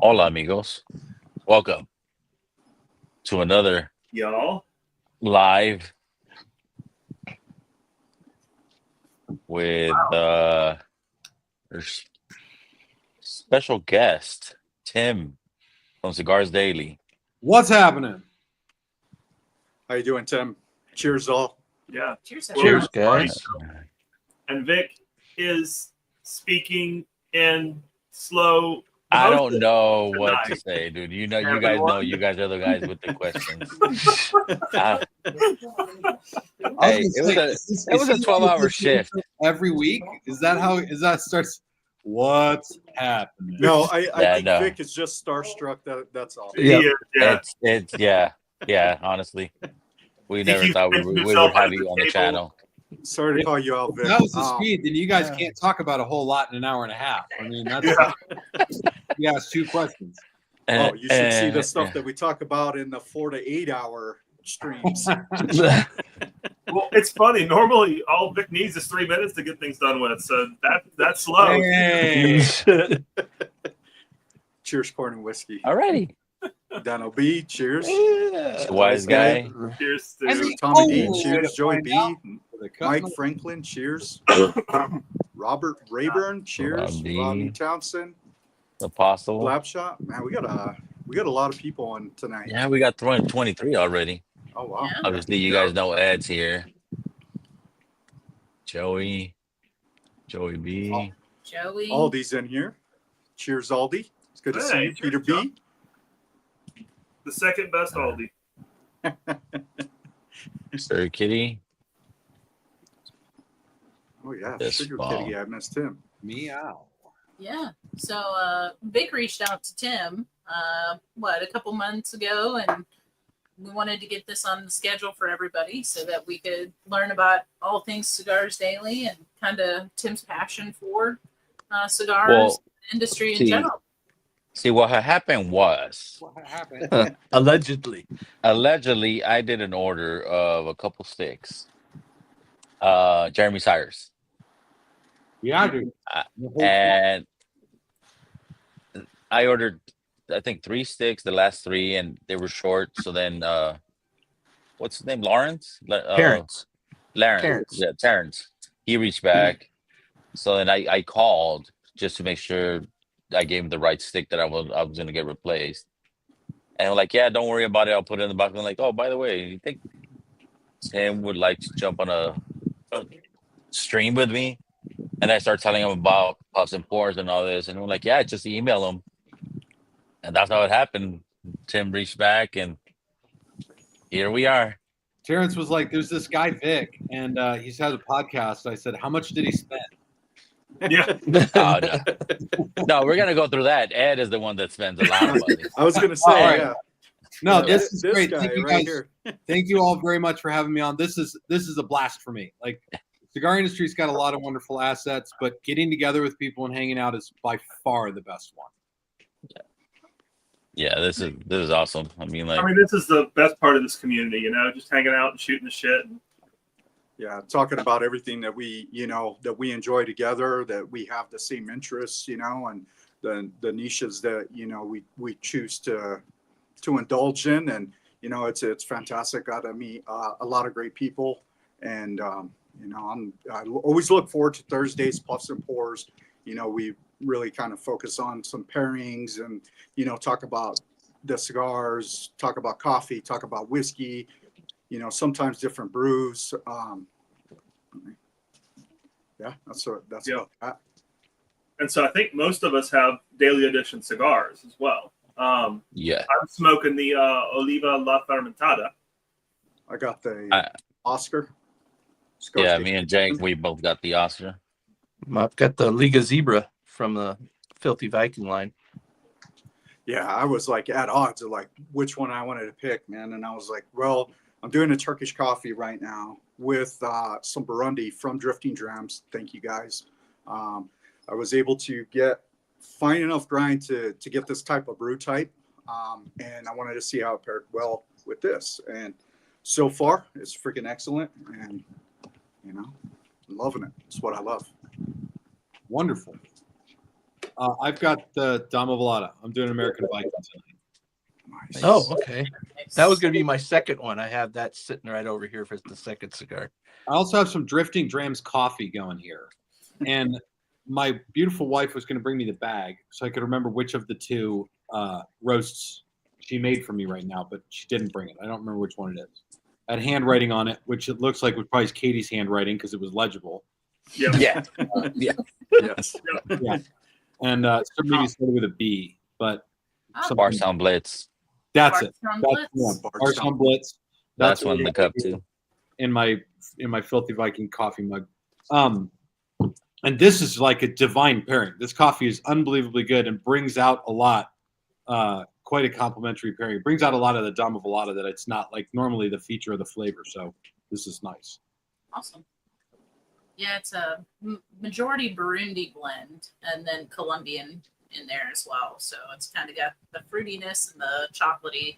Hola, amigos. Welcome to another y'all. live with our special guest, Tim from Cigars Daily. What's happening? How you doing, Tim? Cheers, all. Yeah. Cheers, guys. And Vic is speaking in slow. I don't know tonight. what to say, dude. You guys know. You guys are the guys with the questions. Hey, it was a 12-hour shift Every week. Is that starts? What's happening? No, I think no. Vic is just starstruck. That's all. Yeah. It's yeah. Honestly, we never He thought we thinks would himself have at you the on the table. channel. Sorry to call you out, Vic. That was the speed. Then you guys can't talk about a whole lot in an hour and a half. I mean, that's you asked 2 questions. Oh, you should see the stuff that we talk about in the 4 to 8 hour streams. Well, it's funny. Normally, all Vic needs is 3 minutes to get things done with. So that's slow. Hey. Cheers, corn and whiskey. Alrighty. Donald B. Cheers. Wise guy. Cheers to Tommy D. Cheers. Joey B. Mike Franklin. Cheers. Robert Rayburn. Cheers. Rodney Townsend. Apostle. Slapshot. Man, we got a lot of people on tonight. Yeah, we got 23 already. Oh wow. Yeah. Obviously, you guys know Ed's here. Joey B. Joey. Aldi's in here. Cheers, Aldi. It's good to see you, Cheers, Peter John. B. the second best Aldi. Sir Kitty. Oh yeah, This Sugar ball. Kitty. I missed him. Meow. Yeah. So Vic reached out to Tim, a couple months ago, and we wanted to get this on the schedule for everybody so that we could learn about all things Cigars Daily and kind of Tim's passion for cigars industry in general. See, what had happened was, What happened? Allegedly. I did an order of a couple sticks. Jeremy Cyrus. Yeah, dude. And I ordered, I think, 3 sticks, the last 3, and they were short. So then, what's his name? Lawrence? Parents. Terrence. Yeah, Terrence. He reached back. So then I called just to make sure I gave him the right stick that I was going to get replaced. And I'm like, yeah, don't worry about it. I'll put it in the box. I'm like, oh, by the way, you think Tim would like to jump on a stream with me? And I start telling him about puffs and pours and all this. And I'm like, yeah, just email him. And that's how it happened. Tim reached back, and here we are. Terrence was like, "There's this guy Vic, and he's had a podcast." I said, "How much did he spend?" Yeah. Oh, no, we're gonna go through that. Ed is the one that spends a lot of money. I was gonna say, All right. yeah. No, Yeah, this is great. guy Thank you right guys. here. Thank you all very much for having me on. This is a blast for me. Like, cigar industry's got a lot of wonderful assets, but getting together with people and hanging out is by far the best one. Yeah, this is awesome. I mean, This is the best part of this community, just hanging out and shooting the shit. Yeah, talking about everything that we enjoy together, that we have the same interests, and the niches that we choose to indulge in, and it's fantastic. Got to meet a lot of great people, and I always look forward to Thursdays, puffs and pours. We really kind of focus on some pairings and talk about the cigars, talk about coffee, talk about whiskey, sometimes different brews. Yeah, that's about that. And so I think most of us have daily edition cigars as well. yeah. I'm smoking the Oliva La Fermentada. I got the Oscar. Yeah, me and Jake, we both got the Oscar. I've got the Liga Zebra from the Filthy Viking line. Yeah, I was like at odds of like which one I wanted to pick, man. And I was like, well, I'm doing a Turkish coffee right now with some Burundi from Drifting Drams. Thank you guys. I was able to get fine enough grind to get this type of brew type. And I wanted to see how it paired well with this. And so far, it's freaking excellent. And, I'm loving it. It's what I love. Wonderful. I've got the Dama Volata. I'm doing American Viking tonight. Nice. Oh, okay. That was going to be my second one. I have that sitting right over here for the second cigar. I also have some Drifting Drams coffee going here. And my beautiful wife was going to bring me the bag so I could remember which of the two roasts she made for me right now, but she didn't bring it. I don't remember which one it is. I had handwriting on it, which it looks like was probably Katie's handwriting because it was legible. Yeah. Yeah. Yes. Yeah. And so maybe started with a B, but Oh, Bar Sound Blitz. that's it. Barstown That's Blitz. the one. Bar Bar Sound Blitz. That's what one in the cup too. in my Filthy Viking coffee mug. And this is like a divine pairing. This coffee is unbelievably good and brings out a lot, quite a complimentary pairing. It brings out a lot of the Dama Volata that it's not like normally the feature of the flavor. So this is nice. Awesome. Yeah, it's a majority Burundi blend and then Colombian in there as well. So it's kind of got the fruitiness and the chocolatey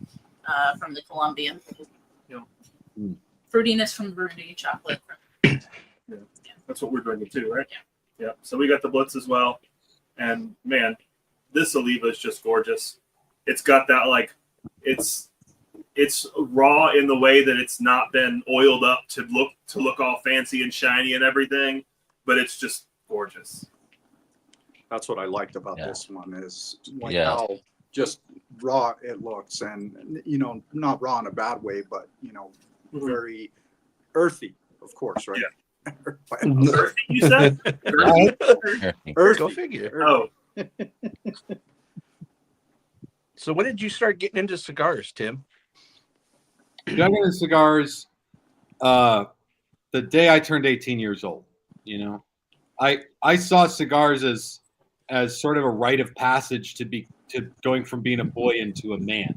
from the Colombian. Yeah. Fruitiness from Burundi, chocolate from That's what we're drinking too, right? Yeah. So we got the Blitz as well. And man, this Oliva is just gorgeous. It's got that like it's raw in the way that it's not been oiled up to look all fancy and shiny and everything, but it's just gorgeous. That's what I liked about Yeah. this one is like Yeah. how just raw it looks, and not raw in a bad way, but very earthy, of course, right? Earthy, you said? Earthy? Earthy. Go figure. Oh, So when did you start getting into cigars, Tim? Got into cigars the day I turned 18 years old. I saw cigars as sort of a rite of passage to going from being a boy into a man.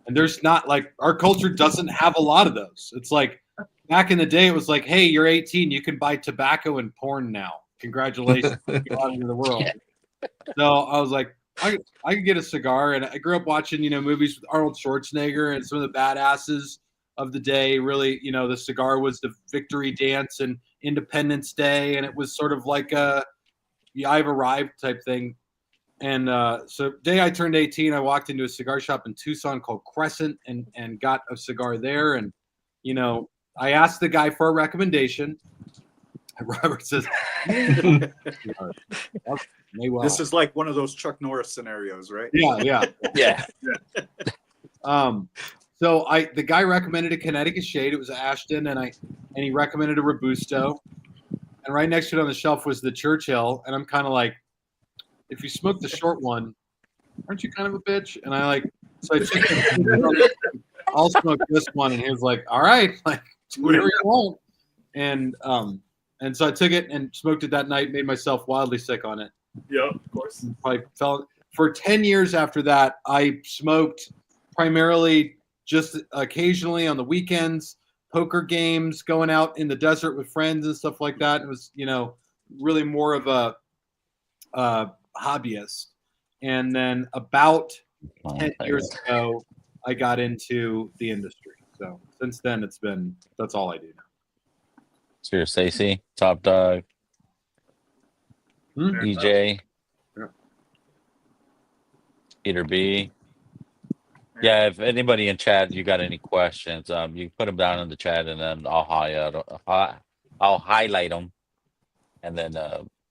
And there's not like our culture doesn't have a lot of those. It's like back in the day, it was like, hey, you're 18, you can buy tobacco and porn now. Congratulations, you're out into the world. Yeah. So I was like, I could get a cigar, and I grew up watching movies with Arnold Schwarzenegger and some of the badasses of the day. Really, the cigar was the victory dance and Independence Day, and it was sort of like I've arrived type thing. And so the day I turned 18, I walked into a cigar shop in Tucson called Crescent and got a cigar there. And, I asked the guy for a recommendation. Robert says, may well. This is like one of those Chuck Norris scenarios, right? Yeah. Yeah. So the guy recommended a Connecticut Shade. It was Ashton, and he recommended a Robusto. And right next to it on the shelf was the Churchill. And I'm kind of like, if you smoke the short one, aren't you kind of a bitch? And so I took it. I'll smoke this one. And he was like, all right, like whatever you want. And so I took it and smoked it that night, made myself wildly sick on it. yeah, of course. Probably fell. For 10 years after that, I smoked primarily just occasionally on the weekends, poker games, going out in the desert with friends and stuff like that. It was, really more of a hobbyist. And then about 10 years ago, I got into the industry. So since then, that's all I do now. So you're Stacey, Top Dog, EJ, Yeah. Peter B. Yeah, if anybody in chat, you got any questions, you put them down in the chat, and then I'll highlight them, and then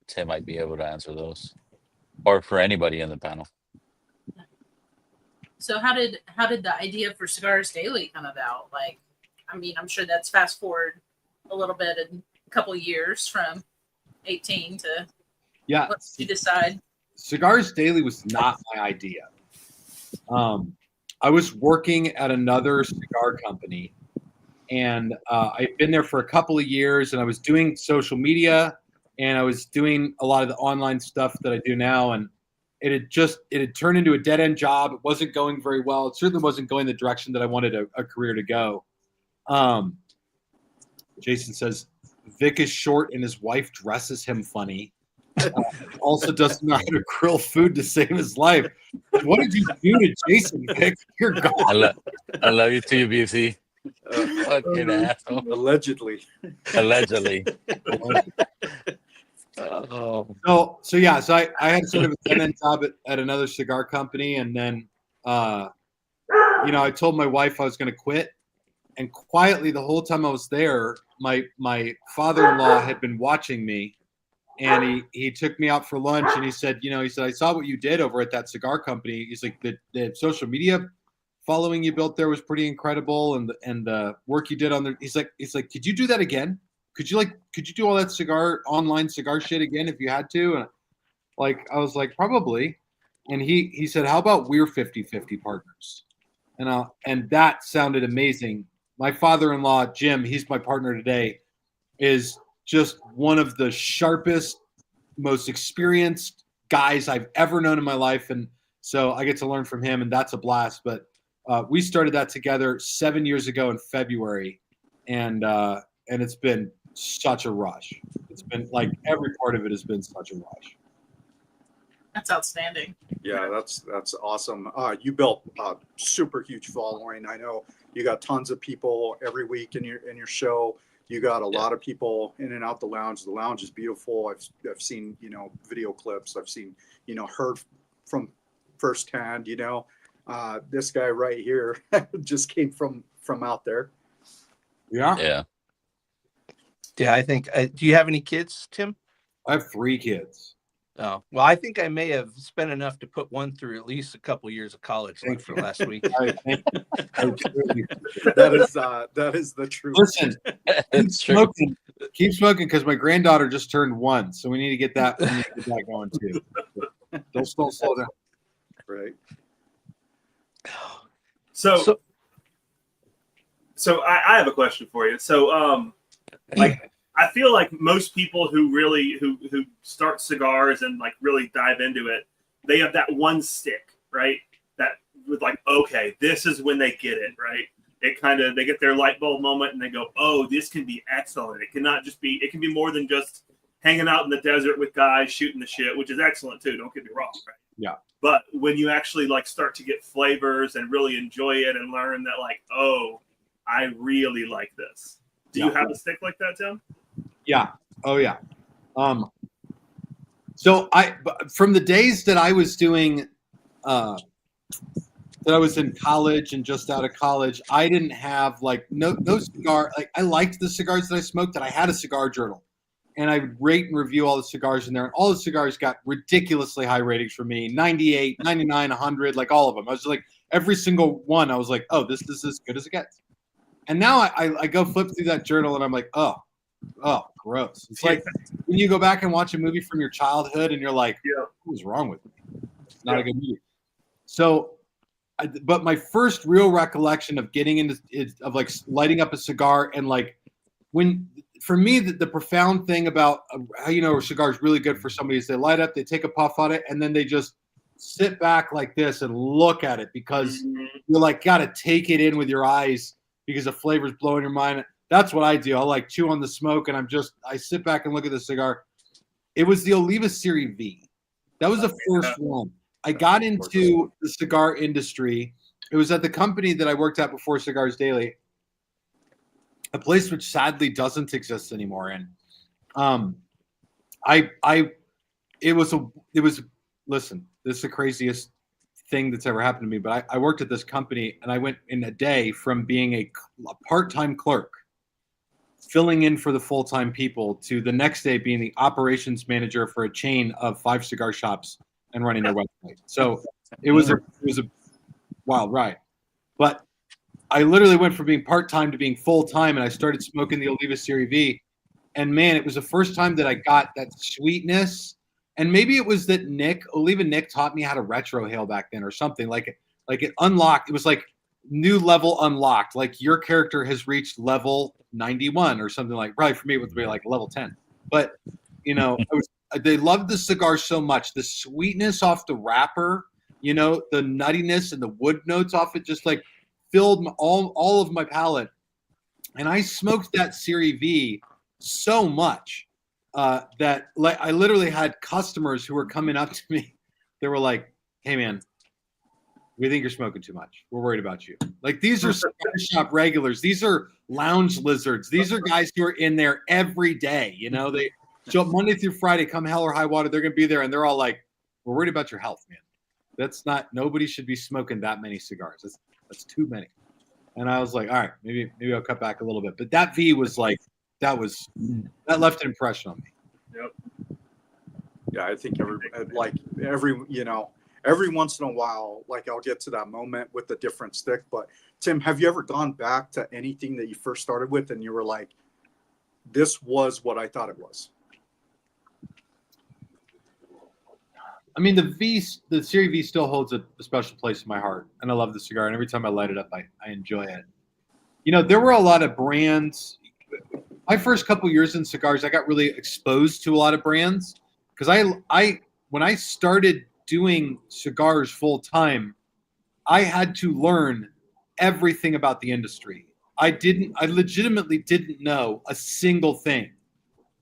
Tim might be able to answer those, or for anybody in the panel. So how did the idea for Cigars Daily come about? Like, I mean, I'm sure that's fast forward a little bit in a couple of years from 18 to what did you decide? Cigars Daily was not my idea. I was working at another cigar company, and I'd been there for a couple of years, and I was doing social media, and I was doing a lot of the online stuff that I do now, and it had turned into a dead-end job. It wasn't going very well. It certainly wasn't going the direction that I wanted a career to go. Jason says, Vic is short and his wife dresses him funny. Also doesn't know how to grill food to save his life. What did you do to Jason, Vic? You're gone. I love you too, BC. Fucking asshole. Allegedly. Allegedly. Oh, So I had sort of a dead-end job at another cigar company, and then I told my wife I was going to quit, and quietly the whole time I was there, my father-in-law had been watching me, and he took me out for lunch, and he said, I saw what you did over at that cigar company. He's like, the social media following you built there was pretty incredible, and the work you did on the. He's like, could you do that again? Could you do all that online cigar shit again if you had to? And I was like, probably. And he said, how about we're 50-50 partners? And that sounded amazing. My father-in-law, Jim, he's my partner today, is just one of the sharpest, most experienced guys I've ever known in my life. And so I get to learn from him, and that's a blast. But we started that together 7 years ago in February, and it's been such a rush. It's been like every part of it has been such a rush. That's outstanding. Yeah, that's awesome. You built a super huge following. I know you got tons of people every week in your show. You got a lot of people in and out the lounge. The lounge is beautiful. I've seen video clips. I've seen heard from firsthand. This guy right here just came from out there. Yeah. yeah. I think. Do you have any kids, Tim? I have 3 kids. Oh, well, I think I may have spent enough to put one through at least a couple years of college like for last week. That is the truth. Listen, It's true. keep smoking because my granddaughter just turned 1, so we need to get that going too. Don't slow down. Right. So I have a question for you. So I feel like most people who start cigars and really dive into it, they have that one stick, right? That with okay, this is when they get it, right? They get their light bulb moment and they go, oh, this can be excellent. It can be more than just hanging out in the desert with guys shooting the shit, which is excellent too. Don't get me wrong, right? Yeah. But when you actually start to get flavors and really enjoy it and learn that oh, I really like this. Do you have a stick like that, Tim? Yeah. Oh yeah. So from the days that I was doing, that I was in college and just out of college, I didn't have no cigar. I liked the cigars that I smoked, and I had a cigar journal, and I would rate and review all the cigars in there, and all the cigars got ridiculously high ratings for me, 98, 99, 100, all of them. I was every single one. I was like, oh, this is as good as it gets. And now I go flip through that journal, and I'm like, oh, gross. It's like when you go back and watch a movie from your childhood and you're like, what was wrong with me? It's not a good movie. So, but my first real recollection of getting into of lighting up a cigar and when, for me, the profound thing about how a cigar is really good for somebody is they light up, they take a puff on it, and then they just sit back like this and look at it because you're got to take it in with your eyes because the flavor's blowing your mind. That's what I do. I chew on the smoke, and I sit back and look at the cigar. It was the Oliva Serie V. That was the first one. I got into the cigar industry. It was at the company that I worked at before Cigars Daily, a place which sadly doesn't exist anymore. And listen, this is the craziest thing that's ever happened to me. But I worked at this company, and I went in a day from being a part-time clerk, filling in for the full-time people, to the next day being the operations manager for a chain of 5 cigar shops and running their website. So it was a wild ride. But I literally went from being part-time to being full-time, and I started smoking the Oliva Serie V. And man, it was the first time that I got that sweetness. And maybe it was that Oliva Nick taught me how to retrohale back then or something. It unlocked. It was new level unlocked. Your character has reached level 91 or something probably for me it would be level 10. But they loved the cigar so much. The sweetness off the wrapper, the nuttiness and the wood notes off it just filled all of my palate. And I smoked that Serie V so much that I literally had customers who were coming up to me. They were like, hey man, we think you're smoking too much. We're worried about you. These are cigar shop regulars. These are lounge lizards. These are guys who are in there every day. So Monday through Friday, come hell or high water, they're gonna be there, and they're all like, "We're worried about your health, man. That's not. Nobody should be smoking that many cigars. That's too many." And I was like, "All right, maybe I'll cut back a little bit." But that V was like, that left an impression on me. Yep. Yeah, I think every once in a while, like I'll get to that moment with a different stick. But Tim, have you ever gone back to anything that you first started with and you were like, this was what I thought it was? I mean, the Series V still holds a special place in my heart, and I love the cigar. And every time I light it up, I enjoy it. You know, there were a lot of brands. My first couple years in cigars, I got really exposed to a lot of brands because when I started doing cigars full time, I had to learn everything about the industry. I legitimately didn't know a single thing.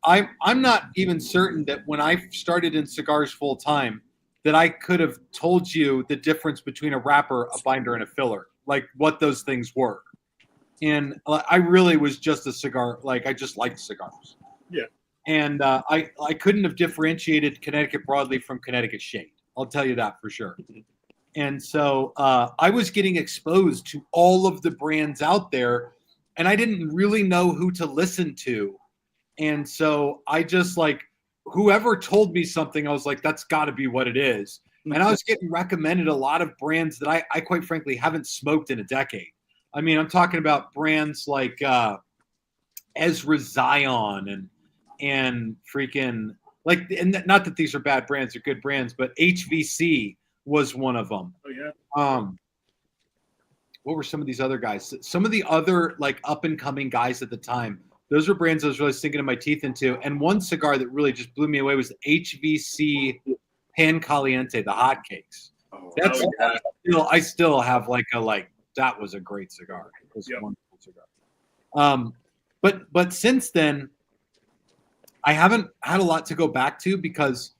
I'm not even certain that when I started in cigars full time that I could have told you the difference between a wrapper, a binder, and a filler, like what those things were. And I really was just a cigar, like I just liked cigars. Yeah. And I couldn't have differentiated Connecticut broadleaf from Connecticut shade. I'll tell you that for sure. And so I was getting exposed to all of the brands out there, and I didn't really know who to listen to. And so I just like, whoever told me something, I was like, that's got to be what it is. And I was getting recommended a lot of brands that I quite frankly haven't smoked in a decade. I mean, I'm talking about brands like Ezra Zion and freaking like, and not that these are bad brands, they're good brands, but HVC was one of them. Oh yeah. What were some of these other guys? Some of the other like up and coming guys at the time. Those were brands I was really sinking my teeth into. And one cigar that really just blew me away was HVC Pan Caliente, the hotcakes. Oh, That's yeah. I still have that was a great cigar. It was a wonderful cigar. But since then, I haven't had a lot to go back to because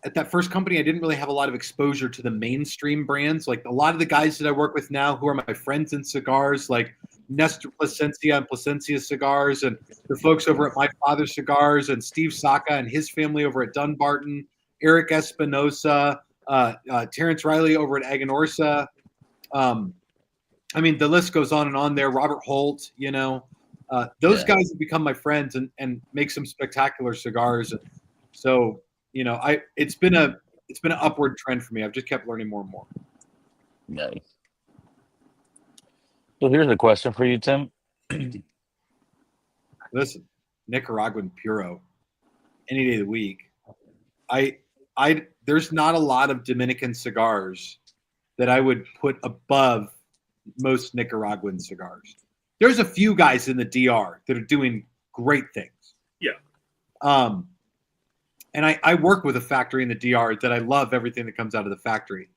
at that first company, I didn't really have a lot of exposure to the mainstream brands. Like a lot of the guys that I work with now who are my friends in cigars, like Nestor Plasencia and Plasencia Cigars, and the folks over at My Father Cigars, and Steve Saka and his family over at Dunbarton, Eric Espinosa, Terrence Riley over at Aganorsa. I mean, the list goes on and on there. Robert Holt, those guys have become my friends and make some spectacular cigars. So, it's been an upward trend for me. I've just kept learning more and more. Nice. So here's a question for you, Tim. Listen, Nicaraguan Puro, any day of the week. There's not a lot of Dominican cigars that I would put above most Nicaraguan cigars. There's a few guys in the DR that are doing great things. Yeah. And I work with a factory in the DR that I love everything that comes out of the factory.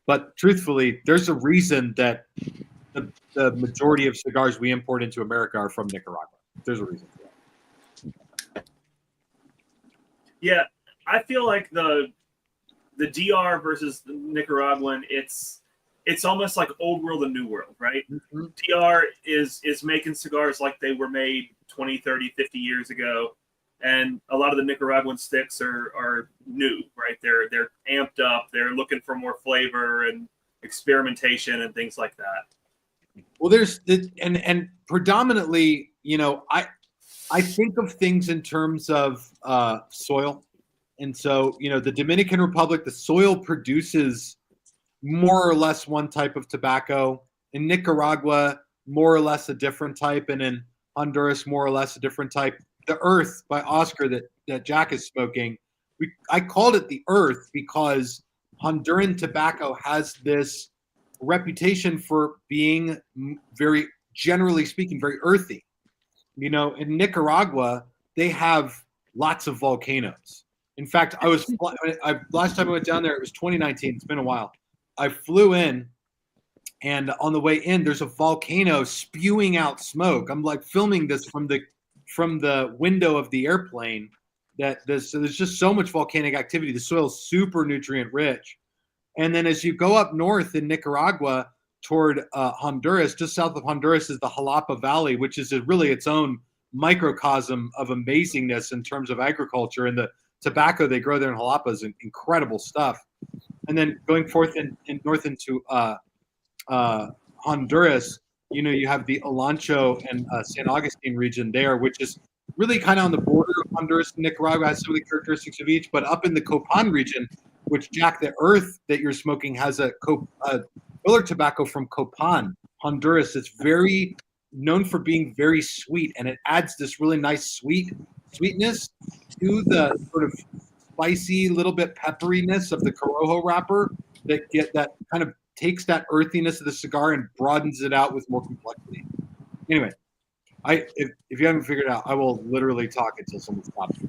But truthfully, there's a reason that the majority of cigars we import into America are from Nicaragua. There's a reason for that. Yeah, I feel like the DR versus the Nicaraguan, it's almost like old world and new world, right? Mm-hmm. DR is making cigars like they were made 20, 30, 50 years ago. And a lot of the Nicaraguan sticks are new, right? They're amped up. They're looking for more flavor and experimentation and things like that. Well, there's and predominantly, I think of things in terms of soil. And so, the Dominican Republic, the soil produces more or less one type of tobacco. In Nicaragua, more or less a different type. And in Honduras, more or less a different type. The Earth by Oscar that Jack is smoking, I called it the Earth because Honduran tobacco has this reputation for being very, generally speaking, very earthy. In Nicaragua, they have lots of volcanoes. In fact, last time I went down there, it was 2019. It's been a while. I flew in, and on the way in, there's a volcano spewing out smoke. I'm like filming this from the window of the airplane. So there's just so much volcanic activity. The soil is super nutrient rich. And then as you go up north in Nicaragua toward Honduras, just south of Honduras is the Jalapa Valley, which is really its own microcosm of amazingness in terms of agriculture, and the tobacco they grow there in Jalapa is incredible stuff. And then going forth north into Honduras, you have the Olancho and San Augustine region there, which is really kind of on the border of Honduras and Nicaragua, has some of the characteristics of each. But up in the Copan region, which, Jack, the earth that you're smoking has a filler tobacco from Copan, Honduras. It's very known for being very sweet, and it adds this really nice sweetness to the sort of spicy, little bit pepperiness of the Corojo wrapper that kind of takes that earthiness of the cigar and broadens it out with more complexity. Anyway, if you haven't figured it out, I will literally talk until someone stops me.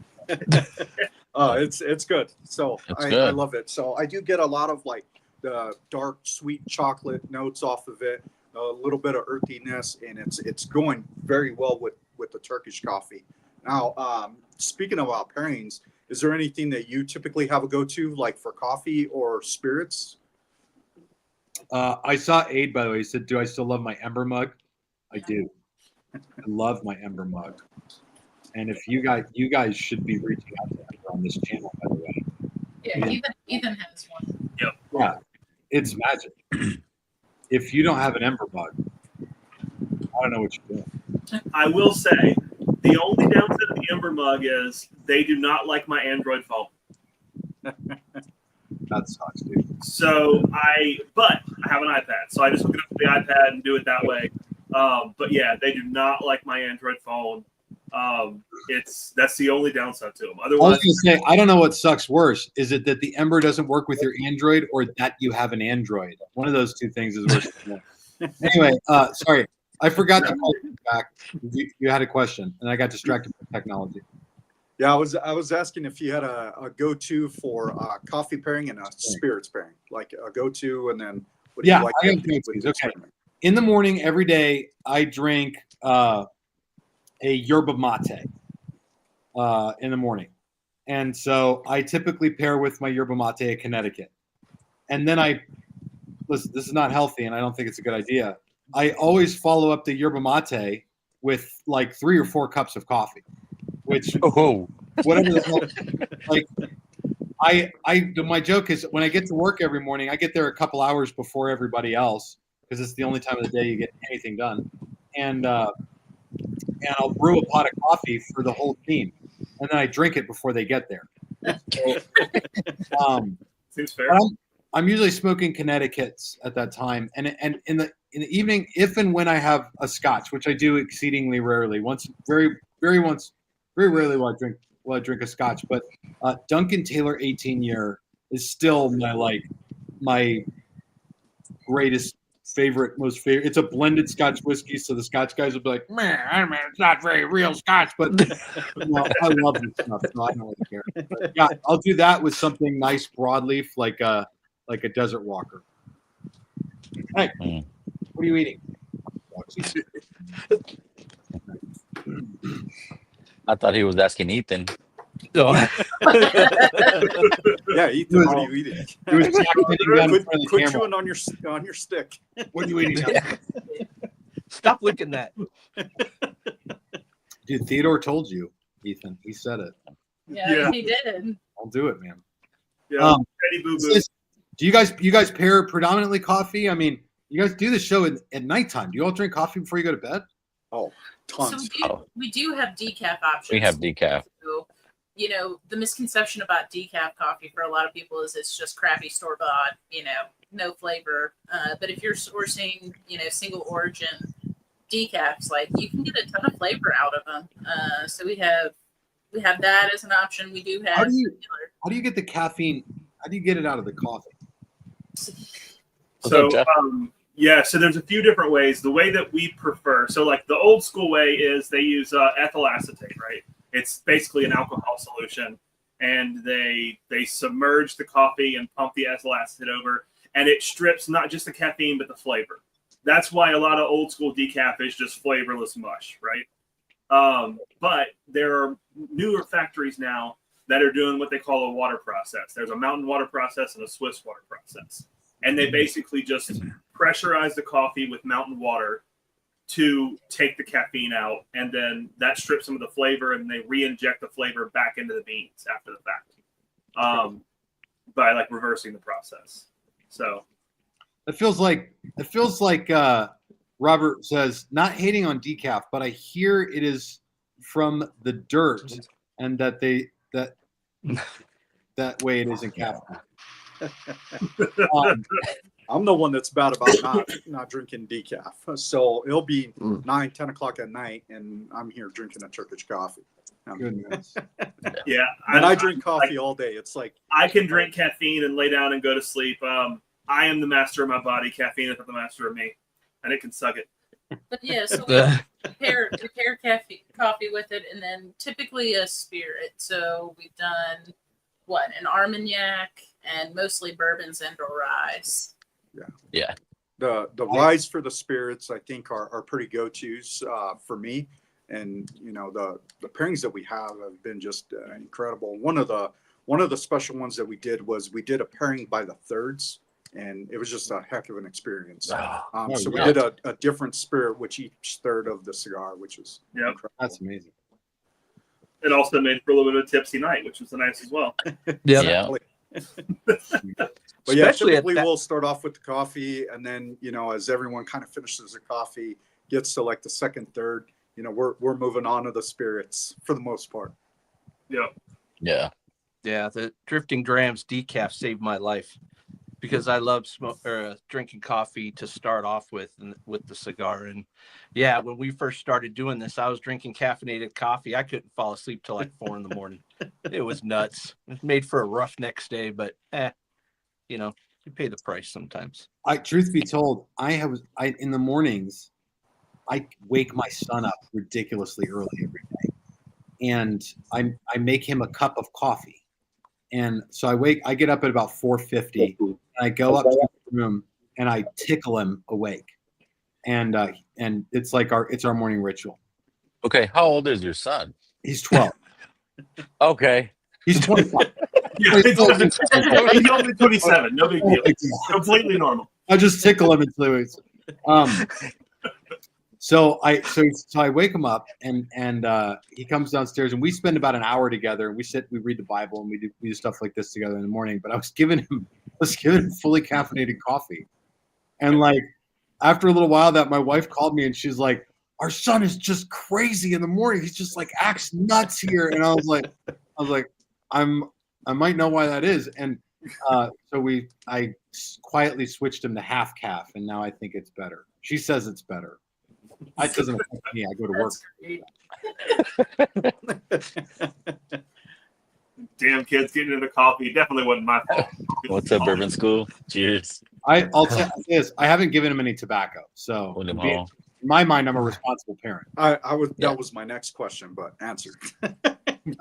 It's good. So I love it. So I do get a lot of like the dark sweet chocolate notes off of it, a little bit of earthiness, and it's going very well with the Turkish coffee. Now, speaking about pairings, is there anything that you typically have a go-to, like for coffee or spirits? I saw Aid, by the way. He said, "Do I still love my Ember mug?" I do. I love my Ember mug. And if you guys should be reaching out to Ember on this channel, by the way. Yeah, Ethan has one. Yep. Yeah, it's magic. If you don't have an Ember mug, I don't know what you're doing. I will say the only downside of the Ember mug is they do not like my Android phone. That sucks, dude. But I have an iPad, so I just hook it up to the iPad and do it that way. But yeah, they do not like my Android phone. That's the only downside to them. I was Otherwise, gonna say, I don't know what sucks worse. Is it that the Ember doesn't work with your Android, or that you have an Android? One of those two things is worse. Anyway, sorry, I forgot to call you back. You had a question, and I got distracted by technology. Yeah, I was asking if you had a go-to for coffee pairing and a spirits pairing, like a go-to, and then what do you like? I have go-tos. Okay. In the morning, every day, I drink a yerba mate in the morning. And so I typically pair with my yerba mate at Connecticut. And then listen, this is not healthy, and I don't think it's a good idea. I always follow up the yerba mate with like 3 or 4 cups of coffee, which whatever the hell, like my joke is when I get to work every morning, I get there a couple hours before everybody else because it's the only time of the day you get anything done. And I'll brew a pot of coffee for the whole team, and then I drink it before they get there. So, seems fair. I'm usually smoking Connecticut's at that time, and in the evening, if and when I have a Scotch, which I do exceedingly rarely, very rarely will I drink a Scotch, but Duncan Taylor 18 year is still my greatest favorite, most favorite. It's a blended Scotch whiskey, so the Scotch guys will be like, man, it's not very real Scotch, but I love this stuff, so I don't really care. But yeah, I'll do that with something nice broadleaf, like a Desert Walker. Hey, what are you eating? I thought he was asking Ethan. So, Yeah, Ethan, what are you eating? Quit chewing on your stick. What are you eating? stop licking that. Dude, Theodore told you, Ethan. He said it. Yeah, he did. I'll do it, man. Yeah, Eddie Boo Boo. Do you guys pair predominantly coffee? I mean, you guys do the show at nighttime. Do you all drink coffee before you go to bed? Oh, tons. So we do have decaf options. We have decaf. So, the misconception about decaf coffee for a lot of people is it's just crappy store-bought, no flavor. But if you're sourcing, single origin decafs, like you can get a ton of flavor out of them. So we have that as an option. We do have. How do you get the caffeine? How do you get it out of the coffee? So so there's a few different ways. The way that we prefer, so like the old school way is they use ethyl acetate, right? It's basically an alcohol solution, and they submerge the coffee and pump the ethyl acetate over, and it strips not just the caffeine but the flavor. That's why a lot of old school decaf is just flavorless mush, right? But there are newer factories now that are doing what they call a water process. There's a mountain water process and a Swiss water process. And they basically just pressurize the coffee with mountain water to take the caffeine out, and then that strips some of the flavor, and they re-inject the flavor back into the beans after the fact, by like reversing the process. So it feels like Robert says, not hating on decaf, but I hear it is from the dirt, and that that way it isn't caffeine. I'm the one that's bad about not drinking decaf. So it'll be 9, 10 o'clock at night, and I'm here drinking a Turkish coffee. Goodness. yeah, And I drink coffee all day. It's like I can drink caffeine and lay down and go to sleep. I am the master of my body. Caffeine is not the master of me, and it can suck it. But yeah, so we pair coffee with it, and then typically a spirit. So we've done an Armagnac, and mostly bourbons and or ryes. Yeah. the ryes for the spirits, I think are pretty go-tos for me. And the pairings that we have been just incredible. One of the special ones that we did a pairing by the thirds, and it was just a heck of an experience. So we did a different spirit with each third of the cigar, which was incredible. That's amazing. It also made for a little bit of a tipsy night, which was nice as well. Yeah. But yeah, typically we'll start off with the coffee, and then as everyone kind of finishes their coffee, gets to like the second, third, we're moving on to the spirits for the most part. Yeah. The Drifting Drams decaf saved my life, because I love drinking coffee to start off with the cigar. And when we first started doing this, I was drinking caffeinated coffee. I couldn't fall asleep till like 4 a.m. It was nuts. It made for a rough next day, but you pay the price sometimes. Truth be told, I in the mornings, I wake my son up ridiculously early every day, and I make him a cup of coffee. And so I get up at about 4:50, and I go up to the room and I tickle him awake. And it's like our morning ritual. Okay. How old is your son? He's 12. Okay. He's 25. Yeah, he's only 27. No big deal. Completely normal. I just tickle him until he's. So I wake him up, and he comes downstairs, and we spend about an hour together, and we read the Bible, and we do stuff like this together in the morning. But I was giving him fully caffeinated coffee, and like after a little while, that my wife called me, and she's like, "Our son is just crazy in the morning. He's just like acts nuts here," and I was like, I might know why that is, and so I quietly switched him to half calf, and now I think it's better. She says it's better. It doesn't affect me. I go to work. Damn kids getting into coffee. Definitely wasn't my fault. What's up, Bourbon School? Cheers. I'll tell you this. I haven't given him any tobacco, so in my mind, I'm a responsible parent. That was my next question, but answered. He's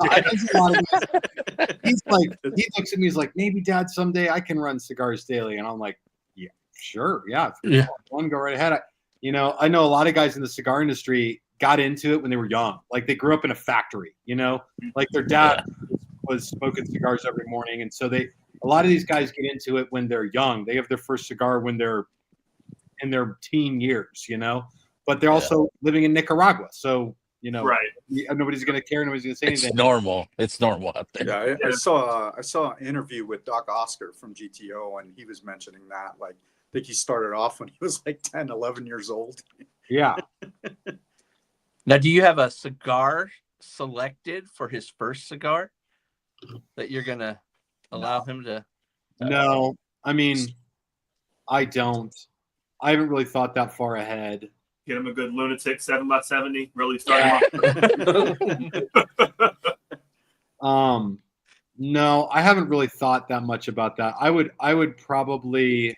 like, he looks at me. He's like, maybe Dad, someday I can run Cigars Daily, and I'm like, yeah, sure, yeah. One, go right ahead. I know a lot of guys in the cigar industry got into it when they were young. Like they grew up in a factory, like their dad was smoking cigars every morning. And so a lot of these guys get into it when they're young. They have their first cigar when they're in their teen years, but they're also living in Nicaragua. So, right. Nobody's going to care. Nobody's going to say anything. It's normal out there. Yeah. I saw an interview with Doc Oscar from GTO, and he was mentioning that, like, I think he started off when he was like 10, 11 years old. Yeah. Now, do you have a cigar selected for his first cigar that you're going to allow him to? No, I mean, I don't. I haven't really thought that far ahead. Get him a good lunatic 7x70. Really start him off. No, I haven't really thought that much about that. I would probably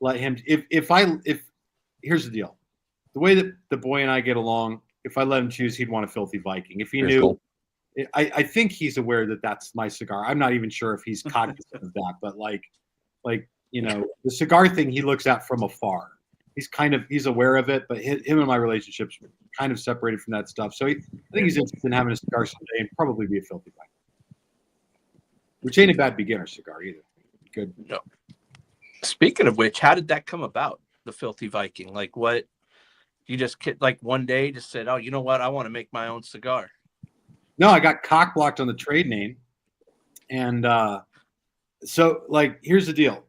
let him. If here's the deal, the way that the boy and I get along, if I let him choose, he'd want a Filthy Viking. If he knew, cool. I think he's aware that that's my cigar. I'm not even sure if he's cognizant of that, but like the cigar thing he looks at from afar. He's aware of it, but him and my relationship's kind of separated from that stuff. So I think he's interested in having a cigar someday and probably be a Filthy Viking, which ain't a bad beginner cigar either. Good. No. Speaking of which, how did that come about? The Filthy Viking, like what? You just like one day just said, oh, you know what? I want to make my own cigar. No, I got cock blocked on the trade name. And so, like, here's the deal.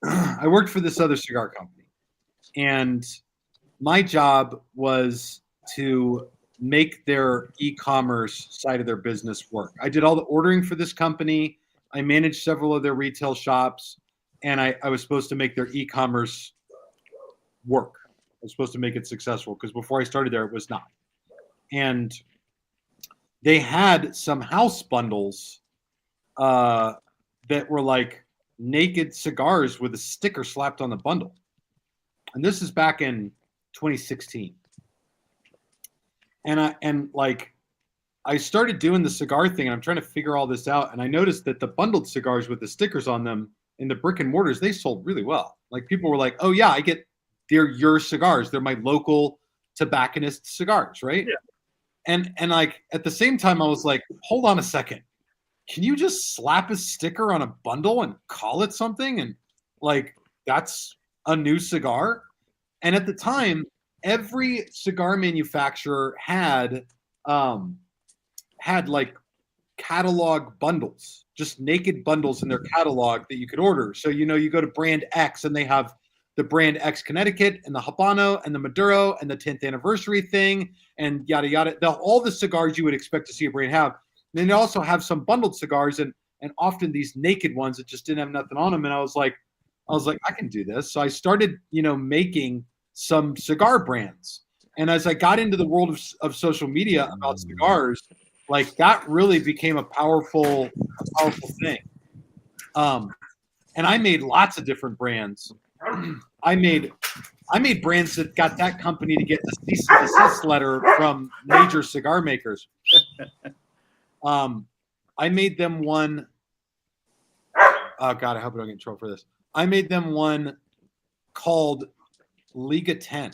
I worked for this other cigar company, and my job was to make their e-commerce side of their business work. I did all the ordering for this company. I managed several of their retail shops, and I was supposed to make their e-commerce work. I was supposed to make it successful because before I started there, it was not. And they had some house bundles that were like naked cigars with a sticker slapped on the bundle. And this is back in 2016. And I started doing the cigar thing, and I'm trying to figure all this out. And I noticed that the bundled cigars with the stickers on them in the brick and mortars, they sold really well. Like, people were like, oh yeah, they're your cigars. They're my local tobacconist cigars, right? Yeah. And like, at the same time, I was like, hold on a second. Can you just slap a sticker on a bundle and call it something? And like, that's a new cigar. And at the time, every cigar manufacturer had like catalog bundles, just naked bundles in their catalog that you could order. So, you go to brand X and they have the brand X Connecticut and the Habano and the Maduro and the 10th anniversary thing and yada, yada. All the cigars you would expect to see a brand have. And then they also have some bundled cigars and often these naked ones that just didn't have nothing on them. And I was like, I can do this. So I started, making some cigar brands. And as I got into the world of social media about cigars, like, that really became a powerful thing. And I made lots of different brands. I made brands that got that company to get the cease and desist letter from major cigar makers. I made them one. Oh God, I hope I don't get in trouble for this. I made them one called Liga 10,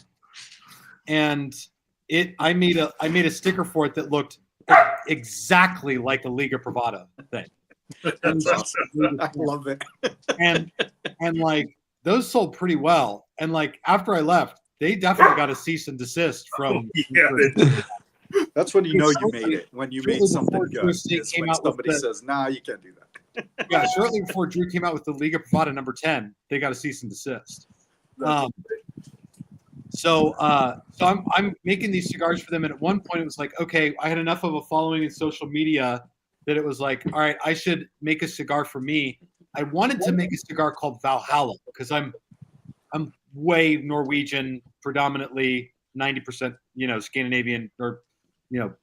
and I made a sticker for it that looked exactly like a Liga Privada thing. That's awesome. I love it. And like, those sold pretty well. And like, after I left, they definitely got a cease and desist from. That's when you know you made it. When you made something good. Is when somebody says, "Nah, you can't do that." Yeah, shortly before Drew came out with the Liga Privada number 10, they got a cease and desist. So I'm making these cigars for them, and at one point it was like, okay, I had enough of a following in social media that it was like, all right, I should make a cigar for me. I wanted to make a cigar called Valhalla because I'm way Norwegian, predominantly 90%, Scandinavian or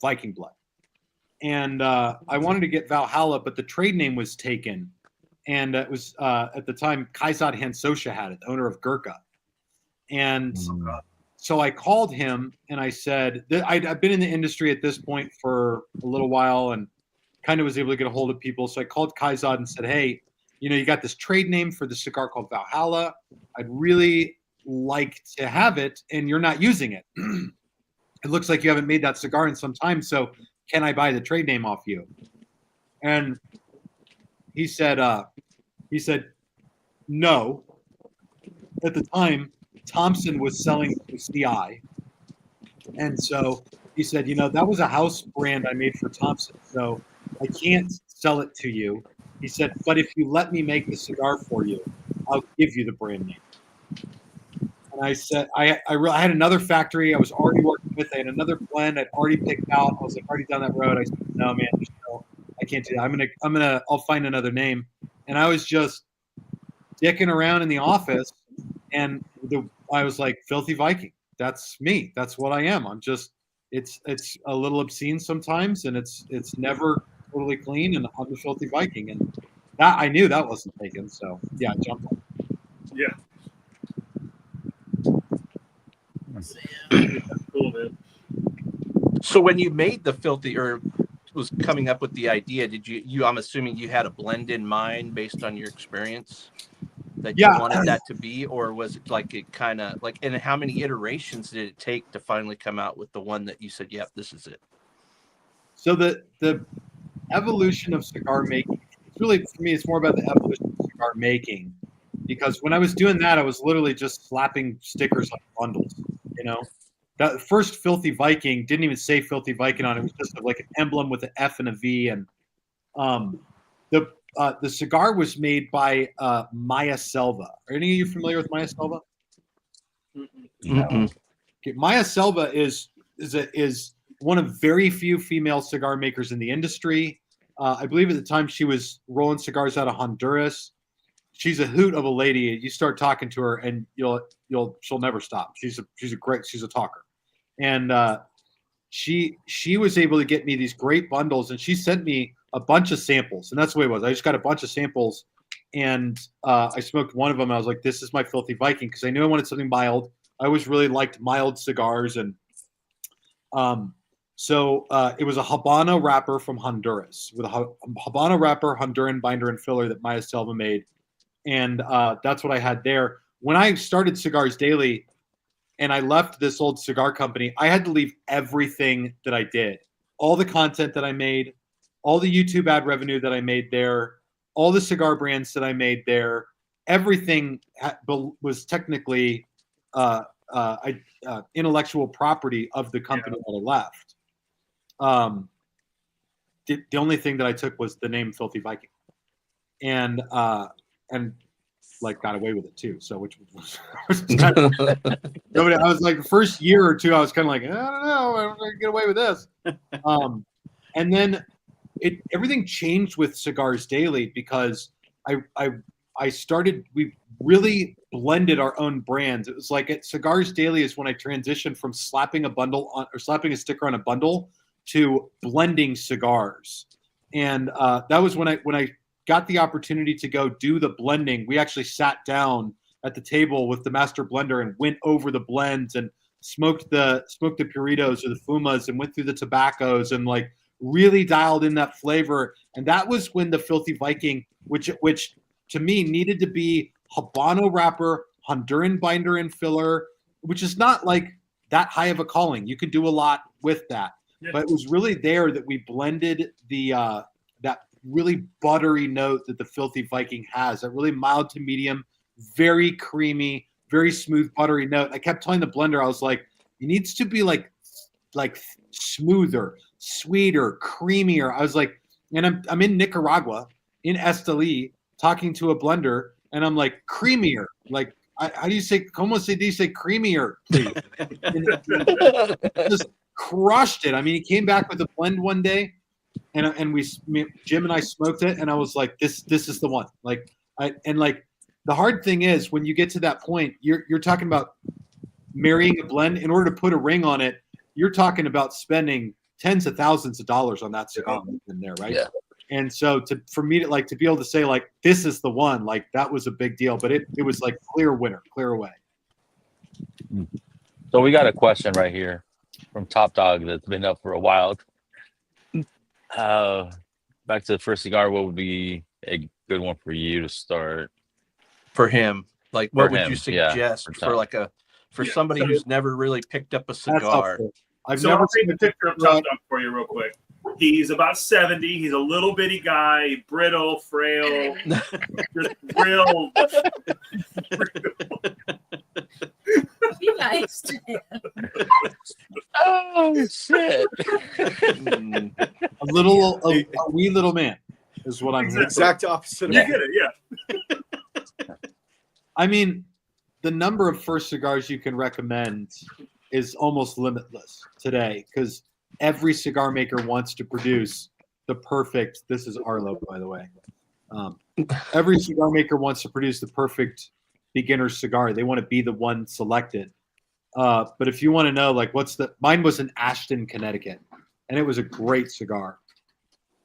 Viking blood. And I wanted to get Valhalla, but the trade name was taken. And it was at the time Kaizad Hansosha had it, the owner of Gurkha. And so I called him and I said, I've been in the industry at this point for a little while and kind of was able to get a hold of people. So I called Kaizad and said, hey, you got this trade name for the cigar called Valhalla. I'd really like to have it, and you're not using it. It looks like you haven't made that cigar in some time, so can I buy the trade name off you? And he said no. At the time, Thompson was selling to CI. And so he said, that was a house brand I made for Thompson, so I can't sell it to you. He said, but if you let me make the cigar for you, I'll give you the brand name. And I said, I had another factory I was already working with. I had another blend I'd already picked out. I was like, already down that road. I said, no, man, I can't do that. I'll find another name. And I was just dicking around in the office, and I was like, Filthy Viking. That's me. That's what I am. I'm just, it's a little obscene sometimes, and it's never totally clean, and I'm the Filthy Viking. And that, I knew that wasn't taken. So yeah, I jumped on it. Yeah. So, yeah. Cool, man. So when you made the Filthy, or was coming up with the idea, did you I'm assuming you had a blend in mind based on your experience that you wanted that to be, or was it like it kind of like, and how many iterations did it take to finally come out with the one that you said, yep, this is it? So the evolution of cigar making, it's really, for me, it's more about the evolution of cigar making, because when I was doing that, I was literally just slapping stickers on bundles, that first Filthy Viking didn't even say Filthy Viking on it. It was just like an emblem with an F and a V. And the cigar was made by Maya Selva. Are any of you familiar with Maya Selva? Mm-mm. Okay, Maya Selva is one of very few female cigar makers in the industry. I believe at the time she was rolling cigars out of Honduras. She's a hoot of a lady. You start talking to her, and she'll never stop. She's a talker, and she was able to get me these great bundles, and she sent me a bunch of samples, and that's the way it was. I just got a bunch of samples, and I smoked one of them. And I was like, "This is my Filthy Viking," because I knew I wanted something mild. I always really liked mild cigars, and so it was a Habano wrapper from Honduras with a Habano wrapper, Honduran binder and filler that Maya Selva made. And that's what I had there. When I started Cigars Daily and I left this old cigar company, I had to leave everything that I did. All the content that I made, all the YouTube ad revenue that I made there, all the cigar brands that I made there, everything was technically intellectual property of the company that I left. The only thing that I took was the name Filthy Viking. And like got away with it too. So which was kind of, I was like the first year or two, I was kind of like, I don't know, I'm gonna get away with this. And then everything changed with Cigars Daily because we really blended our own brands. It was like at Cigars Daily is when I transitioned from slapping a sticker on a bundle to blending cigars. And that was when I got the opportunity to go do the blending. We actually sat down at the table with the master blender and went over the blends and smoked the puritos or the fumas and went through the tobaccos and like really dialed in that flavor. And that was when the Filthy Viking, which to me needed to be Habano wrapper, Honduran binder and filler, which is not like that high of a calling. You could do a lot with that. Yeah. But it was really there that we blended the that really buttery note that the Filthy Viking has, that really mild to medium, very creamy, very smooth, buttery note. I kept telling the blender, I was like, it needs to be like smoother, sweeter, creamier. I was like, and I'm in Nicaragua, in Esteli, talking to a blender, and I'm like, creamier. Like, how do you say, como se dice creamier, please? And just crushed it. I mean, he came back with a blend one day, and Jim and I smoked it, and I was like, this is the one. Like, the hard thing is when you get to that point, you're talking about marrying a blend. In order to put a ring on it, you're talking about spending tens of thousands of dollars on that cigar in there, right? Yeah. And so for me to be able to say like this is the one, like that was a big deal. But it was like clear winner, clear away. So we got a question right here from Top Dog that's been up for a while. Back to the first cigar, what would be a good one for you to start? For him, like what would you Yeah, suggest for somebody who's never really picked up a cigar? I've So never I'll seen take a picture of Top Dog for you real quick. He's about 70. He's a little bitty guy, brittle, frail, just real. Be nice to him. Oh shit! a wee little man is what I'm hearing. Exact opposite. You get it, yeah. I mean, the number of first cigars you can recommend is almost limitless today because every cigar maker wants to produce the perfect. This is Arlo, by the way. Every cigar maker wants to produce the perfect beginner cigar. They want to be the one selected. But if you want to know, like, mine was in Ashton, Connecticut, and it was a great cigar.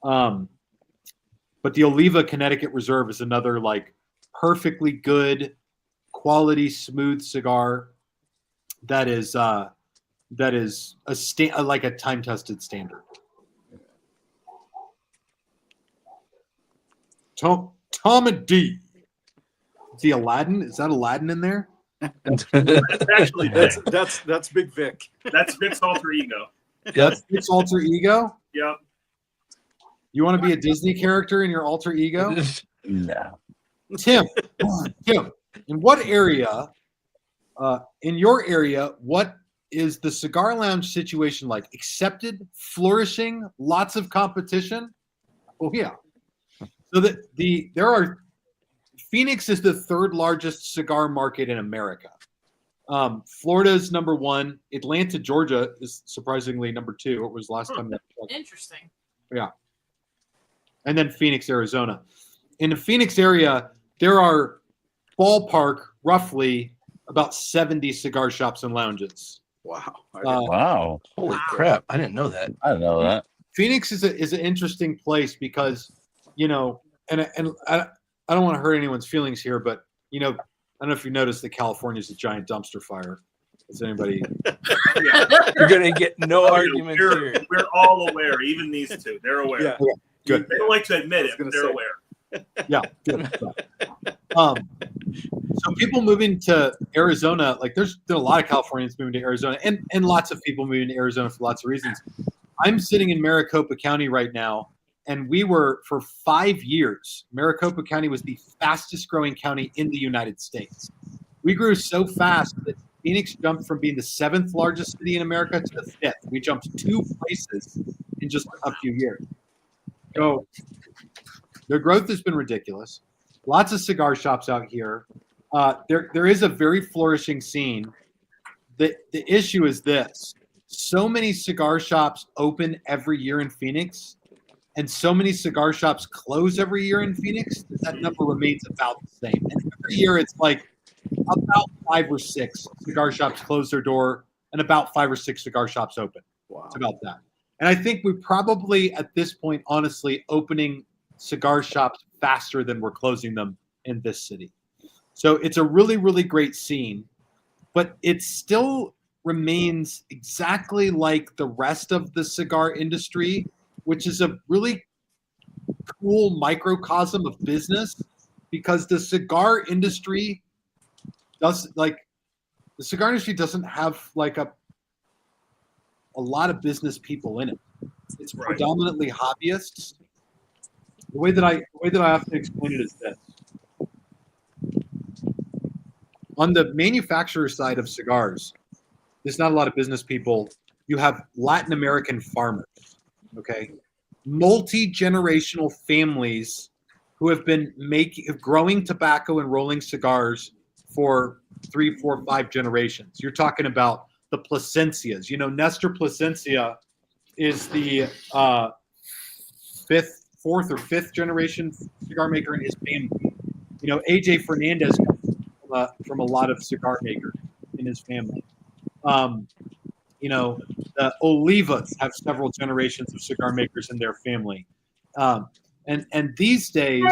But the Oliva Connecticut Reserve is another like perfectly good, quality, smooth cigar that is like a time-tested standard. Tom and D. Is he Aladdin? Is that Aladdin in there? Actually, That's Big Vic. that's Vic's alter ego. That's Vic's alter ego? Yep. You want to be a Disney character in your alter ego? No. Tim, in what area, in your area, what is the cigar lounge situation like? Accepted, flourishing, lots of competition? Oh yeah. So Phoenix is the third largest cigar market in America. Florida is number one. Atlanta, Georgia is surprisingly number two. It was last time. Interesting. Yeah. And then Phoenix, Arizona. In the Phoenix area, there are ballpark roughly about 70 cigar shops and lounges. Wow. Wow. Holy crap! I didn't know that. I didn't know that. Phoenix is an interesting place because, and I don't want to hurt anyone's feelings here, but I don't know if you noticed that California is a giant dumpster fire. Is anybody? You're gonna get no arguments here. We're all aware. Even these two, they're aware. Yeah. Good. They don't like to admit it, but they're aware. Yeah. Good. So people moving to Arizona, like there's been a lot of Californians moving to Arizona, and lots of people moving to Arizona for lots of reasons. I'm sitting in Maricopa County right now, and we were for 5 years. Maricopa County was the fastest growing county in the United States. We grew so fast that Phoenix jumped from being the 7th largest city in America to the 5th. We jumped 2 places in just a few years. So their growth has been ridiculous. Lots of cigar shops out here. There is a very flourishing scene. The issue is this. So many cigar shops open every year in Phoenix, and so many cigar shops close every year in Phoenix that number remains about the same. And every year it's like about 5 or 6 cigar shops close their door and about 5 or 6 cigar shops open. Wow. It's about that. And I think we probably at this point, honestly, opening cigar shops faster than we're closing them in this city. So it's a really, really great scene, but it still remains exactly like the rest of the cigar industry, which is a really cool microcosm of business, because the cigar industry doesn't have like a lot of business people in it. It's predominantly hobbyists. The way that I often explain it is this. On the manufacturer side of cigars, there's not a lot of business people. You have Latin American farmers, okay? Multi-generational families who have been growing tobacco and rolling cigars for 3, 4, 5 generations. You're talking about the Plasencias. Nestor Plasencia is the 4th or 5th generation cigar maker in his family. AJ Fernandez comes from a lot of cigar makers in his family. The Olivas have several generations of cigar makers in their family. And these days,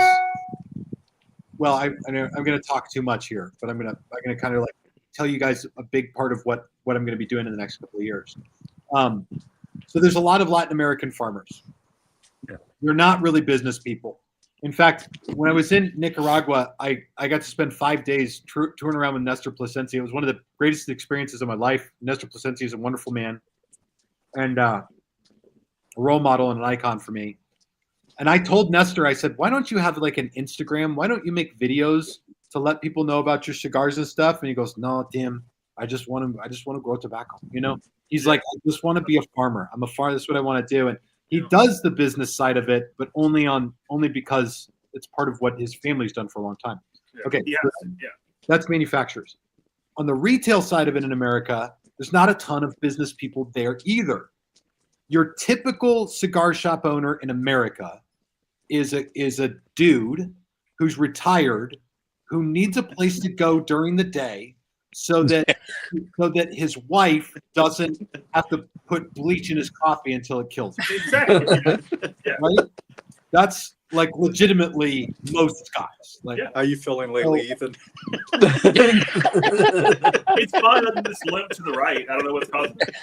well, I'm going to talk too much here, but I'm going to kind of like tell you guys a big part of what I'm going to be doing in the next couple of years. So there's a lot of Latin American farmers. They're not really business people. In fact, when I was in Nicaragua, I got to spend 5 days touring around with Nestor Plasencia. It was one of the greatest experiences of my life. Nestor Plasencia is a wonderful man and a role model and an icon for me. And I told Nestor, I said, why don't you have like an Instagram? Why don't you make videos to let people know about your cigars and stuff? And he goes, no, Tim, I just want to grow tobacco. He's like, I just want to be a farmer. I'm a farmer. That's what I want to do. And he does the business side of it, but only because it's part of what his family's done for a long time. Okay. Yeah. That's manufacturers. On the retail side of it in America, there's not a ton of business people there either. Your typical cigar shop owner in America is a dude who's retired, who needs a place to go during the day so that his wife doesn't have to put bleach in his coffee until it kills him. Exactly. Yeah. Right? That's like legitimately most guys. Like, Yeah. How are you feeling lately, Ethan? It's fun on this limp to the right. I don't know what's causing it.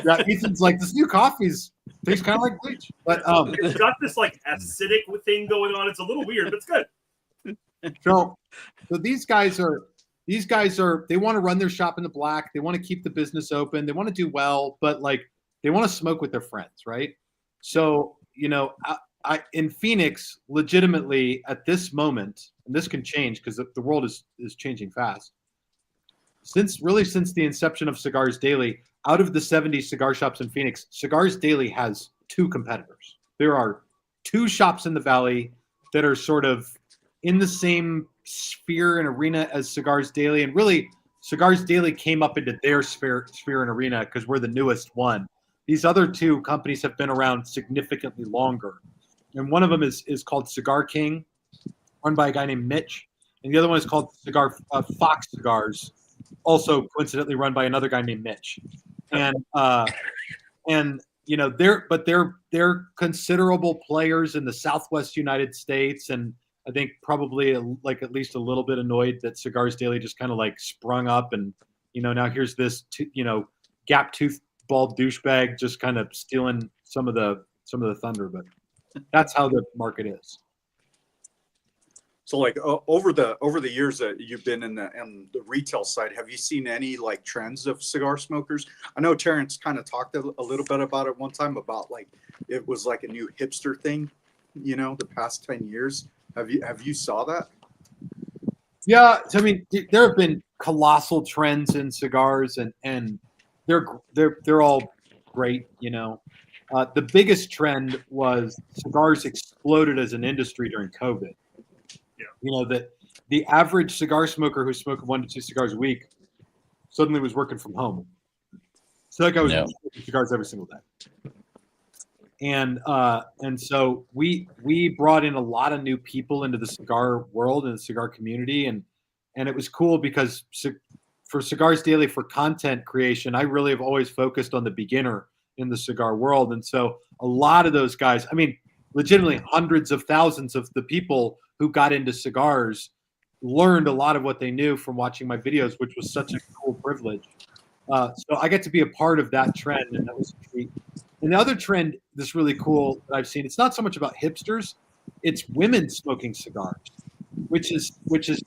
yeah, Ethan's like, this new coffee's tastes kind of like bleach, but It's got this like acidic thing going on. It's a little weird, but it's good. So these guys are they want to run their shop in the black. They want to keep the business open. They want to do well, but like they want to smoke with their friends, right? So I in Phoenix, legitimately at this moment, and this can change because the world is changing fast. since the inception of Cigars Daily, out of the 70 cigar shops in Phoenix, Cigars Daily has 2 competitors. There are 2 shops in the Valley that are sort of in the same sphere and arena as Cigars Daily. And really, Cigars Daily came up into their sphere and arena because we're the newest one. These other 2 companies have been around significantly longer. And one of them is called Cigar King, run by a guy named Mitch. And the other one is called Fox Cigars, also coincidentally run by another guy named Mitch. And you know, they're considerable players in the Southwest United States, and I think probably like at least a little bit annoyed that Cigars Daily just kind of like sprung up, and you know, now here's this gap tooth bald douchebag just kind of stealing some of the thunder. But that's how the market is. So like over the years that you've been in the retail side, have you seen any like trends of cigar smokers? I know Terrence kind of talked a little bit about it one time, about like it was like a new hipster thing, you know, the past 10 years. Have you saw that? Yeah, I mean, there have been colossal trends in cigars, and they're all great, you know. The biggest trend was cigars exploded as an industry during COVID. You know, that the average cigar smoker who smoked 1 to 2 cigars a week suddenly was working from home. So that guy was smoking cigars every single day. And so we brought in a lot of new people into the cigar world and the cigar community, and it was cool because for Cigars Daily, for content creation, I really have always focused on the beginner in the cigar world. And so a lot of those guys, I mean, legitimately hundreds of thousands of the people who got into cigars learned a lot of what they knew from watching my videos, which was such a cool privilege. So I get to be a part of that trend, and that was a treat. And the other trend that's really cool that I've seen, it's not so much about hipsters, it's women smoking cigars, which is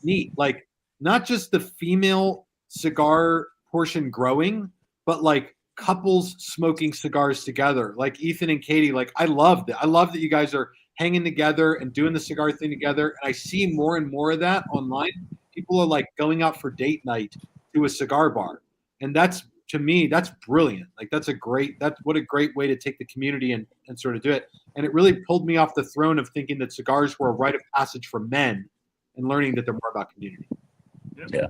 neat. Like not just the female cigar portion growing, but like couples smoking cigars together, like Ethan and Katie. Like I love that you guys are hanging together and doing the cigar thing together. And I see more and more of that online. People are like going out for date night to a cigar bar. And that's, to me, that's brilliant. Like what a great way to take the community and sort of do it. And it really pulled me off the throne of thinking that cigars were a rite of passage for men and learning that they're more about community. Yeah.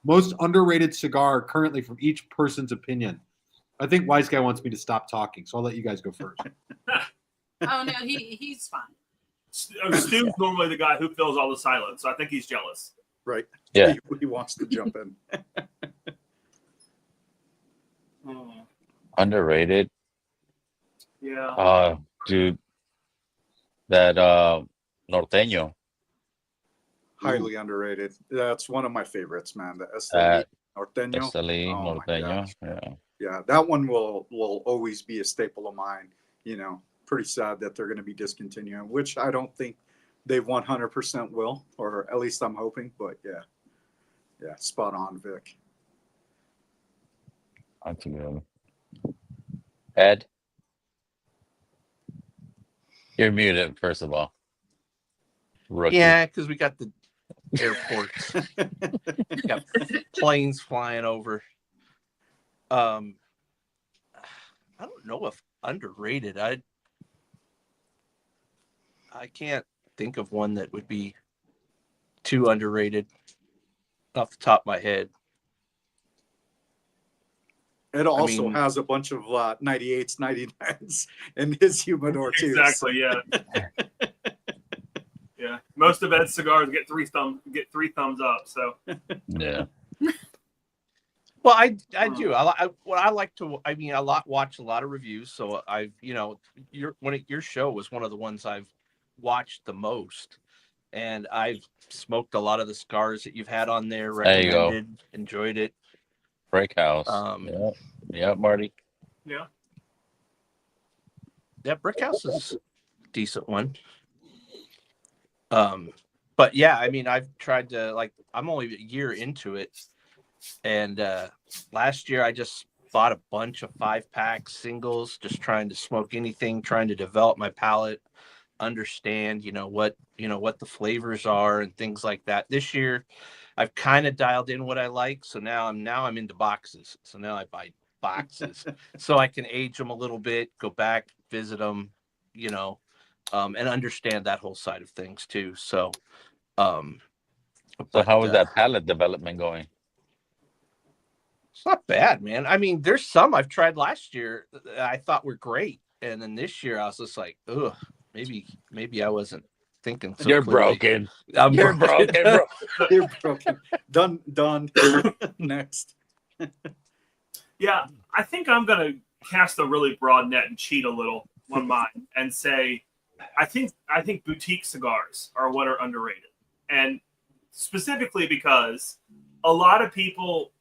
Most underrated cigar currently from each person's opinion. I think Wise Guy wants me to stop talking, so I'll let you guys go first. Oh no, he's fine. Stu's normally the guy who fills all the silence, so I think he's jealous. Right. Yeah. He wants to jump in. Underrated. Yeah. Dude, that norteño. Highly underrated. That's one of my favorites, man. The Norteño. Oh my Norteño. gosh. Yeah, that one will always be a staple of mine. You know, pretty sad that they're going to be discontinuing, which I don't think they 100% will, or at least I'm hoping. But yeah, spot on, Vic. That's a good one. Ed, you're muted. First of all. Rookie. Yeah, because we got the airports, got planes flying over. I don't know if underrated. I can't think of one that would be too underrated off the top of my head. It also has a bunch of 98s, 99s in his humidor too. Exactly. Yeah. Yeah. Most of Ed's cigars get three thumbs up. So. Yeah. Well, I do. I like to. I mean, watch a lot of reviews. So your show was one of the ones I've watched the most, and I've smoked a lot of the cigars that you've had on there. Recommended, there you go. Enjoyed it. Break House. Yeah, Marty. Yeah. Yeah, Brick House is a decent one. But yeah, I mean, I've tried to I'm only a year into it, and last year I just bought a bunch of 5-pack singles, just trying to smoke anything, trying to develop my palate. understand, what the flavors are and things like that. This year, I've kind of dialed in what I like. So now I'm into boxes. So now I buy boxes so I can age them a little bit, go back, visit them, and understand that whole side of things too. So, So how is that palate development going? It's not bad, man. I mean, there's some I've tried last year that I thought were great, and then this year I was just like, ugh, maybe I wasn't thinking so You're clearly. broken. I'm You're broken, bro. You're broken. Done. Next. Yeah, I think I'm gonna cast a really broad net and cheat a little on mine and say, I think boutique cigars are what are underrated, and specifically because a lot of people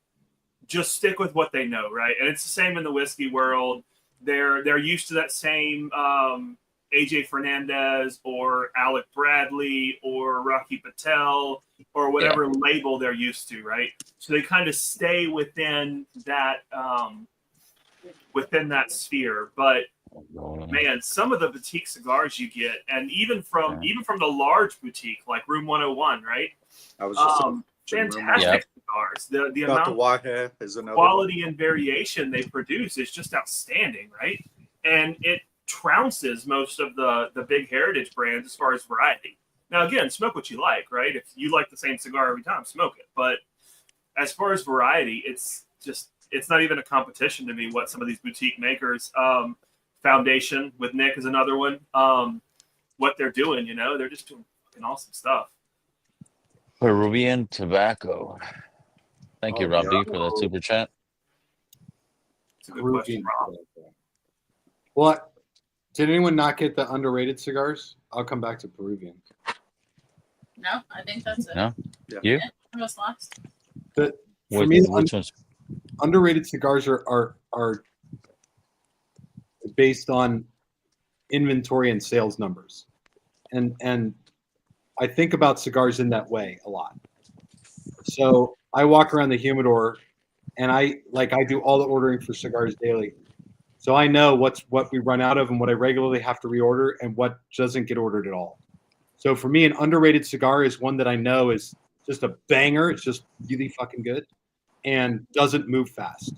just stick with what they know, right? And it's the same in the whiskey world. They're used to that same AJ Fernandez or Alec Bradley or Rocky Patel or whatever label they're used to, right? So they kind of stay within that sphere. But man, some of the boutique cigars you get, and even from the large boutique like Room 101, right? I was just fantastic cigars. The amount of Waheh is another quality and variation they produce is just outstanding, right? And it trounces most of the big heritage brands as far as variety. Now, again, smoke what you like, right? If you like the same cigar every time, smoke it. But as far as variety, it's not even a competition to me what some of these boutique makers, Foundation with Nick is another one, what they're doing, they're just doing fucking awesome stuff. Peruvian tobacco. Thank you, Rob D, for that super chat. It's a good question, Rob. What? Did anyone not get the underrated cigars? I'll come back to Peruvian. No, I think that's it. No? Yeah. You? I was lost. For Which, me, which ones? underrated cigars are based on inventory and sales numbers, and I think about cigars in that way a lot. So I walk around the humidor, and I do all the ordering for Cigars Daily. So I know what we run out of and what I regularly have to reorder and what doesn't get ordered at all. So for me, an underrated cigar is one that I know is just a banger. It's just really fucking good and doesn't move fast.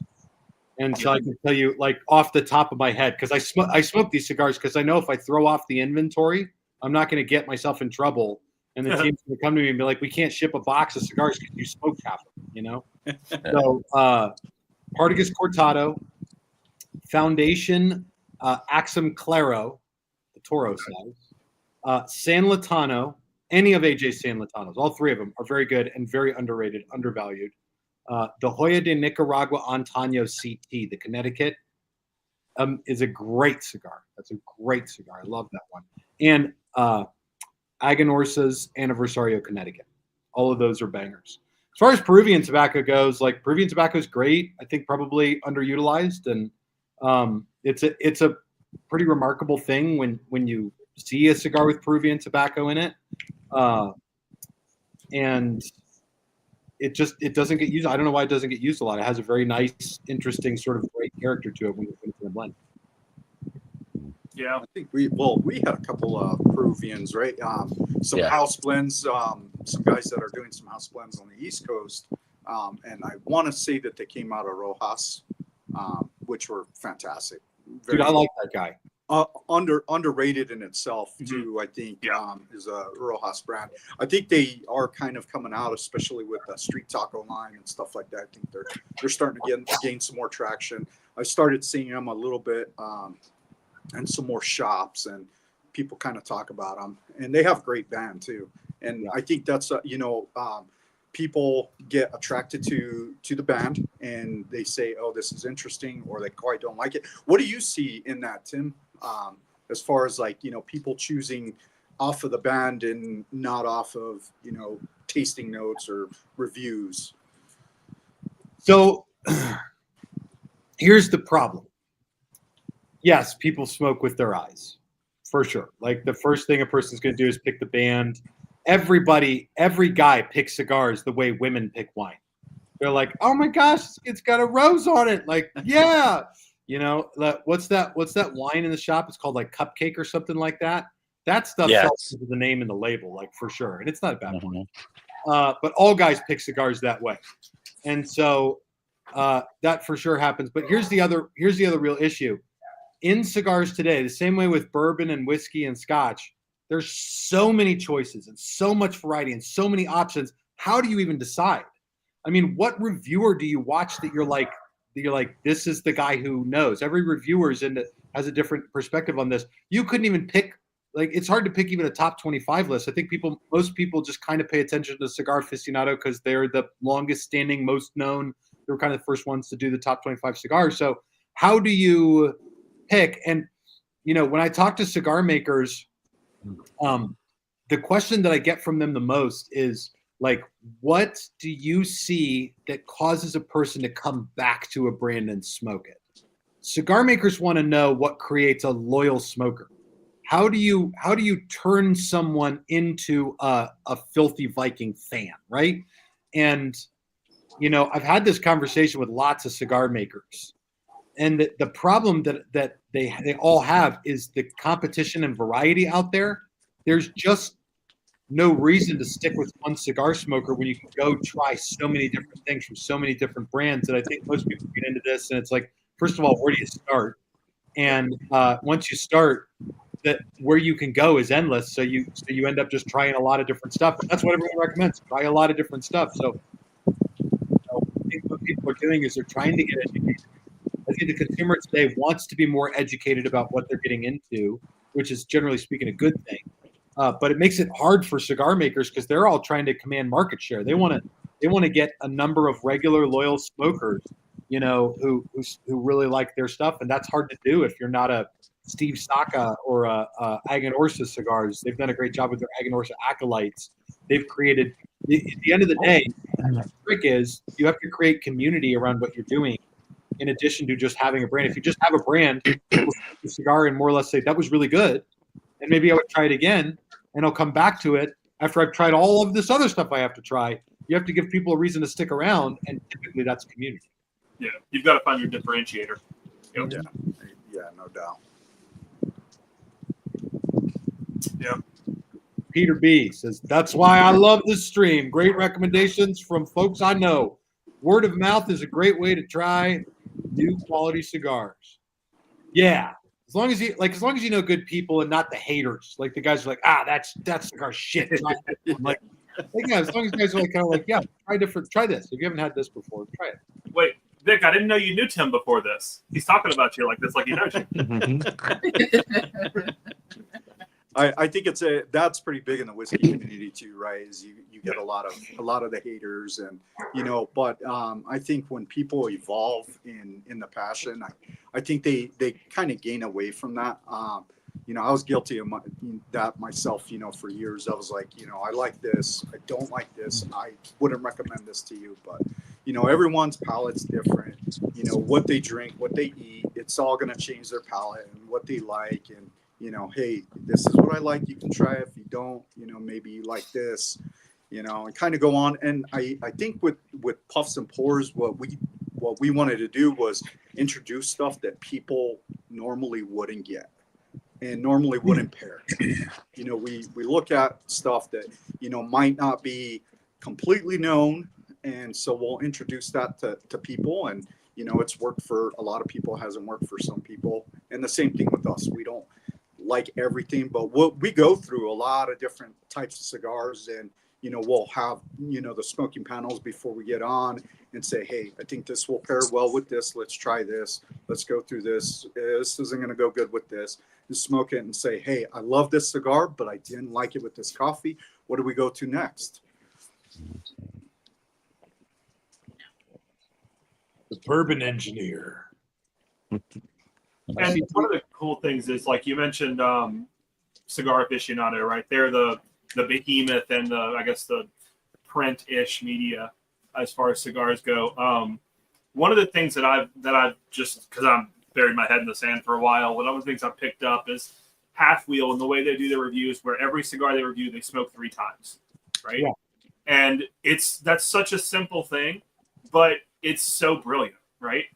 And so I can tell you, like, off the top of my head, because I smoke these cigars because I know if I throw off the inventory, I'm not going to get myself in trouble. And the team's going to come to me and be like, we can't ship a box of cigars because you smoked half of them, So Partagas Cortado, Foundation, Axum Claro, the Toro size, San Latano, any of AJ San Latanos, all three of them are very good and very underrated, undervalued. The Hoya de Nicaragua Antaño CT, the Connecticut, is a great cigar. That's a great cigar. I love that one. And Aganorsa's Anniversario Connecticut. All of those are bangers. As far as Peruvian tobacco goes, like, Peruvian tobacco is great. I think probably underutilized, and it's a pretty remarkable thing when you see a cigar with Peruvian tobacco in it, and it doesn't get used. I don't know why it doesn't get used a lot. It has a very nice, interesting sort of great character to it when you put it in a blend. Yeah, I think we had a couple of Peruvians, right? Some house blends, some guys that are doing some house blends on the East Coast, and I want to say that they came out of Rojas, which were fantastic. Dude, I like that guy. Underrated in itself too. I think is a Rojas brand. I think they are kind of coming out, especially with the street taco line and stuff like that. I think they're starting to gain some more traction. I started seeing them a little bit. And some more shops, and people kind of talk about them, and they have great band too. And I think that's people get attracted to the band, and they say, "Oh, this is interesting," or they quite don't like it. What do you see in that, Tim? As far as people choosing off of the band and not off of tasting notes or reviews. So here's the problem. Yes, people smoke with their eyes, for sure. Like, the first thing a person's going to do is pick the band. Every guy picks cigars the way women pick wine. They're like, oh my gosh, it's got a rose on it. Like, yeah. What's that wine in the shop? It's called like Cupcake or something like that. That stuff Yes. sells with the name and the label, like for sure, and it's not a bad one. Mhm. But all guys pick cigars that way, and so that for sure happens. But here's the other real issue in cigars today. The same way with bourbon and whiskey and scotch, there's so many choices and so much variety and so many options. How do you even decide? I mean, what reviewer do you watch that you're like, this is the guy who knows? Every reviewer has a different perspective on this. You couldn't even pick, like, it's hard to pick even a top 25 list. I think most people just kind of pay attention to Cigar Aficionado because they're the longest standing, most known. They were kind of the first ones to do the top 25 cigars. So how do you pick? And, when I talk to cigar makers, the question that I get from them the most is, like, what do you see that causes a person to come back to a brand and smoke it? Cigar makers want to know what creates a loyal smoker. How do you turn someone into a filthy Viking fan, right? And I've had this conversation with lots of cigar makers, and the problem that they all have is the competition and variety out there. There's just no reason to stick with one cigar smoker when you can go try so many different things from so many different brands. And I think most people get into this, and it's like, first of all, where do you start? And once you start, that where you can go is endless. So you end up just trying a lot of different stuff. And that's what everyone recommends. Try a lot of different stuff. So I think what people are doing is they're trying to get educated. I think the consumer today wants to be more educated about what they're getting into, which is generally speaking a good thing. But it makes it hard for cigar makers because they're all trying to command market share. They want to get a number of regular loyal smokers, who really like their stuff, and that's hard to do if you're not a Steve Saka or a Aganorsa Cigars. They've done a great job with their Aganorsa acolytes. They've created. At the end of the day, the trick is you have to create community around what you're doing, in addition to just having a brand. If you just have a brand, people smoke the cigar and more or less say that was really good, and maybe I would try it again. And I'll come back to it after I've tried all of this other stuff I have to try. You have to give people a reason to stick around, and typically that's community. Yeah, you've got to find your differentiator. Yep. Yeah, no doubt. Yeah. Peter B says, that's why I love this stream. Great recommendations from folks I know. Word of mouth is a great way to try new quality cigars. Yeah. As long as you know good people and not the haters, like the guys who are like, that cigar shit. I'm like, yeah, as long as you guys are like, kind of like, yeah, try this. If you haven't had this before, try it. Wait, Vic, I didn't know you knew Tim before this. He's talking about you like this, like he knows you. I think that's pretty big in the whiskey community too, right? Is you get a lot of the haters, and but I think when people evolve in the passion, I think they kind of gain away from that. I was guilty of that myself, for years. I was like, I like this, I don't like this, I wouldn't recommend this to you, but everyone's palate's different. What they drink, what they eat, it's all going to change their palate and what they like. And hey, this is what I like. You can try it. If you don't, maybe you like this, and kind of go on. And I think with Puffs and Pours, what we wanted to do was introduce stuff that people normally wouldn't get and normally wouldn't pair. We look at stuff that, might not be completely known. And so we'll introduce that to people, and, it's worked for a lot of people, hasn't worked for some people. And the same thing with us. We don't like everything, but we go through a lot of different types of cigars, and we'll have the smoking panels before we get on and say, hey, I think this will pair well with this, let's try this, let's go through this isn't going to go good with this, and smoke it and say, hey, I love this cigar, but I didn't like it with this coffee, what do we go to next? The bourbon engineer. And one of the cool things is, like you mentioned, Cigar Aficionado, right? They're the behemoth and the print-ish media as far as cigars go. One of the things that I've just, because I'm buried my head in the sand for a while, one of the things I've picked up is Half Wheel and the way they do their reviews, where every cigar they review, they smoke 3 times, right? Yeah. And that's such a simple thing, but it's so brilliant, right?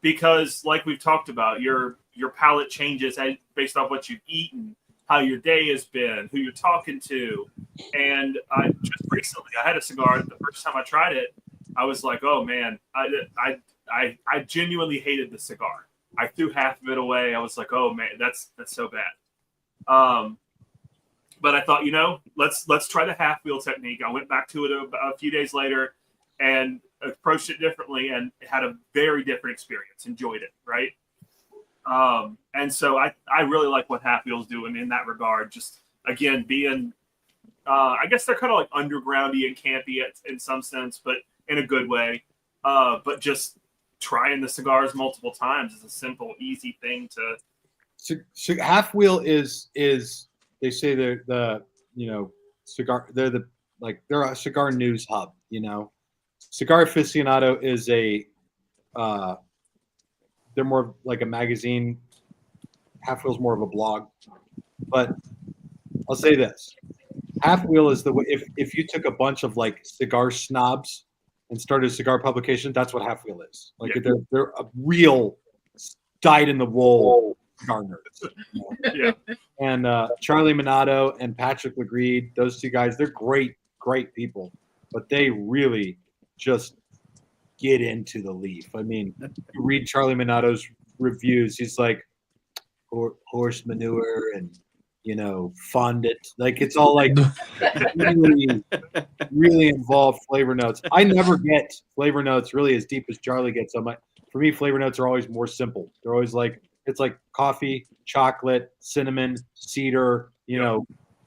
Because like we've talked about, your palate changes based on what you've eaten, how your day has been, who you're talking to. And I just recently, I had a cigar. The first time I tried it, I was like, oh man, I genuinely hated the cigar. I threw half of it away. I was like, oh man, that's so bad. But I thought, let's try the half wheel technique. I went back to it a few days later and approached it differently and had a very different experience. Enjoyed it, right? And so I really like what half wheel's doing in that regard. Just again, being, I guess they're kind of like undergroundy and campy in some sense, but in a good way. But just trying the cigars multiple times is a simple, easy thing to. Half wheel is they say they're the cigar. They're a cigar news hub. Cigar Aficionado is they're more like a magazine. Half Wheel's more of a blog. But I'll say this: Half Wheel is the way. If you took a bunch of like cigar snobs and started a cigar publication, that's what Half Wheel is. Like they're a real dyed in the wool cigar nerds. Yeah. And Charlie Minato and Patrick Legreed, those two guys, they're great people, but they really just get into the leaf. I mean, you read Charlie Minato's reviews, he's like horse manure and fondant. Like it's all like really, really involved flavor notes. I never get flavor notes really as deep as Charlie gets. For me, flavor notes are always more simple. They're always like, it's like coffee, chocolate, cinnamon, cedar,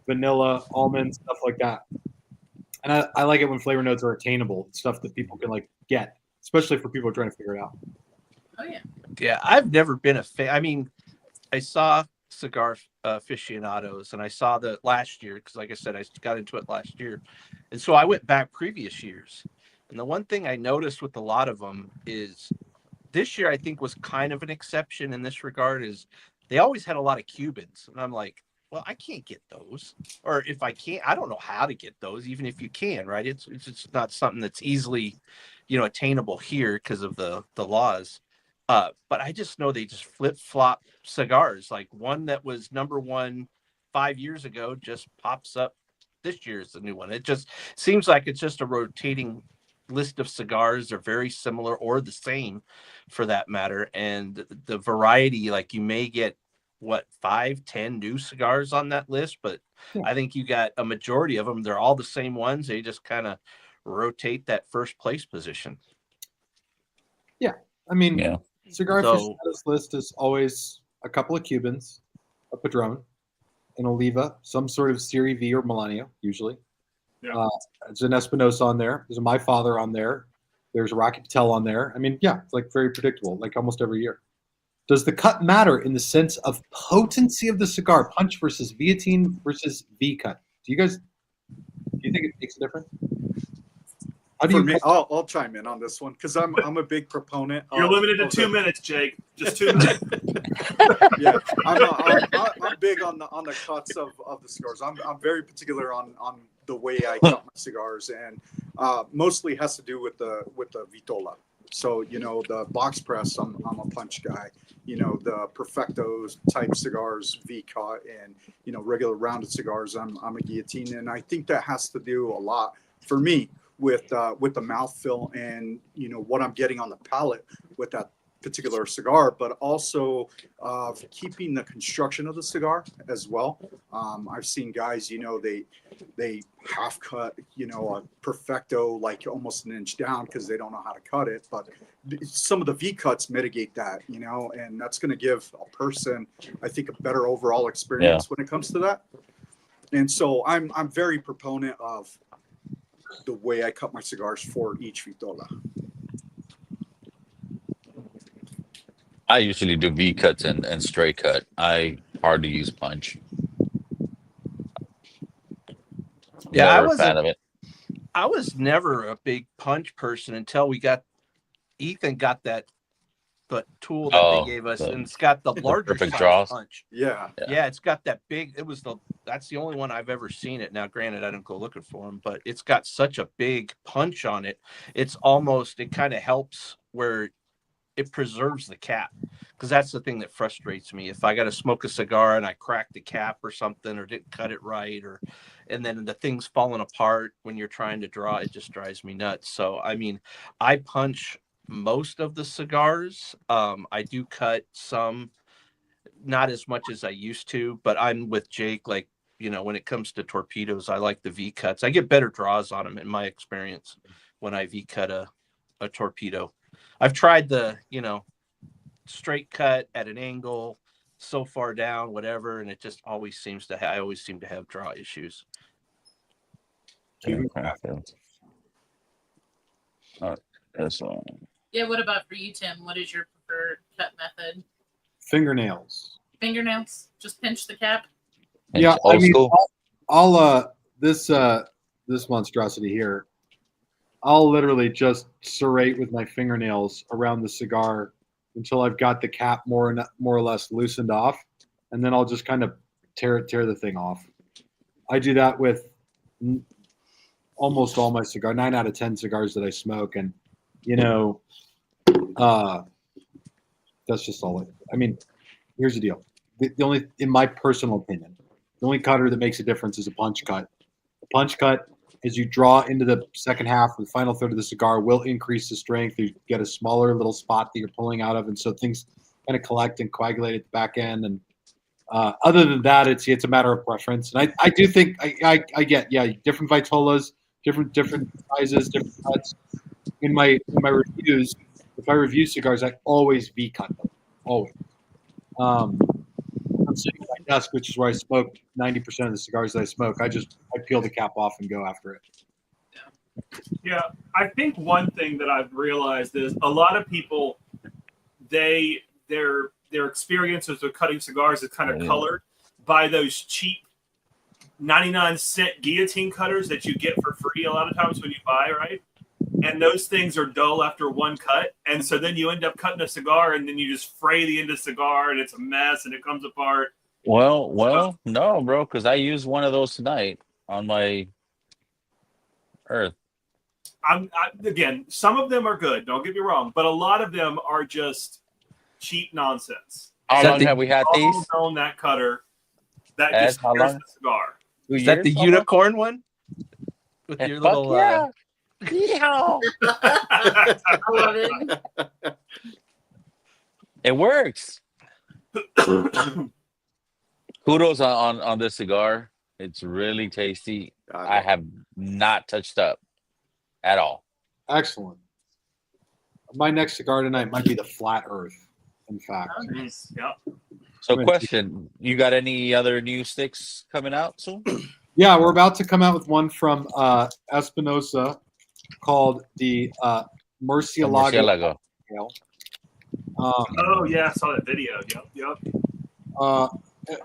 vanilla, almond, stuff like that. And I like it when flavor notes are attainable, stuff that people can like get, especially for people trying to figure it out. Oh yeah. Yeah, I've never been a fan. I mean, I saw Cigar Aficionados and I saw the last year because, like I said, I got into it last year, and so I went back previous years. And the one thing I noticed with a lot of them is this year I think was kind of an exception in this regard. Is they always had a lot of Cubans, and I'm like, well, I can't get those, or if I can't, I don't know how to get those. Even if you can, right? It's not something that's easily, attainable here because of the laws. But I just know they just flip-flop cigars. Like one that was number one 5 years ago just pops up this year as the new one. It just seems like it's just a rotating list of cigars. They're very similar or the same for that matter. And the variety, like you may get 5-10 new cigars on that list, but I think you got a majority of them. They're all the same ones. They just kind of rotate that first place position. Yeah. I mean, Yeah. Cigar Aficionado's list is always a couple of Cubans, a Padron, an Oliva, some sort of Serie V or Melanio, usually. Yeah. There's an Espinosa on there. There's a My Father on there. There's a Rocky Patel on there. I mean, yeah, it's like very predictable, like almost every year. Does the cut matter in the sense of potency of the cigar, punch versus guillotine versus V cut? Do you think it makes a difference? I'll chime in on this one because I'm a big proponent. You're limited to 2 minutes, Jake. Just 2 minutes. Yeah, I'm big on the cuts of the cigars. I'm very particular on the way I cut my cigars, and mostly has to do with the vitola. So the box press, I'm a punch guy. The Perfectos type cigars, V cut, and regular rounded cigars, I'm a guillotine, and I think that has to do a lot for me with the mouthfeel and what I'm getting on the palate with that particular cigar, but also keeping the construction of the cigar as well. I've seen guys, they half cut, a Perfecto like almost an inch down because they don't know how to cut it. But some of the V cuts mitigate that, and that's going to give a person, I think, a better overall experience when it comes to that. And so I'm very proponent of the way I cut my cigars for each vitola. I usually do V cuts and straight cut. I hardly use punch. Yeah, Never a fan of it. I was never a big punch person until Ethan got that tool that they gave us, and it's got the larger perfect size draws. punch. Yeah, it's got that big. That's the only one I've ever seen it. Now, granted, I didn't go looking for them, but it's got such a big punch on it. It's almost, it kind of helps where it preserves the cap, because that's the thing that frustrates me. If I got to smoke a cigar and I crack the cap or something, or didn't cut it right, and then the thing's falling apart when you're trying to draw, it just drives me nuts. So I mean, I punch most of the cigars. I do cut some, not as much as I used to, but I'm with Jake. Like, when it comes to torpedoes, I like the V cuts. I get better draws on them in my experience when I V cut a torpedo. I've tried the, straight cut at an angle, so far down, whatever, and it just always seems to I always seem to have draw issues. Yeah, that's Yeah, what about for you, Tim? What is your preferred cut method? Fingernails. Fingernails? Just pinch the cap? Yeah, old school. I'll this monstrosity here, I'll literally just serrate with my fingernails around the cigar until I've got the cap more or less loosened off, and then I'll just kind of tear the thing off. I do that with almost all my 9 out of 10 cigars that I smoke, and that's just all. I mean, here's the deal. The only, in my personal opinion, the only cutter that makes a difference is a punch cut. The punch cut, as you draw into the second half, the final third of the cigar, will increase the strength. You get a smaller little spot that you're pulling out of, and so things kind of collect and coagulate at the back end. And other than that, it's a matter of preference. And I do think I get different vitolas, different sizes, different cuts. In my reviews, if I review cigars, I always V cut them, always. I'm sitting at my desk, which is where I smoke 90% of the cigars that I smoke. I peel the cap off and go after it. Yeah, I think one thing that I've realized is a lot of people, their experiences with cutting cigars is kind of colored by those cheap 99-cent guillotine cutters that you get for free a lot of times when you buy, right? And those things are dull after one cut. And so then you end up cutting a cigar and then you just fray the end of the cigar and it's a mess and it comes apart. Well, no, bro, because I used one of those tonight on my Earth. Again, some of them are good, don't get me wrong, but a lot of them are just cheap nonsense. How long have we had these? On that cutter, that Ed, just how tears long? the cigar. Is that the unicorn one? With your little yeah. I love it. It works. Kudos on this cigar. It's really tasty. I have not touched up at all. Excellent. My next cigar tonight might be the Flat Earth, in fact. Oh, nice. Yeah. So question, you got any other new sticks coming out soon? Yeah, we're about to come out with one from Espinosa called the Murcielago. Oh, yeah, I saw that video. Yep.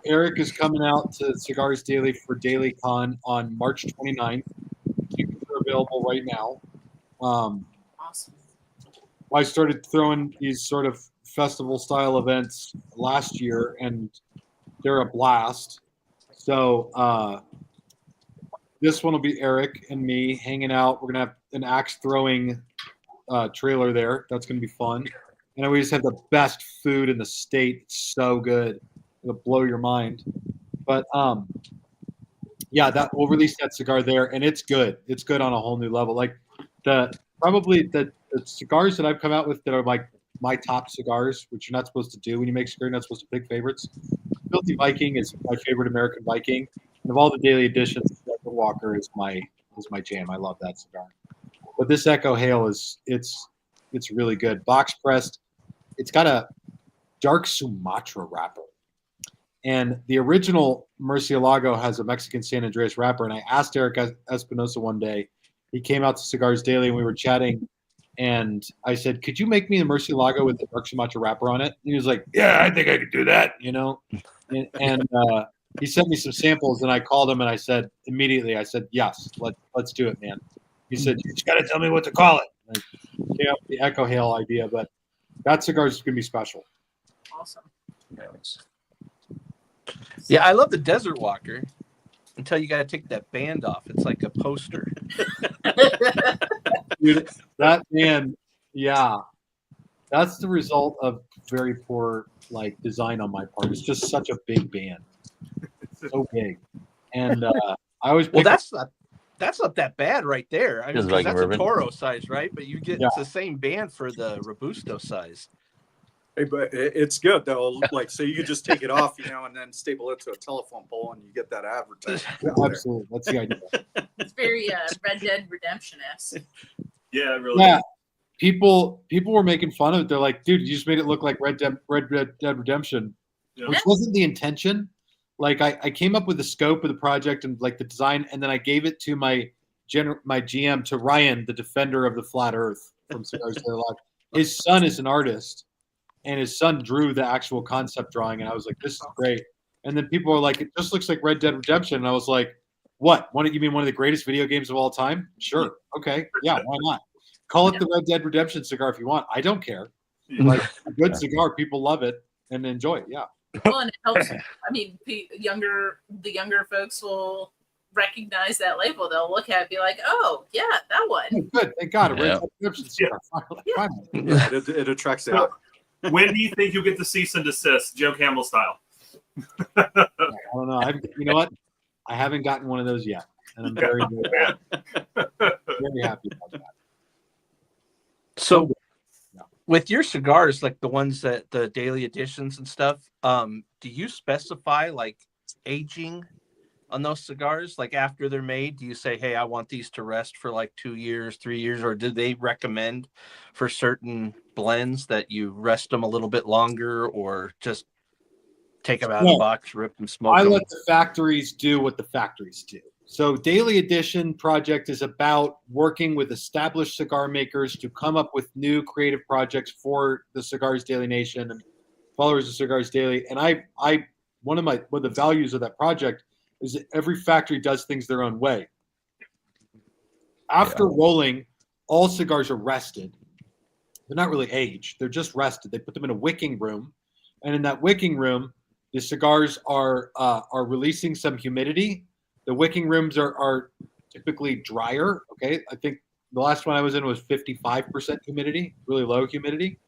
Eric is coming out to Cigars Daily for Daily Con on March 29th. Tickets are available right now. Awesome. I started throwing these sort of festival-style events last year, and they're a blast. So this one will be Eric and me hanging out. We're going to have an axe-throwing trailer there. That's going to be fun. And we just have the best food in the state. It's so good. It'll blow your mind. But yeah, we'll release that cigar there, and it's good. It's good on a whole new level. Like the cigars that I've come out with that are like my top cigars, which you're not supposed to do when you make cigar. You're not supposed to pick favorites. Filthy Viking is my favorite American Viking, and of all the daily editions, Echo Walker is my jam. I love that cigar. But this Echo Hail it's really good. Box pressed. It's got a dark Sumatra wrapper. And the original Murcielago has a Mexican San Andreas wrapper. And I asked Eric Espinosa one day, he came out to Cigars Daily and we were chatting. And I said, could you make me a Murcielago with the dark Sumatra wrapper on it? And he was like, yeah, I think I could do that, And he sent me some samples and I called him and I said, immediately, yes, let's do it, man. He said, you just got to tell me what to call it. And I came up with the Echo Hail idea, but that cigar is going to be special. Awesome. Yeah, I love the Desert Walker until you got to take that band off. It's like a poster. Dude, that band, yeah. That's the result of very poor like design on my part. It's just such a big band, so big, and I always Well, pick. that's not that bad right there. I mean, Just because Viking that's a bourbon. Toro size, right? But you get Yeah. the same band for the Robusto size. Hey, but it's good though. Like, so you could just take it off, and then staple it to a telephone pole, and you get that advertisement. Yeah, absolutely, that's the idea. It's very Red Dead Redemption-esque. Yeah, it really. Yeah, is. people were making fun of it. They're like, "Dude, you just made it look like Red Dead Redemption," Yeah. which wasn't the intention. Like, I came up with the scope of the project and like the design, and then I gave it to my GM, to Ryan, the defender of the flat Earth from Cigars Daily. His son is an artist, and his son drew the actual concept drawing, and I was like, "This is great." And then people were like, "It just looks like Red Dead Redemption," and I was like, "What? You mean one of the greatest video games of all time? Sure, okay, yeah, why not? Call it the Red Dead Redemption cigar if you want. I don't care. Like, a good cigar, people love it and enjoy it. Yeah." Well, and it helps. I mean, the younger folks will recognize that label. They'll look at it and be like, "Oh, yeah, that one." Oh, good, thank God, a Red Yeah. Dead Redemption cigar. Finally. Yeah, it attracts the eye. When do you think you'll get the cease and desist, Joe Campbell style? I don't know. You know what? I haven't gotten one of those yet, and I'm very, very happy about that. So, Yeah. with your cigars, like the ones that the daily editions and stuff, do you specify like aging on those cigars? Like after they're made, do you say, "Hey, I want these to rest for like 2 years, 3 years," or do they recommend for certain blends that you rest them a little bit longer, or just take them out of the box, rip them, smoke I them? let the factories do what the factories do. So Daily Edition project is about working with established cigar makers to come up with new creative projects for the Cigars Daily Nation and followers of Cigars Daily. And one of the values of that project is that every factory does things their own way. After rolling, all cigars are rested. They're not really aged. They're just rested. They put them in a wicking room. And in that wicking room, the cigars are releasing some humidity. The wicking rooms are typically drier. Okay, I think the last one I was in was 55% humidity, really low humidity.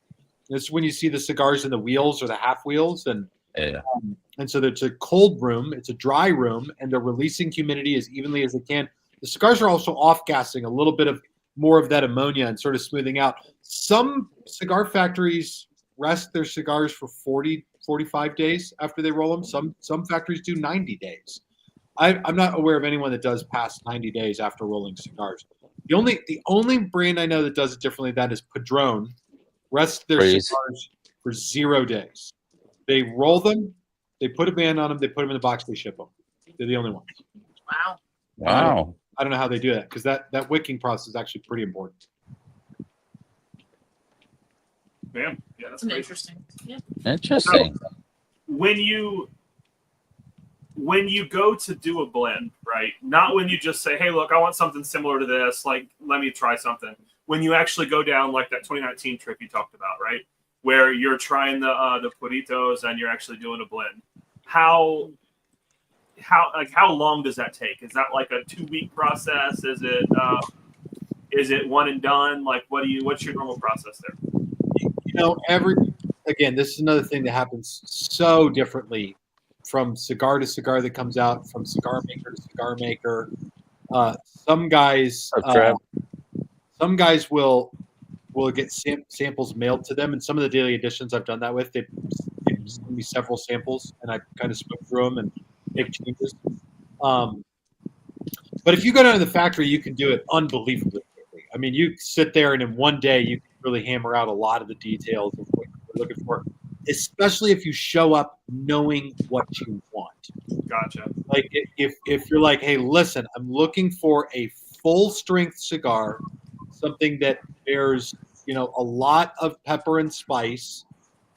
This is when you see the cigars in the wheels or the half wheels, and so it's a cold room, it's a dry room, and they're releasing humidity as evenly as they can. The cigars are also off-gassing a little bit of more of that ammonia and sort of smoothing out. Some cigar factories rest their cigars for 40, 45 days after they roll them. Some factories do 90 days. I'm not aware of anyone that does past 90 days after rolling cigars. The only brand I know that does it differently than that is Padron. Rest their cigars for 0 days. They roll them, they put a band on them, they put them in the box, they ship them. They're the only ones. Wow. I don't know how they do that because that wicking process is actually pretty important. Bam. Yeah, that's That's great. interesting. Yeah. Interesting. When you go to do a blend, right? Not when you just say, "Hey, look, I want something similar to this. Like, let me try something." When you actually go down like that 2019 trip you talked about, right, where you're trying the Puritos and you're actually doing a blend, how long does that take? Is that like a 2-week process? Is it one and done? Like, what's your normal process there? Again, this is another thing that happens so differently from cigar to cigar that comes out, from cigar maker to cigar maker. Some guys will get samples mailed to them, and some of the daily editions I've done that with, they send me several samples, and I kind of smoke through them and make changes. But if you go down to the factory, you can do it unbelievably quickly. I mean, you sit there, and in one day, you can really hammer out a lot of the details of what you're looking for, especially if you show up knowing what you want. Gotcha. Like if you're like, "Hey, listen, I'm looking for a full strength cigar, something that bears, a lot of pepper and spice,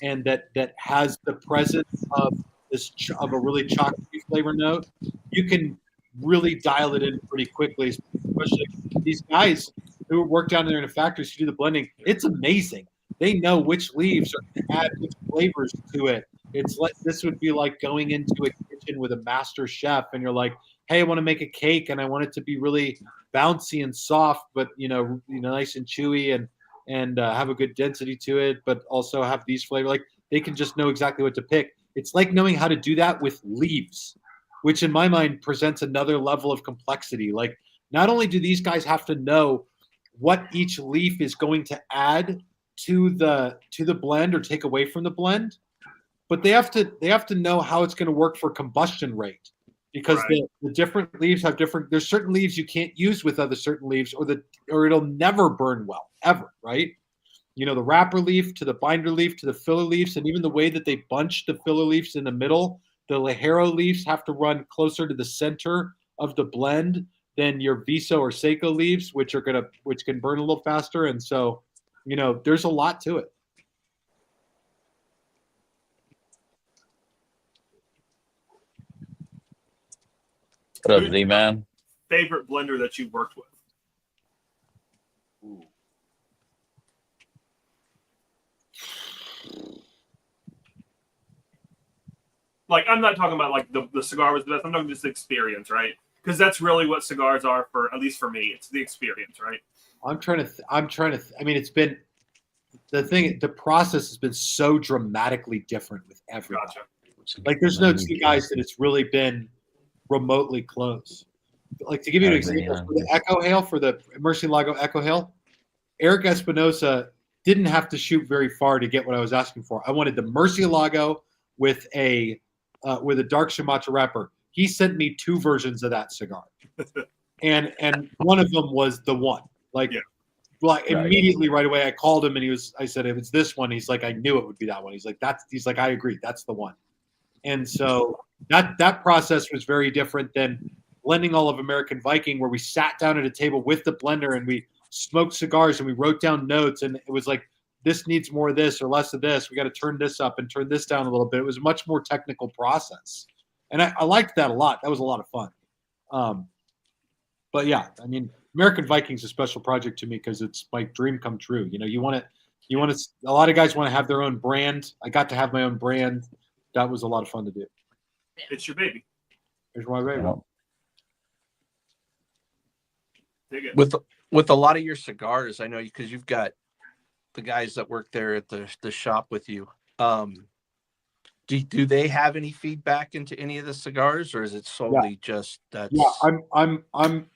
and that has the presence of a really chocolatey flavor note," you can really dial it in pretty quickly. Especially these guys who work down there in the factories who do the blending. It's amazing. They know which leaves are going to add which flavors to it. It's like this would be like going into a kitchen with a master chef, and you're like, "Hey, I want to make a cake, and I want it to be really bouncy and soft, but nice and chewy." And and have a good density to it, but also have these flavors. Like they can just know exactly what to pick. It's like knowing how to do that with leaves, which in my mind presents another level of complexity. Like not only do these guys have to know what each leaf is going to add to the blend or take away from the blend, but they have to know how it's going to work for combustion rate, because the different leaves have different. There's certain leaves you can't use with other certain leaves, or it'll never burn well ever, right? You know, the wrapper leaf to the binder leaf to the filler leaves, and even the way that they bunch the filler leaves in the middle, the Ligero leaves have to run closer to the center of the blend than your Viso or Seiko leaves, which can burn a little faster. And so, you know, there's a lot to it. What up, Z-Man? Favorite blender that you worked with? Ooh. Like, I'm not talking about like the cigar was the best. I'm talking just the experience, right? Because that's really what cigars are for, at least for me. It's the experience, right? I'm trying to. I mean, it's been the process has been so dramatically different with everyone. Gotcha. Like, there's no two guys that it's really been remotely close. Like, to give you an example, for the Echo Hail, for the Murcielago Echo Hail, Eric Espinosa didn't have to shoot very far to get what I was asking for. I wanted the Murcielago with a dark Sumatra wrapper. He sent me 2 versions of that cigar, and one of them was the one. Like, immediately right away, I called him and I said, if it's this one, he's like, I knew it would be that one. He's like, I agree, that's the one. And so that process was very different than blending all of American Viking, where we sat down at a table with the blender and we smoked cigars and we wrote down notes, and it was like, this needs more of this or less of this. We got to turn this up and turn this down a little bit. It was a much more technical process. And I liked that a lot. That was a lot of fun. But yeah, I mean, American Viking's a special project to me because it's my dream come true. You know, you want to, a lot of guys want to have their own brand. I got to have my own brand. That was a lot of fun to do. It's your baby. Here's my baby. Dig it. With a lot of your cigars, I know because you've got the guys that work there at the shop with you. Do they have any feedback into any of the cigars, or is it solely just that? Yeah, I'm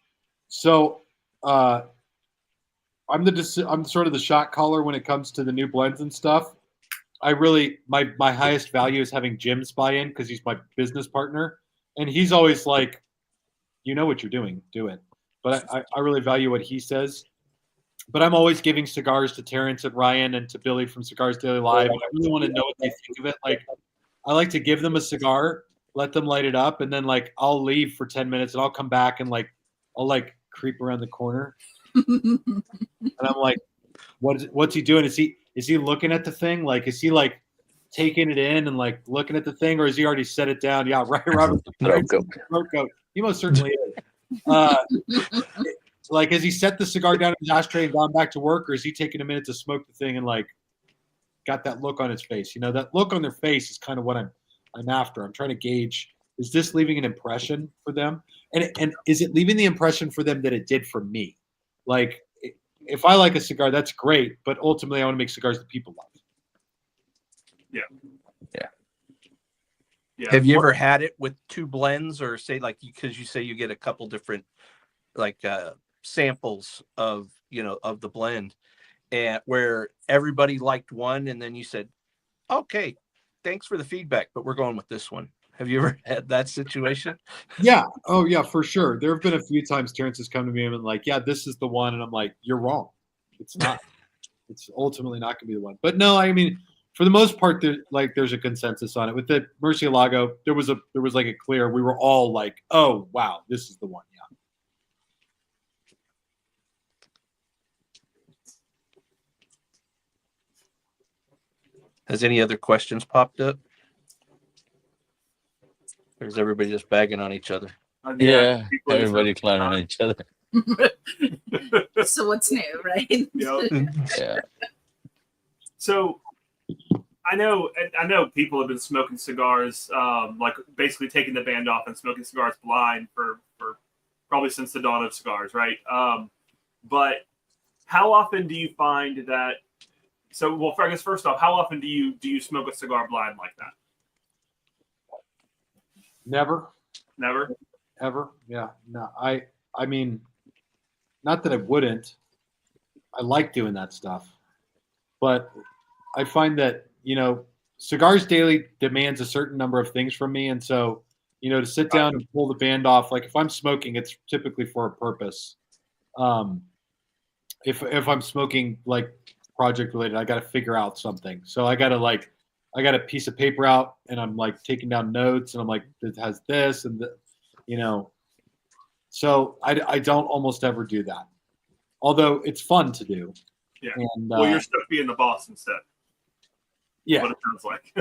sort of the shot caller when it comes to the new blends and stuff. I really my highest value is having Jim's buy-in, because he's my business partner, and he's always like, you know what you're doing, do it. But I really value what he says. But I'm always giving cigars to Terrence and Ryan and to Billy from Cigars Daily Live. And I really want to know what they think of it. Like, I like to give them a cigar, let them light it up, and then like I'll leave for 10 minutes and I'll come back and like I'll like creep around the corner. And I'm like, what's he doing? Is he looking at the thing? Like, is he like taking it in and like looking at the thing, or has he already set it down? Yeah, right, Robert. Throat coat. He most certainly is. Like, has he set the cigar down in his ashtray and gone back to work, or is he taking a minute to smoke the thing and like got that look on his face? You know, that look on their face is kind of what I'm after. I'm trying to gauge, is this leaving an impression for them? And is it leaving the impression for them that it did for me? Like, if I like a cigar, that's great, but ultimately I want to make cigars that people love. Yeah. Have you ever had it with 2 blends, or say like, because you say you get a couple different like samples of the blend, and where everybody liked one and then you said, okay, thanks for the feedback, but we're going with this one? Have you ever had that situation? Yeah. Oh yeah, for sure. There have been a few times Terrence has come to me and been like, yeah, this is the one. And I'm like, you're wrong. It's not. It's ultimately not going to be the one. But no, I mean, for the most part, there's a consensus on it. With the Murcielago, there was like a clear, we were all like, oh wow, this is the one. Yeah. Has any other questions popped up? Or is everybody just bagging on each other? Yeah, everybody clowning on each other. So what's new, right? Yeah. So I know people have been smoking cigars, like basically taking the band off and smoking cigars blind for probably since the dawn of cigars, right? But how often do you find that? So, well, I guess first off, how often do you smoke a cigar blind like that? Never, Never. ever. Yeah, no. I mean, not that I wouldn't. I like doing that stuff, but I find that Cigars Daily demands a certain number of things from me, and so to sit down and pull the band off, like if I'm smoking, it's typically for a purpose. If I'm smoking like project related, I got to figure out something. So I got a piece of paper out, and I'm like taking down notes, and I'm like, it has this, and So I don't almost ever do that, although it's fun to do. Yeah. And, Well, you're stuck being the boss instead. Yeah. What it sounds like.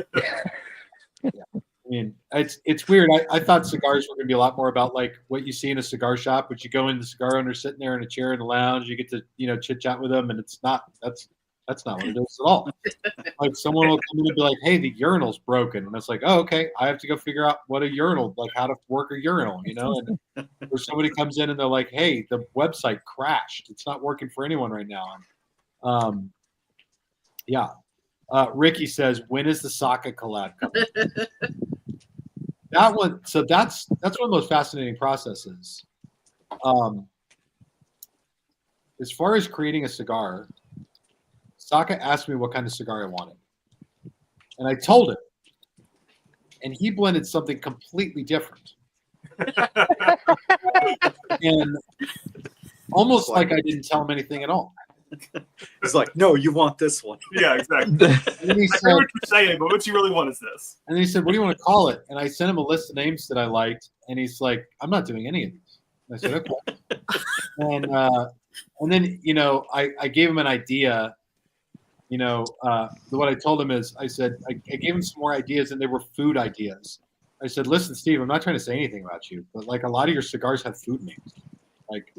Yeah. I mean, it's weird. I thought cigars were going to be a lot more about like what you see in a cigar shop, but you go in, the cigar owner sitting there in a chair in the lounge, you get to chit chat with them, and it's not. That's not what it is at all. Like someone will come in and be like, "Hey, the urinal's broken," and it's like, "Oh, okay. I have to go figure out what a urinal, like how to work a urinal," And or somebody comes in and they're like, "Hey, the website crashed. It's not working for anyone right now." Yeah. Ricky says, "When is the Saka collab coming?" That one. So that's one of the most fascinating processes. As far as creating a cigar, Saka asked me what kind of cigar I wanted, and I told him, and he blended something completely different, and almost like I didn't tell him anything at all. It's like, no, you want this one. Yeah, exactly. And he I said, hear what you're saying, but what you really want is this. And he said, "What do you want to call it?" And I sent him a list of names that I liked, and he's like, "I'm not doing any of these." And I said, "Okay." And then I gave him an idea. What I told him is, I said I gave him some more ideas, and they were food ideas. I said, "Listen, Steve, I'm not trying to say anything about you, but like a lot of your cigars have food names, like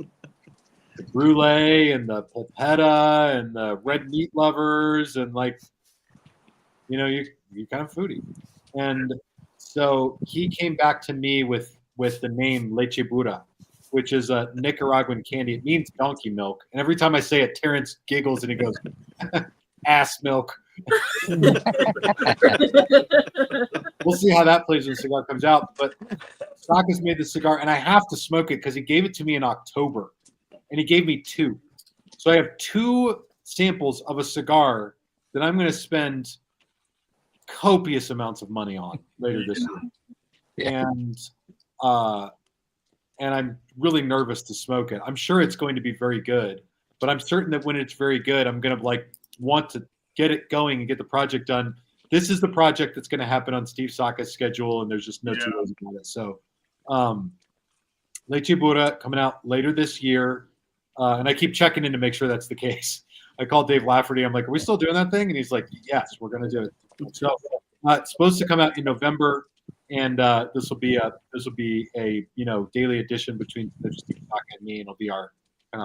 the Brulee and the Polpetta and the Red Meat Lovers, and like, you're kind of foodie." And so he came back to me with the name Leche Burra, which is a Nicaraguan candy. It means donkey milk. And every time I say it, Terrence giggles and he goes, "Ass milk." We'll see how that plays when the cigar comes out. But Saka's made the cigar, and I have to smoke it because he gave it to me in October, and he gave me 2. So I have 2 samples of a cigar that I'm going to spend copious amounts of money on later this year. Yeah. And I'm really nervous to smoke it. I'm sure it's going to be very good, but I'm certain that when it's very good, I'm going to want to get it going and get the project done. This is the project that's going to happen on Steve Saka's schedule, and there's just no two ways about it. So, Leche Burra coming out later this year, and I keep checking in to make sure that's the case. I called Dave Lafferty. I'm like, "Are we still doing that thing?" And he's like, "Yes, we're going to do it." So it's supposed to come out in November, and this will be a daily edition between Steve Saka and me, and it'll be our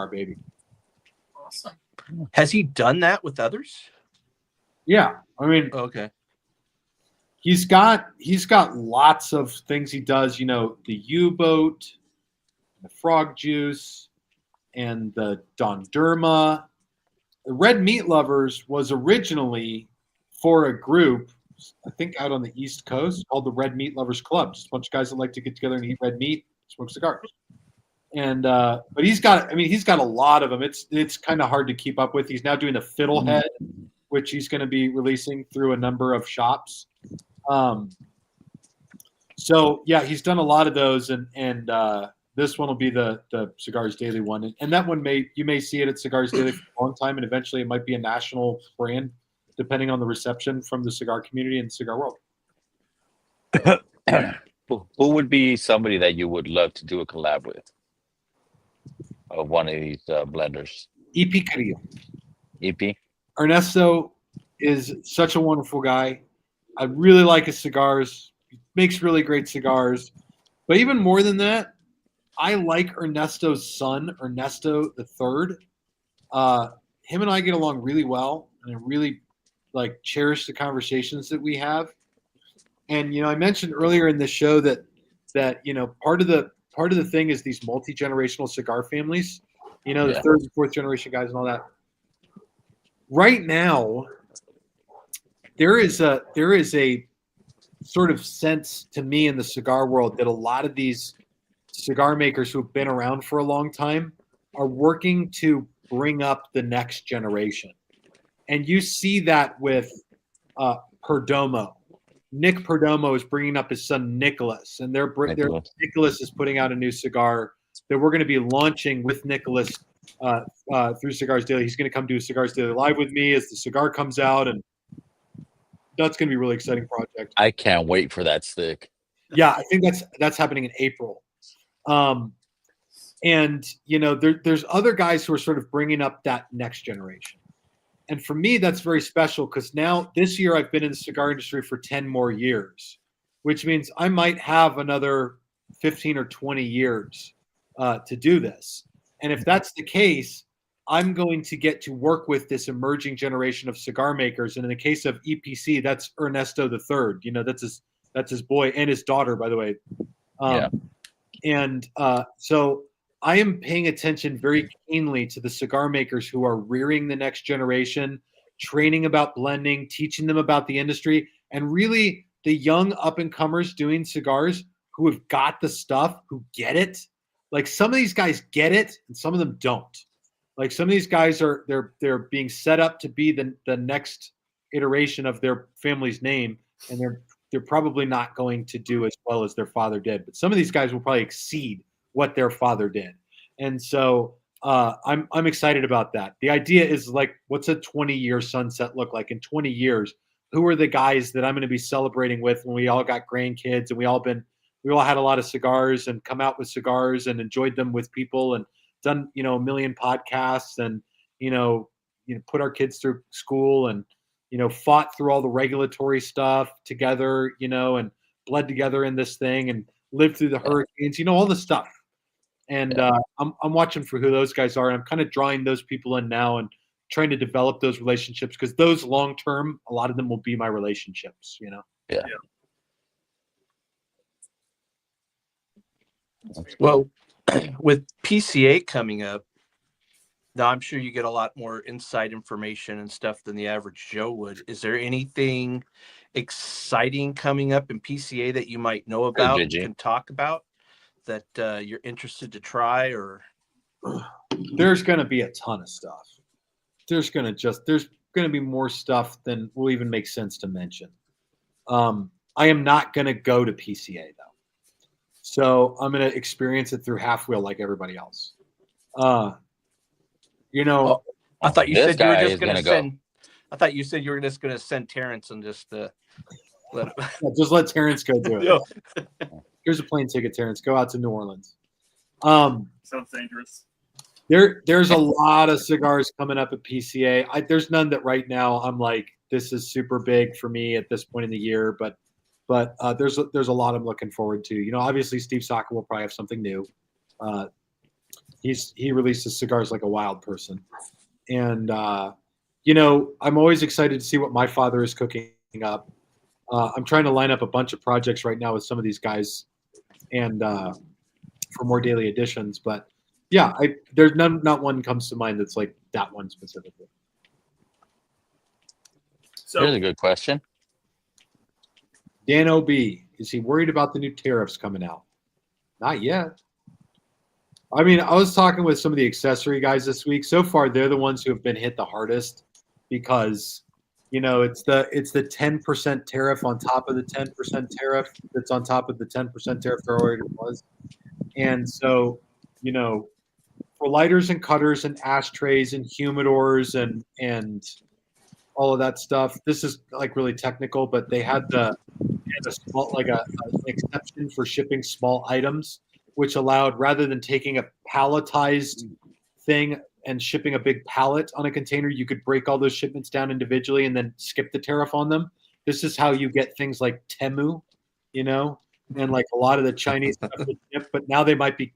baby. Awesome. Has he done that with others? Yeah, I mean, Okay. he's got lots of things he does. The U-boat, the frog juice, and the Don Derma. The Red Meat Lovers was originally for a group, I think out on the East Coast, called the Red Meat Lovers Club. Just a bunch of guys that like to get together and eat red meat, smoke cigars. And but he's got a lot of them. It's kind of hard to keep up with. He's now doing the Fiddlehead, which he's going to be releasing through a number of shops. So yeah, he's done a lot of those, and this one will be the Cigars Daily one, and that one you may see it at Cigars Daily for a long time, and eventually it might be a national brand, depending on the reception from the cigar community and the cigar world. Who would be somebody that you would love to do a collab with? Of one of these blenders. EP Carrillo. EP? Ernesto is such a wonderful guy. I really like his cigars. He makes really great cigars. But even more than that, I like Ernesto's son, Ernesto the Third. Him and I get along really well, and I really cherish the conversations that we have. And I mentioned earlier in the show that part of the thing is these multi-generational cigar families. you know, the Yeah. third and fourth generation guys and all that. Right now, there is a sort of sense to me in the cigar world that a lot of these cigar makers who've been around for a long time are working to bring up the next generation. And you see that with Perdomo. Nick Perdomo is bringing up his son Nicholas, and Nicholas is putting out a new cigar that we're going to be launching with Nicholas through Cigars Daily. He's going to come do Cigars Daily live with me as the cigar comes out, and that's going to be a really exciting project. I can't wait for that stick. Yeah, I think that's happening in April. And you know, there's other guys who are sort of bringing up that next generation. And for me, that's very special because now this year I've been in the cigar industry for 10 more years, which means I might have another 15 or 20 years to do this. And if that's the case, I'm going to get to work with this emerging generation of cigar makers. And in the case of EPC, that's Ernesto III. You know, that's his boy and his daughter, by the way. Yeah. And so I am paying attention very keenly to the cigar makers who are rearing the next generation, training about blending, teaching them about the industry, and really the young up-and-comers doing cigars who have got the stuff, who get it. Like some of these guys get it, and some of them don't. Like some of these guys they're being set up to be the next iteration of their family's name, and they're probably not going to do as well as their father did. But some of these guys will probably exceed what their father did. And so I'm excited about that. The idea is like, what's a 20-year sunset look like in 20 years? Who are the guys that I'm going to be celebrating with when we all got grandkids and we all had a lot of cigars and come out with cigars and enjoyed them with people and done, you know, a million podcasts and, you know, put our kids through school and, you know, fought through all the regulatory stuff together, you know, and bled together in this thing and lived through the hurricanes, you know, all the stuff. And I'm watching for who those guys are. And I'm kind of drawing those people in now and trying to develop those relationships because those long term, a lot of them will be my relationships, you know? Yeah. Well, with PCA coming up, now I'm sure you get a lot more inside information and stuff than the average Joe would. Is there anything exciting coming up in PCA that you might know about and can talk about that you're interested to try? Or there's going to be a ton of stuff. There's going to be more stuff than will even make sense to mention. I am not going to go to PCA though. So I'm going to experience it through Half Wheel like everybody else. You know, I thought you said you were just going to send. I thought you said you were just going to send Terrence and just let him. Just let Terrence go do it. Here's a plane ticket, Terrence. Go out to New Orleans. Sounds dangerous. There's a lot of cigars coming up at PCA. There's none that right now I'm like, this is super big for me at this point in the year, but there's a lot I'm looking forward to. You know, obviously Steve Saka will probably have something new. He releases cigars like a wild person, and you know, I'm always excited to see what my father is cooking up. I'm trying to line up a bunch of projects right now with some of these guys, and for more daily editions. But yeah, there's not one comes to mind that's like that one specifically. So here's a good question. Dan OB, is he worried about the new tariffs coming out? Not yet. I mean, I was talking with some of the accessory guys this week. So far, they're the ones who have been hit the hardest because, you know, it's the 10% tariff on top of the 10% tariff that's on top of the 10% tariff there already was. And so, you know, for lighters and cutters and ashtrays and humidors and all of that stuff, this is like really technical, but they had a small, like an exception for shipping small items, which allowed, rather than taking a palletized thing and shipping a big pallet on a container, you could break all those shipments down individually and then skip the tariff on them. This is how you get things like Temu, you know, and like a lot of the Chinese stuff, but now they might be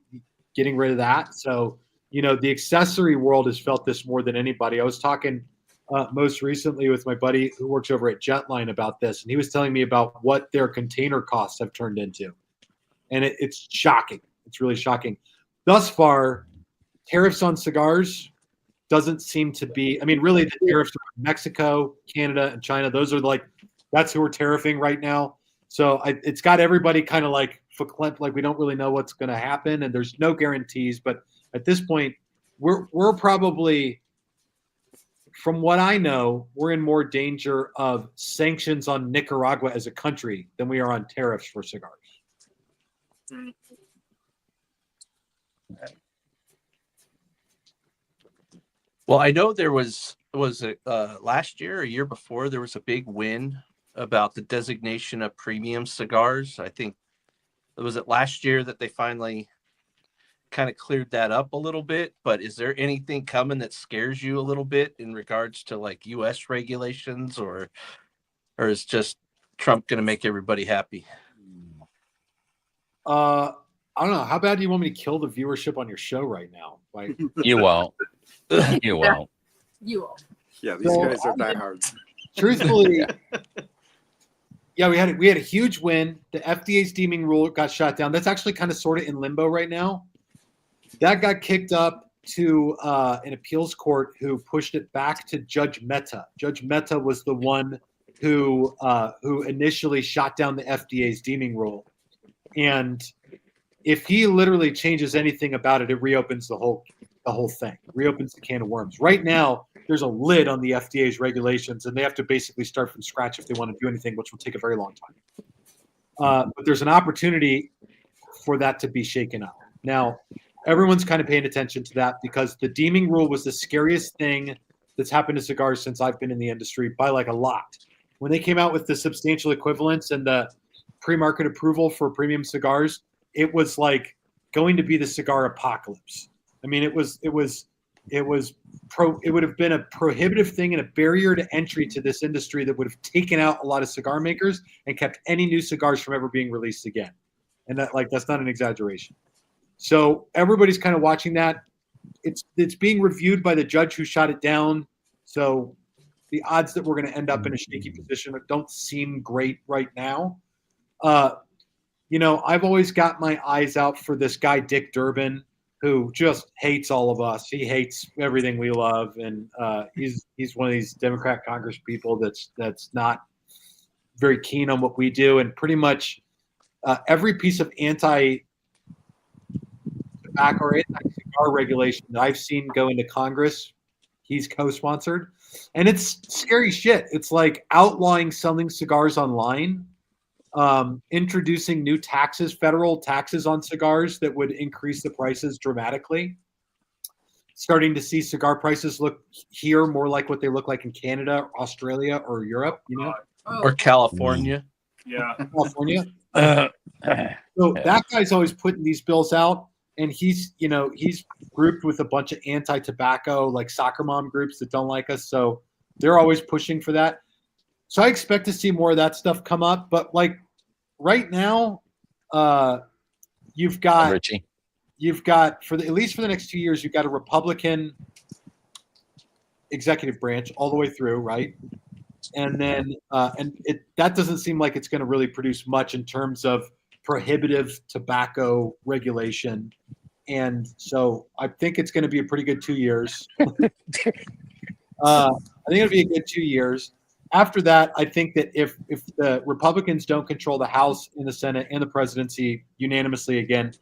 getting rid of that. So, you know, the accessory world has felt this more than anybody. I was talking most recently with my buddy who works over at Jetline about this, and he was telling me about what their container costs have turned into. And it's shocking. It's really shocking. Thus far, tariffs on cigars doesn't seem to be. I mean, really, the tariffs are Mexico, Canada, and China. Those are that's who we're tariffing right now. So it's got everybody kind of like we don't really know what's going to happen, and there's no guarantees. But at this point, we're probably, from what I know, we're in more danger of sanctions on Nicaragua as a country than we are on tariffs for cigars. Well, I know there was it last year or a year before, there was a big win about the designation of premium cigars. I think was it last year that they finally kind of cleared that up a little bit. But is there anything coming that scares you a little bit in regards to like U.S. regulations, or is just Trump going to make everybody happy? I don't know. How bad do you want me to kill the viewership on your show right now? Like, You won't. You won't. You all. Yeah, these guys are diehards. truthfully, yeah, we had a huge win. The FDA's deeming rule got shot down. That's actually kind of sort of in limbo right now. That got kicked up to an appeals court who pushed it back to Judge Mehta. Judge Mehta was the one who initially shot down the FDA's deeming rule. And if he literally changes anything about it, it reopens the whole thing, reopens the can of worms. Right now, there's a lid on the FDA's regulations, and they have to basically start from scratch if they want to do anything, which will take a very long time. But there's an opportunity for that to be shaken up. Now, everyone's kind of paying attention to that because the deeming rule was the scariest thing that's happened to cigars since I've been in the industry by like a lot. When they came out with the substantial equivalence and the pre-market approval for premium cigars, it was like going to be the cigar apocalypse. I mean, it would have been a prohibitive thing and a barrier to entry to this industry that would have taken out a lot of cigar makers and kept any new cigars from ever being released again. And that's not an exaggeration. So everybody's kind of watching that. It's being reviewed by the judge who shot it down. So the odds that we're going to end up in a shaky position don't seem great right now. I've always got my eyes out for this guy, Dick Durbin, who just hates all of us. He hates everything we love, and he's one of these Democrat Congress people that's not very keen on what we do. And pretty much every piece of anti-tobacco or anti-cigar regulation that I've seen go into Congress, he's co-sponsored. And it's scary shit. It's like outlawing selling cigars online, introducing new taxes, federal taxes on cigars that would increase the prices dramatically. Starting to see cigar prices look here more like what they look like in Canada, Australia, or Europe, Or California. Yeah. California. So that guy's always putting these bills out, and he's grouped with a bunch of anti-tobacco, like soccer mom groups that don't like us. So they're always pushing for that. So I expect to see more of that stuff come up. But like right now, you've got Richie. at least for the next 2 years, you've got a Republican executive branch all the way through, right? And then that doesn't seem like it's going to really produce much in terms of prohibitive tobacco regulation. And so I think it's going to be a pretty good 2 years. I think it'll be a good 2 years. After that, I think that if the Republicans don't control the House and the Senate and the presidency unanimously again,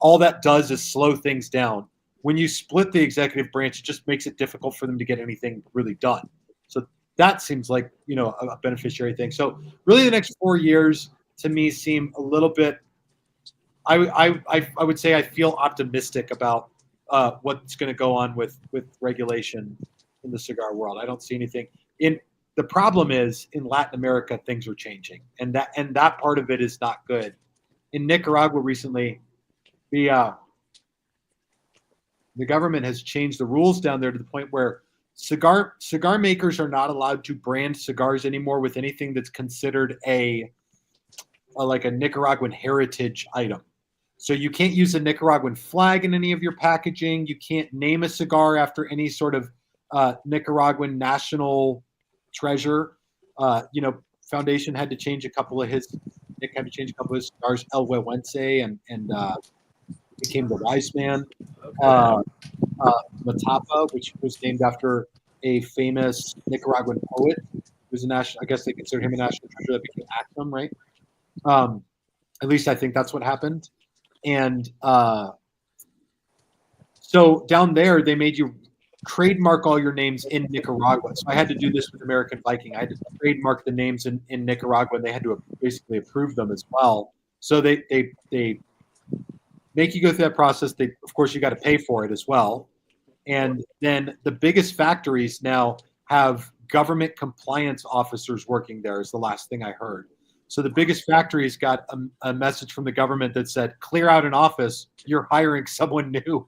all that does is slow things down. When you split the executive branch, it just makes it difficult for them to get anything really done. So that seems like, a beneficiary thing. So really the next 4 years to me seem a little bit, I would say I feel optimistic about what's going to go on with regulation in the cigar world. I don't see anything. The problem is in Latin America, things are changing, and that part of it is not good. In Nicaragua recently, the government has changed the rules down there to the point where cigar makers are not allowed to brand cigars anymore with anything that's considered like a Nicaraguan heritage item. So you can't use a Nicaraguan flag in any of your packaging. You can't name a cigar after any sort of Nicaraguan national treasure. Foundation had to change a couple of his cigars, El Huehuense and became the wise man. Matapa, which was named after a famous Nicaraguan poet, who's a national. I guess they consider him a national treasure. That became Actum, right? At least I think that's what happened. And so down there, they made you trademark all your names in Nicaragua. So I had to do this with American Viking. I had to trademark the names in Nicaragua, and they had to basically approve them as well. So they make you go through that process. Of course, you got to pay for it as well. And then the biggest factories now have government compliance officers working there, is the last thing I heard. So the biggest factories got a message from the government that said, clear out an office. You're hiring someone new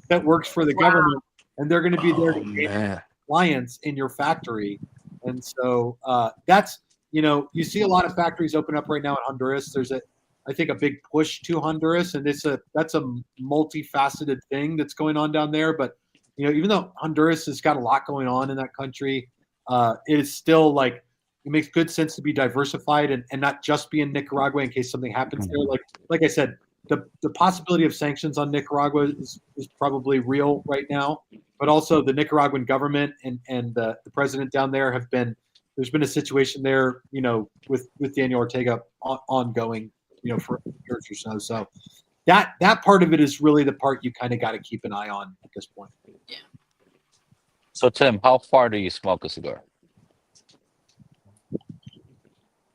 that works for the government, and they're going to be there to gain compliance in your factory. And so that's, you see a lot of factories open up right now in Honduras. There's I think a big push to Honduras, and that's a multifaceted thing that's going on down there. But even though Honduras has got a lot going on in that country, it is still like, it makes good sense to be diversified and not just be in Nicaragua in case something happens there. Like I said, the possibility of sanctions on Nicaragua is probably real right now, but also the Nicaraguan government and the president down there there's been a situation there, with Daniel Ortega ongoing, for years or so. So that part of it is really the part you kind of got to keep an eye on at this point. Yeah. So Tim, how far do you smoke a cigar?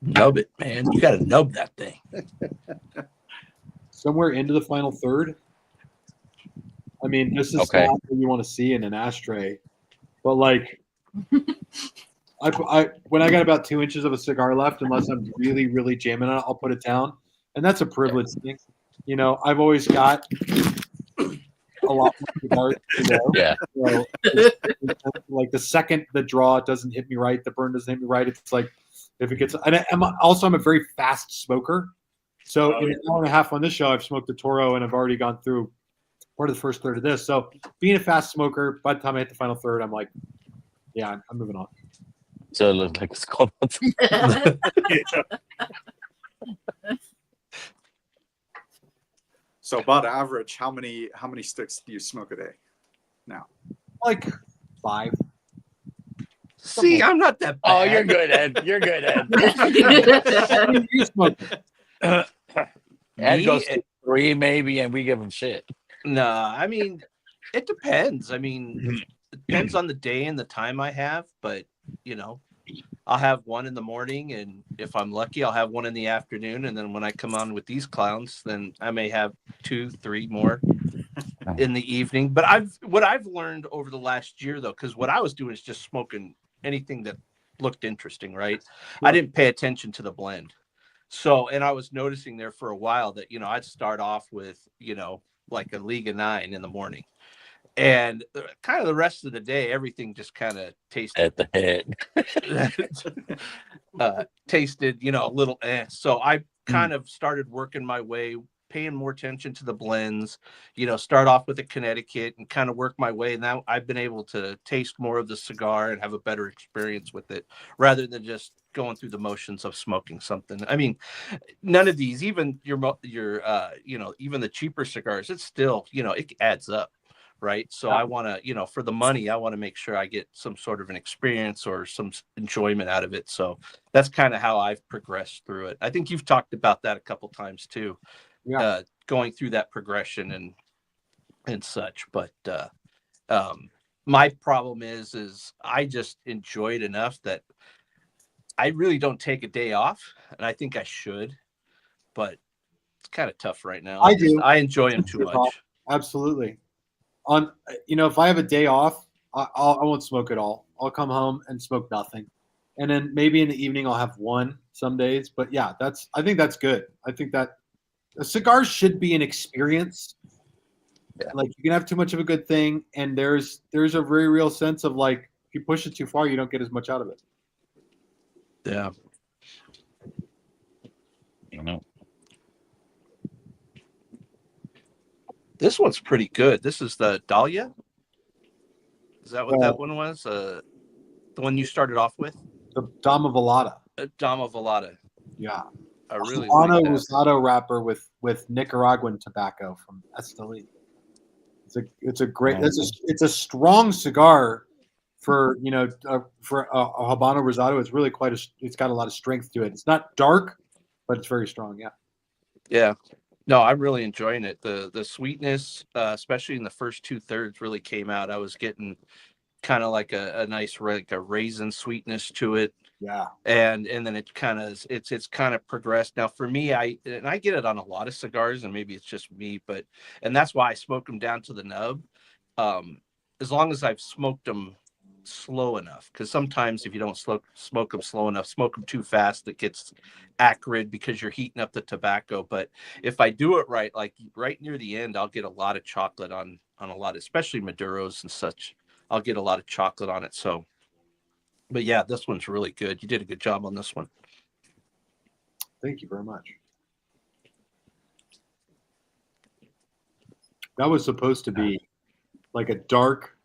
Nub it, man. You got to nub that thing. Somewhere into the final third. I mean, this is Okay. not what you want to see in an ashtray, but like, I when I got about 2 inches of a cigar left, unless I'm really, really jamming on it, I'll put it down, and that's a privilege thing. I've always got a lot more cigars to go. Yeah. So, like the second the draw doesn't hit me right, the burn doesn't hit me right. It's like if it gets, and I'm a very fast smoker. So in an hour and a half on this show, I've smoked the Toro, and I've already gone through part of the first third of this. So being a fast smoker, by the time I hit the final third, I'm like, yeah, I'm moving on. So it looks like it's called. So about average, how many sticks do you smoke a day now? Like 5. See, I'm not that bad. Oh, you're good, Ed. You're good, Ed. You smoke. Ed Me? goes to 3 maybe, and we give him shit. No, I mean, it depends. I mean, it depends on the day and the time I have, but I'll have one in the morning, and if I'm lucky, I'll have one in the afternoon. And then when I come on with these clowns, then I may have 2, 3 more in the evening. But what I've learned over the last year, though, because what I was doing is just smoking anything that looked interesting, right? I didn't pay attention to the blend. So, and I was noticing there for a while that, I'd start off with, like a Liga 9 in the morning. And kind of the rest of the day, everything just kind of tasted At the head. tasted, a little So I kind of started working my way, paying more attention to the blends, start off with a Connecticut and kind of work my way. Now I've been able to taste more of the cigar and have a better experience with it rather than just going through the motions of smoking something. I mean, none of these, even your even the cheaper cigars, it's still, it adds up. Right. So I want to, for the money, I want to make sure I get some sort of an experience or some enjoyment out of it. So that's kind of how I've progressed through it. I think you've talked about that a couple times too, going through that progression and such. But my problem is I just enjoy it enough that I really don't take a day off, and I think I should, but it's kind of tough right now. I enjoy them too much. Absolutely. If I have a day off, I won't smoke at all. I'll come home and smoke nothing, and then maybe in the evening I'll have one some days. But yeah, I think that's good. I think that a cigar should be an experience. Yeah. Like you can have too much of a good thing, and there's a very real sense of like if you push it too far, you don't get as much out of it. Yeah. This one's pretty good. This is the Dahlia. Is that what that one was? The one you started off with? The Dama Velada. Dama Velada. Yeah. I really Habano like that. Rosado wrapper with Nicaraguan tobacco from Esteli. It's a great. It's a strong cigar for for a Habano Rosado. It's really it's got a lot of strength to it. It's not dark, but it's very strong. Yeah. Yeah. No, I'm really enjoying it. The sweetness, especially in the first 2/3, really came out. I was getting kind of like a nice like a raisin sweetness to it. Yeah. And then it kind of it's kind of progressed. Now for me, I get it on a lot of cigars, and maybe it's just me, and that's why I smoke them down to the nub. As long as I've smoked them slow enough, because sometimes if you don't smoke them slow enough, smoke them too fast, it gets acrid because you're heating up the tobacco. But if I do it right, like right near the end, I'll get a lot of chocolate on a lot, especially Maduros and such. I'll get a lot of chocolate on it. So, but yeah, this one's really good. You did a good job on this one. Thank you very much. That was supposed to be like a dark,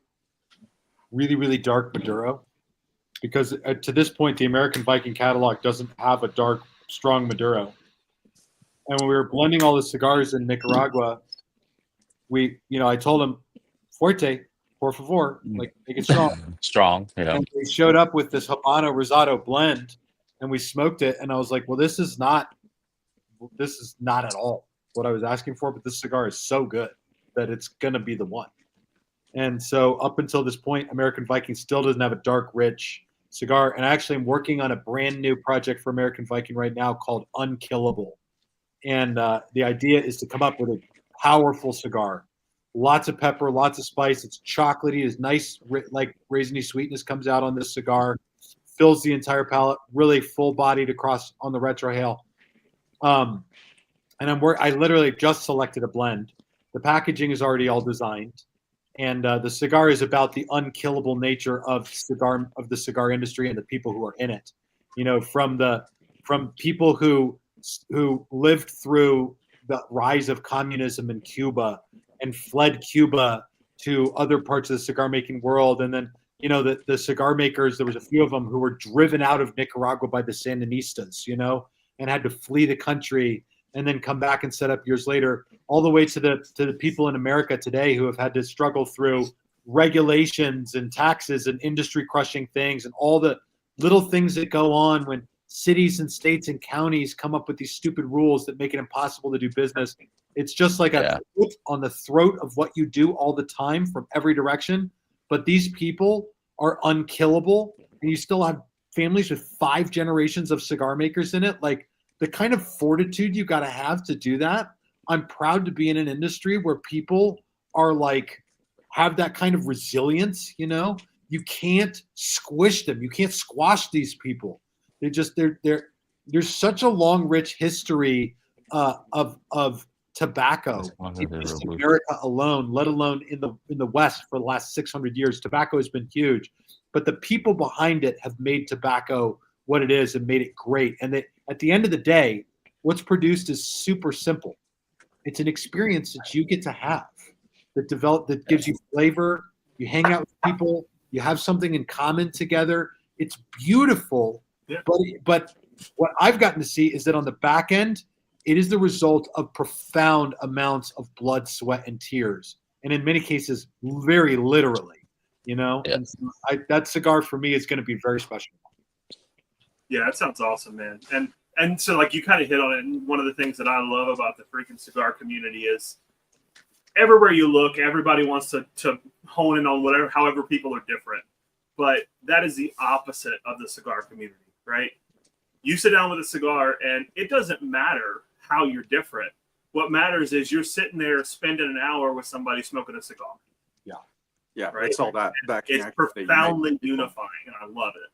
really, really dark Maduro, because to this point, the American Viking catalog doesn't have a dark, strong Maduro. And when we were blending all the cigars in Nicaragua, I told him, fuerte, por favor, like make it strong. Strong, And we showed up with this Habano Rosado blend, and we smoked it. And I was like, well, this is not at all what I was asking for, but this cigar is so good that it's going to be the one. And so up until this point, American Viking still doesn't have a dark, rich cigar. And I actually am working on a brand new project for American Viking right now called Unkillable. And the idea is to come up with a powerful cigar. Lots of pepper, lots of spice. It's chocolatey. It's nice, like raisiny sweetness comes out on this cigar. Fills the entire palate. Really full-bodied across on the retrohale. And I literally just selected a blend. The packaging is already all designed. And the cigar is about the unkillable nature of the cigar industry and the people who are in it. From people who lived through the rise of communism in Cuba and fled Cuba to other parts of the cigar making world, and then the cigar makers. There was a few of them who were driven out of Nicaragua by the Sandinistas, and had to flee the country and then come back and set up years later, all the way to the people in America today who have had to struggle through regulations and taxes and industry crushing things and all the little things that go on when cities and states and counties come up with these stupid rules that make it impossible to do business. It's just like a foot on the throat of what you do all the time from every direction. But these people are unkillable, and you still have families with 5 generations of cigar makers in it. Like, the kind of fortitude you got to have to do that. I'm proud to be in an industry where people are like, have that kind of resilience. You can't squish them. You can't squash these people. There's such a long, rich history of tobacco in just America alone, let alone in the West for the last 600 years. Tobacco has been huge, but the people behind it have made tobacco what it is and made it great. And at the end of the day, what's produced is super simple. It's an experience that you get to have that gives you flavor. You hang out with people. You have something in common together. It's beautiful. Yeah. But what I've gotten to see is that on the back end, it is the result of profound amounts of blood, sweat, and tears. And in many cases, very literally, Yeah. And so that cigar for me is going to be very special. Yeah, that sounds awesome, man. And so, like, you kind of hit on it. And one of the things that I love about the freaking cigar community is everywhere you look, everybody wants to hone in on however people are different. But that is the opposite of the cigar community, right? You sit down with a cigar, and it doesn't matter how you're different. What matters is you're sitting there spending an hour with somebody smoking a cigar. Yeah, Right. it's all that It's profoundly unifying, and I love it.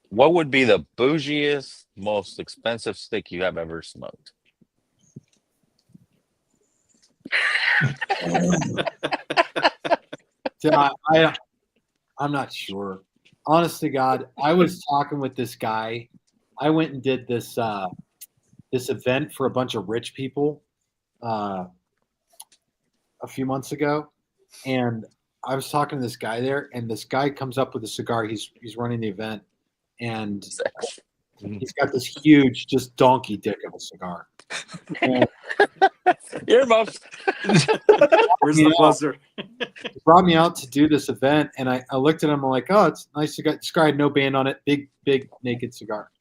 What would be the bougiest, most expensive stick you have ever smoked? I'm not sure. Honest to God, I was talking with this guy. I went and did this event for a bunch of rich people a few months ago, and I was talking to this guy there, and this guy comes up with a cigar. He's running the event, and He's got this huge, just donkey dick of a cigar. And Earmuffs. Where's the buzzer? he brought me out to do this event, and I looked at him. I'm like, oh, it's a nice cigar. This guy had no band on it. Big naked cigar.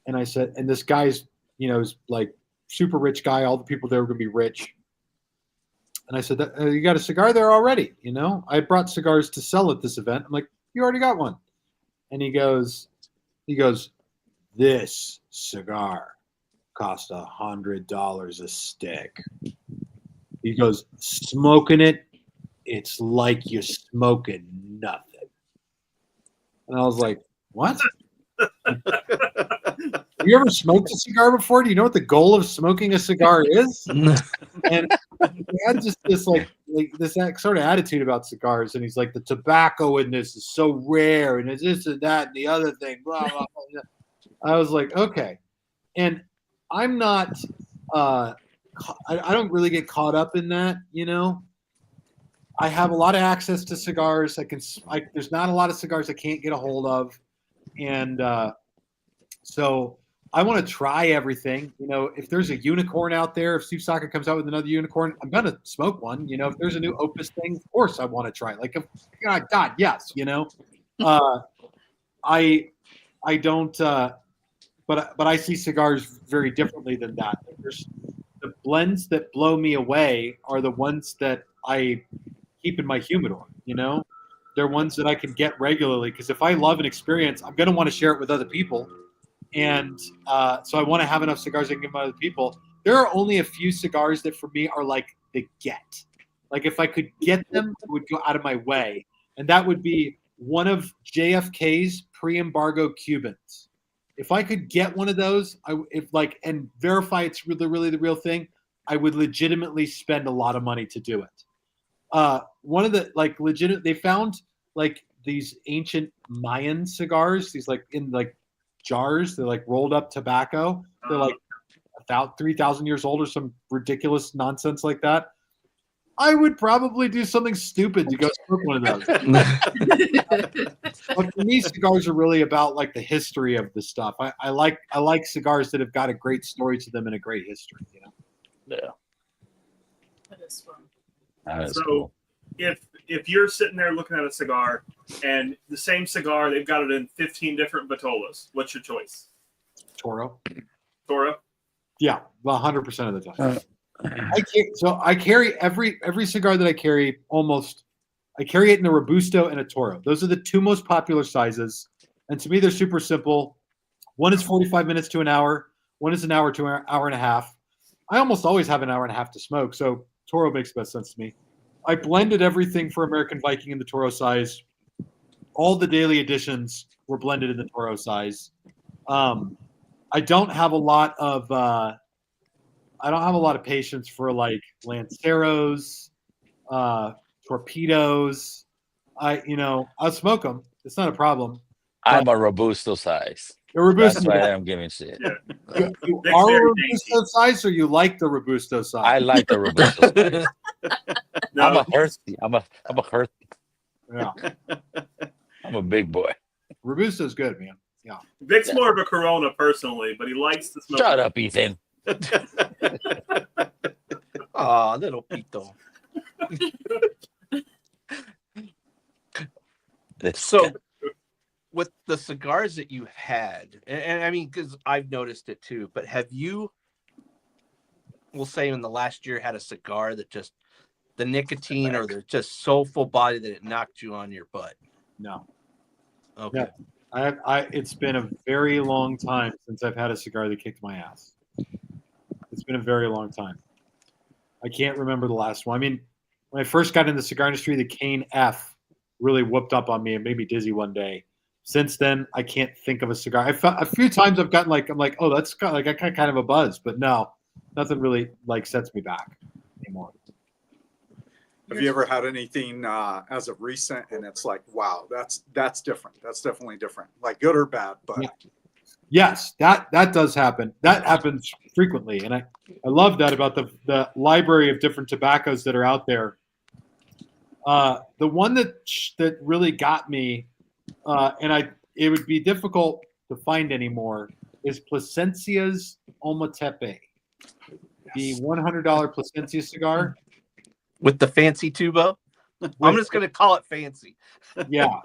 And I said, and this guy's, is like super rich guy. All the people there were going to be rich. And I said, you got a cigar there already? I brought cigars to sell at this event. I'm like, you already got one. And he goes, this cigar cost $100 a stick. He goes, smoking it, it's like you're smoking nothing. And I was like, what? Have you ever smoked a cigar before? Do you know what the goal of smoking a cigar is? And he had just this like this sort of attitude about cigars, and he's like, the tobacco in this is so rare, and it's this and that and the other thing, blah blah blah. I was like, okay. And I'm not I don't really get caught up in that, I have a lot of access to cigars. There's not a lot of cigars I can't get a hold of. And so I want to try everything. If there's a unicorn out there, if Steve Saka comes out with another unicorn, I'm going to smoke one. If there's a new Opus thing, of course I want to try it. Like, God, yes, I don't, but I see cigars very differently than that. There's the blends that blow me away are the ones that I keep in my humidor, They're ones that I can get regularly, because if I love an experience, I'm going to want to share it with other people. And so I want to have enough cigars I can give other people. There are only a few cigars that for me are like the get. Like if I could get them, I would go out of my way. And that would be one of JFK's pre-embargo Cubans. If I could get one of those, and verify it's really the real thing, I would legitimately spend a lot of money to do it. One of the they found these ancient Mayan cigars, these in jars, they're rolled up tobacco. They're about 3,000 years old or some ridiculous nonsense like that. I would probably do something stupid to go smoke one of those. But for me, cigars are really about the history of the stuff. I like cigars that have got a great story to them and a great history. Yeah. That is fun. That is So cool. if you're sitting there looking at a cigar and the same cigar, they've got it in 15 different vitolas, what's your choice? Toro. Toro? Yeah, 100% of the time. I carry every cigar that I carry I carry it in a Robusto and a Toro. Those are the two most popular sizes. And to me, they're super simple. One is 45 minutes to an hour. One is an hour to an hour and a half. I almost always have an hour and a half to smoke. So Toro makes the best sense to me. I blended everything for American Viking in the Toro size. All the daily editions were blended in the Toro size. I don't have a lot of patience for Lanceros, torpedoes. I'll smoke them. It's not a problem. I'm a Robusto size. The Robusto. That's why I'm giving shit. Yeah. You Nick's are a very Robusto size, or you like the Robusto size? I like the Robusto size. No, I'm a thirsty. I'm a thirsty. Yeah, I'm a big boy. Robusto's good, man. Yeah. Vic's more of a Corona personally, but he likes to smoke. Shut up, Ethan. Aw, little Pito. So, with the cigars that you've had, and I mean, because I've noticed it too, but have you, we'll say in the last year, had a cigar that just, the nicotine or they're just so full body that it knocked you on your butt? No. Okay. Yeah. It's been a very long time since I've had a cigar that kicked my ass. It's been a very long time. I can't remember the last one. I mean, when I first got in the cigar industry, the Cane F really whooped up on me and made me dizzy one day. Since then, I can't think of a cigar. A few times I've gotten I'm like, oh, that's got I got kind of a buzz, but no, nothing really sets me back anymore. Have you ever had anything as of recent and it's like, wow, that's different. That's definitely different. Like good or bad, but yeah. Yes, that does happen. That happens frequently, and I love that about the library of different tobaccos that are out there. The one that really got me, and it would be difficult to find anymore is Plasencia's Ometepe, the $100 Plasencia cigar. With the fancy tubo. I'm just gonna call it fancy. Yeah,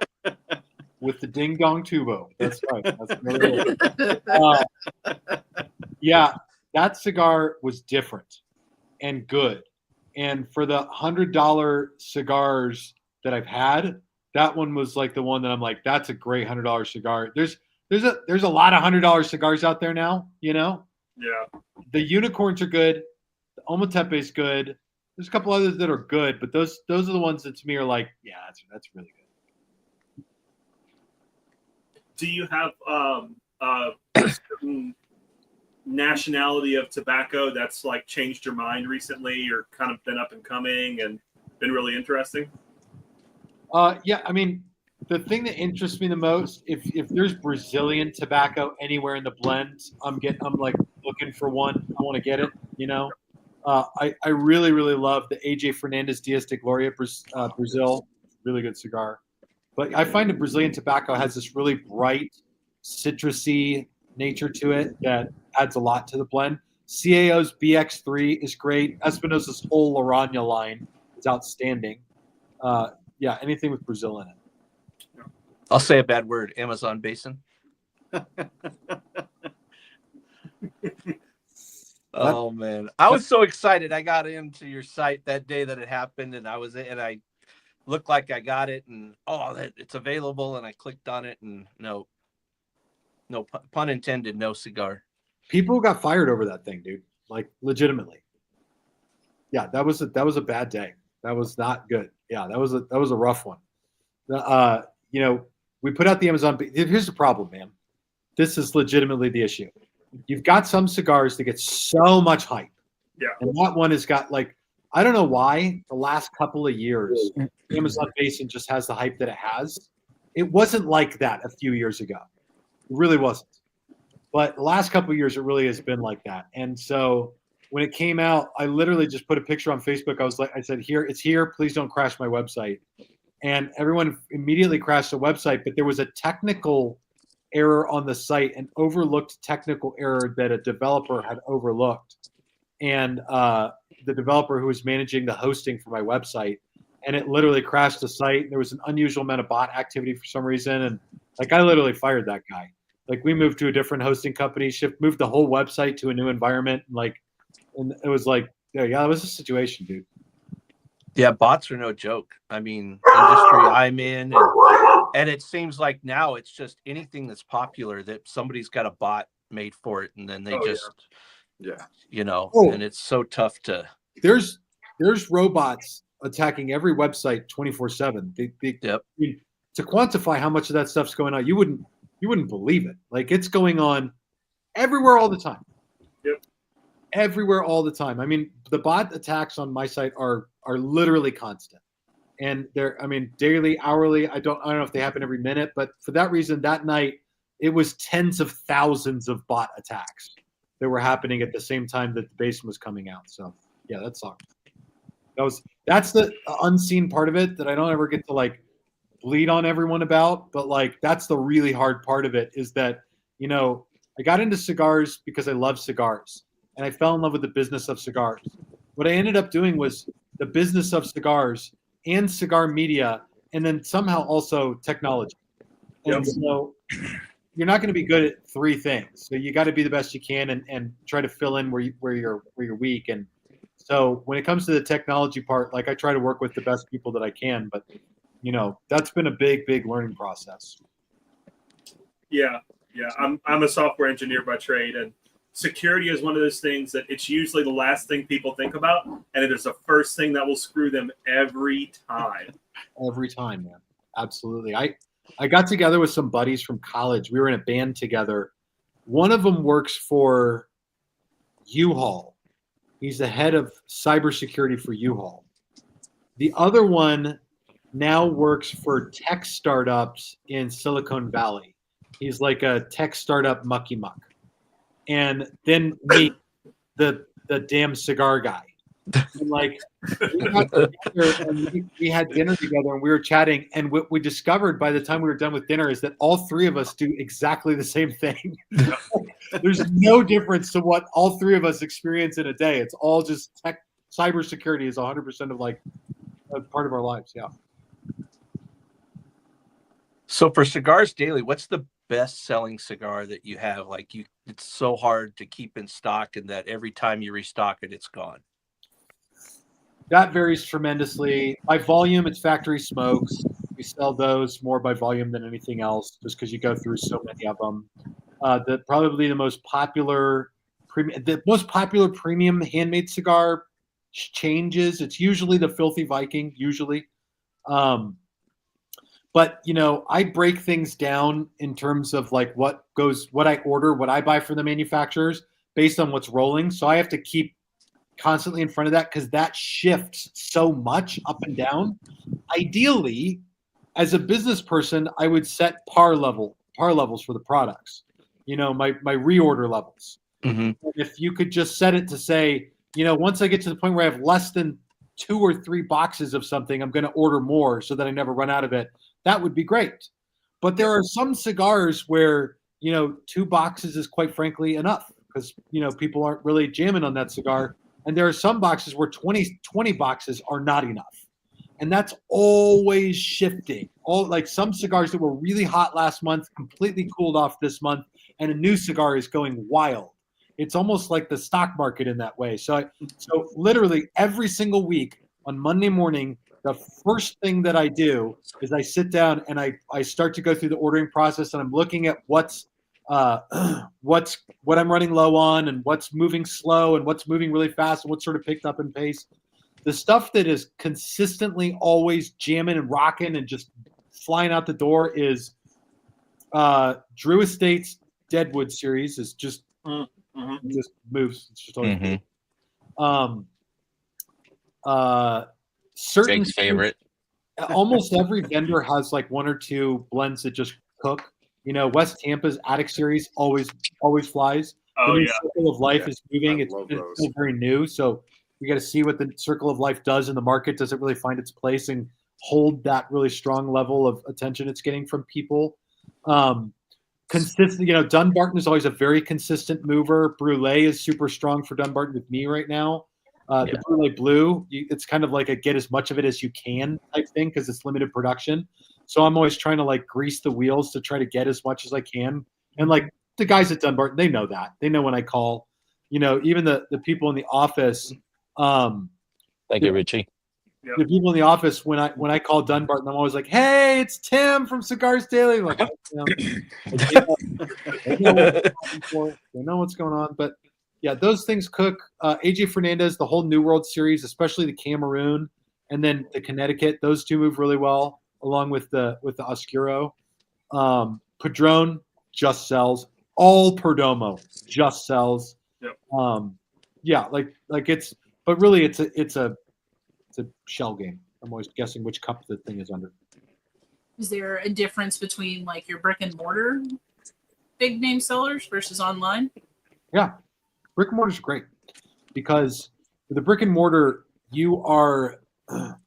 with the ding dong tubo. That's right. That's really it. Yeah, that cigar was different and good. And for the $100 cigars that I've had, that one was like the one that I'm like, that's a great $100 cigar. There's a lot of $100 cigars out there now, you know. Yeah. The unicorns are good. The Ometepe is good. There's a couple others that are good, but those are the ones that to me are like, yeah, that's really good. Do you have a certain nationality of tobacco that's like changed your mind recently, or kind of been up and coming and been really interesting? Yeah, I mean, the thing that interests me the most, if there's Brazilian tobacco anywhere in the blend, I'm like looking for one. I want to get it, you know. I really, really love the AJ Fernandez Dias de Gloria Brazil. Really good cigar. But I find that Brazilian tobacco has this really bright, citrusy nature to it that adds a lot to the blend. CAO's BX3 is great. Espinosa's whole Laranja line is outstanding. Yeah, anything with Brazil in it. I'll say a bad word. Amazon basin. Oh man, I was so excited. I got into your site that day that it happened, and I looked like I got it, and it's available, and I clicked on it, and no pun intended, no cigar. People got fired over that thing, dude. Like legitimately. Yeah, that was a bad day. That was not good. Yeah, that was a rough one. You know, we put out the Amazon. Here's the problem, man. This is legitimately the issue. You've got some cigars that get so much hype. Yeah. And that one has got like, I don't know why the last couple of years, Amazon Basin just has the hype that it has. It wasn't like that a few years ago. It really wasn't. But the last couple of years, it really has been like that. And so when it came out, I literally just put a picture on Facebook. I said, it's here. Please don't crash my website. And everyone immediately crashed the website, but there was a technical error on the site, an overlooked technical error that a developer had overlooked. And the developer who was managing the hosting for my website, and it literally crashed the site. There was an unusual amount of bot activity for some reason. And like, I literally fired that guy. Like, we moved to a different hosting company, moved the whole website to a new environment. And it was like, yeah, that was a situation, dude. Yeah, bots are no joke. I mean, industry I'm in, and it seems like now it's just anything that's popular that somebody's got a bot made for it, and then they you know, and it's so tough to. There's robots attacking every website 24/7. Yep. I mean, to quantify how much of that stuff's going on, you wouldn't believe it. Like, it's going on everywhere all the time. Yep. Everywhere all the time. I mean, the bot attacks on my site are literally constant. And they're, I mean, daily, hourly. I don't know if they happen every minute, but for that reason, that night it was tens of thousands of bot attacks that were happening at the same time that the basin was coming out. So yeah, that sucked. That's the unseen part of it that I don't ever get to like bleed on everyone about, but like, that's the really hard part of it, is that, you know, I got into cigars because I love cigars, and I fell in love with the business of cigars. What I ended up doing was the business of cigars and cigar media, and then somehow also technology. And so you're not going to be good at three things. So you got to be the best you can and try to fill in where you're weak. And so when it comes to the technology part, like, I try to work with the best people that I can, but you know, that's been a big learning process. Yeah. I'm a software engineer by trade, and security is one of those things that it's usually the last thing people think about, and it is the first thing that will screw them every time. Every time, man. Absolutely. I got together with some buddies from college. We were in a band together. One of them works for U-Haul. He's the head of cybersecurity for U-Haul. The other one now works for tech startups in Silicon Valley. He's like a tech startup mucky muck. And then me, the damn cigar guy. And like we got together and we had dinner together and we were chatting, and what we discovered by the time we were done with dinner is that all three of us do exactly the same thing. There's no difference to what all three of us experience in a day. It's all just tech. Cybersecurity is 100% of like a part of our lives. Yeah. So for Cigars Daily, what's the best-selling cigar that you have? Like it's so hard to keep in stock, and that every time you restock it, it's gone. That varies tremendously. By volume, it's factory smokes. We sell those more by volume than anything else, just because you go through so many of them. Probably the most popular premium handmade cigar changes. It's usually the Filthy Viking, usually. But I break things down in terms of like what I order, what I buy from the manufacturers based on what's rolling. So I have to keep constantly in front of that because that shifts so much up and down. Ideally, as a business person, I would set par levels for the products. My reorder levels. Mm-hmm. If you could just set it to say, once I get to the point where I have less than 2 or 3 boxes of something, I'm going to order more so that I never run out of it. That would be great. But there are some cigars where, 2 boxes is quite frankly enough because, people aren't really jamming on that cigar. And there are some boxes where 20 boxes are not enough. And that's always shifting. Like some cigars that were really hot last month completely cooled off this month, and a new cigar is going wild. It's almost like the stock market in that way. So literally every single week on Monday morning, the first thing that I do is I sit down and I start to go through the ordering process, and I'm looking at what I'm running low on and what's moving slow and what's moving really fast and what's sort of picked up in pace. The stuff that is consistently always jamming and rocking and just flying out the door is Drew Estate's Deadwood series is just it just moves. It's just always certain Jake's favorite. Almost every vendor has like 1 or 2 blends that just cook. West Tampa's Attic series always flies. Oh, the new yeah. Circle of Life is moving. I It's love still those. very new, so we got to see what the Circle of Life does in the market. Does it really find its place and hold that really strong level of attention it's getting from people? Consistent, Dunbarton is always a very consistent mover. Brulee is super strong for Dunbarton with me right now. The Brulee Blue, it's kind of like a get as much of it as you can type thing because it's limited production. So I'm always trying to like grease the wheels to try to get as much as I can. And like the guys at Dunbarton, they know that. They know when I call. Even the people in the office. Thank you, Richie. The people in the office when I call Dunbarton, I'm always like, "Hey, it's Tim from Cigars Daily." I'm like, they know what's going on, but yeah, those things cook. AJ Fernandez, the whole New World series, especially the Cameroon and then the Connecticut, those 2 move really well, along with the Oscuro. Padron just sells. All Perdomo just sells. Yep. Yeah, like it's, but really it's a shell game. I'm always guessing which cup the thing is under. Is there a difference between like your brick and mortar big name sellers versus online? Yeah, brick and mortar is great because with the brick and mortar, you are the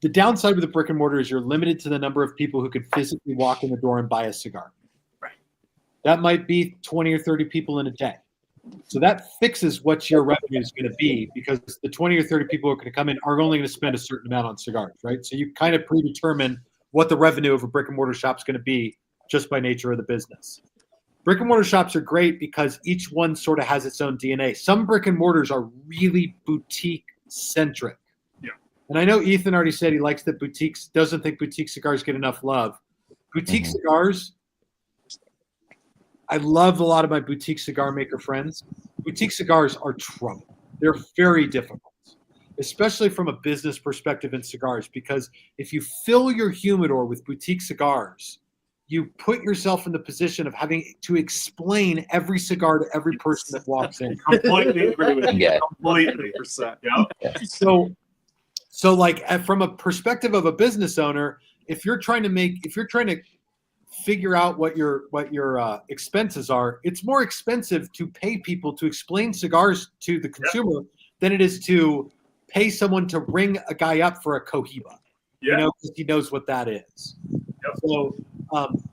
downside with the brick and mortar is you're limited to the number of people who could physically walk in the door and buy a cigar. Right. That might be 20 or 30 people in a day. So that fixes what your revenue is going to be because the 20 or 30 people who are going to come in are only going to spend a certain amount on cigars, right? So you kind of predetermine what the revenue of a brick and mortar shop is going to be just by nature of the business. Brick and mortar shops are great because each one sort of has its own DNA. Some brick and mortars are really boutique centric. Yeah. And I know Ethan already said he likes that doesn't think boutique cigars get enough love. Boutique cigars, I love a lot of my boutique cigar maker friends. Boutique cigars are trouble. They're very difficult, especially from a business perspective in cigars, because if you fill your humidor with boutique cigars, you put yourself in the position of having to explain every cigar to every person that walks in. Completely agree with you. Yeah. Completely. 100%. Yeah. So like from a perspective of a business owner, if you're trying to figure out what your expenses are, it's more expensive to pay people to explain cigars to the consumer than it is to pay someone to ring a guy up for a Cohiba. Yeah. You know, because he knows what that is. Yep. So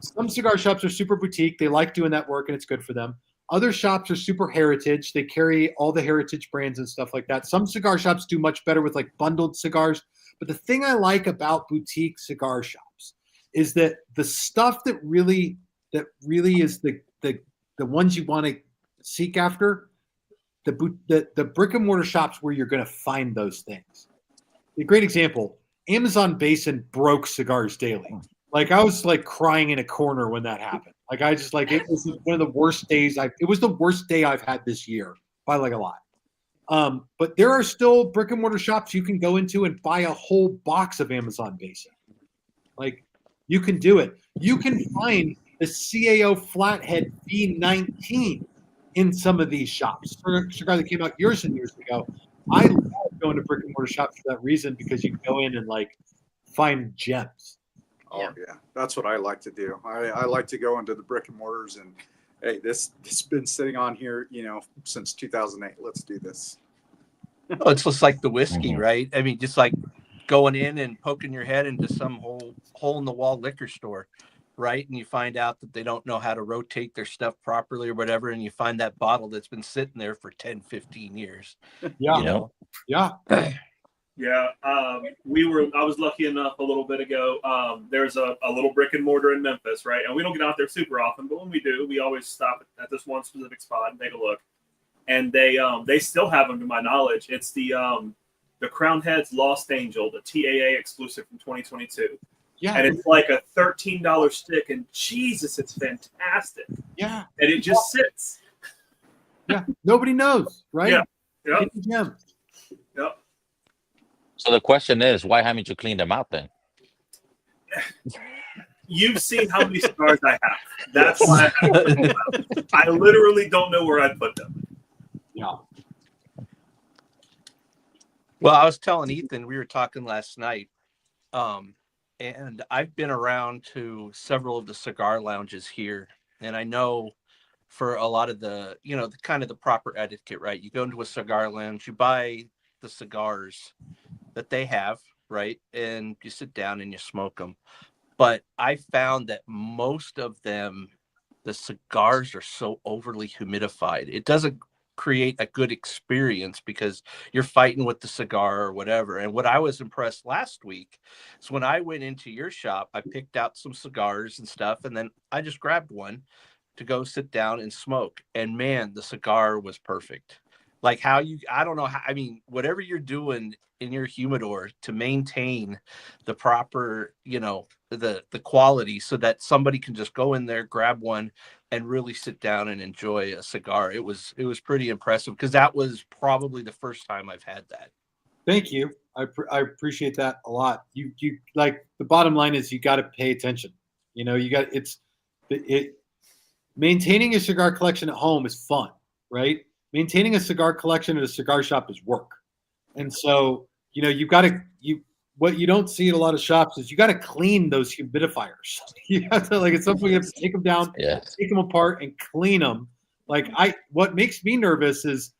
some cigar shops are super boutique. They like doing that work, and it's good for them. Other shops are super heritage. They carry all the heritage brands and stuff like that. Some cigar shops do much better with like bundled cigars. But the thing I like about boutique cigar shops is that the stuff that really is the ones you want to seek after, the brick and mortar shops where you're going to find those things. A great example, Amazon Basin broke Cigars Daily. Like I was like crying in a corner when that happened. Like I just like, it was one of the worst days it was the worst day I've had this year by like a lot. But there are still brick and mortar shops you can go into and buy a whole box of Amazon Basin. Like you can do it. You can find the CAO Flathead V19 in some of these shops. For a cigar that came out years and years ago. I love going to brick and mortar shops for that reason, because you can go in and like find gems. Oh yeah, that's what I like to do. I like to go into the brick and mortars and, hey, this has been sitting on here, since 2008. Let's do this. Oh, it's just like the whiskey, Mhm. right? I mean, just like going in and poking your head into some hole in the wall liquor store, right? And you find out that they don't know how to rotate their stuff properly or whatever, and you find that bottle that's been sitting there for 10, 15 years. Yeah. You know? Yeah. Yeah, I was lucky enough a little bit ago. There's a little brick and mortar in Memphis, right? And we don't get out there super often, but when we do, we always stop at this one specific spot and take a look. And they still have them, to my knowledge. It's the Crown Heads Lost Angel, the TAA exclusive from 2022. Yeah. And it's like a $13 stick, and Jesus, it's fantastic. Yeah. And it just sits. Yeah. Nobody knows, right? Yeah. Yep. Hidden gem. Yep. So the question is, why haven't you cleaned them out then? You've seen how many cigars I have. That's why I literally don't know where I'd put them. Yeah. Well, I was telling Ethan, we were talking last night, and I've been around to several of the cigar lounges here, and I know for a lot of the, the kind of the proper etiquette, right? You go into a cigar lounge, you buy the cigars that they have, right? And you sit down and you smoke them. But I found that most of them, the cigars are so overly humidified. It doesn't create a good experience because you're fighting with the cigar or whatever. And what I was impressed last week is when I went into your shop, I picked out some cigars and stuff, and then I just grabbed one to go sit down and smoke. And man, the cigar was perfect. Like I don't know how, whatever you're doing in your humidor to maintain the proper, the quality so that somebody can just go in there, grab one, and really sit down and enjoy a cigar. It was pretty impressive, because that was probably the first time I've had that. Thank you. I appreciate that a lot. You like, the bottom line is you got to pay attention. Maintaining a cigar collection at home is fun, right? Maintaining a cigar collection at a cigar shop is work. And so, what you don't see at a lot of shops is you got to clean those humidifiers. You have to, at some point, you have to take them down, take them apart, and clean them. What makes me nervous is,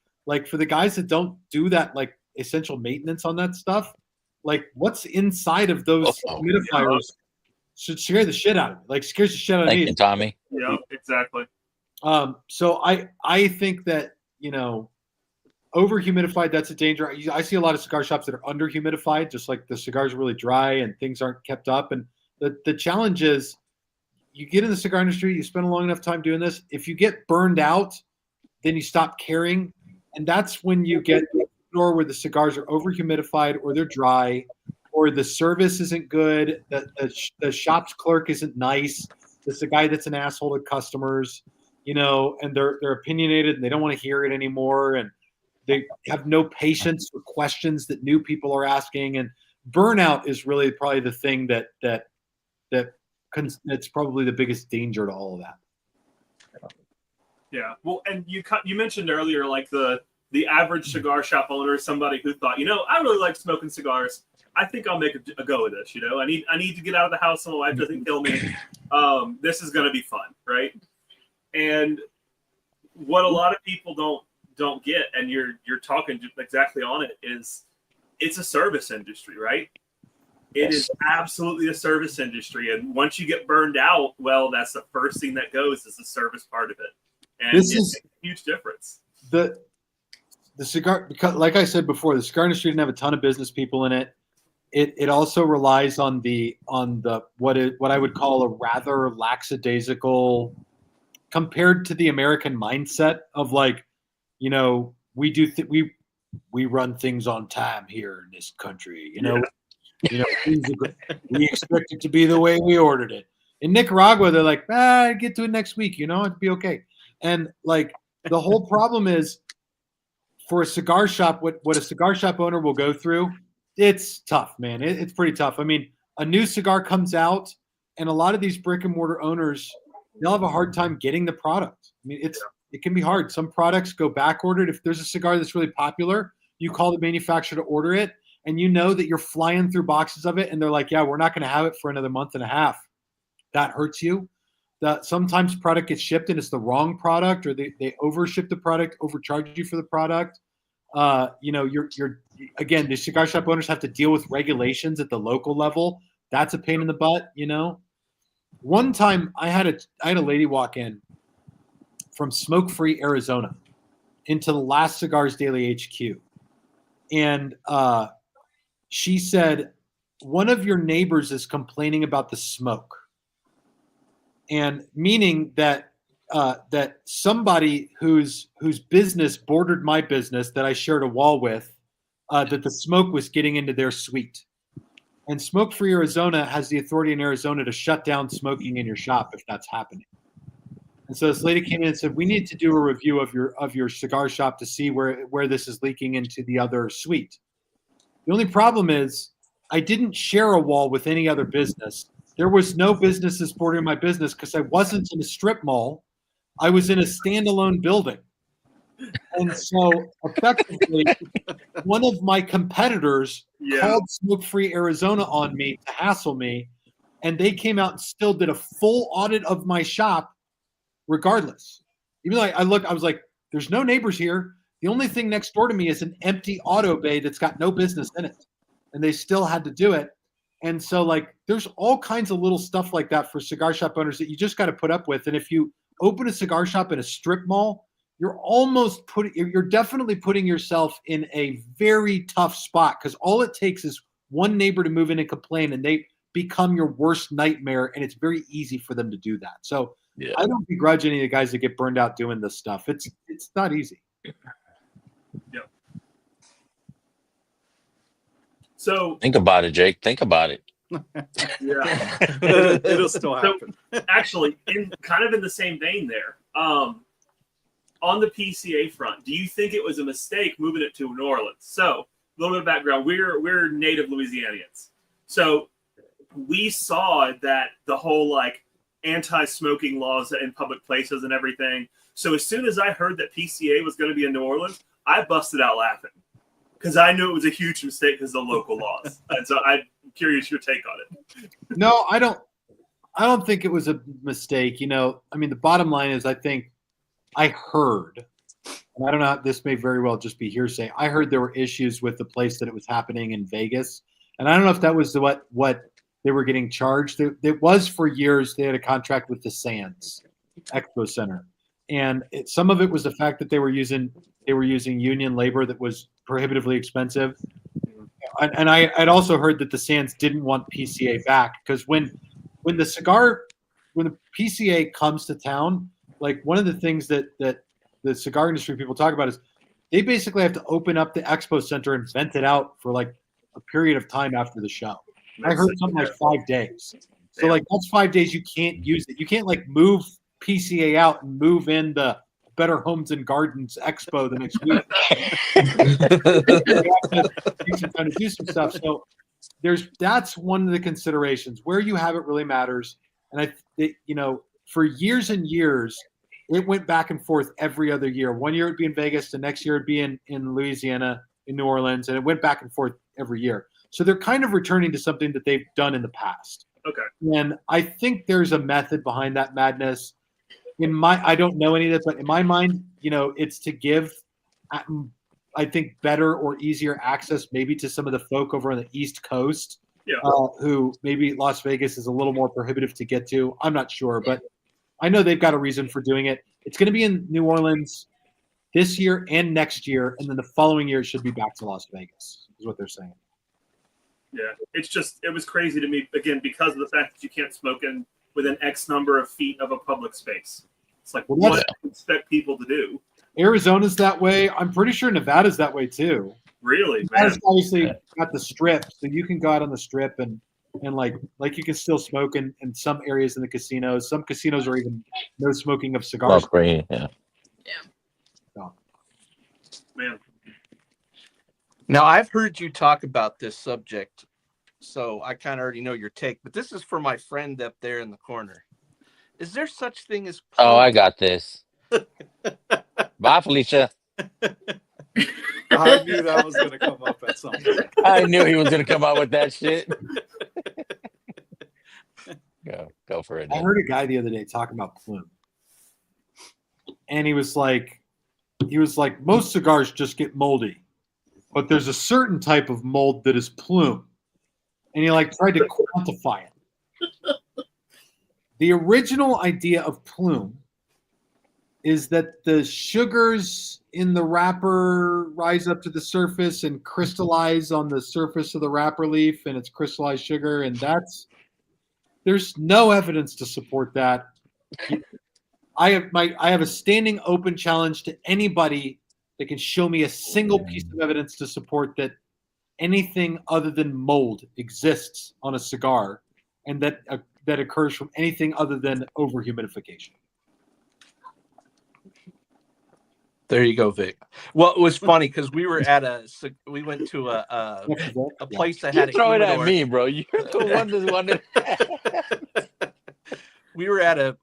for the guys that don't do that, essential maintenance on that stuff, what's inside of those humidifiers should scare the shit out of me. Scares the shit out of me. Thank you, Tommy. Yeah, exactly. So I think that, over humidified, that's a danger. I see a lot of cigar shops that are under humidified, just like the cigars are really dry and things aren't kept up. And the challenge is, you get in the cigar industry, you spend a long enough time doing this. If you get burned out, then you stop caring. And that's when you get to the door where the cigars are over humidified, or they're dry, or the service isn't good. The shop's clerk isn't nice. It's the guy that's an asshole to customers, and they're opinionated and they don't want to hear it anymore. And they have no patience for questions that new people are asking. And burnout is really probably the thing that's probably the biggest danger to all of that. Yeah. Well, and you mentioned earlier, the average cigar shop owner is somebody who thought, I really like smoking cigars. I think I'll make a go of this. I need to get out of the house so my wife doesn't kill me. This is going to be fun, right? And what a lot of people don't get, and you're talking exactly on it, is it's a service industry, right? It is absolutely a service industry, and once you get burned out, well, that's the first thing that goes is the service part of it, and This it is makes a huge difference. the cigar, because like I said before, the cigar industry didn't have a ton of business people in it. It also relies on the what I would call a rather lackadaisical, compared to the American mindset of like, you know, we do we run things on time here in this country. You know, we expect it to be the way we ordered it. In Nicaragua, they're like, get to it next week. You know, it'd be okay. And like the whole problem is for a cigar shop, what a cigar shop owner will go through. It's tough, man. It's pretty tough. I mean, a new cigar comes out, and a lot of these brick and mortar owners, they'll have a hard time getting the product. I mean, it can be hard. Some products go back ordered. If there's a cigar that's really popular, you call the manufacturer to order it, and you know that you're flying through boxes of it, and they're like, yeah, we're not going to have it for another month and a half. That hurts you. That sometimes product gets shipped and it's the wrong product, or they overship the product, overcharge you for the product. You know, you're again, the cigar shop owners have to deal with regulations at the local level. That's a pain in the butt, you know. One time I had a lady walk in from smoke-free Arizona into the last Cigars Daily HQ. And she said, one of your neighbors is complaining about the smoke. And meaning that that somebody whose business bordered my business that I shared a wall with, that the smoke was getting into their suite. And Smoke Free Arizona has the authority in Arizona to shut down smoking in your shop if that's happening. And so this lady came in and said, we need to do a review of your cigar shop to see where this is leaking into the other suite. The only problem is I didn't share a wall with any other business. There was no businesses bordering my business because I wasn't in a strip mall. I was in a standalone building. And so effectively, one of my competitors called Smoke Free Arizona on me to hassle me, and they came out and still did a full audit of my shop regardless. Even though I was like, there's no neighbors here. The only thing next door to me is an empty auto bay that's got no business in it. And they still had to do it. And so like there's all kinds of little stuff like that for cigar shop owners that you just got to put up with. And if you open a cigar shop in a strip mall, you're definitely putting yourself in a very tough spot, because all it takes is one neighbor to move in and complain and they become your worst nightmare, and it's very easy for them to do that. So I don't begrudge any of the guys that get burned out doing this stuff. It's not easy. Yeah. So think about it, Jake. Think about it. Yeah, it'll still happen. So, actually, in the same vein there, on the PCA front, do you think it was a mistake moving it to New Orleans? So, a little bit of background: we're native Louisianians, so we saw that the whole like anti-smoking laws in public places and everything. So as soon as I heard that PCA was going to be in New Orleans, I busted out laughing because I knew it was a huge mistake because of the local laws. And so I'm curious your take on it. No, I don't think it was a mistake. You know, I mean, the bottom line is I heard, and I don't know, this may very well just be hearsay. I heard there were issues with the place that it was happening in Vegas. And I don't know if that was what they were getting charged. It was for years. They had a contract with the Sands Expo Center. And some of it was the fact that they were using union labor that was prohibitively expensive. And I'd also heard that the Sands didn't want PCA back, because when the PCA comes to town, like one of the things that the cigar industry people talk about is they basically have to open up the expo center and vent it out for like a period of time after the show. I heard something like 5 days. So like that's 5 days you can't use it. You can't like move PCA out and move in the Better Homes and Gardens Expo the next week. You have to do some stuff. So that's one of the considerations. Where you have it really matters. And for years and years, it went back and forth every other year. 1 year it'd be in Vegas, the next year it'd be in Louisiana, in New Orleans, and it went back and forth every year. So they're kind of returning to something that they've done in the past. Okay. And I think there's a method behind that madness. I don't know any of this, but in my mind, it's to give I think, better or easier access maybe to some of the folk over on the East Coast, who maybe Las Vegas is a little more prohibitive to get to. I'm not sure, but I know they've got a reason for doing it. It's going to be in New Orleans this year and next year, and then the following year it should be back to Las Vegas, is what they're saying. Yeah, it was crazy to me, again, because of the fact that you can't smoke in within X number of feet of a public space. It's like, what do you expect people to do? Arizona's that way. I'm pretty sure Nevada's that way too. Really? Nevada's obviously got the strip, so you can go out on the strip and like you can still smoke in some areas in the casinos. Some casinos are even no smoking of cigars. Yeah. So. Man. Now, I've heard you talk about this subject, so I kind of already know your take, but this is for my friend up there in the corner. Is there such thing as plume? Oh, I got this. Bye, Felicia. I knew that was going to come up at some point. I knew he was going to come out with that shit. Go for it. I heard a guy the other day talking about plume, and he was like, most cigars just get moldy, but there's a certain type of mold that is plume, and he tried to quantify it. The original idea of plume is that the sugars in the wrapper rise up to the surface and crystallize on the surface of the wrapper leaf, and it's crystallized sugar, and there's no evidence to support that. I have a standing open challenge to anybody that can show me a single piece of evidence to support that anything other than mold exists on a cigar, and that occurs from anything other than overhumidification. There you go, Vic. Well, it was funny because we went to a place that had a throw it at humidor. me, bro. You're the one that's wanted. We were at a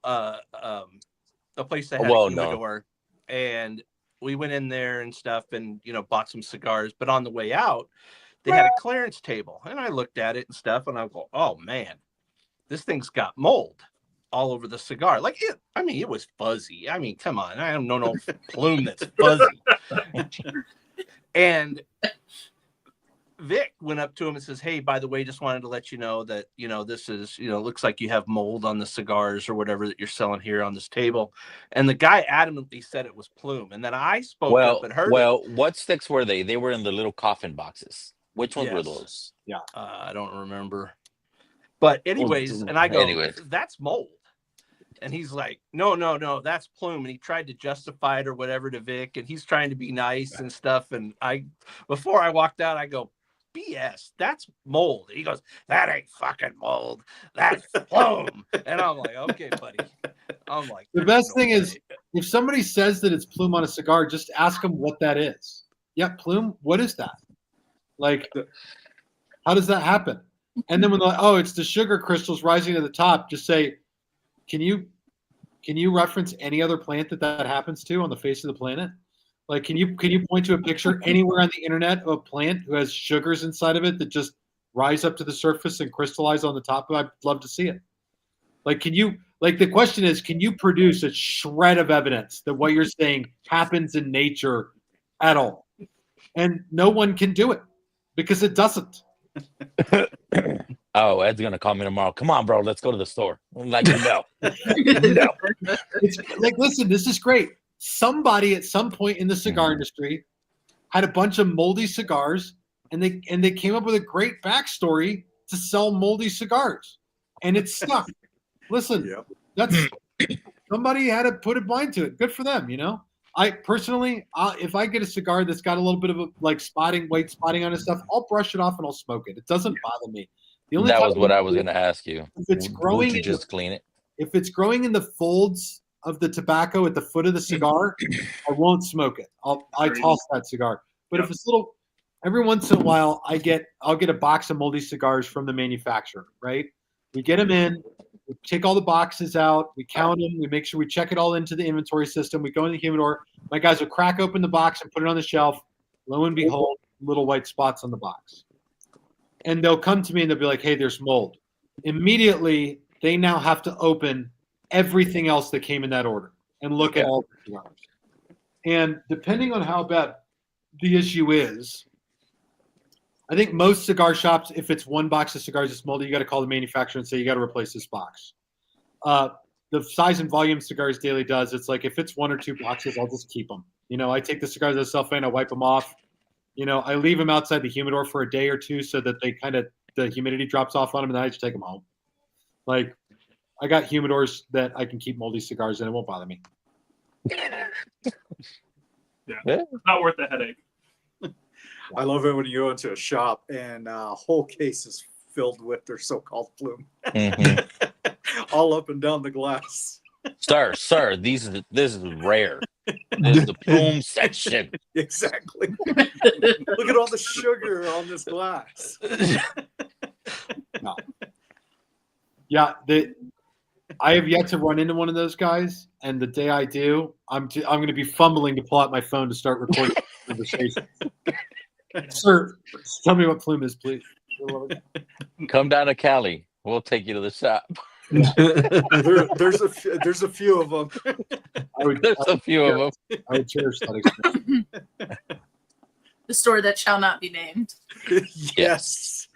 place that had a humidor, and we went in there and stuff, and bought some cigars. But on the way out, they had a clearance table, and I looked at it and stuff, and I go, "Oh man, this thing's got mold all over the cigar." It was fuzzy. I mean, come on. I don't know no plume that's fuzzy. And Vic went up to him and says, "Hey, by the way, just wanted to let you know that, this is, looks like you have mold on the cigars or whatever that you're selling here on this table." And the guy adamantly said it was plume. And then I spoke up and heard it. What sticks were they? They were in the little coffin boxes. Which ones were those? Yeah. I don't remember. But anyways, and I go, "That's mold." And he's like, no, that's plume. And he tried to justify it or whatever to Vic, and he's trying to be nice and stuff. And before I walked out, I go, "BS, that's mold." He goes, "That ain't fucking mold. That's plume." And I'm like, "Okay, buddy." I'm like, the best thing is, if somebody says that it's plume on a cigar, just ask them what that is. Yeah, plume. What is that? How does that happen? And then when they're like, "Oh, it's the sugar crystals rising to the top," just say, Can you reference any other plant that happens to on the face of the planet? Can you point to a picture anywhere on the internet of a plant who has sugars inside of it that just rise up to the surface and crystallize on the top? I'd love to see it. The question is, can you produce a shred of evidence that what you're saying happens in nature at all? And no one can do it because it doesn't. Oh, Ed's gonna call me tomorrow. "Come on, bro, let's go to the store." I'm like, no. No. It's listen, this is great. Somebody at some point in the cigar industry had a bunch of moldy cigars, and they came up with a great backstory to sell moldy cigars, and it stuck. Listen, that's somebody had to put a mind to it. Good for them, I personally, if I get a cigar that's got a little bit of a white spotting on it stuff, I'll brush it off and I'll smoke it. It doesn't bother me. That was what I was going to ask you. If it's growing, would you just clean it? If it's growing in the folds of the tobacco at the foot of the cigar, I won't smoke it. I toss that cigar. But if it's little, every once in a while, I'll get a box of moldy cigars from the manufacturer. Right? We get them in, we take all the boxes out, we count them, we make sure we check it all into the inventory system. We go in the humidor. My guys will crack open the box and put it on the shelf. Lo and behold, little white spots on the box. And they'll come to me and they'll be like, "Hey, there's mold." Immediately, they now have to open everything else that came in that order and look at all the cigars. And depending on how bad, the issue is, I think most cigar shops, if it's one box of cigars that's moldy, you got to call the manufacturer and say you got to replace this box. The size and volume Cigars Daily does, it's like if it's 1 or 2 boxes, I'll just keep them. I take the cigars out of the cellophane, I wipe them off. I leave them outside the humidor for a day or 2 so that they the humidity drops off on them, and then I just take them home. Like, I got humidors that I can keep moldy cigars in. It won't bother me. Yeah. It's not worth the headache. I love it when you go into a shop and a whole case is filled with their so-called plume, all up and down the glass. Sir, this is rare. This is the plume section. Exactly. Look at all the sugar on this glass. No. Yeah, I have yet to run into one of those guys, and the day I do, I'm going to be fumbling to pull out my phone to start recording the conversation. Sir, tell me what plume is, please. Come down to Cali. We'll take you to the shop. There's a few of them. There's a few of them. I would cherish that experience. The store that shall not be named. Yes.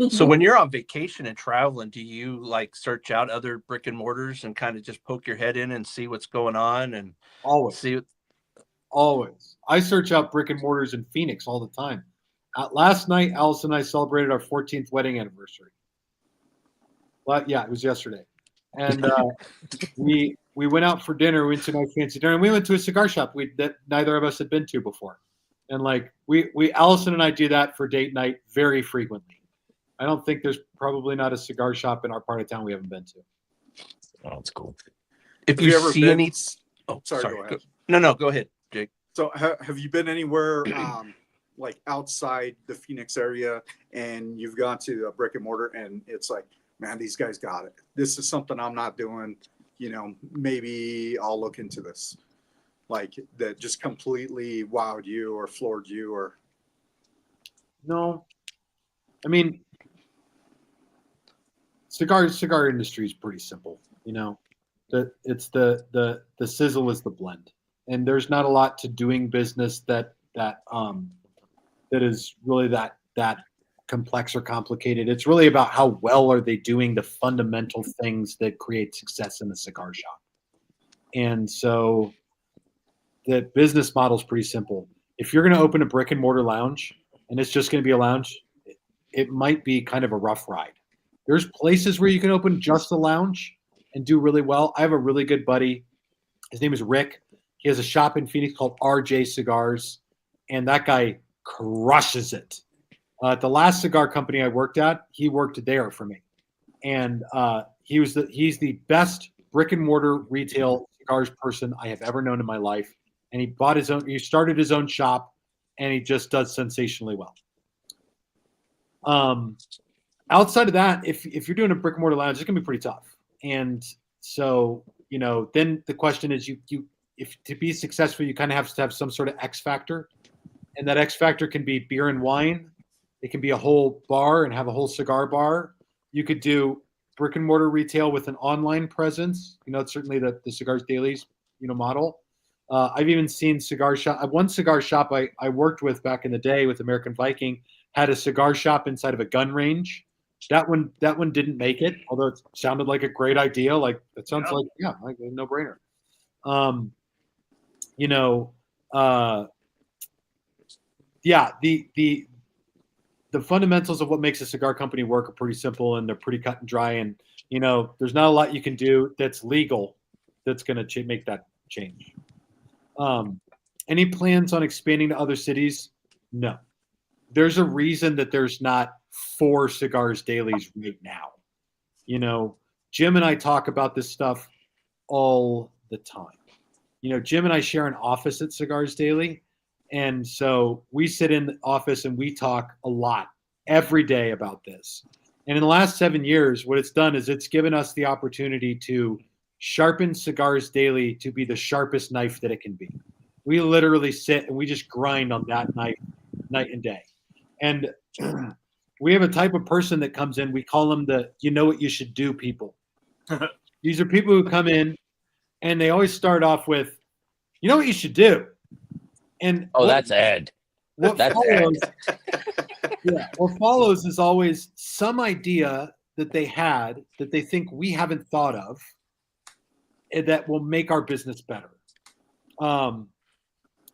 So when you're on vacation and traveling, do you like search out other brick and mortars and kind of just poke your head in and see what's going on and Always. see what... Always. I search out brick and mortars in Phoenix all the time. Last night, Alice and I celebrated our 14th wedding anniversary. Well, yeah, it was yesterday. And we went out for dinner. We went to a nice fancy dinner. And we went to a cigar shop that neither of us had been to before. And like we Allison and I do that for date night very frequently. I don't think there's probably not a cigar shop in our part of town we haven't been to. Oh, that's cool. If Have you you ever see been- any... Oh, Sorry, sorry. go ahead. No, go ahead, Jake. So have you been anywhere like outside the Phoenix area and you've gone to a brick and mortar and it's like, man, these guys got it. This is something I'm not doing. Maybe I'll look into this. Like that just completely wowed you or floored you or. No. I mean, cigar industry is pretty simple. It's the sizzle is the blend. And there's not a lot to doing business that is really that complex or complicated. It's really about how well are they doing the fundamental things that create success in the cigar shop. And so the business model is pretty simple. If you're going to open a brick and mortar lounge and it's just going to be a lounge, it might be kind of a rough ride. There's places where you can open just a lounge and do really well. I have a really good buddy. His name is Rick. He has a shop in Phoenix called RJ Cigars, and that guy crushes it. At the last cigar company I worked at, he worked there for me, and he's the best brick and mortar retail cigars person I have ever known in my life. And he started his own shop, and he just does sensationally well. Outside of that, if you're doing a brick and mortar lounge, it's gonna be pretty tough. And so then the question is if to be successful, you kind of have to have some sort of X factor. And that X factor can be beer and wine. It can be a whole bar and have a whole cigar bar. You could do brick and mortar retail with an online presence. It's certainly the Cigars Daily's, model. I've even seen cigar shop. One cigar shop I worked with back in the day with American Viking had a cigar shop inside of a gun range. That one didn't make it, although it sounded like a great idea. Like it sounds like a no brainer. The fundamentals of what makes a cigar company work are pretty simple and they're pretty cut and dry. And there's not a lot you can do that's legal that's going to make that change. Any plans on expanding to other cities? No. There's a reason that there's not 4 Cigars Dailies right now. Jim and I talk about this stuff all the time. Jim and I share an office at Cigars Daily. And so we sit in the office and we talk a lot every day about this. And in the last 7 years, what it's done is it's given us the opportunity to sharpen Cigars Daily to be the sharpest knife that it can be. We literally sit and we just grind on that knife night and day. And we have a type of person that comes in. We call them the you know what you should do people. These are people who come in and they always start off with, you know what you should do? And Oh, that's Ed. what That's follows. Ed. Yeah, what follows is always some idea that they had that they think we haven't thought of, and that will make our business better.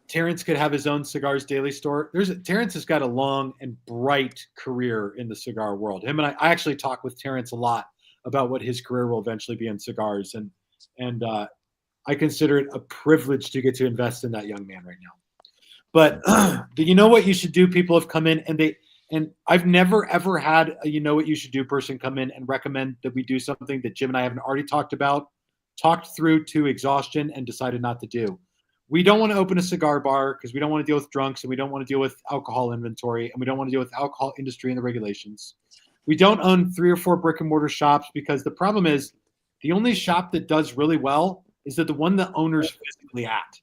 Terrence could have his own Cigars Daily store. Terrence has got a long and bright career in the cigar world. Him and I actually talk with Terrence a lot about what his career will eventually be in cigars, and I consider it a privilege to get to invest in that young man right now. But you know what you should do? People have come in and I've never ever had a you know what you should do person come in and recommend that we do something that Jim and I haven't already talked through to exhaustion, and decided not to do. We don't want to open a cigar bar because we don't want to deal with drunks, and we don't want to deal with alcohol inventory, and we don't want to deal with alcohol industry and the regulations. We don't own 3 or 4 brick and mortar shops because the problem is the only shop that does really well is that the one the owner's physically at.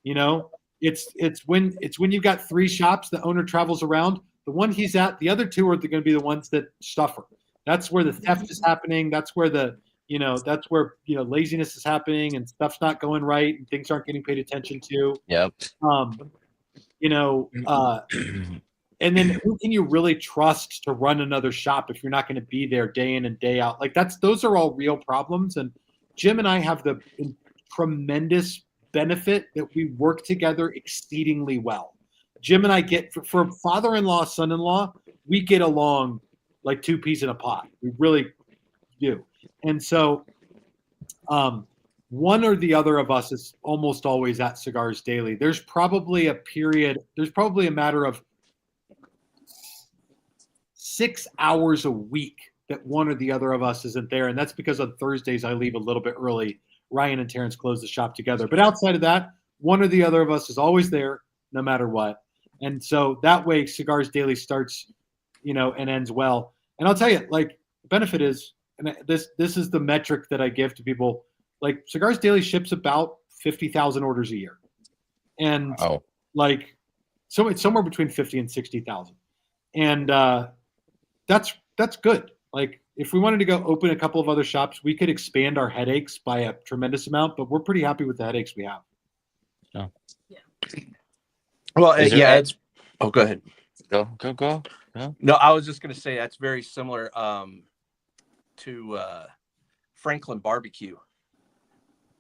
You know, it's when you've got 3 shops, the owner travels around. The one he's at, the other 2 are going to be the ones that suffer. That's where the theft is happening. That's where laziness is happening and stuff's not going right and things aren't getting paid attention to. Yep. And then who can you really trust to run another shop if you're not going to be there day in and day out? Like those are all real problems. And Jim and I have the tremendous benefit that we work together exceedingly well. Jim and I get for father-in-law, son-in-law, we get along like 2 peas in a pod. We really do. And so one or the other of us is almost always at Cigars Daily. There's probably a matter of 6 hours a week that one or the other of us isn't there. And that's because on Thursdays I leave a little bit early. Ryan and Terrence close the shop together. But outside of that, one or the other of us is always there no matter what. And so that way Cigars Daily starts, and ends well. And I'll tell you, like, the benefit is, and this is the metric that I give to people, like Cigars Daily ships about 50,000 orders a year. And so it's somewhere between 50 and 60,000. And that's good. Like if we wanted to go open a couple of other shops, we could expand our headaches by a tremendous amount, but we're pretty happy with the headaches we have. Oh. Yeah. Well, go ahead. Go. No, I was just going to say that's very similar to Franklin Barbecue.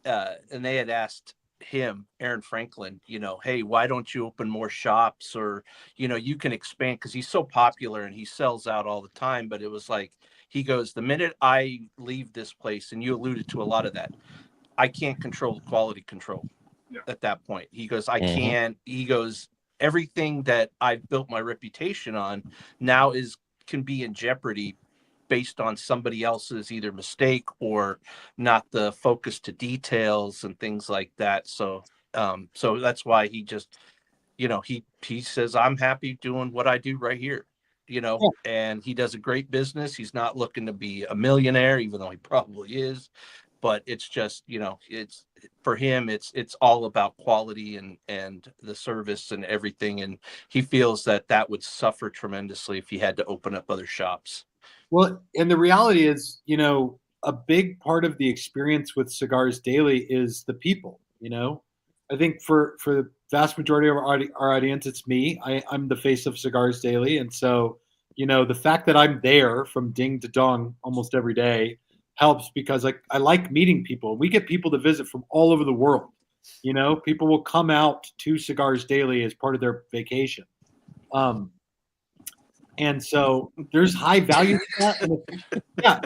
And they had asked him, Aaron Franklin, hey, why don't you open more shops, or, you can expand, because he's so popular and he sells out all the time. But it was like, he goes, the minute I leave this place, and you alluded to a lot of that, I can't control quality control at that point. He goes, I can't. He goes, everything that I've built my reputation on now can be in jeopardy based on somebody else's either mistake or not the focus to details and things like that. So that's why he just, he says, I'm happy doing what I do right here, and he does a great business. He's not looking to be a millionaire, even though he probably is. But it's just, it's for him, it's all about quality and the service and everything. And he feels that would suffer tremendously if he had to open up other shops. Well, and the reality is, a big part of the experience with Cigars Daily is the people. I think for the vast majority of our audience, it's me. I'm the face of Cigars Daily. And so, the fact that I'm there from ding to dong almost every day helps, because I like meeting people. We get people to visit from all over the world. People will come out to Cigars Daily as part of their vacation. And so there's high value to that. And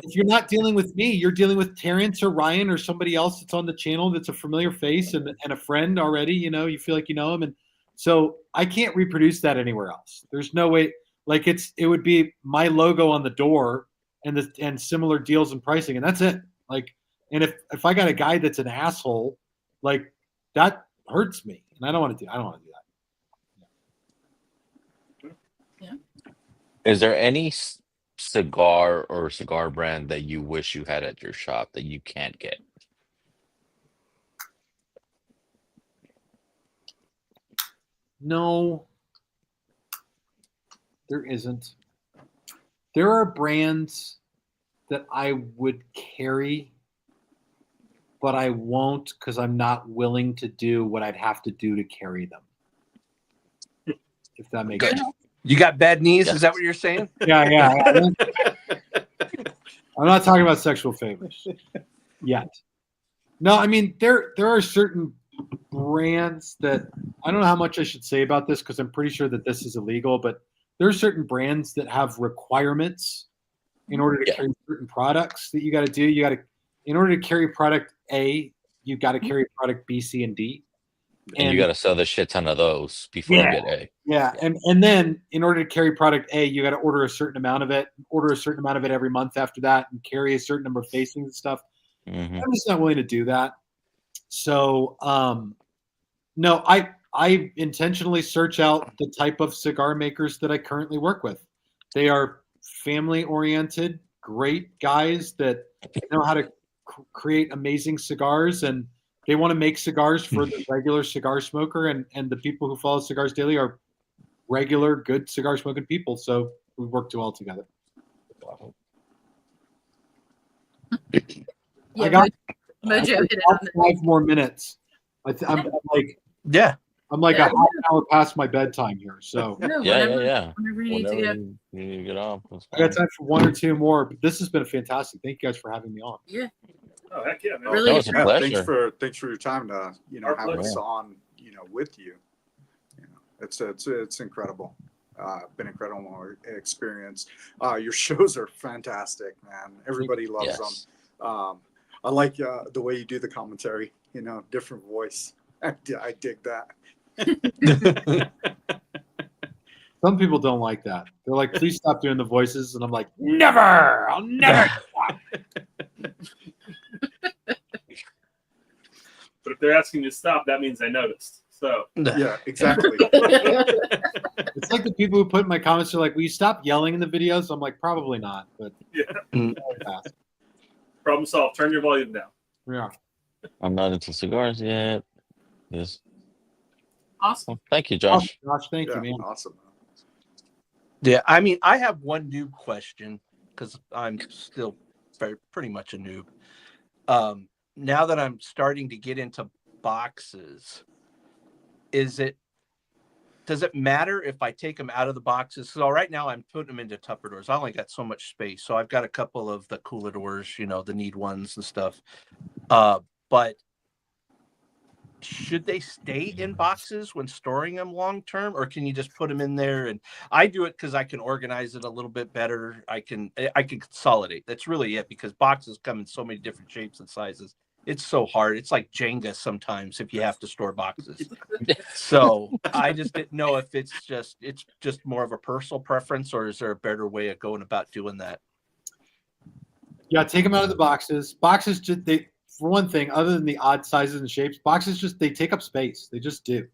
if you're not dealing with me, you're dealing with Terrence or Ryan or somebody else that's on the channel that's a familiar face and a friend already. You feel like you know him. And so I can't reproduce that anywhere else. There's no way. Like it would be my logo on the door and similar deals and pricing, and that's it. Like, and if I got a guy that's an asshole, like that hurts me, and I don't want to do that. Yeah. Is there any cigar or cigar brand that you wish you had at your shop that you can't get? No, there isn't. There are brands that I would carry, but I won't because I'm not willing to do what I'd have to do to carry them. if that makes Good. sense. You got bad knees? Yes. Is that what you're saying? Yeah. I'm not talking about sexual favors yet. No, I mean there are certain brands that I don't know how much I should say about this because I'm pretty sure that this is illegal, but there are certain brands that have requirements in order to carry certain products that you got to do. You got to, in order to carry product A, you got to carry product B, C, and D. And you got to sell the shit ton of those before you get A. Yeah, and then in order to carry product A, you got to order a certain amount of it, every month after that, and carry a certain number of facings and stuff. Mm-hmm. I'm just not willing to do that. So, no, I intentionally search out the type of cigar makers that I currently work with. They are family-oriented, great guys that know how to create amazing cigars, and they want to make cigars for the regular cigar smoker, and the people who follow Cigars Daily are regular, good cigar smoking people. So we work too well together. Yeah, I got Mojo hit it on the 5 more minutes. I'm like Yeah. I'm like Yeah. a half an hour past my bedtime here. So No, Yeah. whenever you need to Whenever go. you need to get off. I got time for 1 or 2 more. But this has been fantastic. Thank you guys for having me on. Yeah. Oh heck yeah, man. Really? That was a Yeah, pleasure. thanks for your time to Our have us pleasure. on with you. It's incredible. Been incredible experience. Your shows are fantastic, man. Everybody loves them. I like the way you do the commentary. Different voice. I dig that. Some people don't like that. They're like, please stop doing the voices. And I'm like, never. I'll never. But if they're asking you to stop, that means I noticed. So Yeah, exactly. It's like the people who put in my comments are like, will you stop yelling in the videos? I'm like, probably not. But yeah, problem solved. Turn your volume down. yeah. I'm not into cigars yet. Yes. Awesome. Well, thank you, Josh. Josh, thank you, Yeah, man. awesome. Yeah, I mean, I have one noob question because I'm still pretty much a noob. Now that I'm starting to get into boxes, does it matter if I take them out of the boxes? So right now I'm putting them into Tupperdoors. I only got so much space, so I've got a couple of the Cooladors, the need ones and stuff. But should they stay in boxes when storing them long term, or can you just put them in there? And I do it because I can organize it a little bit better. I can consolidate. That's really it, because boxes come in so many different shapes and sizes. It's so hard. It's like Jenga sometimes if you have to store boxes. So I just didn't know if it's just more of a personal preference, or is there a better way of going about doing that? Yeah, take them out of the boxes. Boxes, for one thing, other than the odd sizes and shapes, boxes they take up space. They just do,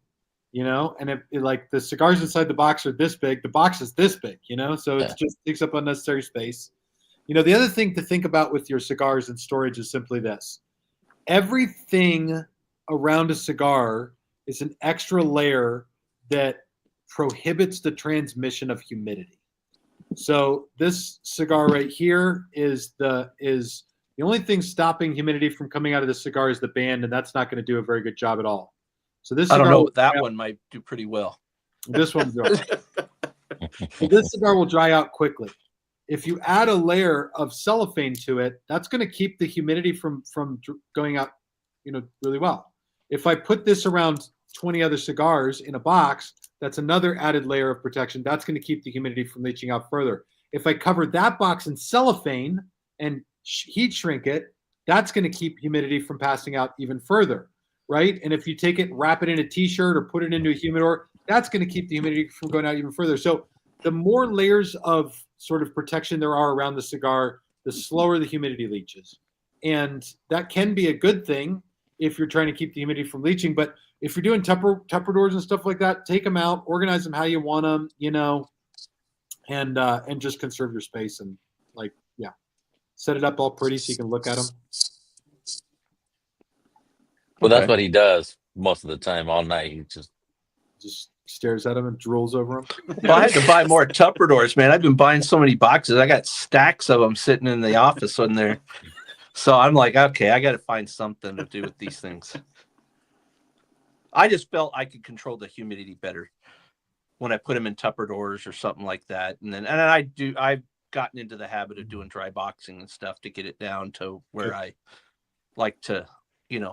And if like the cigars inside the box are this big, the box is this big, So it just takes up unnecessary space. The other thing to think about with your cigars and storage is simply this: everything around a cigar is an extra layer that prohibits the transmission of humidity. So this cigar right here is the only thing stopping humidity from coming out of the cigar is the band, and that's not going to do a very good job at all. So this I don't cigar know. That one might do pretty well. This one's all right. So this cigar will dry out quickly. If you add a layer of cellophane to it, that's going to keep the humidity from going out, really well. If I put this around 20 other cigars in a box, that's another added layer of protection. That's going to keep the humidity from leaching out further. If I cover that box in cellophane and heat shrink it, that's going to keep humidity from passing out even further, right? And if you take it, wrap it in a t-shirt or put it into a humidor, that's going to keep the humidity from going out even further. So the more layers of sort of protection there are around the cigar, the slower the humidity leaches. And that can be a good thing if you're trying to keep the humidity from leaching. But if you're doing Tupperdoors and stuff like that, take them out, organize them how you want them, and just conserve your space and set it up all pretty so you can look at them. Well, that's what he does most of the time, all night. He just stares at them and drools over them. Well, I had to buy more Tupperdoors, man. I've been buying so many boxes. I got stacks of them sitting in the office in there. So I'm like, okay, I got to find something to do with these things. I just felt I could control the humidity better when I put them in Tupperdoors or something like that. And I've gotten into the habit of doing dry boxing and stuff to get it down to where I like to,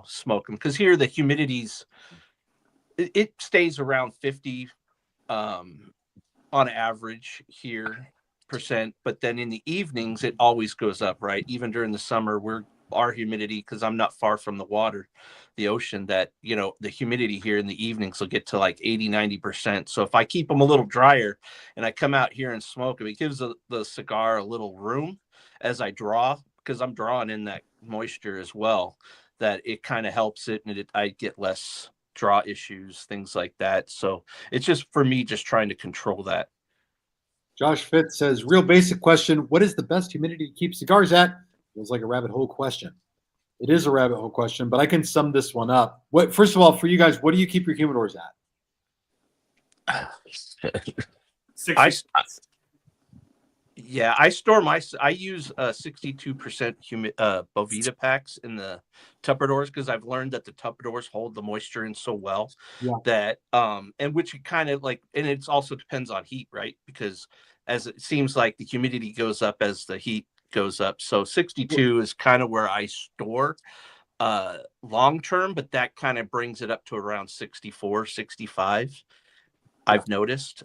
smoke them. Because here the humidity's, it stays around 50 on average here %, but then in the evenings it always goes up, right? Even during the summer, our humidity, because I'm not far from the water, the ocean, that the humidity here in the evenings will get to like 80-90%. So if I keep them a little drier and I come out here and smoke them, it gives the cigar a little room as I draw, because I'm drawing in that moisture as well, that it kind of helps it, and I get less draw issues, things like that. So it's just for me, just trying to control that. Josh Fitz says, real basic question. What is the best humidity to keep cigars at? Feels like a rabbit hole question. It is a rabbit hole question, but I can sum this one up. First of all, for you guys, what do you keep your humidors at? 60. I use 62% Bovita packs in the Tupperdoors, because I've learned that the Tupperdoors hold the moisture in so well that and which kind of like, and it also depends on heat, right? Because as it seems like the humidity goes up as the heat goes up. So 62 is kind of where I store long term, but that kind of brings it up to around 64, 65, I've noticed.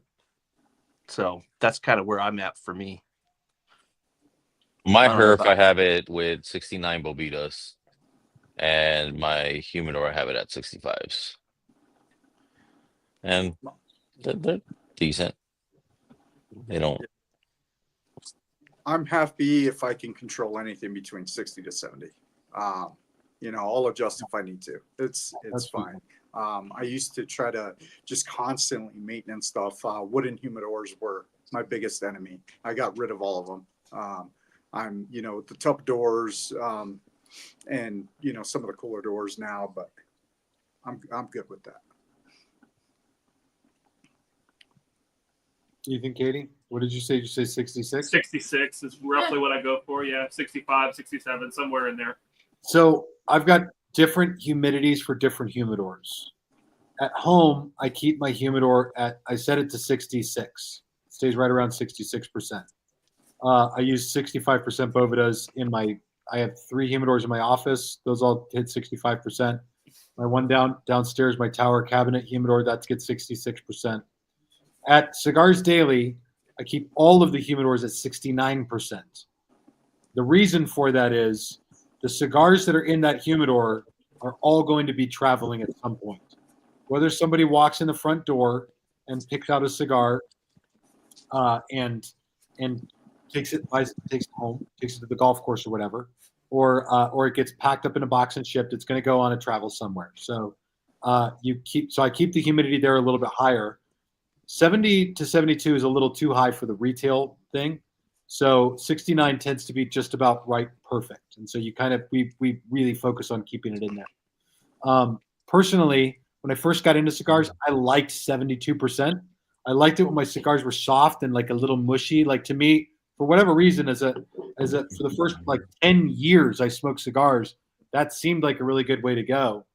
So that's kind of where I'm at for me. My Herf, I have it with 69 Bovitas, and my Humidor, I have it at 65s. And they're decent. They don't. I'm happy if I can control anything between 60 to 70. I'll adjust if I need to. It's fine. I used to try to just constantly maintenance stuff. Wooden humidors were my biggest enemy. I got rid of all of them. I'm, with the tub doors, and some of the cooler doors now, but I'm good with that. You think, Katie? What did you say? Did you say 66? 66 is roughly what I go for. Yeah, 65, 67, somewhere in there. So I've got different humidities for different humidors. At home, I keep my humidor I set it to 66. It stays right around 66%. I use 65% Bovitas I have 3 humidors in my office. Those all hit 65%. My one downstairs, my tower cabinet humidor, that gets 66%. At Cigars Daily, I keep all of the humidors at 69%. The reason for that is the cigars that are in that humidor are all going to be traveling at some point. Whether somebody walks in the front door and picks out a cigar and takes it home, takes it to the golf course or whatever, or it gets packed up in a box and shipped, it's going to go on a travel somewhere. So I keep the humidity there a little bit higher. 70 to 72 is a little too high for the retail thing. So 69 tends to be just about right, perfect. And so we really focus on keeping it in there. Personally, when I first got into cigars, I liked 72%. I liked it when my cigars were soft and like a little mushy. Like, to me, for whatever reason, for the first like 10 years I smoked cigars, that seemed like a really good way to go.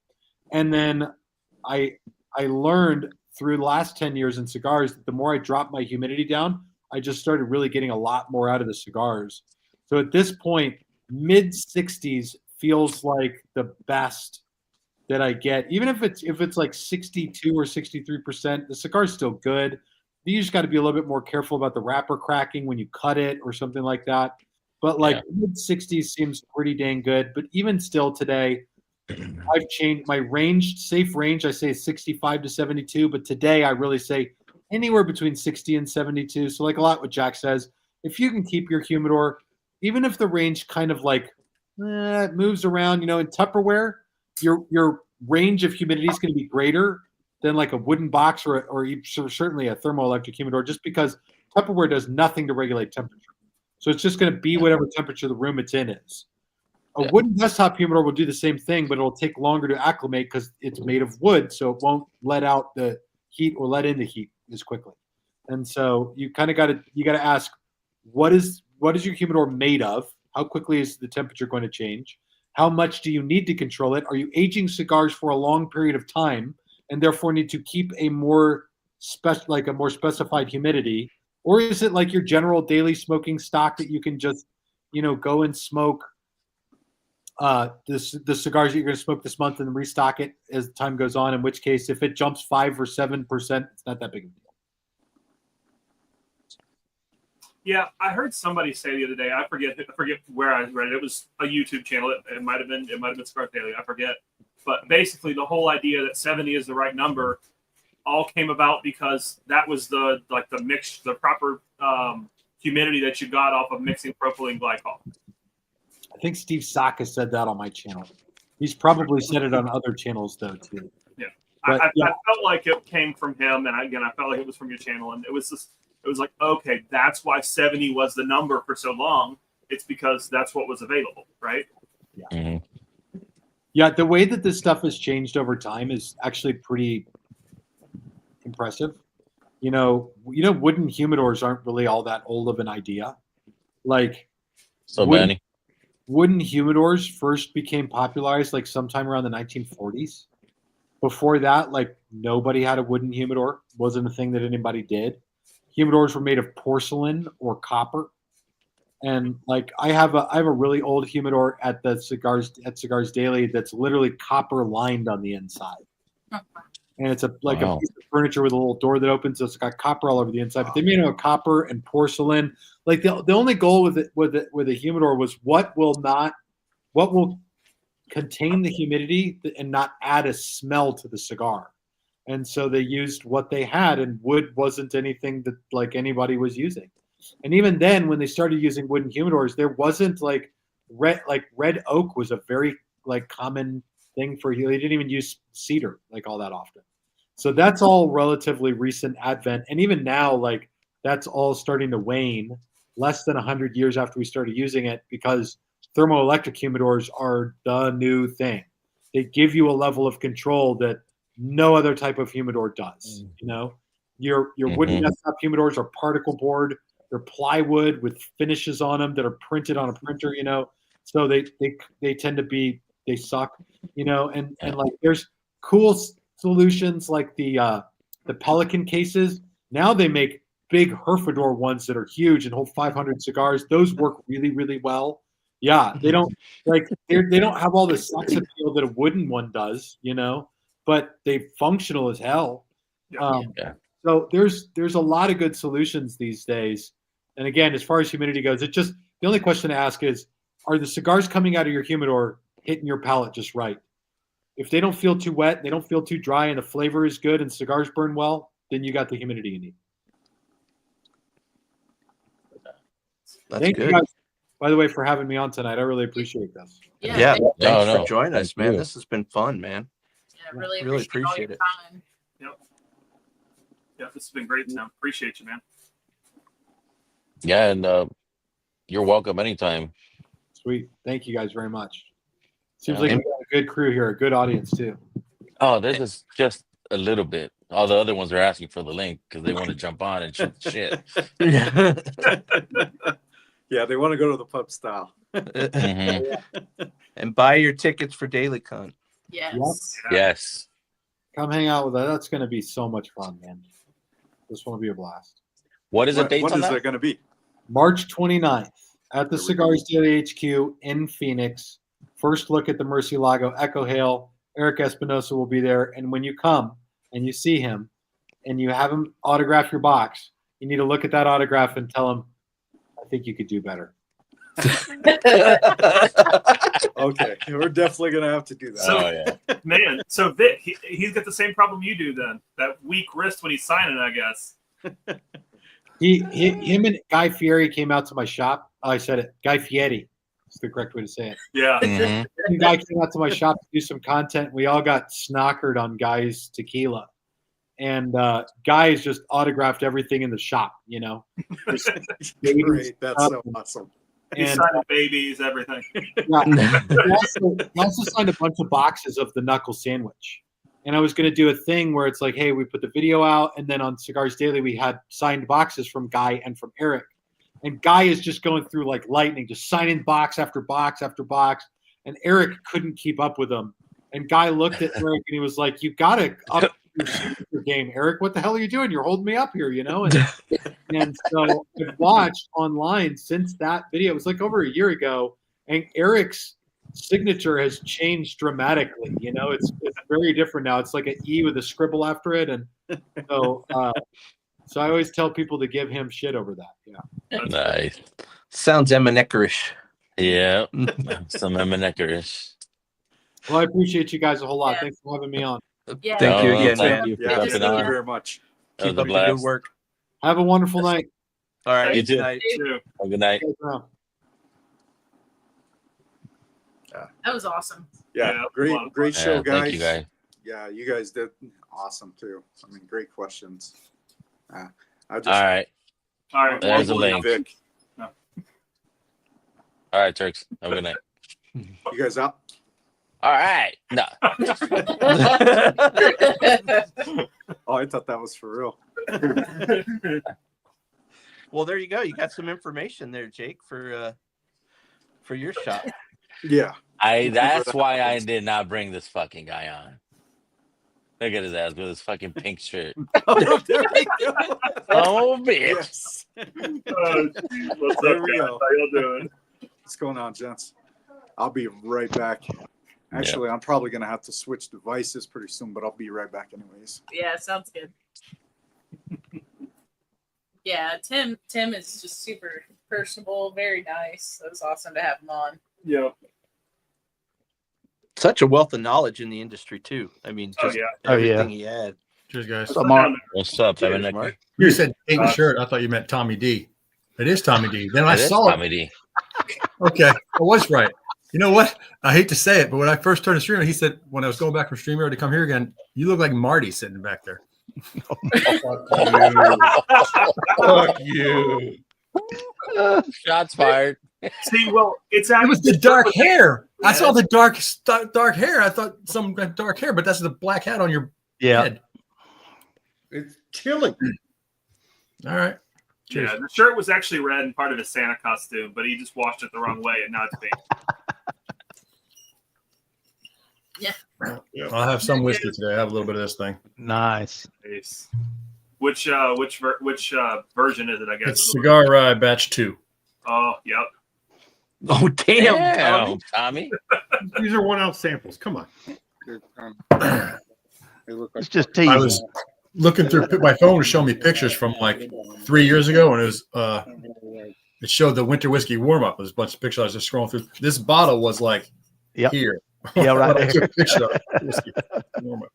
And then I learned through the last 10 years in cigars that the more I dropped my humidity down, I just started really getting a lot more out of the cigars. So at this point, mid 60s feels like the best that I get. Even if it's like 62 or 63%, the cigar's still good. You just got to be a little bit more careful about the wrapper cracking when you cut it or something like that. But mid 60s seems pretty dang good. But even still today, I've changed my safe range. I say 65 to 72, but today I really say anywhere between 60 and 72. So like a lot what Jack says, if you can keep your humidor, even if the range kind of like moves around, in Tupperware, your range of humidity is going to be greater than like a wooden box or certainly a thermoelectric humidor, just because Tupperware does nothing to regulate temperature. So it's just going to be whatever temperature the room it's in is. A wooden desktop humidor will do the same thing, but it'll take longer to acclimate because it's made of wood, so it won't let out the heat or let in the heat as quickly. And so you kind of got to ask, what is your humidor made of? How quickly is the temperature going to change? How much do you need to control it? Are you aging cigars for a long period of time and therefore need to keep a more like a more specified humidity, or is it like your general daily smoking stock that you can just, go and smoke the cigars that you're going to smoke this month and restock it as time goes on? In which case, if it jumps 5 or 7%, it's not that big of a deal. Yeah, I heard somebody say the other day. I forget where I read it. It was a YouTube channel. It might have been Cigars Daily. I forget. But basically, the whole idea that 70 is the right number all came about because that was the proper humidity that you got off of mixing propylene glycol. I think Steve Saka said that on my channel. He's probably said it on other channels though too. Yeah, But, I felt like it came from him, and I felt like it was from your channel, and it was like, okay, that's why 70 was the number for so long. It's because that's what was available, right? Yeah. Mm-hmm. Yeah, the way that this stuff has changed over time is actually pretty impressive. Wooden humidors aren't really all that old of an idea. Like, So many. Wooden humidors first became popularized like sometime around the 1940s. Before that, like nobody had a wooden humidor. Wasn't a thing that anybody did. Humidors were made of porcelain or copper. And like I have a really old humidor at Cigars Daily that's literally copper lined on the inside. And it's a piece of furniture with a little door that opens, so it's got copper all over the inside. But they made it of copper and porcelain. Like the only goal with a humidor was what will contain the humidity and not add a smell to the cigar. And so they used what they had, and wood wasn't anything that like anybody was using. And even then, when they started using wooden humidors, there wasn't like red oak was a very like common thing for you. They didn't even use cedar like all that often. So that's all relatively recent advent. And even now, like that's all starting to wane less than 100 years after we started using it, because thermoelectric humidors are the new thing. They give you a level of control that no other type of humidor does. Your wooden desktop humidors are particle board. They're plywood with finishes on them that are printed on a printer. So they tend to be, they suck. And like there's cool solutions like the Pelican cases. Now they make big Herfador ones that are huge and hold 500 cigars. Those work really, really well. Yeah, they don't they don't have all the sex appeal that a wooden one does, but they functional as hell. So there's a lot of good solutions these days. And again, as far as humidity goes, the only question to ask is, are the cigars coming out of your humidor hitting your palate just right? If they don't feel too wet, they don't feel too dry, and the flavor is good and cigars burn well, then you got the humidity you need. Thank you guys, by the way, for having me on tonight. I really appreciate this. Yeah, thanks for joining us, man. This has been fun, man. Yeah, really appreciate it. Time. Yeah, this has been great, Tim. Appreciate you, man. Yeah, and you're welcome anytime. Sweet. Thank you guys very much. Seems like we got a good crew here, a good audience too. Oh, this is just a little bit. All the other ones are asking for the link because they want to jump on and shoot the shit. Yeah, they want to go to the pub style. And buy your tickets for DailyCon. Yes. Yes. Come hang out with us. That's going to be so much fun, man. This will be a blast. What is the date What on is that? it going to be? March 29th at the Cigars Daily HQ in Phoenix. First look at the Murcielago Echo Hail. Eric Espinosa will be there. And when you come and you see him and you have him autograph your box, you need to look at that autograph and tell him, I think you could do better. Okay, we're definitely going to have to do that. So, man, so Vic, he's got the same problem you do then. That weak wrist when he's signing, I guess. Him and Guy Fieri came out to my shop. I said it. Guy Fieri. That's the correct way to say it. Yeah. The guy came out to my shop to do some content. We all got snockered on Guy's tequila. And Guy has just autographed everything in the shop, Great. That's so awesome. He's signing babies, everything. Yeah. He also signed a bunch of boxes of the knuckle sandwich. And I was going to do a thing where it's like, hey, we put the video out, and then on Cigars Daily, we had signed boxes from Guy and from Eric. And Guy is just going through like lightning, just signing box after box after box. And Eric couldn't keep up with them. And Guy looked at Eric and he was like, you got to up your signature game, Eric. What the hell are you doing? You're holding me up here, you know? And so I've watched online since that video. It was like over a year ago, and Eric's signature has changed dramatically. You know, it's very different now. It's like an E with a scribble after it, and so I always tell people to give him shit over that. Yeah. Nice. Sounds Emaneckerish. Yeah. Some Emaneckerish. Well, I appreciate you guys a whole lot. Yeah. Thanks for having me on. Yeah. Thank you Oh, again, thank man. you for Yeah, jumping thank you on. very much. That was Keep a up the good blast. work. Have a wonderful night. All right. You too. Good night. Too. Have a good night. That was awesome. Yeah, Yeah, great, a lot of great Yeah, show, guys. thank you guys. Yeah, you guys did awesome too. I mean, great questions. I just All right. All right. There's a well, link. Vic, All right, Turks. Have a good night. you guys up? All right. No. Oh, I thought that was for real. Well, there you go. You got some information there, Jake, for your shot. Yeah. That's why I did not bring this fucking guy on. Look at his ass with his fucking pink shirt. Oh, there we go. Oh, bitch. Yes. What's There up, we guys? go. How y'all doing? What's going on, gents? I'll be right back. Actually, I'm probably going to have to switch devices pretty soon, but I'll be right back anyways. Yeah, sounds good. Yeah, Tim is just super personable, very nice. It was awesome to have him on. Yeah. Such a wealth of knowledge in the industry too. I mean, Oh just yeah. everything he had. Cheers, guys. Sit down What's up, Cheers, Emanecker? Mark. You said pink shirt. I thought you meant Tommy D. It is Tommy D. Then I It is saw it. Tommy D. Okay, I was right. You know what? I hate to say it, but when I first turned to streamer, he said when I was going back from streamer to come here again, you look like Marty sitting back there. Fuck you. Shots fired. See, well, it's It actually was the dark hair. I saw the dark hair. I thought some dark hair, but that's the black hat on your head. It's chilling. All right. Cheers. Yeah, the shirt was actually red and part of his Santa costume, but he just washed it the wrong way, and now it's pink. I'll have some whiskey today. I have a little bit of this thing. Nice. Nice. Which version is it? I guess. It's Cigar Rye Batch 2. Oh, yep. Oh damn! Damn, Tommy. These are 1 ounce samples. Come on. It's just I teasing. was looking through my phone to show me pictures from like 3 years ago, and it was it showed the winter whiskey warm up. There's a bunch of pictures I was just scrolling through. This bottle was like Yep. here. Yeah, right I there. took a picture of it. Whiskey warm up.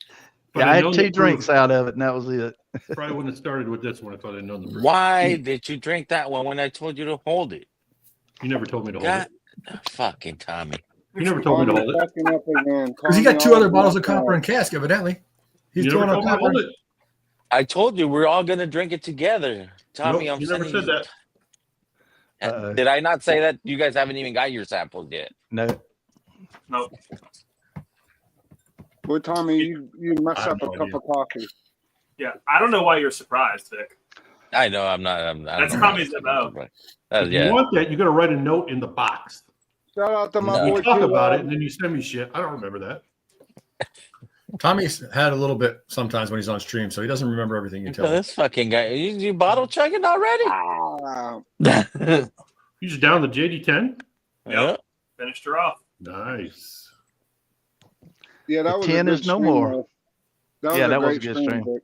Yeah, I had 2 drinks out of it, and that was it. Probably wouldn't have started with this one if I didn't know the first. Why did you drink that one when I told you to hold it? You never told me to hold God, it. fucking Tommy. You never told me to hold it. Because he got 2 other bottles of copper and cask, evidently. He's You never throwing told up me to copper. hold it. I told you we're all gonna drink it together. Tommy, Nope, I'm you never sending said that. Uh-oh. Did I not say that? You guys haven't even got your samples yet. No. No. Well, Tommy, you mess I have up a no cup idea. of coffee. Yeah, I don't know why you're surprised, Vic. I know I'm not. I That's don't know. Tommy's MO. If Yeah. you want that, you got to write a note in the box. Shout out to my No. You boy. talk about it, T-Lab. and then you send me shit. I don't remember that. Tommy's had a little bit sometimes when he's on stream, so he doesn't remember everything you tell him. This fucking guy. You bottle chugging already? Ah, You just down the JD10? Yep. Finished her off. Nice. yeah, that The was 10 a good is no stream, more. though. Yeah, That was a good stream. Vic.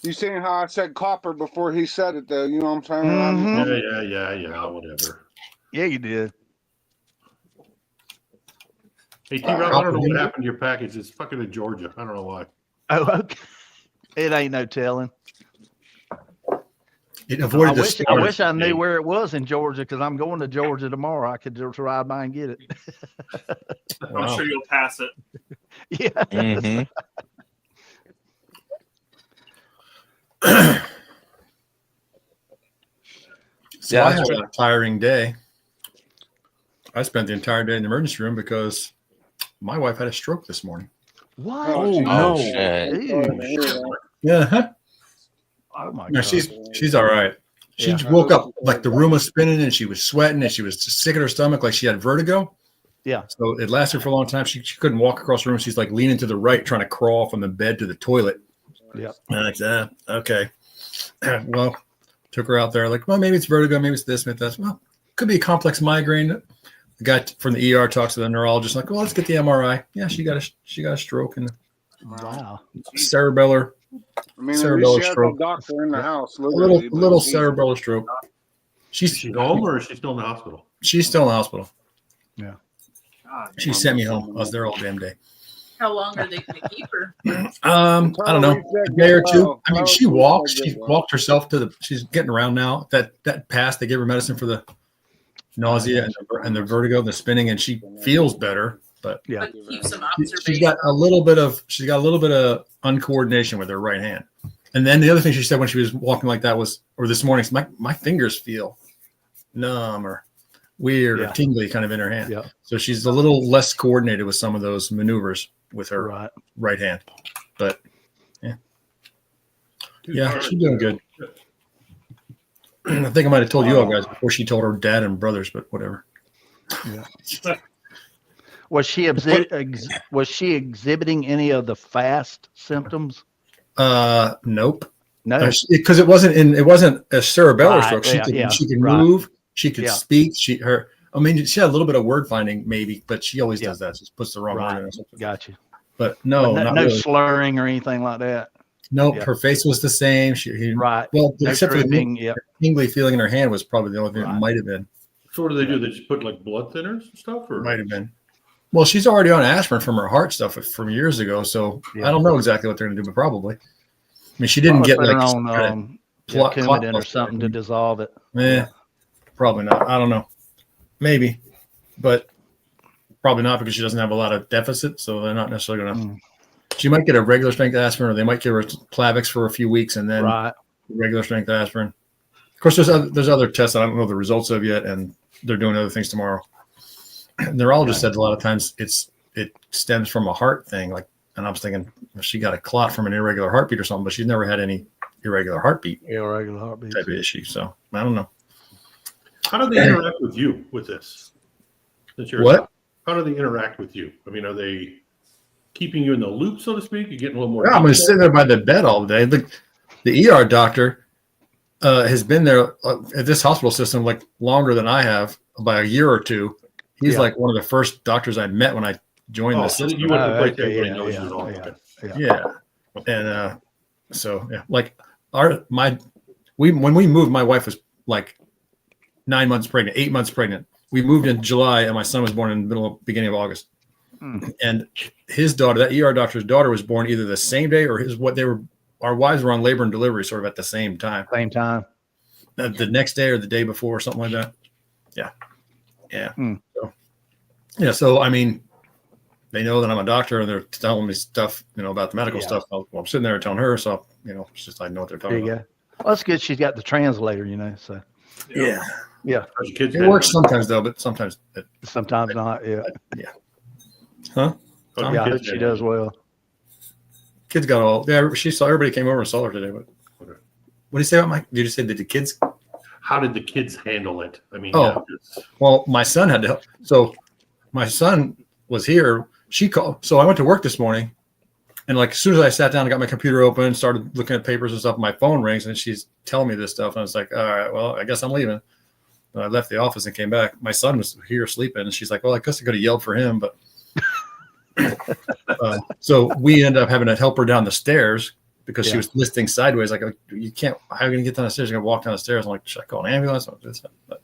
You seen how I said copper before he said it, though? You know what I'm saying? Mhm. Yeah, whatever. Yeah, you did. Hey, T-Rob, I don't know what happened to your package. It's fucking in Georgia. I don't know why. Oh, okay. It ain't no telling. It avoided I wish I knew where it was in Georgia because I'm going to Georgia tomorrow. I could just ride by and get it. I'm sure you'll pass it. Yeah. Mhm. So I had a tiring day. I spent the entire day in the emergency room because my wife had a stroke this morning. What? Oh, Oh no. shit. Ew. Yeah, Oh my no, god. she's all right. She Yeah. woke up like the room was spinning and she was sweating and she was sick at her stomach, like she had vertigo. Yeah. So it lasted for a long time. She couldn't walk across the room. She's like leaning to the right, trying to crawl from the bed to the toilet. Yeah. And I said, okay. Well, took her out there. Like, well, maybe it's vertigo. Maybe it's this, maybe that's. Well, could be a complex migraine. The guy from the ER talks to the neurologist. Like, well, let's get the MRI. Yeah, she got a stroke and Wow. cerebellar. I mean, at least Cerebellar she has stroke. a doctor in the house. A little literally, but he's- cerebellar stroke. Is she home or is she still in the hospital? She's still in the hospital. God, She sent me home. I was there all damn day. How long are they going to keep her? I don't know, a day or two. I mean, she walks. She walked herself to the. She's getting around now. That passed. They gave her medicine for the nausea and the vertigo, the spinning, and she feels better. But Yeah. But keep some she's observation. got a little bit of uncoordination with her right hand. And then the other thing she said when she was walking like that was, or this morning, my fingers feel numb or weird or tingly kind of in her hand. Yeah. So she's a little less coordinated with some of those maneuvers with her right hand. But yeah, she's doing good. I think I might have told you all guys before she told her dad and brothers, but whatever. Yeah. Was she exhibiting any of the fast symptoms? Nope. No, because it wasn't a cerebellar Right, stroke. She could right. move, she could Yeah. speak. She had a little bit of word finding maybe, but she always does that. Just puts the wrong word in or something. Gotcha. But no, But not no really. slurring or anything like that. Nope, Yeah. her face was the same. Right. Well, No except for the dripping. Yeah. tingly feeling in her hand was probably the only thing Right. it might have been. So what do they do? They just put like blood thinners and stuff, or Might have been. Well, she's already on aspirin from her heart stuff from years ago, so Yeah. I don't know exactly what they're going to do, but probably. I mean, she didn't Probably get put like her on clot Coumadin or busters. something to dissolve it. Probably not. I don't know. Maybe, but probably not because she doesn't have a lot of deficit, so they're not necessarily going to. She might get a regular strength aspirin, or they might give her Plavix for a few weeks and then regular strength aspirin. Of course, there's other tests that I don't know the results of yet, and they're doing other things tomorrow. Neurologist said a lot of times it stems from a heart thing, like, and I was thinking she got a clot from an irregular heartbeat or something, but she's never had any irregular heartbeat type of issue. So I don't know. how do they interact with you with this? Since you're What? How do they interact with you? I mean, are they keeping you in the loop, so to speak? You're getting a little more. Yeah, I'm just sitting there by the bed all day. The ER doctor has been there at this hospital system like longer than I have, by a year or two. He's like one of the first doctors I met when I joined the system. You went to the place everybody knows you and all that. Yeah. And so yeah, like when we moved, my wife was like 8 months pregnant. We moved in July and my son was born in the beginning of August. And his daughter, that ER doctor's daughter, was born either the same day or our wives were on labor and delivery sort of at the same time. The next day or the day before or something like that. Yeah. Yeah. So I mean, they know that I'm a doctor and they're telling me stuff, about the medical stuff. Well, I'm sitting there telling her, so it's just I know what they're talking about. Well, that's good. She's got the translator, so Yeah. It works sometimes though, but sometimes not. Yeah. Huh? Yeah, I hope she does well. Kids got all. Yeah, everybody came over and saw her today. But what did you say about Mike? Did you say that the kids? How did the kids handle it? I mean, well, my son had to help. So my son was here. She called. So I went to work this morning, and like as soon as I sat down and got my computer open, started looking at papers and stuff, my phone rings and she's telling me this stuff, and I was like, all right, well, I guess I'm leaving. And I left the office and came back. My son was here sleeping, and she's like, well, I guess I could have yelled for him, but. So we ended up having to help her down the stairs because she was listing sideways. Like, you can't, how are you going to get down the stairs? You're going to walk down the stairs. I'm like, should I call an ambulance? But,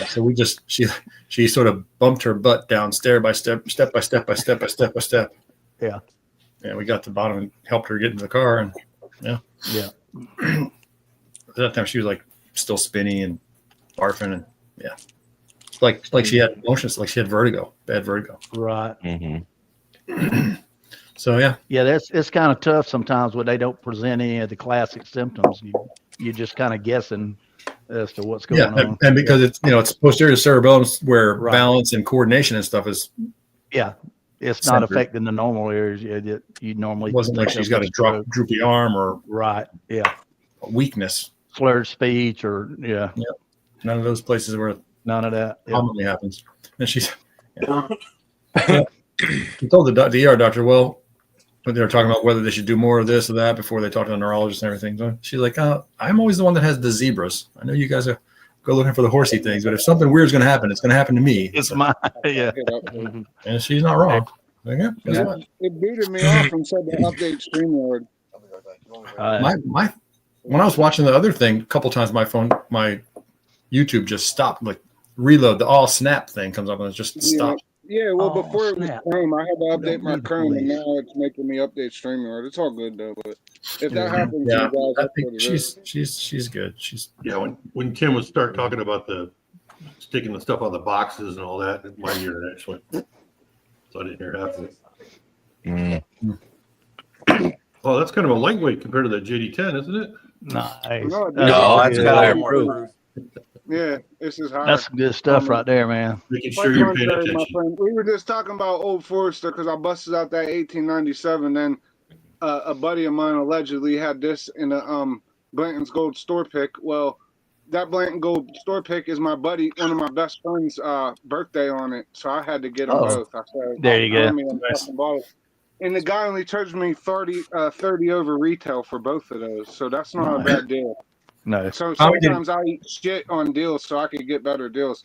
so we just, she sort of bumped her butt down step by step. Yeah. And we got to the bottom and helped her get into the car. And at that time she was like still spinny and barfing and like she had motions, like she had bad vertigo. Right. So yeah, it's kind of tough sometimes when they don't present any of the classic symptoms. You're just kind of guessing as to what's going on. And because it's posterior cerebellum where balance and coordination and stuff is. Yeah, it's not affecting the normal areas you normally. It wasn't like she's got a droopy arm or weakness, slurred speech or none of those places where none of that commonly happens. And He told the ER doctor, well, when they were talking about whether they should do more of this or that before they talk to the neurologist and everything. So she's like, I'm always the one that has the zebras. I know you guys are go looking for the horsey things, but if something weird is going to happen, it's going to happen to me. It's mine. Yeah. And she's not wrong. Like, yeah, guess what? It booted me off and said to update StreamYard. When I was watching the other thing, a couple times my YouTube just stopped. Like reload, the all snap thing comes up and it just stopped. Yeah, well, Oh, before it was snap. Chrome, I had to update my need the Chrome, and police. now it's making me update StreamYard. It's all good though, but if that happens, Yeah, you guys, I that's think what it is. she's good. She's When Tim would start talking about the sticking the stuff on the boxes and all that, my internet just went. So I didn't hear half of it. Well, that's kind of a lightweight compared to that JD10, isn't it? Nice. No, that's good. got higher more proof. proof. Yeah, this is hard. That's some good stuff right there, man. Making sure you're paying My attention. friend, we were just talking about Old Forester because I busted out that 1897. Then a buddy of mine allegedly had this in a Blanton's Gold store pick. Well, that Blanton Gold store pick is my buddy, one of my best friends' birthday on it. So I had to get them both. I said, There you go. Nice. And the guy only charged me 30 over retail for both of those. So that's not a bad deal. No. So How we sometimes I eat shit on deals so I could get better deals.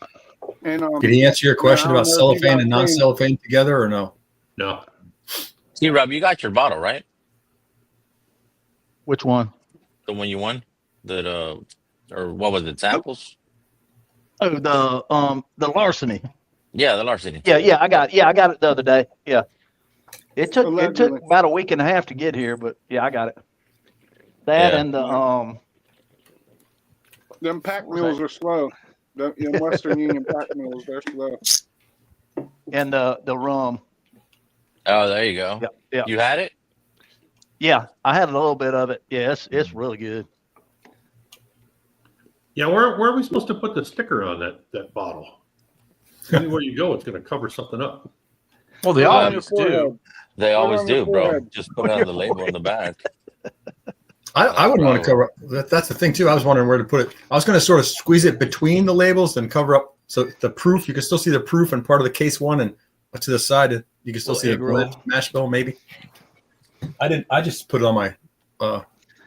And Did he answer your question I don't about know if you cellophane got and non-cellophane together or no? No. See, Rob, you got your bottle, right? Which one? The one you won? That or what was it? Samples? Oh, the larceny. Yeah, the larceny. Yeah, I got it the other day. Yeah. It took Allegedly. about a week and a half to get here, but yeah, I got it. That Yeah. and the them pack mules are slow. The Western Union pack mules, they're slow. and the rum. Oh, there you go. Yeah. You had it? Yeah, I had a little bit of it. Yeah, it's really good. Yeah, where are we supposed to put the sticker on that bottle? Anywhere you go, it's going to cover something up. Well, they on always do. They always on your do, bro. forehead. Just put it on the label in the back. I wouldn't want to cover that's the thing too. I was wondering where to put it. I was going to sort of squeeze it between the labels and cover up so the proof, you can still see the proof and part of the case one, and to the side you can still see the mash bill maybe. I just put it on my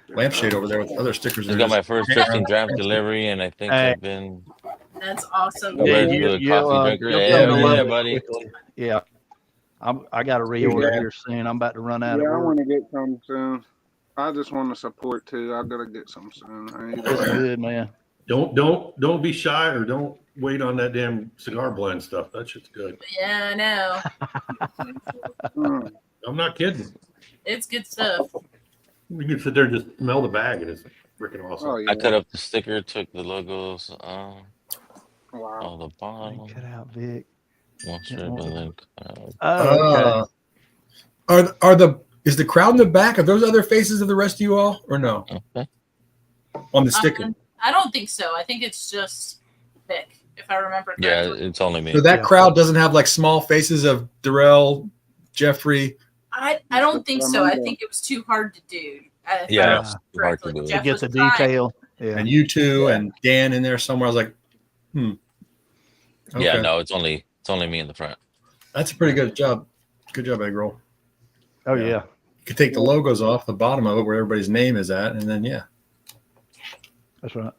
lampshade over there with other stickers. I got my first 15 draft delivery, and I think I've been That's awesome. a regular coffee drinker. Yeah, buddy. Yeah. I got to reorder here soon. I'm about to run out Yeah, of I work. want to get some soon. I just want to support too. I gotta get some soon. It's good, man. Don't be shy or don't wait on that damn cigar blend stuff. That shit's good. Yeah, I know. I'm not kidding. It's good stuff. You can sit there and just smell the bag, and it's freaking awesome. Oh yeah. I cut up the sticker, took the logos, Wow. all the bottom, Cut out, Vic. one strip, and then cut out. Oh, okay. Is the crowd in the back? Are those other faces of the rest of you all or no? Okay. On the sticker. I don't think so. I think it's just Vic, if I remember Yeah, correctly. it's only me. So that crowd doesn't have like small faces of Darrell, Jeffrey. I don't think so. I think it was too hard to do. If I Yeah, remember it's hard to correctly. do it. To Jeff get was the trying. detail. Yeah. And you two and Dan in there somewhere. I was like, Yeah, Okay. no, it's only me in the front. That's a pretty good job. Good job, Egg Roll. Oh, yeah. You could take the logos off the bottom of it where everybody's name is at, and then That's right.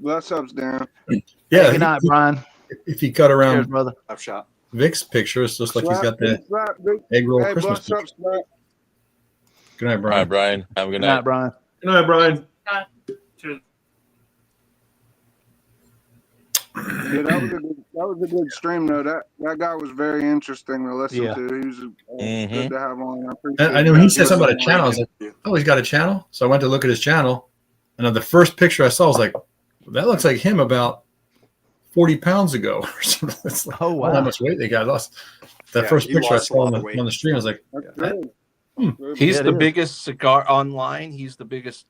Bless ups, Dan. yeah. Good night, Brian. If you cut around Cheers, brother. I've shot. Vic's picture, it's just like he's got the egg roll Hey, Christmas bless picture. ups, man. Good night, All right, Brian. Brian. Have a good Good night. night, Brian. Good night, Brian. Yeah, that was a good stream though. That guy was very interesting to listen Yeah. to. He was good to have on. I appreciate And I know he that. said something about a channel. I was like, oh, he's got a channel. So I went to look at his channel, and the first picture I saw was like, that looks like him about 40 pounds ago or something. It's like, Oh, how wow. much weight they got lost. That Yeah, first he picture I lost a saw lot on of weight. the stream, I was like, That's good. Good. He's Yeah, it the is. biggest cigar online. He's the biggest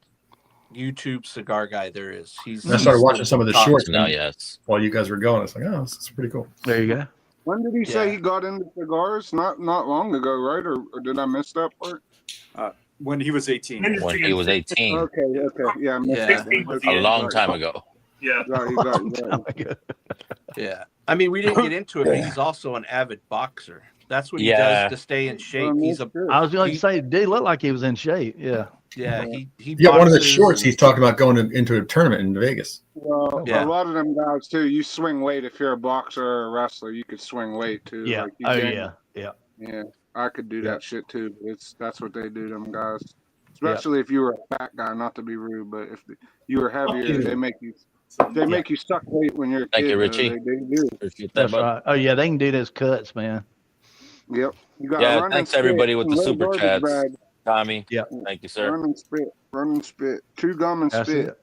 YouTube cigar guy there is. and I started watching some of the shorts No, yes. while you guys were going. It's like, oh, this is pretty cool. There you go. When did he say Yeah. he got into cigars? Not long ago, right? Or did I miss that part? When he was 18. When he was 18, Okay. Yeah, I missed Yeah. that. a long time ago. Yeah. Yeah. I mean, we didn't get into it, but he's also an avid boxer. That's what he does to stay in shape. I was going to say, dude looked like he was in shape. Yeah. Yeah. He got one of the shorts. He's talking about going into a tournament in Vegas. Well, a lot of them guys too. You swing weight if you're a boxer or a wrestler. You could swing weight too. Yeah. Like yeah. I could do that shit too. That's what they do, them guys. Especially if you were a fat guy. Not to be rude, but if you were heavier, they make you suck weight when you're a kid. Thank you, Richie. They do. That's right. Oh yeah, they can do those cuts, man. Yep. You got thanks everybody with the super chats. Tommy. Yeah. Thank you, sir. Run and spit. Chew gum and spit.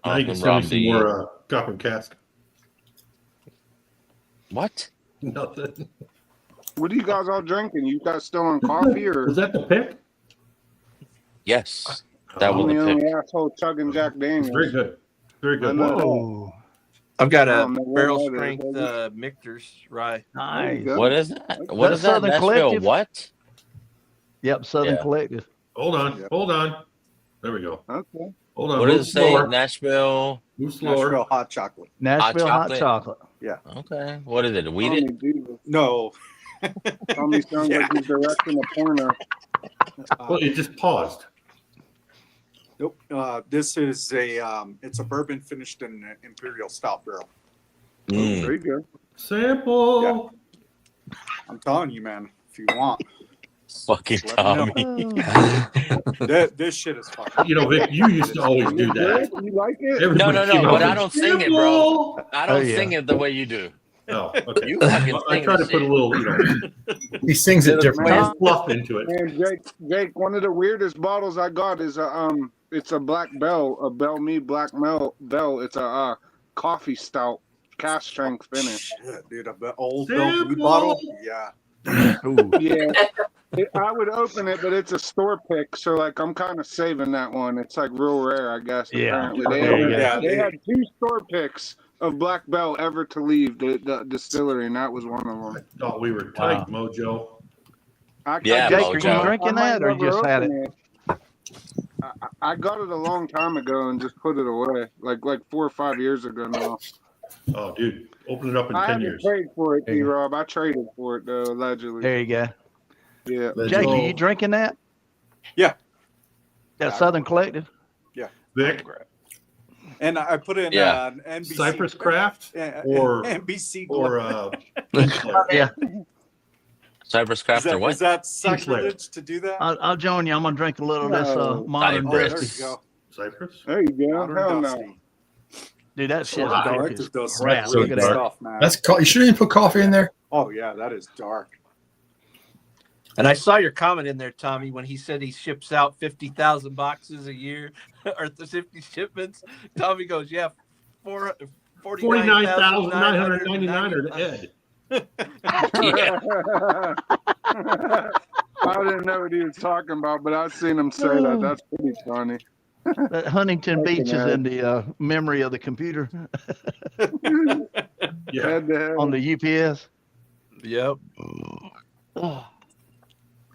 I think it's send me some more copper cask. What? Nothing. What are you guys all drinking? You guys still on coffee or? Was that the pick? Yes. That was the only pick. asshole chugging Jack Daniels. Very good. Very good. Whoa. I've got a barrel strength Michter's rye. Nice. What is that? What is that? Southern Nashville Collective? what? Yep, Southern Collective. Hold on. There we go. Okay. Hold on. What does it say? Slower. Nashville. Move slower. Nashville hot chocolate. Nashville hot chocolate. chocolate. Yeah. Okay. What is it? Weeded? No. Tommy sounds like he's directing a porno. Well, it just paused. Nope. This is it's a bourbon finished in an imperial stout barrel. There you go. Sample. Yeah. I'm telling you, man. If you want, Fucking let me Tommy. this shit is fucking. You know, Vic, you used to always do that. You like it? No, Everybody came but over, I don't sing it, bro. I don't yeah. sing it the way you do. Oh, okay. You fucking I sing try to this put a shit. little, He sings it differently. fluff into it. Man, Jake, one of the weirdest bottles I got is it's a Black Bell, a Bell Me Black Bell. It's a coffee stout, cast strength finish. Shit, dude, a old Bell Me bottle. Yeah. Yeah, I would open it, but it's a store pick, so like I'm kind of saving that one. It's like real rare, I guess. Yeah. Apparently, they Yeah. had 2 store picks of Black Bell ever to leave the distillery, and that was one of them. Thought we were tight, Mojo. Yeah, Jake, Mojo. are you drinking that or you just had it? I got it a long time ago and just put it away, like 4 or 5 years ago now. Oh, dude, open it up in I 10 haven't years. paid for it, D-Rob. I traded for it though, allegedly. There you go. Yeah. Jake, are you drinking that? Yeah. That Southern Collective? Vic, And I put in Yeah. an NBC Cypress Craft or NBC Yeah. Cypress Craft or what? Is that sacrilege to do that? I'll join you. I'm gonna drink a little of this modern Cypress. There dusty. you go. Cypress. There you go. Modern Hell Dusty. no. Dude, that shit's Wow. dark That as does crap. really Look at good that. stuff, man. You shouldn't even put coffee in there. Oh yeah, that is dark. And I saw your comment in there, Tommy, when he said he ships out 50,000 boxes a year or 50 shipments. Tommy goes, yeah, 49,999 or to Ed. Yeah. I didn't know what he was talking about, but I've seen him say that. That's pretty funny. That Huntington Beach is in the memory of the computer Yeah. Head to head. on the UPS. Yep. Oh,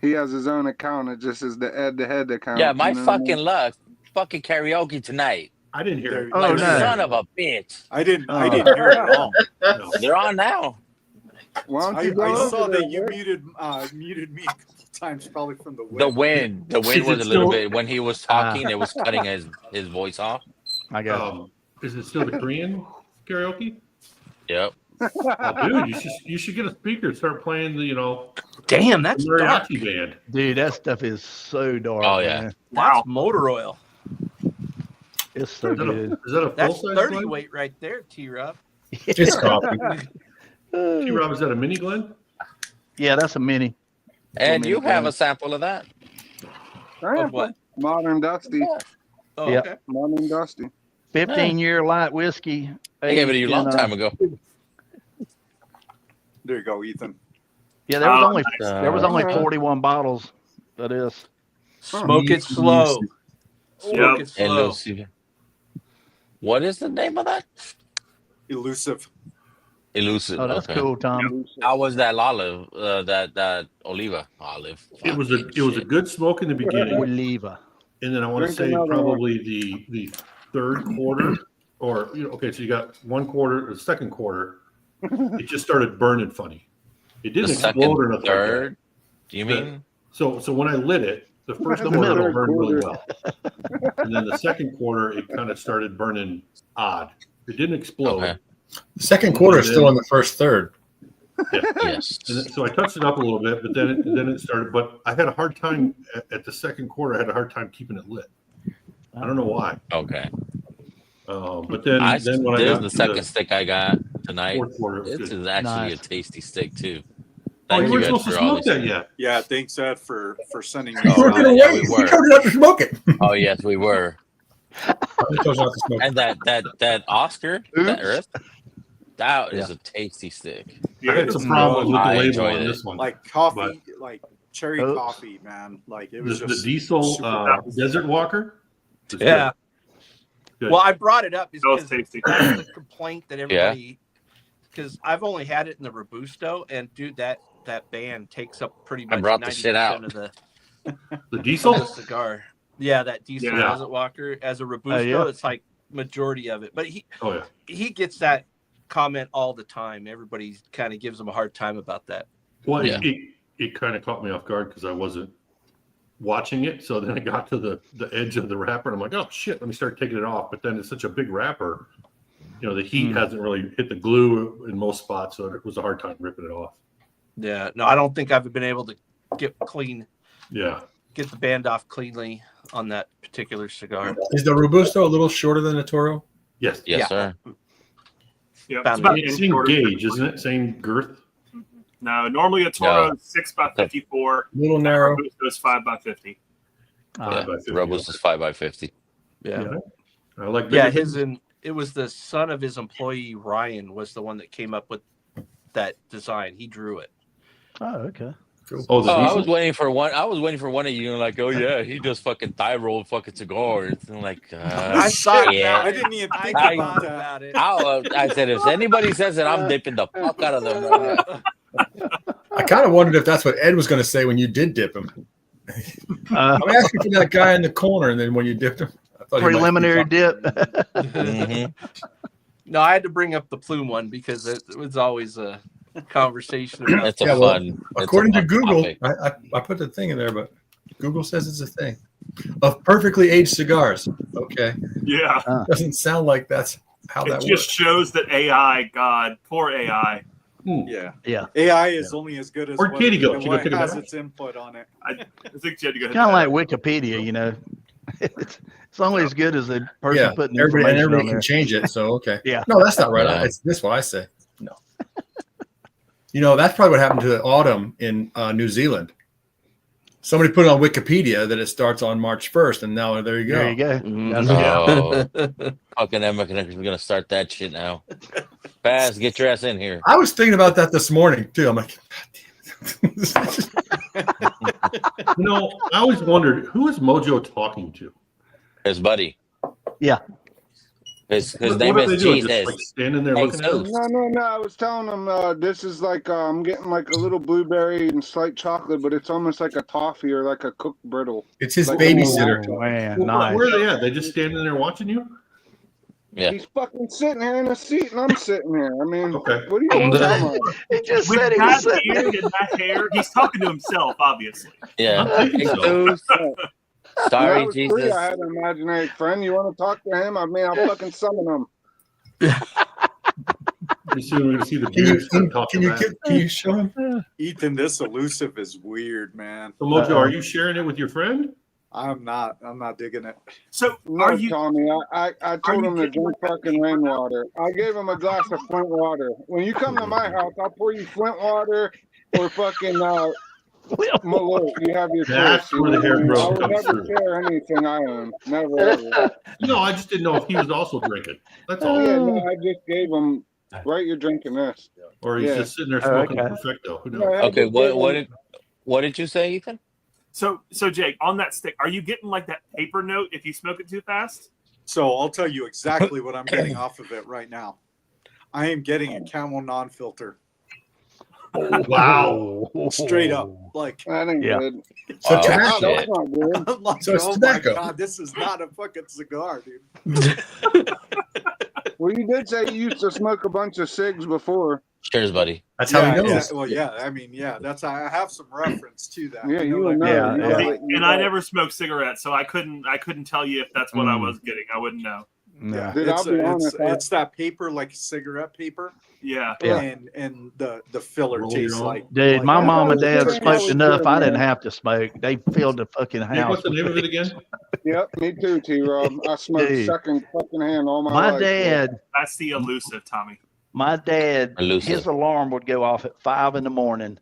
He has his own account. It just is the head-to-head account. Yeah, my you know what I mean? fucking luck. Fucking karaoke tonight. I didn't hear it. Oh, Like, no. son of a bitch. I didn't Oh. hear it at all. No. They're on now. Why don't I you go saw over that there, you Rick? muted me a couple times, probably from the wind. The wind Is was it a little still- bit when he was talking. It was cutting his voice off. I got it. Is it still the Korean karaoke? Yep. Oh, dude, you should get a speaker and start playing the Damn, that's dark. mariachi band. Dude, that stuff is so dark. Oh, yeah. man. That's motor oil. It's so Is that good. a That's full size 30 Glen? weight right there, T-Rob. It's coffee. T-Rob, is that a mini Glen? Yeah, that's a mini. And you have a sample of that. Of what? Modern Dusty. Oh, Yeah. okay. Modern Dusty. 15-year light whiskey. I gave it to you a long aged in, time ago. There you go, Ethan. Yeah, there was Oh, only nice. there was only Okay. 41 bottles of this. Smoke it slow. Smoke it slow. Elusive. What is the name of that? Elusive. Elusive. Oh, that's okay. cool, Tom. How was that olive? That olive. It was a good smoke in the beginning, Oliva. and then I want to Drink say another probably the third quarter, or okay, so you got one quarter, or the second quarter, it just started burning funny. It didn't The second, explode or nothing third. like that. Do you mean? So when I lit it, the first The quarter middle. it burned really well, and then the second quarter it kind of started burning odd. It didn't explode. Okay. The second quarter is still in the first third. Yeah. Yes. And so I touched it up a little bit, but then it started. But I had a hard time at the second quarter. I had a hard time keeping it lit. I don't know why. Okay. But then when I this is got the to second stick I got tonight. fourth quarter, it was This good. is actually Nice. a tasty stick too. Oh, Thank you you weren't guys supposed to for all smoke these. that yet. Yeah, thanks, Ed, for sending me. Oh, You were right. gonna Yeah, wait. we You were. told you not to smoke it. Oh yes, we were. I told you not to smoke it. And that Oscar, that Oops. Earth, that is a tasty stick. I had some problems with the I label enjoyed on it. this one. Like coffee, like cherry Oops. coffee, man. Like it the, was the just diesel super Desert Walker. It's Yeah. good. Well, I brought it up That was because tasty. that's the complaint that everybody, because I've only had it in the Robusto, and dude, that band takes up pretty I much brought the shit 90% out. of the diesel. cigar. Yeah, that diesel Yeah. Desert Walker as a Robusto, yeah. it's like majority of it. But Oh yeah. he gets that comment all the time. Everybody kind of gives him a hard time about that. Well, Yeah. it kind of caught me off guard because I wasn't watching it. So then I got to the edge of the wrapper and I'm like, oh shit, let me start taking it off. But then it's such a big wrapper, the heat hasn't really hit the glue in most spots, so it was a hard time ripping it off. Yeah, no, I don't think I've been able to get Yeah. the band off cleanly on that particular cigar. Is the Robusto a little shorter than the Toro? Yes. Yes, Yeah. sir. Yeah, it's Found about it. an inch Same shorter. gauge, isn't it? Same girth. No, normally a Toro No. is 6x54. A little narrow. Robusto is 5x50. Yeah. 5x50. Rebels is 5x50. Yeah. I like Yeah, bigger it was the son of his employee Ryan was the one that came up with that design. He drew it. Oh, okay. Oh, the Oh, I diesel? was waiting for one. I was waiting for one of you, like, oh yeah, he does fucking thigh roll fucking cigars. And like, I saw it. yeah. I didn't even think I- about that. about it. I said, if anybody says it, I'm dipping the fuck out of them. Right now. I kind of wondered if that's what Ed was going to say when you did dip him. I'm asking for that guy in the corner, and then when you dipped him, I thought he might be Preliminary talking- dip. Mhm. No, I had to bring up the plume one because it was always a conversation about It's a Yeah, well, fun. it's a According to fun Google, topic. I put the thing in there, but Google says it's a thing of perfectly aged cigars. Okay, Yeah. doesn't sound like that's how It that just works. shows that AI, God, poor AI. Yeah. Yeah. AI is only as good as Where'd Katie go? She go what take a has bath? its input on it. I think you had to go. Kind of like Wikipedia, it's only as good as the person Yeah, putting the everybody information on can there. change it. So okay, Yeah. no, that's not right. Yeah. It's this what I say. No, that's probably what happened to autumn in New Zealand. Somebody put it on Wikipedia that it starts on March 1st, and now there you go. There you go. Mhm. That's Oh, fucking Emma, we're gonna start that shit now. Fast, get your ass in here. I was thinking about that this morning too. I'm like, God damn it. I always wondered, who is Mojo talking to? His buddy. Yeah. His What name are they is doing? Just Jesus. like standing there Hey, looking at so- him? No. I was telling him this is like I'm getting like a little blueberry and slight chocolate, but it's almost like a toffee or like a cooked brittle. It's his Like, babysitter. Oh, man, Well, nice. Where are they at? They just standing there watching you? Yeah. He's fucking sitting here in a seat, and I'm sitting here. I mean, Okay. what are you talking about? He just With said he that was sitting beard and that hair, he's talking to himself, obviously. Yeah. I'm thinking Hey, so. so- When I Sorry, was 3, Jesus. I had an imaginary friend. You want to talk to him? I mean, I'll fucking summon him. Pretty soon we're gonna see the Can you beard start talking back. can you show him? Ethan, this elusive is weird, man. So Mojo, are you sharing it with your friend? I'm not digging it. So No, are you? Tommy, I told you him to kidding? drink fucking rainwater. I gave him a glass of Flint water. When you come to my house, I'll pour you Flint water or fucking Malort. You have your That's choice. where the hair I growth would comes never through. share anything I own. Never ever. No, I just didn't know if he was also drinking. That's all. Yeah, no, I just gave him. Right, you're drinking this. Or he's Yeah. just sitting there Oh, smoking okay. perfecto. Who No, knows? I Okay, just gave him- what did you say, Ethan? So Jake, on that stick, are you getting like that paper note if you smoke it too fast? So I'll tell you exactly what I'm getting off of it right now. I am getting a Camel non-filter. Wow. Straight up. Like, That ain't Yeah. good. So Oh, tobacco. shit. That's not good. I'm like, So it's oh tobacco. my God, this is not a fucking cigar, dude. Well, you did say you used to smoke a bunch of cigs before. Cheers, buddy. That's how he knows. Yeah, well, yeah. I mean, yeah, that's I have some reference to that. Yeah, you know, would that- know. Yeah, You yeah. got- you And I got- never smoked cigarettes, so I couldn't tell you if that's what I was getting. I wouldn't know. Yeah, Dude, it's, I'll be honest, it's that paper like cigarette paper, Yeah. Yeah. and the filler Roll tastes your own. like. Dude, like my that. mom and Yeah, dad it's smoked always enough. good, I didn't man. have to smoke. They filled the fucking Nick, house. what's the name of it again? Yep, me too, T-Rob. I smoked Dude. second fucking hand all my My life. dad, That's the elusive, Tommy. Elusive. his alarm would go off at 5 a.m.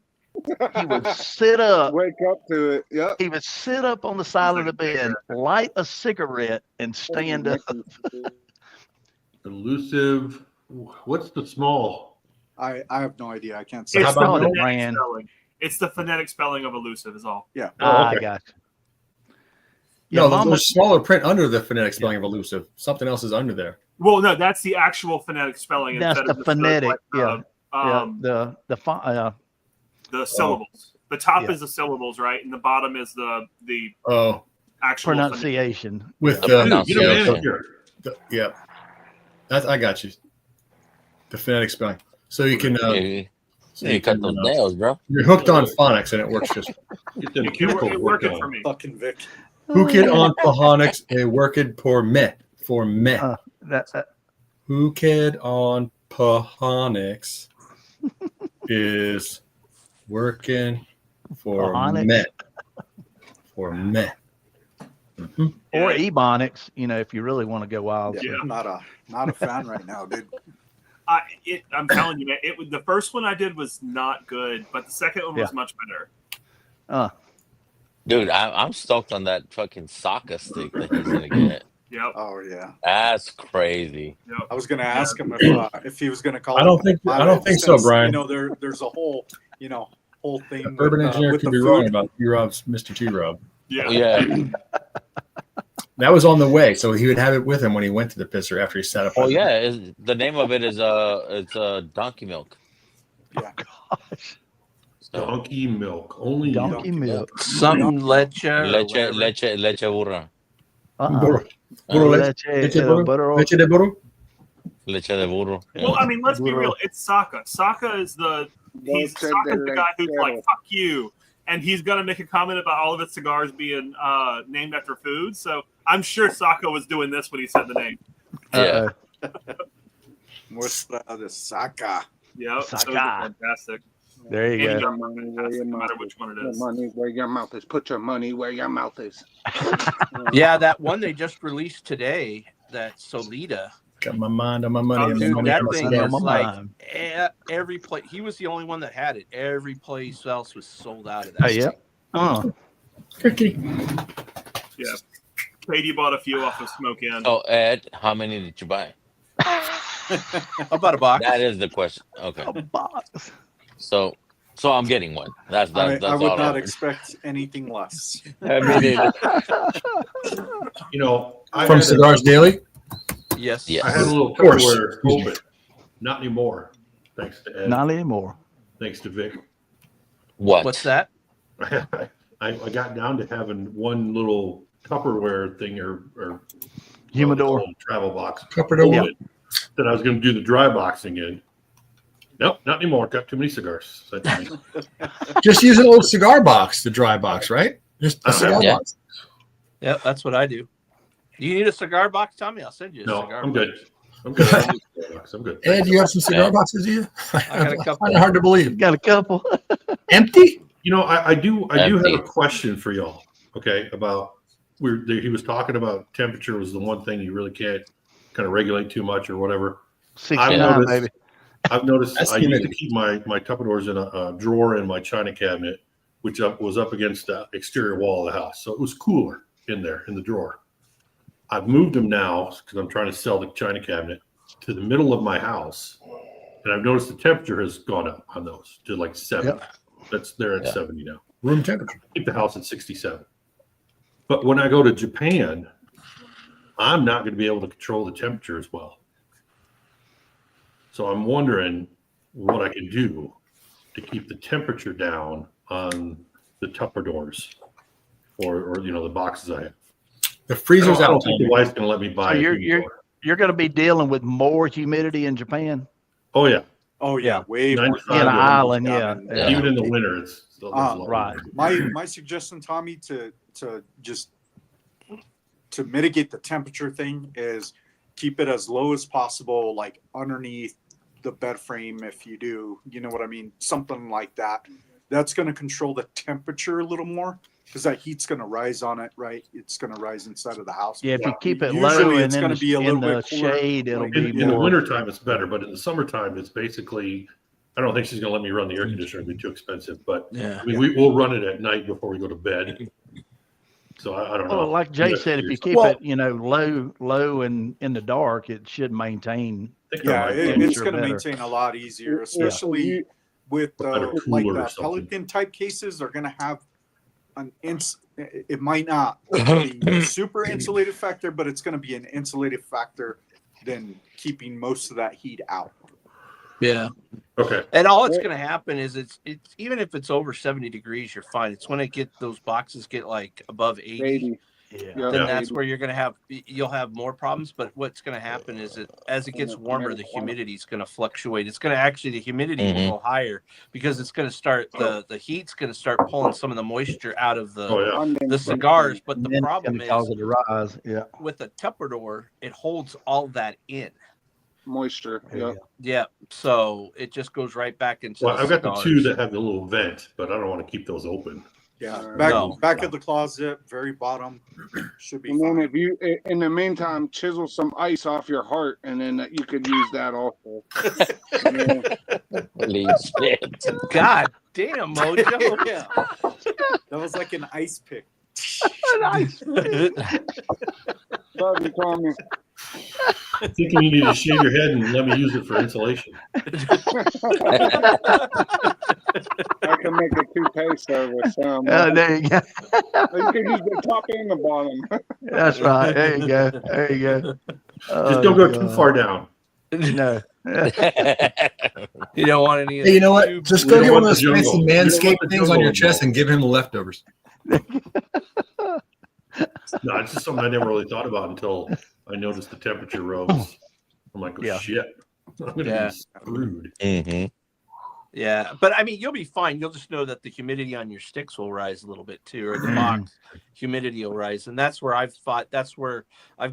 He would sit up. Wake up to it. Yep. He would sit up on the side of the bed, light a cigarette, and stand up. Elusive. What's the small? I have no idea. I can't It's say. how the about the phonetic brand? spelling. It's the phonetic spelling of elusive is all. Yeah. I okay. got you. Yeah, No, Mama, there's smaller print under the phonetic spelling of elusive. Something else is under there. Well, no, that's the actual phonetic spelling. That's instead the of phonetic, like, yeah, the syllables. The top Yeah. is the syllables, right, and the bottom is the Oh, actual phonetic. pronunciation. with The the pronunciation. yeah. That's I got you. The phonetic spelling. So you can. Hey, you cut those nails, bro. You're hooked on phonics and it works just. Get them It cuticles worked worked for on. me. Fucking Vic. Hooked on phonics and worked for me. For me. That Hooked on phonics is working for Phonics? me. For me. Mhm. or Ebonics, if you really want to go wild. Yeah. I'm not a fan right now, dude. I'm telling you, man. The first one I did was not good, but the second one was Yeah. much better. Dude, I'm stoked on that fucking Sokka stick that he's gonna get. Yep. Oh yeah. That's crazy. Yep. I was gonna ask him if he was gonna call. I don't think so, Brian. There's a whole whole thing. The urban engineer with could the be food. wrong about T-Rob's Mr. T-Rob. Yeah. Yeah. That was on the way, so he would have it with him when he went to the pisser after he sat up. Oh on- yeah. The name of it is it's donkey milk. Yeah. So, Donkey milk. Only Donkey milk. Something leche. or leche whatever. burra. Burro. Burro leche. Leche burro. butter. Leche de burro. Leche de burro. Yeah. Well, I mean, let's be real. It's Sokka. Sokka is Sokka's the guy who's like, "Fuck you," and he's gonna make a comment about all of its cigars being named after food. So I'm sure Sokka was doing this when he said the name. Yeah. Muestra de saca. Yeah, those Sokka. are fantastic. There you Any go. of them are fantastic, no matter which one it Your is. money where your mouth is. Put your money where your mouth is. Yeah, that one they just released today, that Solita. Got my mind on my money. Oh, and my Dude, money that on my thing cigar. is my like mind. every place. He was the only one that had it. Every place else was sold out of that. Oh, yeah. Cookie. Yeah. Katie bought a few off of Smoke Inn. Oh, Ed, how many did you buy? About a box. That is the question. Okay. A box. So I'm getting one. That's I that's would all. not expect anything less. I mean, I From had, Cigars Daily. Yes. Yes. I had a little course. Tupperware open. Not anymore. Thanks to Ed. Not anymore. Thanks to Vic. what? What's that? I got down to having one little Tupperware thing or Humidor. travel box. Tupperware. open that I was going to do the dry boxing in. Nope, not anymore. Got too many cigars. So Just use an old cigar box, the dry box, right? Just a cigar Yeah. box. Yeah, that's what I do. Do you need a cigar box, Tommy? I'll send you a no, cigar I'm box. good. I'm good. I'm good. Ed, do you have some cigar Yeah. boxes? Do you? I got a couple. Kind of hard to believe. Got a couple. Empty? I do have Empty. a question for y'all. Okay, about he was talking about temperature was the one thing you really can't kind of regulate too much or whatever. 69, noticed- baby. I've noticed That's I used to humidity. keep my Tupperwares in a drawer in my china cabinet, which was up against the exterior wall of the house, so it was cooler in there in the drawer. I've moved them now because I'm trying to sell the china cabinet to the middle of my house, and I've noticed the temperature has gone up on those to like 70. They're at Yeah. 70 now. Room temperature. Keep the house at 67. But when I go to Japan, I'm not going to be able to control the temperature as well. So I'm wondering what I can do to keep the temperature down on the Tupper doors, or the boxes I have. The freezer's I out. don't think the wife's going to let me buy So a you're humidor. you're going to be dealing with more humidity in Japan. Oh yeah, Oh yeah, way more. 95 In an to island, 107. yeah. Yeah. Even in the winter, it's still Right. My suggestion, Tommy, to just to mitigate the temperature thing is keep it as low as possible, like underneath the bed frame. If you do, you know what I mean, something like that. That's going to control the temperature a little more because that heat's going to rise on it, right? It's going to rise inside of the house. Yeah, if you keep it Usually low and it's in gonna be a in little the bit cooler. shade, it'll Like, be In the more. wintertime, it's better, but in the summertime, it's basically. I don't think she's going to let me run the air conditioner; it'd be too expensive. But Yeah. I mean, we'll run it at night before we go to bed. So I don't know. Well, like Jay Yeah, said, if you yourself. keep Well- it, low and in the dark, it should maintain. I think I Yeah, might it's temperature going to better. maintain a lot easier, Yeah. especially with Better like cooler or the something. Pelican type cases. They're going to have it might not be super insulated factor, but it's going to be an insulated factor than keeping most of that heat out. Yeah. Okay. And all it's going to happen is it's even if it's over 70 degrees, you're fine. It's when those boxes get like above 80, 80. Yeah. Yeah. then that's where you'll have more problems. But what's going to happen is as it gets warmer, the humidity is going to fluctuate. It's going to the humidity will go higher because it's going to start the heat's going to start pulling some of the moisture out of the cigars. But the Then it's problem gonna cause is it to rise. Yeah. with the Tupperware, it holds all that in. Moisture. Yeah. Yeah, so it just goes right back into Well, the I've got the cigars. two that have the little vent, but I don't want to keep those open. Yeah, No. back of the closet, very bottom, should be And then fine. if you, in the meantime, chisel some ice off your heart, and then you could use that also. Yeah. Holy shit. God damn, Mojo. Yeah. That was like an ice pick. Love you, Tommy. Thinking you need to shave your head and let me use it for insulation. I can make a toupee service. There you go. You can use the top and the bottom. That's right. There you go. There you go. Just don't go too far down. No. You don't want any. Hey, you know what? Just go We get don't one of want those the jungle. fancy We don't want manscaped the things on jungle your chest involved. and give him the leftovers. No, it's just something I never really thought about until I noticed the temperature rose. I'm like, oh, Yeah. shit. I'm going to Yeah. be screwed. Mm-hmm. Yeah, but I mean, you'll be fine. You'll just know that the humidity on your sticks will rise a little bit too, or the box humidity will rise, and that's where I've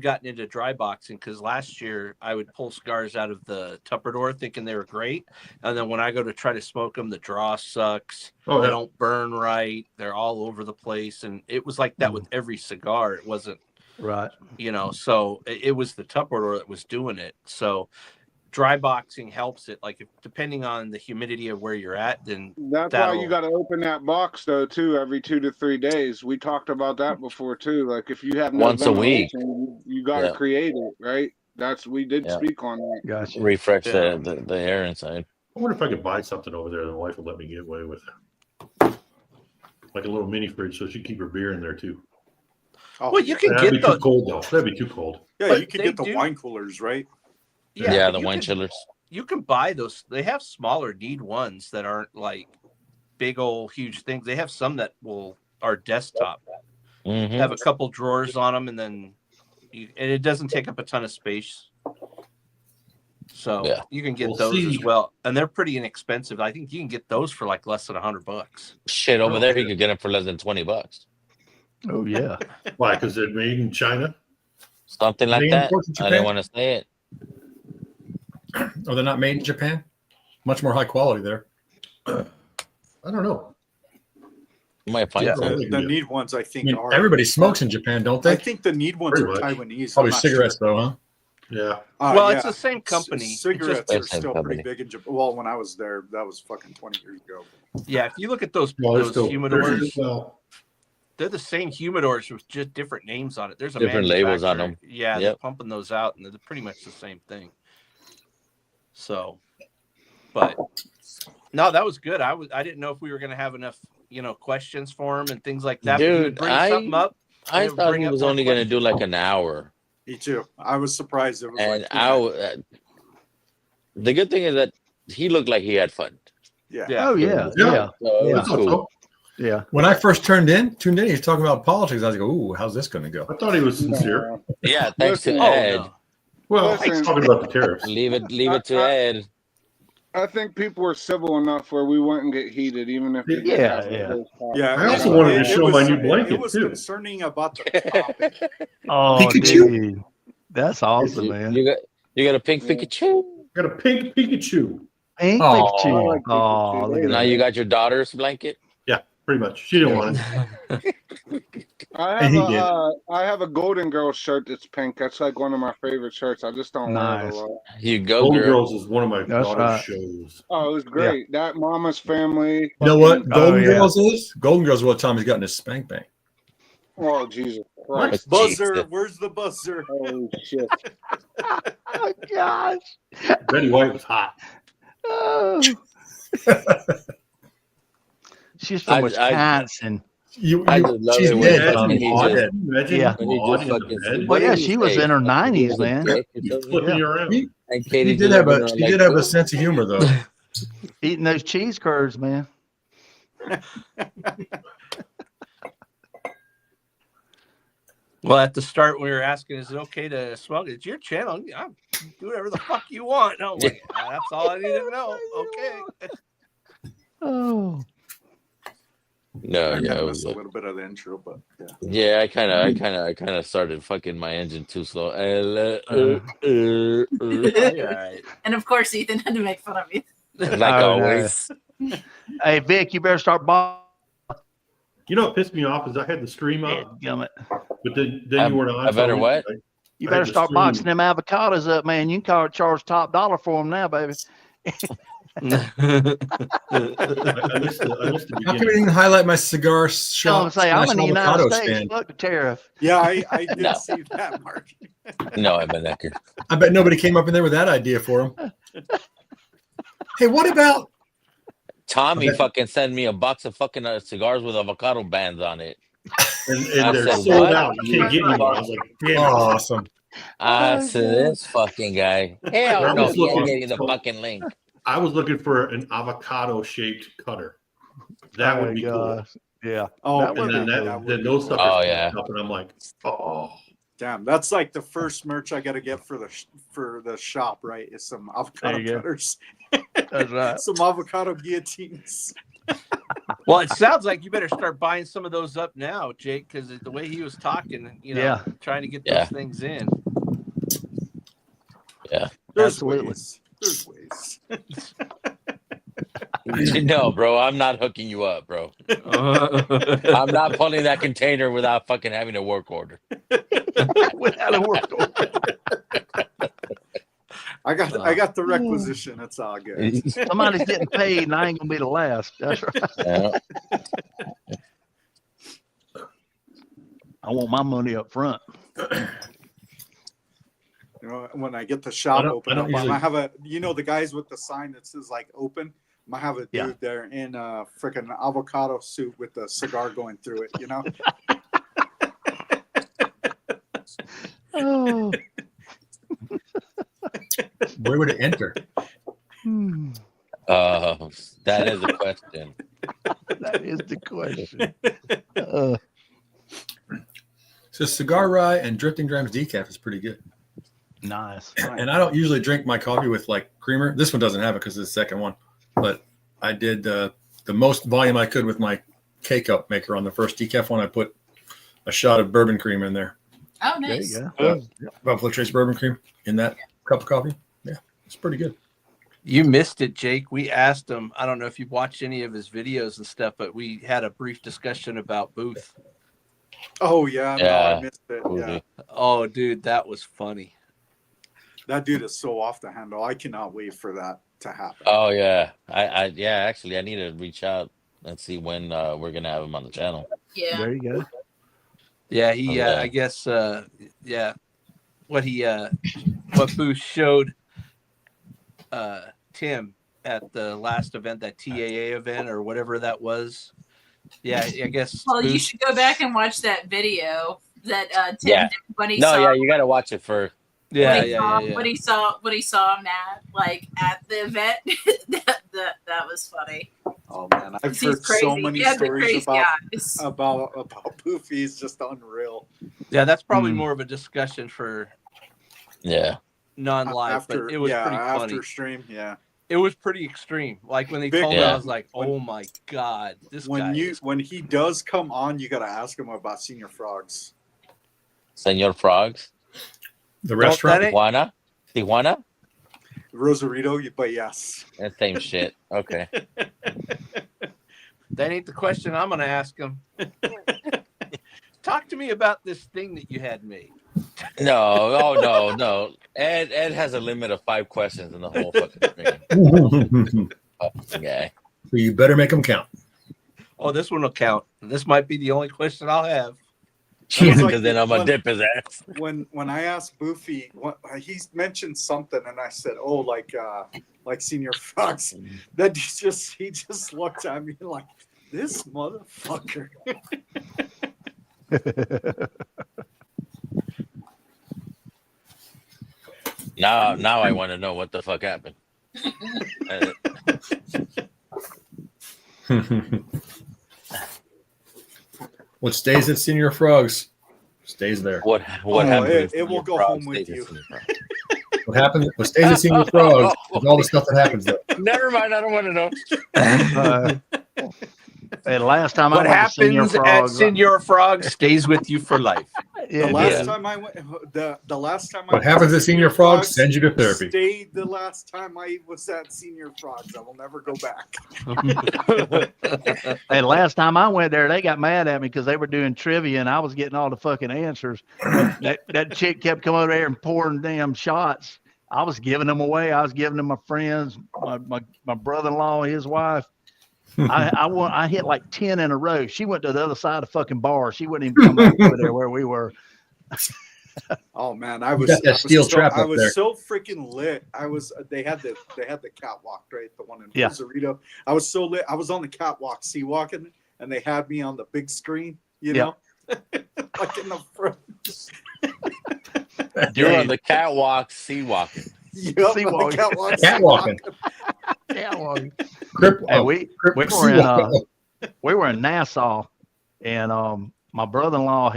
gotten into dry boxing because last year I would pull cigars out of the Tupperware thinking they were great, and then when I go to try to smoke them, the draw sucks. Oh, They yeah. don't burn right. They're all over the place, and it was like that with every cigar. It wasn't, Right. so it was the Tupperware that was doing it. So dry boxing helps it. Like depending on the humidity of where you're at, then That's why you got to open that box though too every 2 to 3 days. We talked about that before too. Like if you have no Once a week. ventilation, you got to Yeah. create it, right? We did Yeah. speak on that. Gotcha. Refresh Yeah. the air inside. I wonder if I could buy something over there that my wife would let me get away with. Like a little mini fridge so she can keep her beer in there too. Oh, well, you can That'd be get too the cold though. That'd be too cold. yeah, but you could they get the do- wine coolers, right? Yeah, but the you wine can- chillers. You can buy those. They have smaller need ones that aren't like big old huge things. They have some that are desktop. Mm-hmm. Have a couple drawers on them, and then and it doesn't take up a ton of space. So Yeah. you can get We'll those see. as well, and they're pretty inexpensive. I think you can get those for like less than $100. Shit, over Oh, there, yeah. you could get them for less than $20. Oh yeah. Why? Because they're made in China? Something like They that. import to I Japan? didn't want to say it. Oh, they're not made in Japan? Much more high quality there. I don't know. You might find Yeah. some. The need ones, I I think, mean, are. everybody smokes in Japan, don't I they? think the need ones Pretty are much. Taiwanese. Probably I'm not cigarettes, sure. though, huh? Yeah. Well, Yeah. it's the same company. It Cigarettes just- are Same still company. pretty big in Japan. Well, when I was there, that was fucking 20 years ago. yeah, if you look at those Well, they're those still humidors, well, they're the same humidors with just different names on it. There's a Different labels on manufacturer. them. Yeah, they're Yep. pumping those out, and they're pretty much the same thing. So, but no, that was good. I didn't know if we were going to have enough, questions for him and things like that. But he would Dude, bring something up. I and thought bring he up was more only going to do questions. like an hour. Me too. I was surprised it was And like 2 minutes. the good thing is that he looked like he had fun. Yeah. Yeah. Oh yeah, yeah, So it was So, cool. yeah. when I first tuned in, he was talking about politics. I was like, "Ooh, how's this going to go?" I thought he was sincere. Yeah, thanks to Listen, Ed. Well, Listen. he's talking about the tariffs. Leave it to Ed. I think people were civil enough where we wouldn't get heated, even if we did Yeah, have yeah. those topics. Yeah. I also wanted to show my new blanket, It was too. concerning about the topic. Oh, Pikachu? dude, that's awesome, man. You got a pink Pikachu. Got a pink Pikachu. Pink Aw. Pikachu. I like Oh, Pikachu. look at Now that. you got your daughter's blanket. Pretty much. She didn't want it. I have a Golden Girls shirt that's pink. That's like one of my favorite shirts. I just don't wear it a Nice. lot. You go, Golden girl. Girls is one of my That's daughter's right. shows. Oh, it was great. That Mama's Family. You know what? fucking- Golden yeah. Girls is? Golden Girls is what Tommy's got in his spank bank. Oh, Jesus Christ. Buzzer. Jesus. Where's the buzzer? Holy shit. Oh gosh. Betty White was hot. Oh. She's from I- Wisconsin. I just love She's it when dead. Tommy She's just- dead. Imagine Yeah. When he Maud just in the fucking- bed. Well, yeah, What did she he was say? in her He 90s, was a man. dick or He's something? flipping you around. And She Katie did just have went a on she like did have a this. sense of humor though. Eating those cheese curds, man. Well, at the start, we were asking, is it okay to smoke? It's your channel. Yeah, do whatever the fuck you want. No, like, that's all I need to know. Okay. Oh. No, I yeah, kinda it missed was a like, little bit of the intro, but yeah. yeah. I kind of started fucking my engine too slow. All right. And of course, Ethan had to make fun of me. Like Oh, no. always. Hey, Vic, you better start bombing. You know what pissed me off is I had the stream up, Gummit. but then you weren't on. I better so what? You I better had to start stream. boxing them avocados up, man. You can charge top dollar for them now, baby. I missed the How come you beginning. didn't highlight my cigar I'm shop? say I'm in the / avocado United States. stand? Fuck the tariff. Yeah, I did No. see that, Mark. No, I've been there. I bet nobody came up in there with that idea for him. Hey, what about Tommy Okay. fucking sent me a box of fucking cigars with avocado bands on it. And I they're said, sold what? out. You can't get any more. I was like, damn it. awesome? I Oh, said, God. this fucking guy. Hell I no, was he ain't looking- getting the fucking link. I was looking for an avocado shaped cutter. That would be cool. gosh. Yeah. Oh, That And would then be then those suckers Oh, popped yeah. up, and I'm like, oh, damn, that's like the first merch I got to get for the shop, right? Is some avocado There you go. cutters, That's right. some avocado guillotines. Well, it sounds like you better start buying some of those up now, Jake, because the way he was talking, Yeah. trying to get Yeah. those things in. There's Absolutely. ways. There's ways. No, bro, I'm not hooking you up, bro. I'm not pulling that container without fucking having a work order. Without a work order. I got the requisition. It's all good. Somebody's getting paid, and I ain't gonna be the last. That's right. Yeah. I want my money up front. You know, when I get the shop I open don't up, usually- I have the guys with the sign that says like open. I have a dude Yeah. there in a freaking avocado suit with a cigar going through it. You know. Oh. Where would it enter? Hmm. That is a question. That is the question. So cigar rye and drifting drams decaf is pretty good. Nice. And I don't usually drink my coffee with like creamer. This one doesn't have it because it's the second one. But I did the most volume I could with my K-cup maker on the first decaf one. I put a shot of bourbon cream in there. Oh, There nice. you go. Buffalo Trace bourbon cream in that cup of coffee. Yeah, it's pretty good. You missed it, Jake. We asked him. I don't know if you've watched any of his videos and stuff, but we had a brief discussion about Booth. Oh yeah, no, Yeah. I missed it. Yeah, Oh, dude, that was funny. that dude is so off the handle. I cannot wait for that to happen. Oh yeah, actually, I need to reach out and see when we're gonna have him on the channel. Yeah. There you go. Yeah, he. Okay. I guess. Yeah, what Booth showed Tim at the last event, that TAA event or whatever that was. Yeah, I guess. Well, you Booth- should go back and watch that video that Tim Yeah. did when he No, saw. yeah, you gotta watch it first. Yeah, What he saw him at the event. that was funny. Oh man, I've He's heard crazy. so many Yeah, the stories crazy guys. about Boofy. He's just unreal. Yeah, that's probably more of a discussion for non-live, but it was pretty funny. After stream, it was pretty extreme. Like when they Vic, told me, I was like, "Oh my god, this when guy!" When he does come on, you got to ask him about Senior Frogs. Senor Frogs, the restaurant, Tijuana, Rosarito, but yes, that same shit. Okay, that ain't the question I'm going to ask him. Talk to me about this thing that you had made. No. Ed has a limit of 5 questions in the whole fucking thing. Yeah. So you better make them count. Oh, this one will count. This might be the only question I'll have. Because then I'm gonna dip his ass. When I asked Boofy, he mentioned something, and I said, "Oh, like Senior Frogs." Then he just looked at me like, "This motherfucker." Now I want to know what the fuck happened. What stays at Senior Frogs stays there. What happened? It will go home with you. What happens? What stays at Senior Frogs is all the stuff that happens there. Never mind. I don't want to know. And last time what I went to Senior happens Frogs, at Senior Frogs stays with you for life. The last time I went, the last time what happens at Senior Frogs sends you to therapy. Stayed the last time I was at Senior Frogs. I will never go back. and last time I went there, they got mad at me because they were doing trivia and I was getting all the fucking answers. that chick kept coming over there and pouring damn shots. I was giving them away. I was giving them my friends, my brother-in-law, his wife. I hit like 10 in a row. She went to the other side of the fucking bar. She wouldn't even come back over there where we were. Oh man, I was so freaking lit. They had the catwalk, right? The one in Rosarito. I was so lit. I was on the catwalk, sea walking, and they had me on the big screen, you know, like in the front. You're on the catwalk, sea walking. Yep, catwalking. Catwalking. We were in Nassau, and my brother-in-law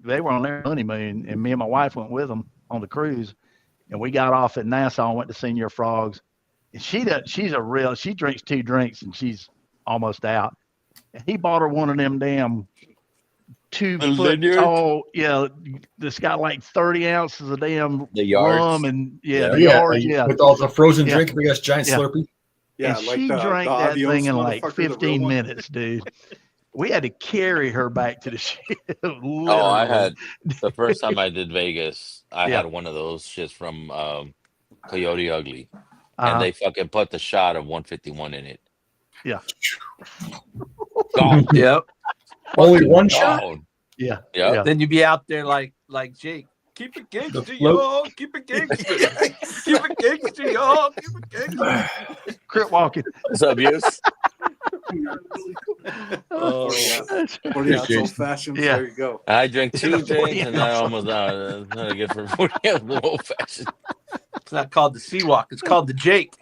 they were on their honeymoon, and me and my wife went with them on the cruise, and we got off at Nassau and went to Senior Frogs. And she drinks 2 drinks and she's almost out. And he bought her one of them damn 2 foot tall, that's got like 30 ounces of damn rum and with all the frozen drink, we got giant Slurpee. Yeah, and she drank that thing in like 15 minutes, dude. We had to carry her back to the ship. I had the first time I did Vegas, I had one of those shits from Coyote Ugly, and they fucking put the shot of 151 in it. Yeah. Gone. Yep. Only one shot. Yeah. Then you'd be out there like Jake. Keep it gangster, y'all. Keep it gangster. Keep it gangster, y'all. Keep it gangster. Crip walking. What's up, Yus? 40 ounce old fashions. Yeah. There you go. I drank 2 drinks and I almost get for 40 ounce old fashioned. It's not called the Sea Walk. It's called the Jake.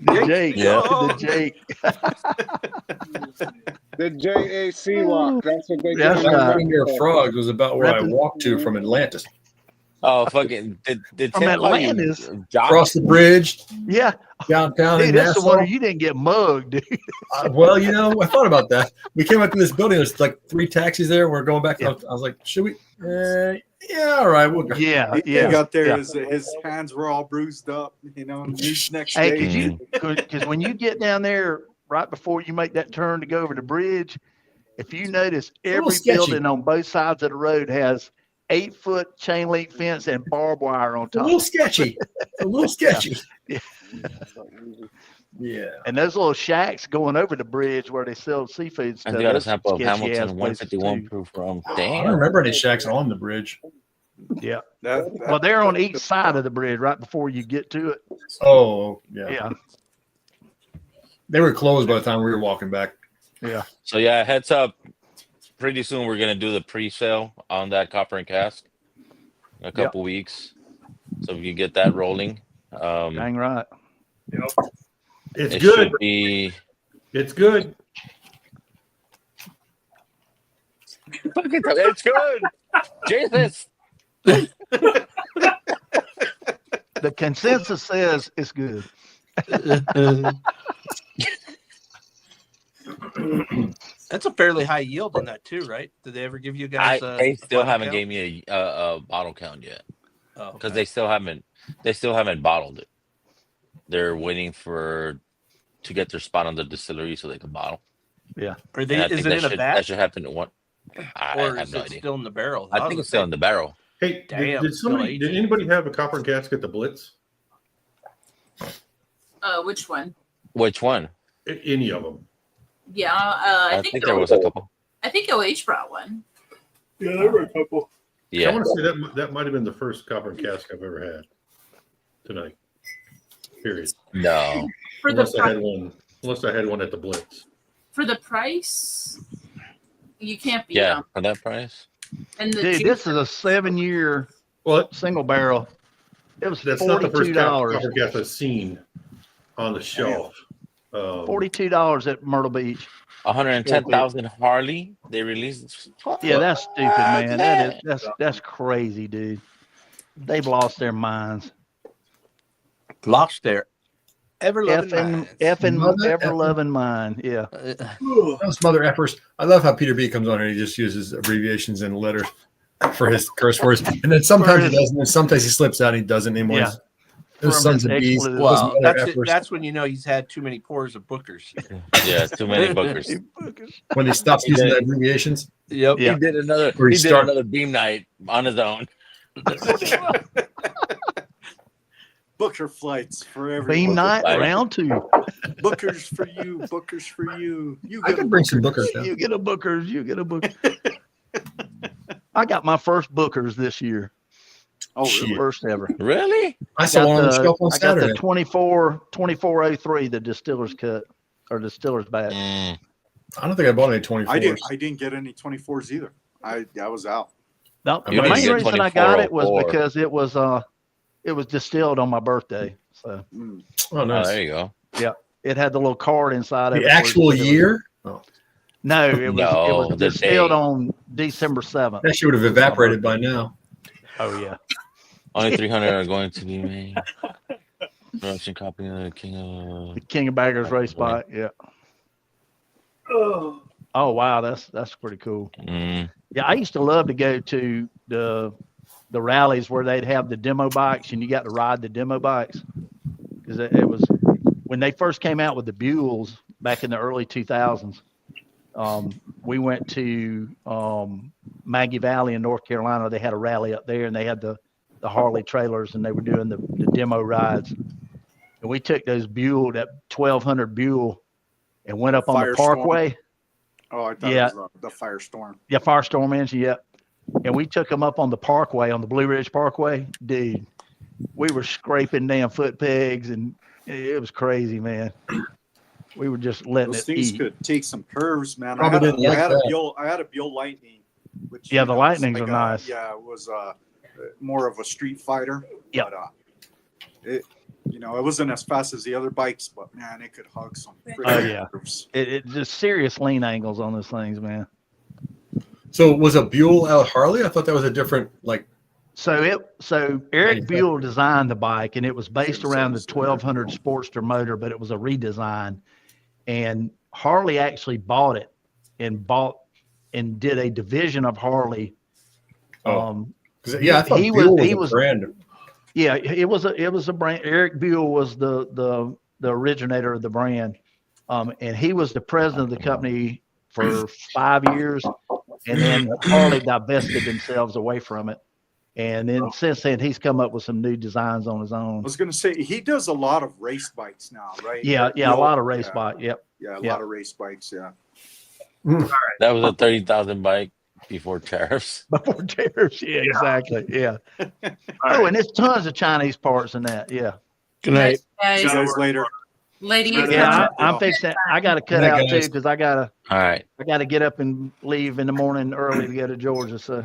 The Jake. Yeah. The Jake. The JAC walk. That's what they That's do. Senior Frogs was about where I walked to from Atlantis. Oh, fucking! Did From Atlantis across the bridge? Yeah, downtown. Hey, in that's Nassau. the one you didn't get mugged, dude. Well, I thought about that. We came up to this building. There's like 3 taxis there. We're going back. Yeah. I was like, should we? Yeah, all right, we'll go. Yeah. He got there. His hands were all bruised up. Next day. Because when you get down there right before you make that turn to go over the bridge, if you notice, every building on both sides of the road has 8-foot chain link fence and barbed wire on top. A little sketchy. Yeah. And those little shacks going over the bridge where they sell seafood stuff. I got a sample of Hamilton 151 proof from. Damn. I don't remember any shacks on the bridge. Yeah. Well, they're on each side of the bridge right before you get to it. Oh, yeah. Yeah. They were closed by the time we were walking back. Yeah. So heads up. Pretty soon we're gonna do the pre-sale on that copper and cask in a couple weeks. So if you get that rolling, Dang right. It's it good. should be. It's good. It's good. Jesus. The consensus says it's good. That's a fairly high yield on that too, right? Did they ever give you guys? They still final haven't count? gave me a bottle count yet Oh, because okay. they still haven't bottled it. They're waiting to get their spot on the distillery so they can bottle. Yeah. Are And they? I Is think it that in a should, vat, that should happen at one. I or have is no it idea. still in the barrel? I think it's still in the barrel. Hey, Damn, did still did aging. anybody have a copper gasket, the Blitz? Which one? Which one? Any of them? Yeah, I think there was a couple. I think OH brought one. Yeah, there were a couple. I Yeah. want to say that might have been the first copper and cask I've ever had tonight. Period. No. For Unless I had the one. Unless I had one at the Blitz. price, you can't beat Yeah, them. for that price. And the Dude, this is a 7-year What? single barrel. It was That's not the first $42. copper cask I've seen on the shelf. $42 at Myrtle Beach. 110,000 Harley. They released. Yeah, that's stupid, man. That's crazy, dude. They've lost their minds. Lost their ever loving Ever loving mind. Yeah. Those mother effers. I love how Peter B comes on and he just uses abbreviations and letters for his curse words, and then sometimes he doesn't, and sometimes he slips out and he doesn't anymore. Yeah. Those sons of bees. Expletive. Those Well, mother that's effers. that's when you know he's had too many pours of Bookers. Yeah, too many bookers. When he stops using the abbreviations. Yep. Yeah. He did another. Or He he did start- another beam night on his own. Booker flights for everyone. Beam night, Like- round 2. Bookers for you. Bookers for you. You I get could a bring some Booker. bookers down. You get a Bookers. You get a Booker. I got my first Bookers this year. Oh, really? First ever. Really? I saw one on the shelf on I got the Saturday. 2403, the distiller's cut or distiller's batch. Mm. I don't think I bought any 24s. I didn't get any 24s either. I was out. No, You the didn't main get reason I got it was 2404. because it was distilled on my birthday. So Mm. Oh, Oh, nice. there you go. it had the little card inside of it. The where it actual said it was- year? Oh, No, it No, was the distilled day. on December 7th. that shit would have evaporated by now. Oh yeah. Only 300 are going to be made. Production copy of the King of. The King of Baggers race bike. Yeah. Oh, Oh wow, that's pretty cool. Mm. Yeah, I used to love to go to the rallies where they'd have the demo bikes and you got to ride the demo bikes because it was when they first came out with the Buells back in the early 2000s. We went to Maggie Valley in North Carolina. They had a rally up there and they had the Harley trailers and they were doing the demo rides. And we took those Buell, that 1200 Buell, and went up on the Firestorm. Parkway. Oh, I thought Yeah. it was the Firestorm. Yeah, Firestorm engine, yeah. And we took them up on the Parkway, on the Blue Ridge Parkway. Dude, we were scraping damn foot pegs, and it was crazy, man. We were just letting Those it things eat. could take some curves, man. Probably didn't like that. I had a Buell Lightning. Which, Yeah, the was Lightnings are a- nice. Yeah, it was more of a street fighter. Yep. But, it wasn't as fast as the other bikes, but man, it could hug some. Oh, freaking yeah. curves. It just serious lean angles on those things, man. So was a Buell out Harley? I thought that was a different, like, So Eric Manufacturer. Buell designed the bike, and it was based around the 1200 Sportster motor, but it was a redesign. And Harley actually bought it and did a division of Harley. Oh. yeah, I thought he Buell was- he was was- a brand. Yeah, it was a brand. Eric Buell was the originator of the brand, and he was the president of the company for 5 years, and then Harley divested themselves away from it, and then since then he's come up with some new designs on his I own. was gonna say he does a lot of race bikes now, right? Yeah, a lot of race yeah, bike. Yep. Yeah, a Yeah. lot of race bikes. Yeah. That was a 30,000 bike before tariffs. Before tariffs. Yeah, exactly. Yeah. all Oh, right. and there's tons of Chinese parts in that. Yeah. Good night. See you Guys, guys later. ladies, Yeah, Yeah. I'm fixing. I got to cut Good night, out too guys. because I gotta All right. get up and leave in the morning early to go to Georgia. So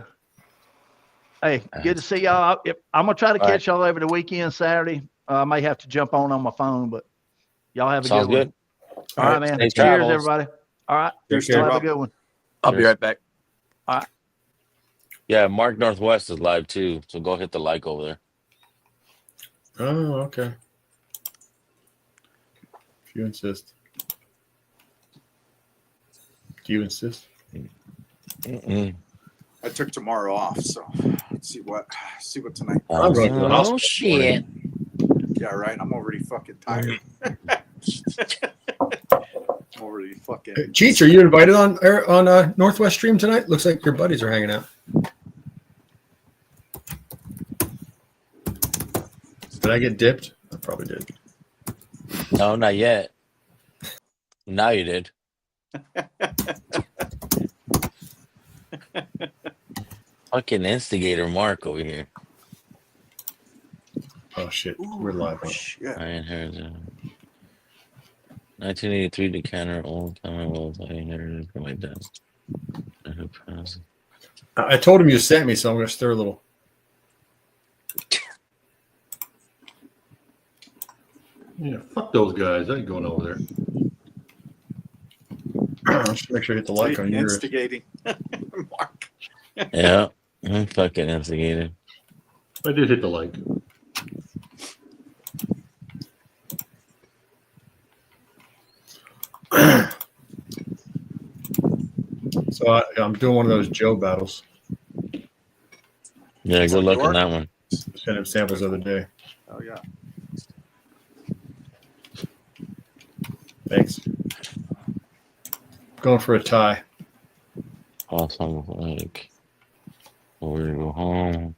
Hey, good to see y'all. I'm gonna try to All right. catch y'all over the weekend, Saturday. I may have to jump on my phone, but y'all have a Sounds good one. good. All right, man. Safe Cheers, travels. everybody. All right. Cheers, Y'all have a Rob. good one. I'll be right back. Yeah, Mark Northwest is live too, so go hit the like over there. Oh, okay. If you insist. Do you insist? Mm-mm. I took tomorrow off, so let's see what tonight. I'm going to the hospital. Oh shit! Yeah, right. I'm already fucking tired. I'm already fucking. Cheats, are you invited on Northwest Stream tonight? Looks like your buddies are hanging out. Did I get dipped? I probably did. No, not yet. Now you did. Fucking instigator Mark over here. Oh shit, we're live. Shit. I inherited 1983 decanter, old timer. Well, I inherited from my dad. I told him you sent me, so I'm going to stir a little. Yeah, fuck those guys. I ain't going over there. Just make sure you hit the like on yours. Instigating. Mark. Yeah, I'm fucking instigated. I did hit the like. So I'm doing one of those Joe battles. Yeah, good luck York? on that one. Sent him samples the other day. Oh yeah. Thanks. Going for a tie. Awesome. Like, we're gonna go home.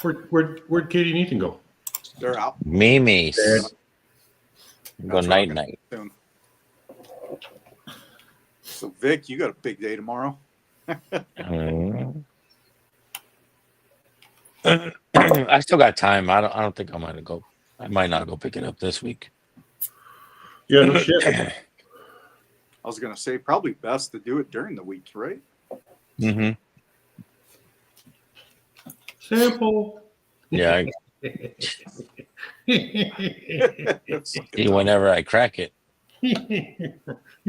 Where'd Katie and Ethan go? They're out Mimi's. Dead. Go That's night rocking. night. soon. So Vic, you got a big day tomorrow. I still got time. I don't think I might go. I might not go pick it up this week. Yeah, no shit. I was gonna say probably best to do it during the week, right? Mm-hmm. Sample. Yeah, It's like a see whenever I crack it. You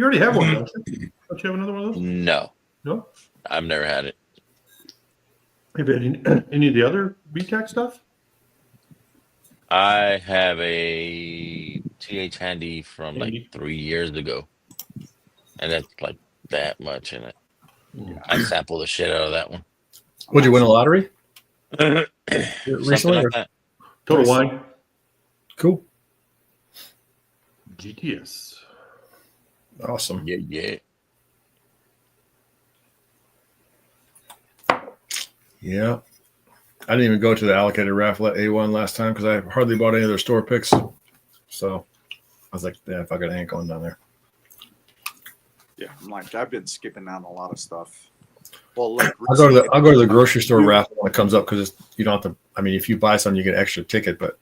already have one, don't you? Don't you have another one of those? No, No? I've never had it. Have you had any of the other VTAC stuff? I have a TH Handy from Handy. like 3 years ago, and that's like that much in it. Yeah. I sampled the shit out of that one. Would you win a lottery Something recently? like or- that. Total Wine. Cool. GTS. Awesome. Yeah, yeah. Yeah. I didn't even go to the allocated raffle at A1 last time because I hardly bought any of their store picks. So I was like, yeah, fuck it, I ain't going down there. Yeah, I'm like I've been skipping out on a lot of stuff. Well, like I'll go to the grocery store raffle when it comes up because you don't have to. I mean, if you buy some, you get an extra ticket, but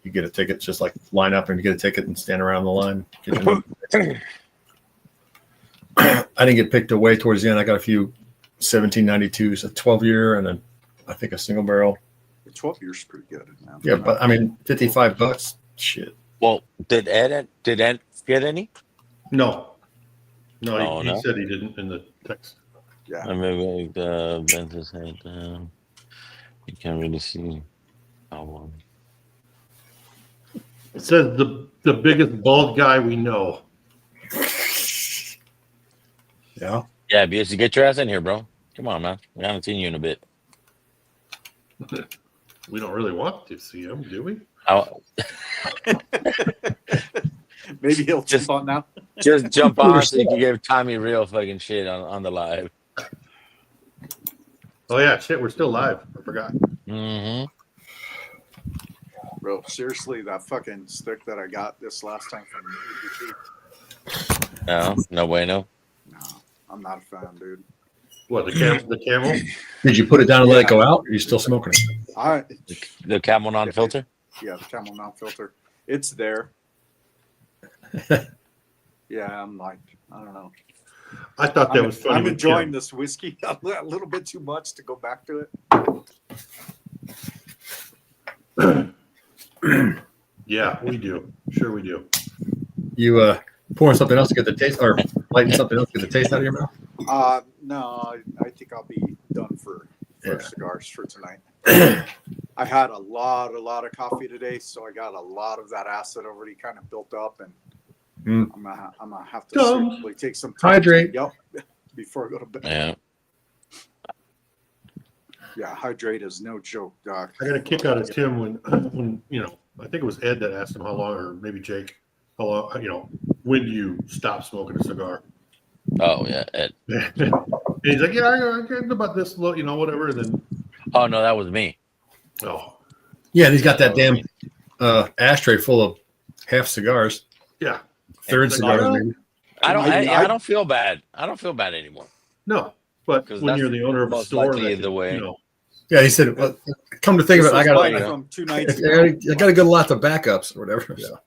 you get a ticket just like line up and get a ticket and stand around the line. I didn't get picked away towards the end. I got a few 1792s, a 12-year, and I think a single barrel. 12 years pretty good. Man. Yeah, but I mean, $55. Shit. Well, did Ed get any? No. No, Oh, he no? said he didn't in the text. Yeah. I remember Ben's head. You can't really see how long. It says the biggest bald guy we know. Yeah. Yeah, BS, you get your ass in here, bro. Come on, man. We haven't seen you in a bit. We don't really want to see him, do we? Maybe he'll Just- jump on now. Just jump on so you can give Tommy real fucking shit on the live. Oh yeah, shit, we're still live. I forgot. Mm-hmm. Bro, seriously, that fucking stick that I got this last time from UBT. No bueno. No, I'm not a fan, dude. What, the camel? Did you put it down and let it go out? Or are you still smoking it? I The Camel non-filter? yeah, the Camel non-filter. It's there. Yeah, I'm like, I don't know. I thought that was funny. I'm with enjoying Tim. this whiskey a little bit too much to go back to it. Yeah, we do. Sure, we do. You pouring something else to get the taste, or lighting something else to get the taste out of your mouth? No, I think I'll be done for Yeah. cigars for tonight. I had a lot of coffee today, so I got a lot of that acid already kind of built up, and I'm gonna have to seriously take some time. Hydrate. Yep. Before I go to bed. Yeah. Yeah, hydrate is no joke, Doc. I got a kick out of Tim when I think it was Ed that asked him how long, or maybe Jake, how long, when do you stop smoking a cigar? Oh yeah, Ed. And he's like, yeah, I get about this, whatever. And then, Oh no, that was me. oh, Yeah, and he's got that damn ashtray full of half cigars, yeah, third Like, cigars. oh, Maybe. I don't feel bad. I don't feel bad anymore. no. But 'Cause when that's you're the owner of a most store, likely that, the way. Yeah, he said, well, come to think of it, I This was got mine from 2 nights ago. I got a good lot of backups or whatever. Yeah. So.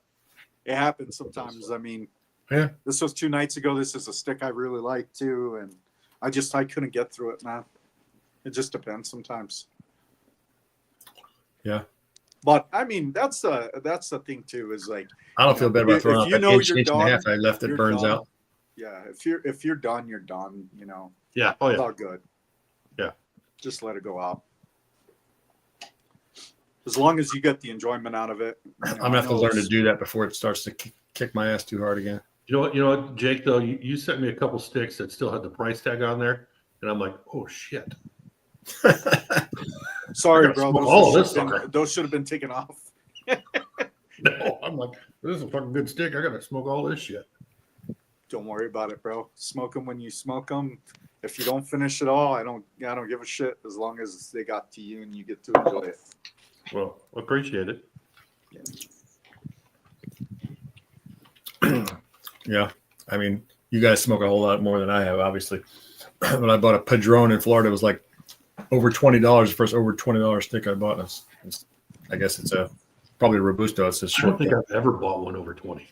It happens sometimes. I mean, Yeah. This was 2 nights ago. This is a stick I really like too, and I couldn't get through it, man. It just depends sometimes. Yeah. But I mean, that's the thing too. Is like, I don't feel bad about if throwing out you that know inch, you're inch and a done, half I left that you're burns done. out. Yeah, if you're done, you're done. Yeah. Oh It's yeah. all good. Yeah. Just let it go out. As long as you get the enjoyment out of it. I'm gonna have to learn to do that before it starts to kick my ass too hard again. You know what, Jake? Though you sent me a couple sticks that still had the price tag on there, and I'm like, oh shit. Sorry, I gotta bro. smoke all of this Those should have been taken off. No, I'm like, this is a fucking good stick. I gotta smoke all this shit. Don't worry about it, bro. Smoke them when you smoke them. If you don't finish it all, I don't give a shit as long as they got to you and you get to enjoy it. Well, appreciate it. Yeah, I mean, you guys smoke a whole lot more than I have, obviously. When I bought a Padron in Florida, it was like over $20. The first over $20 stick I bought. I guess it's probably a Robusto. It's a I short. don't think I've ever bought one over 20.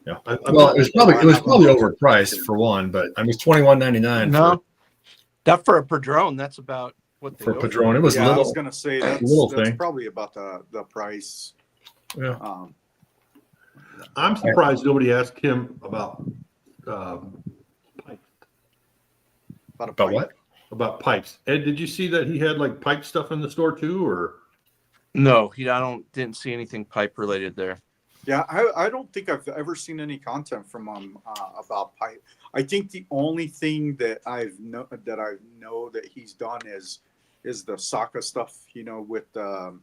Yeah. I Well, it was probably overpriced for one, but I mean, it's $21.99. No, that for a Padron, that's about what they for go Padron. It was I little. was gonna say that's thing. probably about the price. Yeah. I'm surprised nobody asked him about pipes. About what? About pipes. Ed, did you see that he had like pipe stuff in the store too, or? No, didn't see anything pipe related there. Yeah, I don't think I've ever seen any content from him about pipe. I think the only thing that I know that he's done is the Saka stuff, with the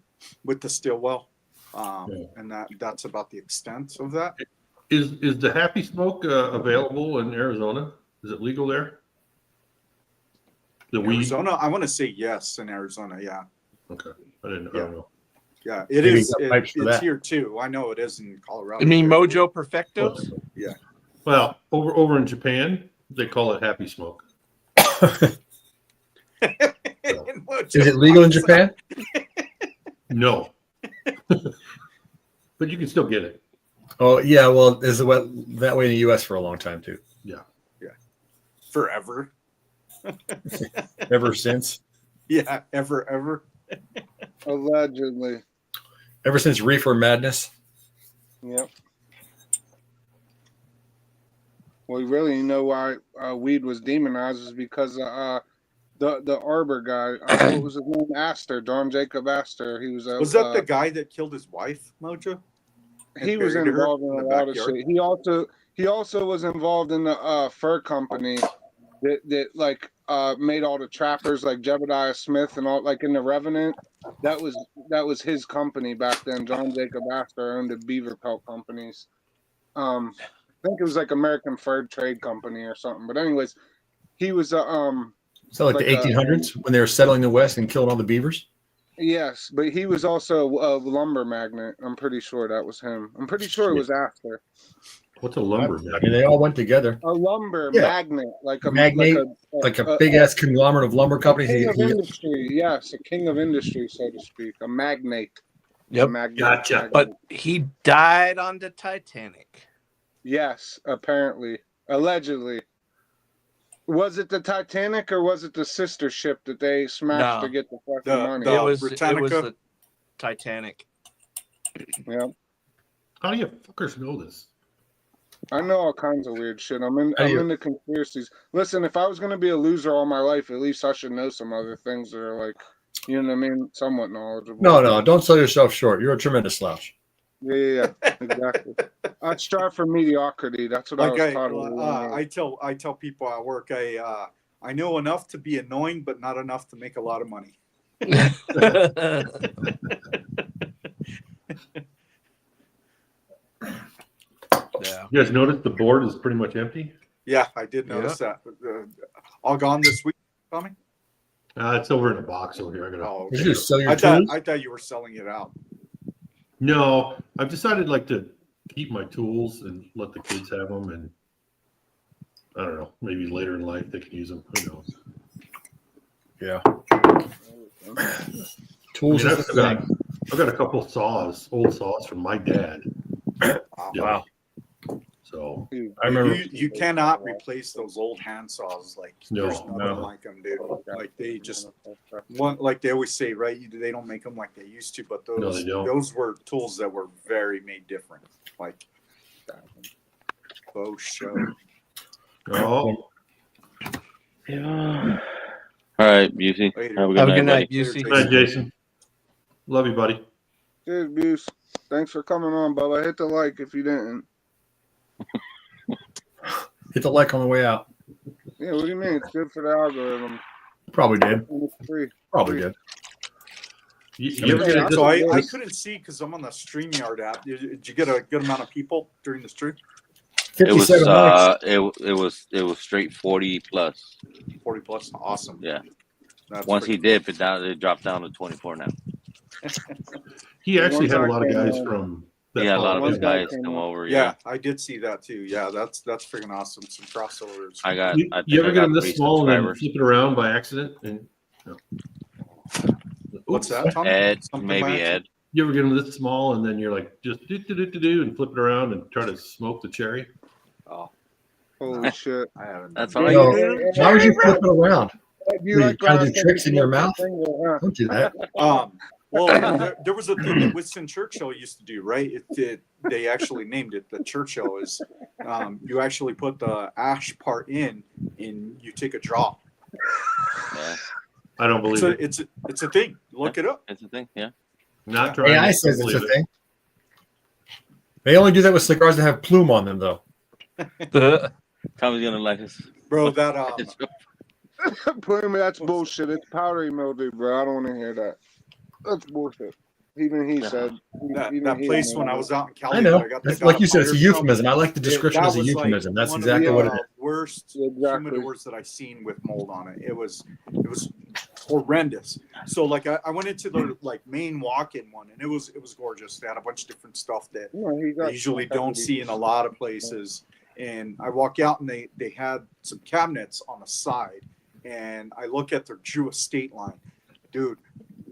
Stillwell, and that's about the extent of that. Is the Happy Smoke available in Arizona? Is it legal there? The weed? Arizona, I want to say yes in Arizona. Yeah. Okay, I don't know. Yeah, it Maybe is. you got pipes for It's that. here too. I know it is in Colorado. You mean too. Mojo Perfectos? Yeah. Well, over in Japan, they call it Happy Smoke. Mojo Is it legal in Japan? No, but you can still get it. Oh yeah, well, is it that way in the U.S. for a long time too? Yeah. Forever. Ever since. Yeah, ever. Allegedly. Ever since Reefer Madness. Yep. Well, really, why weed was demonized is because the Arbor guy. What was his name? Astor, John Jacob Astor. He was that the guy that killed his wife, Mojo? He was buried her involved in in a the lot of backyard? shit. He also was involved in the fur company that made all the trappers like Jebediah Smith and all, like in the Revenant. That was his company back then. John Jacob Astor owned the beaver pelt companies. I think it was like American Fur Trade Company or something. But anyways, he was So like the 1800s when they were settling the West and killing all the beavers? yes, but he was also a lumber magnate. I'm pretty sure that was him. I'm pretty sure it was Astor. What's a lumber? I mean, they all went together. A lumber Yeah. magnate, like a Magnate, like a big ass conglomerate of lumber companies. king of industry. Yes, a king of industry, so to speak. A magnate. Yep. A magnate. Gotcha. But he died on the Titanic. Yes, apparently, allegedly. Was it the Titanic or was it the sister ship that they smashed No. to get the fucking money? It was Britannica. the Titanic. Yeah, How do you fuckers know this? I know all kinds of weird shit. I'm Hey, into conspiracies. Listen, if I was gonna be a loser all my life, at least I should know some other things that are like, you know what I mean, somewhat knowledgeable. No, don't sell yourself short. You're a tremendous slouch. Yeah, exactly. I strive for mediocrity. That's what I Like was taught. as a young age. I tell people at work, I know enough to be annoying, but not enough to make a lot of money. Yeah. You guys notice the board is pretty much empty? Yeah, I did notice that. All gone this week, Tommy? It's over in a box over here. I gotta. Oh, You okay. just sell your I tools. thought you were selling it out. No, I've decided like to keep my tools and let the kids have them, and I don't know, maybe later in life they can use them. Who knows? Yeah. I Tools mean, is the thing. I've got a couple saws, old saws from my dad. Wow. So Dude, I remember. You cannot replace those old hand saws. Like No, there's nothing no. like them, dude. Like they just like they always say, right? They don't make them like they used to, but No, they don't. those were tools that were very made different. Like faux show. oh, Yeah. All right, Busey. Later. Have a good Have a night, good night, buddy. Busey. good night, Jason. Love you, buddy. Cheers, Buse. Thanks for coming on, Bubba. Hit the like if you didn't. Hit the like on the way out. Yeah, what do you mean? It's good for the algorithm. Probably did. And it's free. Probably did. You ever Hey, get So it? I couldn't see because I'm on the StreamYard app. Did you get a good amount of people during the stream? It was 57 likes. it was straight 40 plus. 40 plus. Awesome. Yeah. That's Once he freaking dipped it down, it dropped down to 24 now. He actually Once had a I lot of came guys on- from. Yeah, a lot of Once his I guys came come on- over. Yeah, I did see that too. Yeah, that's freaking awesome. Some crossovers. I got. You, I think you ever I get got them 3 this small and then subscribers. flip it around by accident? And What's Oops. that, Tom? Ed, Something maybe by Ed. accident? You ever get them this small and then you're like just do and flip it around and try to smoke the cherry? Oh, Holy shit. I haven't. That's done all No. you do. Why would you flip it around? You Were like you trying to when do I tricks said in your you mouth? finger, huh? Don't do that. Well, there was a thing that Winston Churchill used to do, right? They actually named it the Churchill. Is you actually put the ash part in, and you take a draw. Yeah, I don't believe it. It's a thing. Look it up. it's a thing. Yeah. Not trying. AI to says it's a believe it. thing. They only do that with cigars that have plume on them, though. Tommy's gonna like us. Bro, that Plume, that's bullshit. It's powdery mildew, bro. I don't want to hear that. That's bullshit. Even he said. even that he place admitted when I it. was out in Cali. I know. that got the That's, like you said, it's a powder smell, euphemism. I like the description that as a was, like, euphemism. That's one of exactly the, what it is. Worst Exactly. humidors that I've seen with mold on it. It was horrendous. So like I went into the like main walk-in one, and it was gorgeous. They had a bunch of different stuff that No, he I got usually don't see in a lot of places. And I walk out, and they had some cabinets on the side, and I look at their Drew Estate line, dude.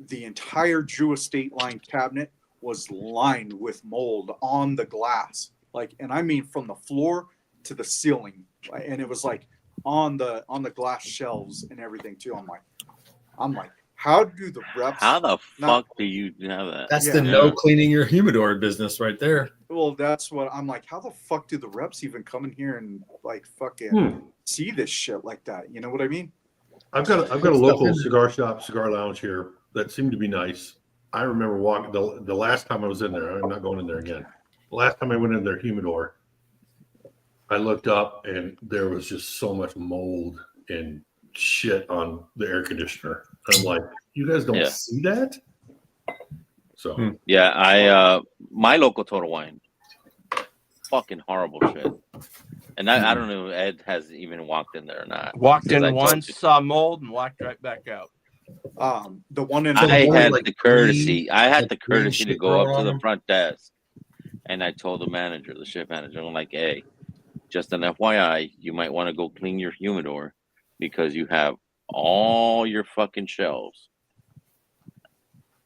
The entire Drew Estate line cabinet was lined with mold on the glass, like, and I mean from the floor to the ceiling, and it was like on the glass shelves and everything too. I'm like, how do the reps? How the not- fuck do you have that? That's Yeah. the no cleaning your humidor business right there. Well, that's what I'm like. How the fuck do the reps even come in here and like fucking see this shit like that? You know what I mean? I've got a local cigar shop, cigar lounge here that seemed to be nice. I remember walking the last time I was in there. I'm not going in there again. The last time I went in their humidor, I looked up and there was just so much mold and shit on the air conditioner. I'm like, you guys don't Yeah. see that? So Yeah, I my local Total Wine, fucking horrible shit. And I don't know if Ed has even walked in there or not. Walked Because I in told once, you. saw mold, and walked right back out. The one in I the had like the courtesy. green- I had like the green courtesy to shit go up growing to on the them. front desk, and I told the manager, the shift manager, I'm like, "Hey, just an FYI, you might want to go clean your humidor because you have all your fucking shelves.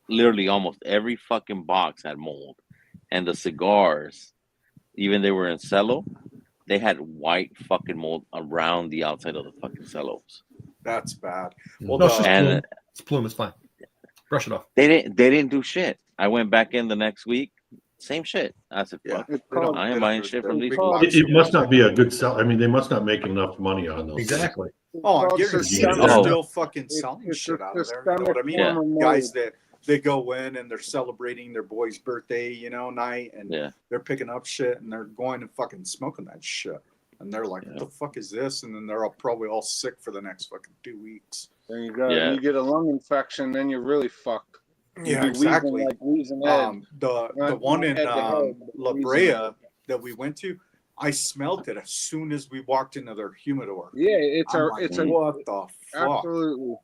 Literally, almost every fucking box had mold, and the cigars even they were in cello, they had white fucking mold around the outside of the fucking cellos. That's bad. Well, No, it's just and plume. It's plume. It's fine. Brush it off. they didn't do shit. I went back in the next week, same shit. I said, yeah, fuck, It's they don't- called, I they am don't buying do- shit they're from these big called- box It must stores. not be a good sell. I mean, they must not make enough money on those. Exactly. Oh, I called guarantee you systemic. they're Oh. still fucking It's- selling it's shit a out of there. You know systemic what I mean? form of mold. Guys that they go in and they're celebrating their boy's birthday, night, and Yeah. they're picking up shit and they're going and fucking smoking that shit. And they're like, Yeah. what the fuck is this? And then they're all probably all sick for the next fucking 2 weeks. There you go. Yeah. You get a lung infection, then you're really fucked. You'd Yeah, be exactly. Wheezing like wheezing Ed. The Not- one not in head to head, but La wheezing Brea Ed. that we went to, I smelled it as soon as we walked into their humidor. Yeah, it's I'm a like, it's a what the fuck? absolutely.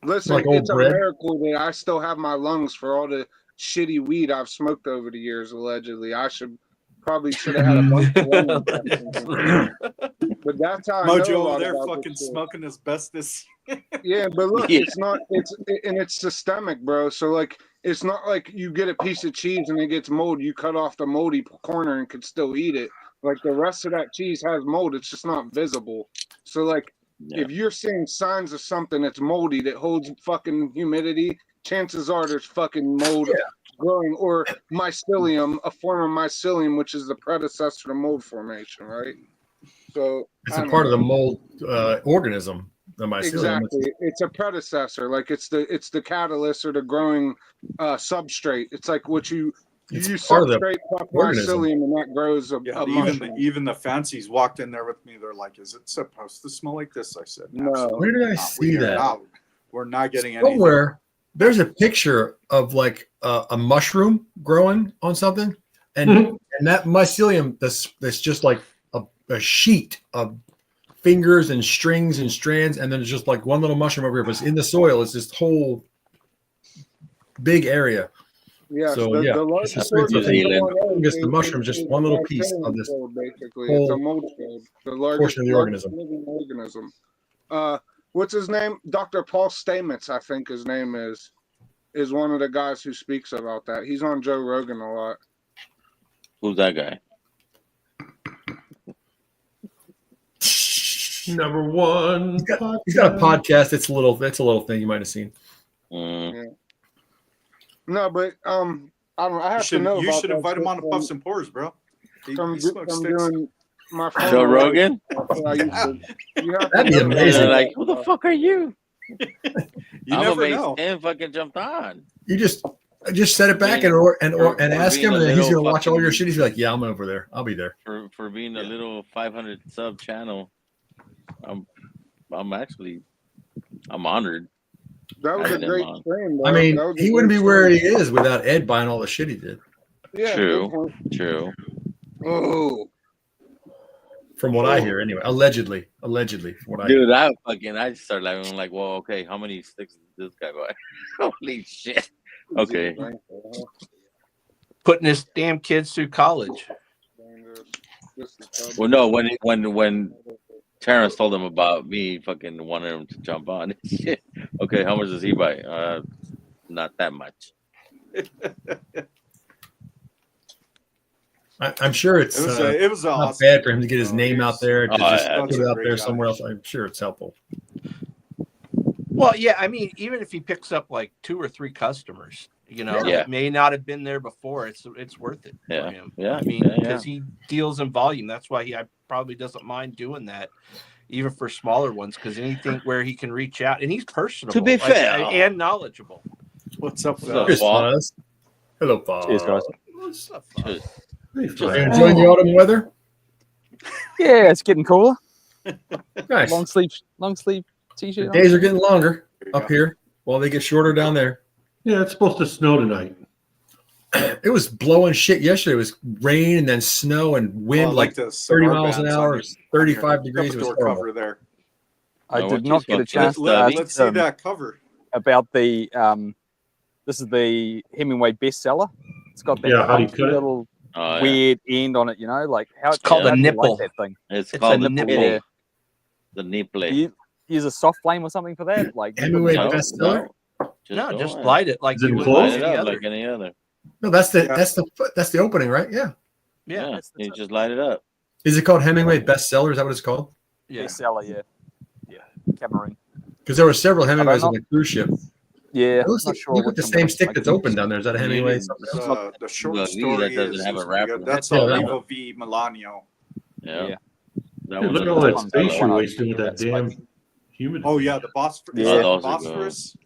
Listen, Like old it's a bread. miracle that I still have my lungs for all the shitty weed I've smoked over the years. Allegedly, I probably should have had a bunch of lung infections. But that's how I know a Mojo lot over there about fucking this shit. smoking asbestos. Yeah, but look, Yeah. it's not. It's systemic, bro. So like, it's not like you get a piece of cheese and it gets mold. You cut off the moldy corner and can still eat it. Like the rest of that cheese has mold. It's just not visible. So like, Yeah. if you're seeing signs of something that's moldy that holds fucking humidity, chances are there's fucking mold growing, or mycelium, a form of mycelium, which is the predecessor to mold formation, right? So It's I a don't part of know. the mold organism, the mycelium. Exactly, it's a predecessor. Like it's the catalyst or the growing substrate. It's like what you It's use part of the substrate plus organism. mycelium, and that grows a mushroom. Even the fancies walked in there with me. They're like, "Is it supposed to smell like this?" I said, No. "Absolutely Where did I not. see We are that? not- We're not getting anything." Somewhere there's a picture of like a mushroom growing on something, and Mhm. and that mycelium that's just like a sheet of fingers and strings and strands, and then it's just like one little mushroom over here, but it's in the soil. It's this whole big area. Yes, So, the yeah, large it's just portion New of Zealand. on Earth Just the mushroom is just is one a little piece bacterium of this cell, basically. It's a whole mold cell, the largest portion of the organism. living organism. What's his name? Dr. Paul Stamets, I think his name is one of the guys who speaks about that. He's on Joe Rogan a lot. Who's that guy? Number one. He's got a podcast. It's a little thing you might have seen. Mm. No, but I don't know. I You have should, to know. you about should that invite him shit on to Puffs and Pours, bro. He from smokes sticks. doing my Joe phone life. Rogan? I used to- you have to That'd be know amazing. They're that. like, who the fuck are you? You I'm never amazed know. Tim fucking jumped on. You just set it back I mean, and for ask being him, a and then he's little gonna watch all your fucking- shit. He's like, "Yeah, I'm over there. I'll be there." For being a Yeah. little 500 sub channel. I'm actually honored. That was a Having him great on. stream, bro. I mean, That was a he wouldn't great be where he stream. is without Ed buying all the shit he did. Yeah, True. good point. True. Oh, From what I hear, anyway, allegedly, from what I hear. Dude, I started laughing. I'm like, well, okay, how many sticks did this guy buy? Holy shit. Okay. Putting his damn kids through college. Well, no, when Terrence told him about me fucking wanting him to jump on. Shit. Okay, how much does he buy? Not that much. I'm sure it's It was not awesome. bad for him to get his name out there, to Oh, just yeah. put it out there somewhere else. I'm sure it's helpful. Well, yeah, I mean, even if he picks up like 2 or 3 customers, Yeah. that may not have been there before, it's worth it Yeah. for him. Yeah. I mean, Yeah, because he deals in volume. That's why he probably doesn't mind doing that, even for smaller ones. Because anything where he can reach out, and he's personable, To be fair. and knowledgeable. What's up, What's up, Cheers, Paul? Fuzz. Hello, Paul. Cheers, guys. What's up, Cheers. Are you enjoying the autumn weather? Yeah, it's getting cooler. Nice. Long sleeve The t-shirt. days are getting longer up here, while they get shorter down there. Yeah, it's supposed to snow tonight. It was blowing shit yesterday. It was rain and then snow and wind, like the 30 cigar miles an bands hour, on 35 degrees. It was door horrible. cover there. I Now, did what not you get a smoking? chance to Let's Let's ask see that cover. about the this is the Hemingway bestseller. It's got that Yeah, how do you funky cut it? little Oh, yeah. weird end on it, like how It's called how a do you nipple. Like that thing. It's It's called a the nipple. nipple. Yeah. The nipple. Do you use a soft flame or something for that? Like Hemingway No, bestseller? no. No, just go light it like Is it you would closed? Light any it up other. like any other. No, that's the opening, right? Yeah. Yeah, you just light it up. Is it called Hemingway Bestseller? Is that what it's called? Yeah. Bestseller, yeah, Cameroon. Because there were several Hemingways not- on the cruise ship. Yeah, It looks not like, sure look at which the I'm same gonna stick make. that's open down there. Is that a Hemingway? Maybe Something it's, else? The short V story that doesn't is have a is- wrapper. That's Yeah, a that Vivo V Milanio. Yeah. Yeah. That Dude, one look at doesn't all have that one's a space got you're one. wasting with that That's damn like- humid. Oh yeah, the Bosphorus. Yeah. Is that those the are Bosphorus?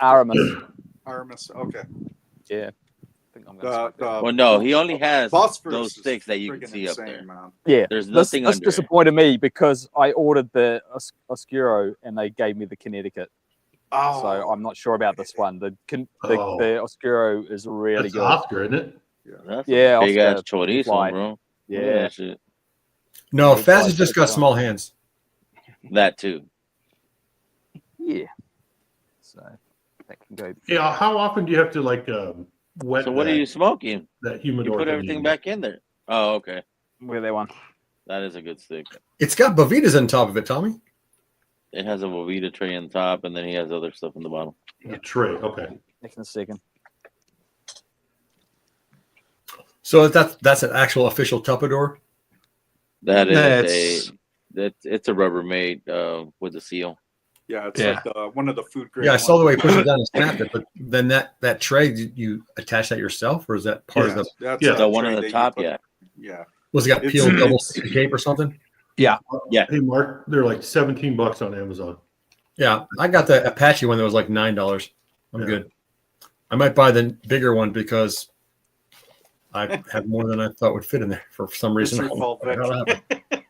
Aramis. Aramis. Okay. Yeah. I think I'm gonna smoke that. Well, no, he only has Phosphorus those is sticks that you can friggin' see up insane, there. man. Yeah, There's this nothing under it. disappointed me because I ordered the Oscuro and they gave me the Connecticut. Oh, So I'm not sure about this one. The Oh. Oscuro is really That's good. Oscar, isn't it? That's Yeah, a big ass Oscar chorizo, fly. bro. Look at Yeah, that shit. No, They Faz tried has just to got do small hands. That too. yeah. So that can go. Yeah. How often do you have to like wet? So what are that- you smoking? That You humidor. put thing everything in? back in there. Oh, okay. Where they one? That is a good stick. It's got Bovitas on top of it, Tommy. It has a Vovita tray on top, and then he has other stuff in the bottom. A tray. Okay. Next in a second. So that's an actual official Tupperware. That That's- is it's a Rubbermaid with a seal. yeah, it's Yeah. like one of the food grade. Yeah, I saw the way ones. he pushed it down and snapped it. But then that tray, you attach that yourself, or is that part of the? That's Yeah, a The one on tray the that you top, put- yeah. Yeah. Was it got It's- peeled double it's- cape or something? Yeah. Hey, Mark, they're like $17 on Amazon. Yeah, I got the Apache one that was like $9. I'm Yeah. good. I might buy the bigger one because I have more than I thought would fit in there for some It's reason. your fault, I don't know Vic. how it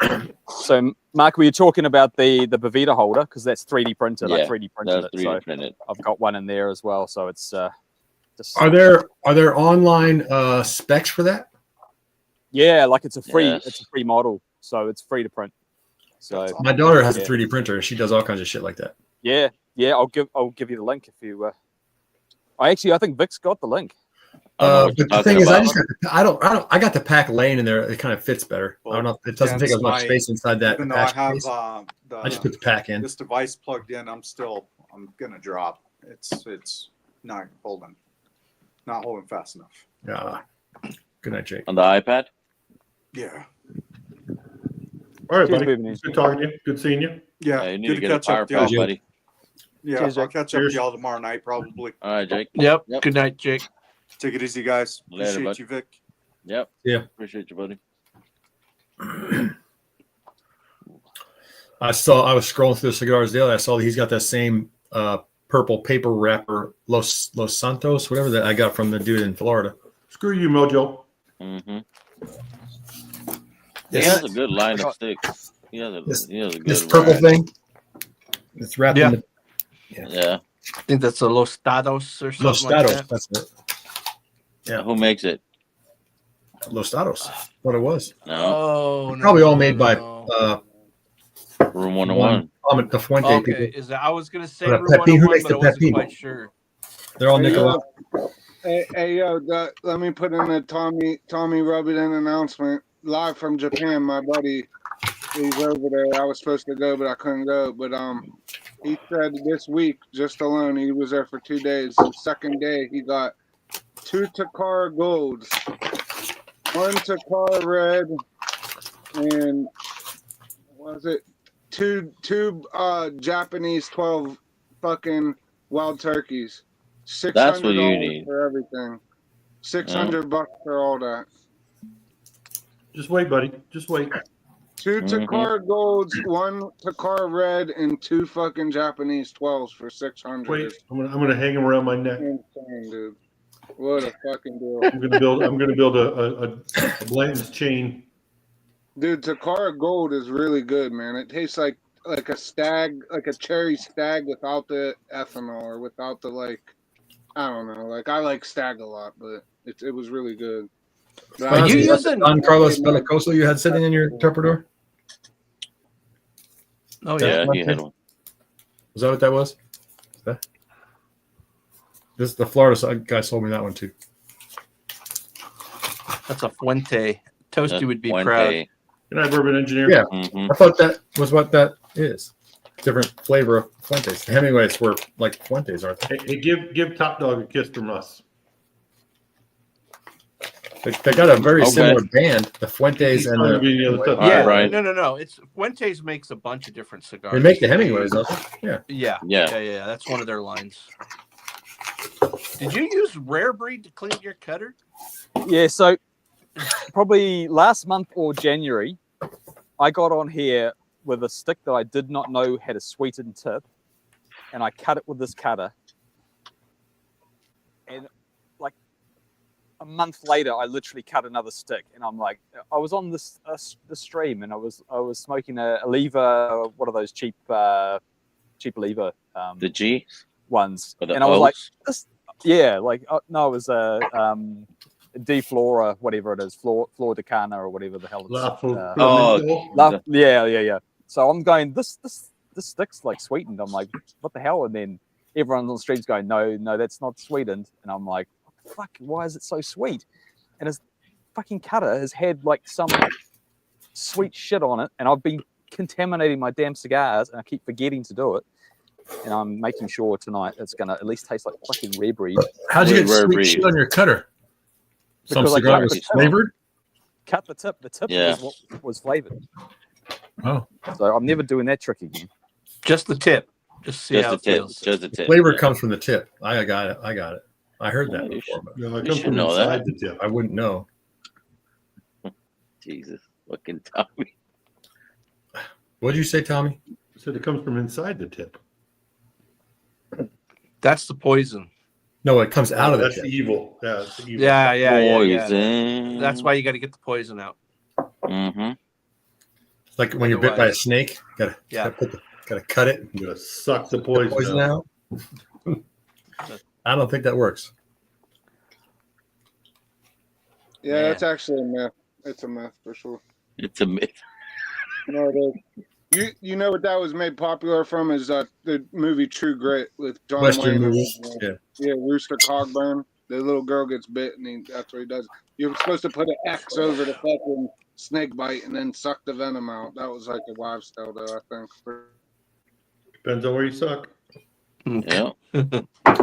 happened. So Mark, were you talking about the Bovita holder? Because that's 3D printed. I Yeah, 3D printed That's it. 3D So printed. I've got one in there as well. So it's just Are there online specs for that? yeah, like it's a free Yes. model, so it's free to print. So My daughter has a Yeah. 3D printer. She does all kinds of shit like that. yeah, I'll give you the link if you. I think Vic's got the link. I don't know what But you're the thing talking is, about. I got the pack lane in there. It kind of fits better. I don't know. It doesn't take Hence as much my- space inside that Even though I Apache have case. I just the put the pack in. this device plugged in, I'm gonna drop. It's not holding fast enough. Yeah. Good night, Jake. On the iPad? Yeah. All right, Cheers, buddy. baby. Good talking to you. Good seeing you. Yeah. You need good to get a catch up power with y'all. pack, buddy. Yeah, Cheers, I'll Jake. catch up Cheers. with y'all tomorrow night probably. All right, Jake. Yep. Yep. Good night, Jake. Take it easy, guys. Later, Appreciate bud. you, Vic. Yep. Yeah. Appreciate you, buddy. I was scrolling through the Cigars Daily. I saw that he's got that same purple paper wrapper, Los Santos, whatever that I got from the dude in Florida. Screw you, Mojo. Mm-hmm. He This, has a good line of sticks. He has a good this purple variety. thing, it's wrapped Yeah. in Yeah. I think that's a Los Stados or the something Los like Statos. that. That's it. Yeah. Who makes it? Los Statos. What it was. No. Oh, no, Probably all no, made by no. Room 101. the Fuente Okay, people. is that? I was gonna say But Room Pepin, who 101, makes but the I wasn't Pepin? quite sure. They're all Hey, Nicaragua. Hey, yo, let me put in a Tommy Rub It In announcement live from Japan. My buddy, he's over there. I was supposed to go, but I couldn't go. But he said this week, just alone, he was there for 2 days. The second day, he got 2 Takara Golds, 1 Takara Red, and what was it? Two Japanese 12 fucking wild turkeys. That's what you $600 need. for everything. $600 for all that. Just wait, buddy. Just wait. 2 Mhm. Takara Golds, 1 Takara Red, and 2 fucking Japanese 12s for $600. Wait. I'm gonna hang them around my neck. Insane, dude. What a fucking deal. I'm gonna build a Blanton's chain. Dude, Takara Gold is really good, man. It tastes like a stag, like a cherry stag without the ethanol or without the I don't know. I like stag a lot, but it was really good. But Are you Is that the using- Don Carlos Bellicoso you had sitting in your Tupperware? Oh Yeah. yeah. Yeah, he had one. Was that what that was? This the Florida guy sold me that one too. That's a Fuente. Toasty That's would be Fuente. proud. Good night, bourbon engineer. Yeah, Mhm. I thought that was what that is. Different flavor of Fuentes. The Hemingways were like Fuentes, aren't they? Hey, give Top Dog a kiss from us. They got a very Okay. similar band, the Fuentes He's and trying to be the other stuff. Yeah, right. no. It's Fuentes makes a bunch of different cigars. they make the Hemingways, don't they? Yeah. Yeah. That's one of their lines. Did you use Rare Breed to clean your cutter? Yeah, so probably last month or January, I got on here with a stick that I did not know had a sweetened tip, and I cut it with this cutter. And like a month later, I literally cut another stick, and I'm like, I was on this stream, and I was smoking a lever, what are those cheap lever The G ones, or the and I was like, O's? this, yeah, like no, it was a D-Flora, whatever it is, Flor Decana or whatever the hell it's. Yeah. So I'm going, this stick's like sweetened. I'm like, what the hell? And then everyone on the street's going, no, that's not sweetened. And I'm like, fuck, why is it so sweet? And his fucking cutter has had like some sweet shit on it, and I've been contaminating my damn cigars, and I keep forgetting to do it. And I'm making sure tonight it's gonna at least taste like fucking Rare Breed. How'd you get Rare sweet Breed. shit on your cutter? Some Because I cigar cut was the tip. flavored? Cut the tip. The tip Yeah. is what was flavored. Oh. So I'm never doing that trick again. Just the tip. Just see how Just the it tip. feels. Just the tip. Flavor yeah. comes from the tip. I got it. I heard that Yeah, you before, but You know, it You comes should from know inside that. the tip. I wouldn't know. Jesus, fucking Tommy. What did you say, Tommy? I said it comes from inside the tip. That's the poison. No, it comes out of the That's tip. evil. Yeah, it's evil. Yeah. Poison. That's why you got to get the poison out. Mm-hmm. It's like when you're bit by a Otherwise- snake. Gotta cut it. You gotta suck the Poison poison out. out. I don't think that works. Yeah, Man. that's actually a myth. It's a myth for sure. It's a myth. No, it is. You know what that was made popular from is the movie True Grit with John Western Wayne. movies. Yeah. Yeah, Rooster Cogburn. The little girl gets bit, and that's what he does. You're supposed to put an X over the fucking snake bite and then suck the venom out. That was like a wives' tale, though, I think. Depends on where you suck. Yeah.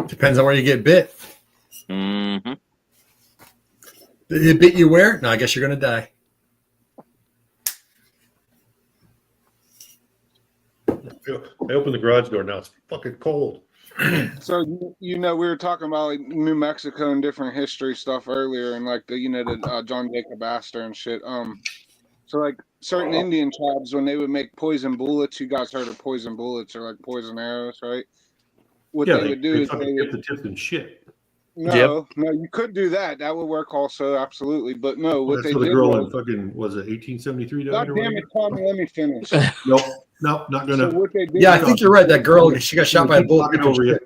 Depends on where you get bit. Mm-hmm. Did it bit you where? No, I guess you're gonna die. I opened the garage door. Now it's fucking cold. So you know, we were talking about like New Mexico and different history stuff earlier, and like the John Jacob Astor and shit. So like certain Indian tribes, when they would make poison bullets, you guys heard of poison bullets or like poison arrows, right? What Yeah, they would do is fucking they dip the tips in shit. no, you could do that. That would work also, absolutely. But no, what That's they for the did girl was, in fucking, was it 1873? God damn it, Tommy, let me finish. Nope, not So gonna. what they did Yeah, I was think you're right. That girl, she got shot by a bullet. Talking over you.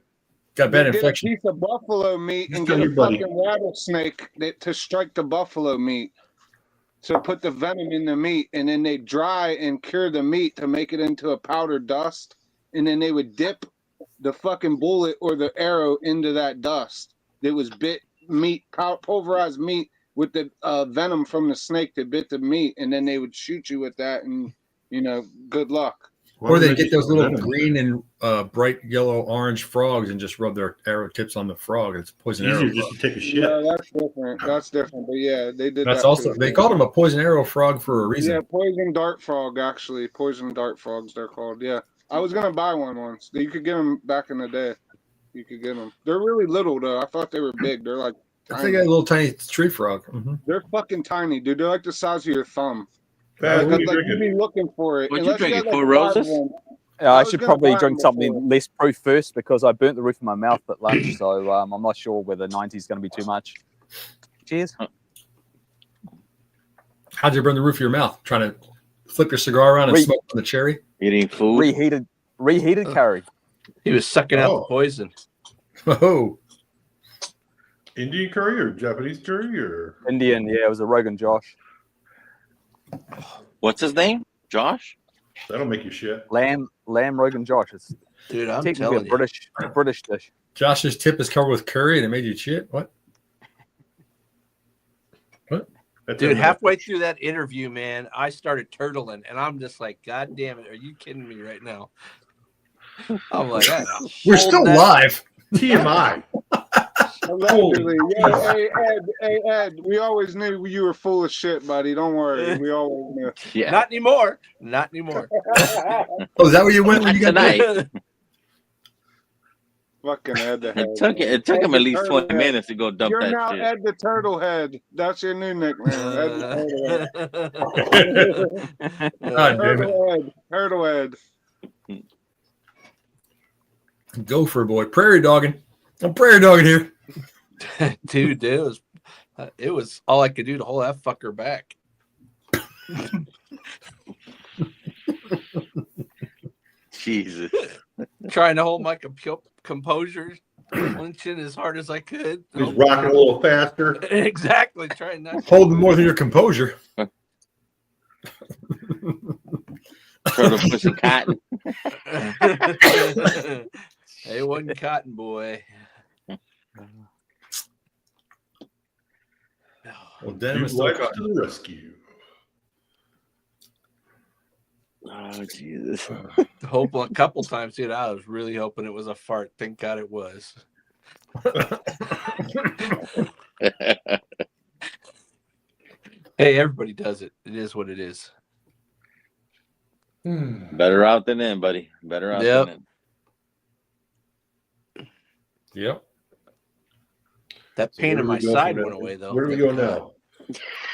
Got bad they get a infection. piece of buffalo meat and Just tell get a your buddy. fucking rattlesnake to strike the buffalo meat. To put the venom in the meat, and then they dry and cure the meat to make it into a powdered dust, and then they would dip the fucking bullet or the arrow into that dust. That was bit meat, pulverized meat with the venom from the snake that bit the meat, and then they would shoot you with that, and good luck. Why Or would they just get those put little venom? green and bright yellow orange frogs and just rub their arrow tips on the frog. It's poison It's arrow. easier just to take a shit. No, that's different. That's different. But yeah, they did. That's that also too. they called him a poison arrow frog for a reason. Yeah, poison dart frog. Actually, poison dart frogs. They're called. Yeah, I was gonna buy one once. You could get them back in the day. You could get them. They're really little though. I thought they were big. They're like I think I got a little tiny tree frog. they're fucking tiny, dude. They're like the size of your thumb. Pat, what are you Like you'd drinking? be looking for it. What you Unless drinking, got, Four like, five Roses? of them. I was should gonna probably buy drink them something before. less proof first because I burnt the roof of my mouth at lunch, so I'm not sure whether 90 is going to be too much. Cheers. How'd you burn the roof of your mouth? Trying to flip your cigar around and Re- smoke on the cherry? Eating food. Reheated curry. He was sucking out Oh. the poison. Oh, Indian curry or Japanese curry or? Indian, yeah, it was a Rogan Josh. What's his name? Josh? That'll make you shit. Lamb Rogan Josh. It's Dude, I'm technically a telling you. British dish. Josh's tip is covered with curry and it made you shit? What? That's Dude, a- halfway through that interview, man, I started turtling, and I'm just like, God damn it, are you kidding me right now? I'm like, We're still live. TMI. Allegedly. Yeah, hey Ed, we always knew you were full of shit, buddy. Don't worry. We always knew. Yeah. Not anymore. Not anymore. Oh, is that where you went when you got Tonight. there? Fucking Ed the Head. It took him Ed at the least Turtle 20 Head. minutes to go dump You're that now shit. Ed the Turtle Head. That's your new nickname. Ed the Turtle Head. God damn it. Turtle Ed. Gopher boy. Prairie dogging. I'm prairie dogging here. Dude, it was all I could do to hold that fucker back. Jesus. Trying to hold my composure, clenching as hard as I could. He's rocking a little faster. Exactly. Trying not to. Holding more than your composure. Turtle pushing cotton. It wasn't cotton, boy. Well, damn, it's Lights to the rescue. Oh, Jesus. Hope a couple times, dude. I was really hoping it was a fart. Thank God it was. Hey, everybody does it. It is what it is. Better out than in, buddy. Better out Yep. than in. Yep. That So pain where in do we my go side from went now? away, though. Where do we go now?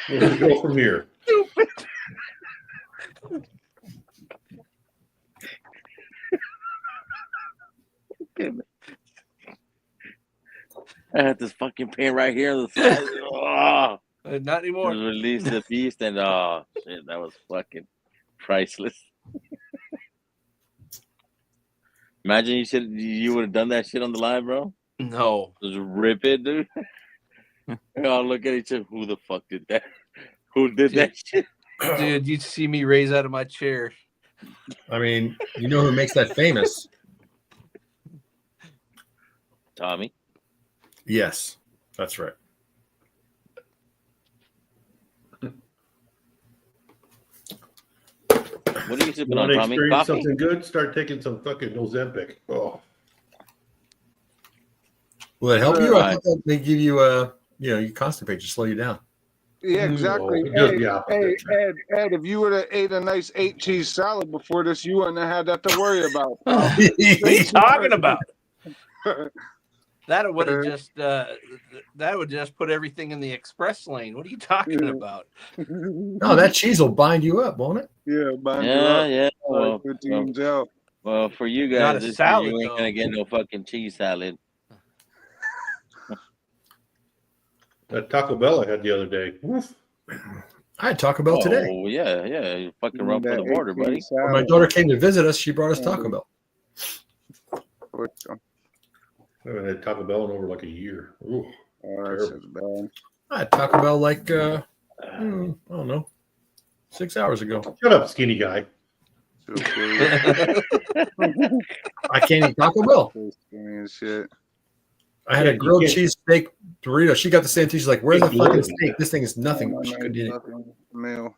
Where do we go from here? I had this fucking pain right here on the side. Oh, Not anymore. Release the beast, and oh shit, that was fucking priceless. Imagine you would have done that shit on the live, bro. No. Just rip it, dude. We all look at each other. Who the fuck did that? Who did that shit? Dude, you'd see me raise out of my chair. I mean, you know who makes that famous? Tommy. Yes, that's right. What are you sipping Want on, to Tommy? experience Coffee? something good? Start taking some fucking Ozempic. Oh, Will it help you? I Right. thought that may give you you constipate, just slow you down. Yeah, exactly. No, it does Hey, the opposite. Ed, if you would have ate a nice 8-cheese salad before this, you wouldn't have had that to worry about. What are you talking about? That would have just that would just put everything in the express lane. What are you talking about? No, that cheese will bind you up, won't it? Yeah, bind you Yeah, up. yeah. Like 15 gel. Well, for you Not guys, a this year, salad, you ain't though. gonna get no fucking cheese salad. That Taco Bell I had the other day. Woof. I had Taco Bell today. Oh yeah. You fucking You run need for that the border, 18 buddy. When my salad. daughter came to visit us, she brought us Taco Bell. I haven't had Taco Bell in over like a year. Ooh, Oh, that's just bad. I had Taco Bell like I don't know, 6 hours ago. shut up, skinny guy. So skinny. I can't eat Taco Bell. So skinny and shit. I had a You grilled can't- cheese steak burrito. She got the same thing. She's like, "Where's the Can't fucking live. steak? This thing is nothing." Oh, She my couldn't eat it. fucking meal.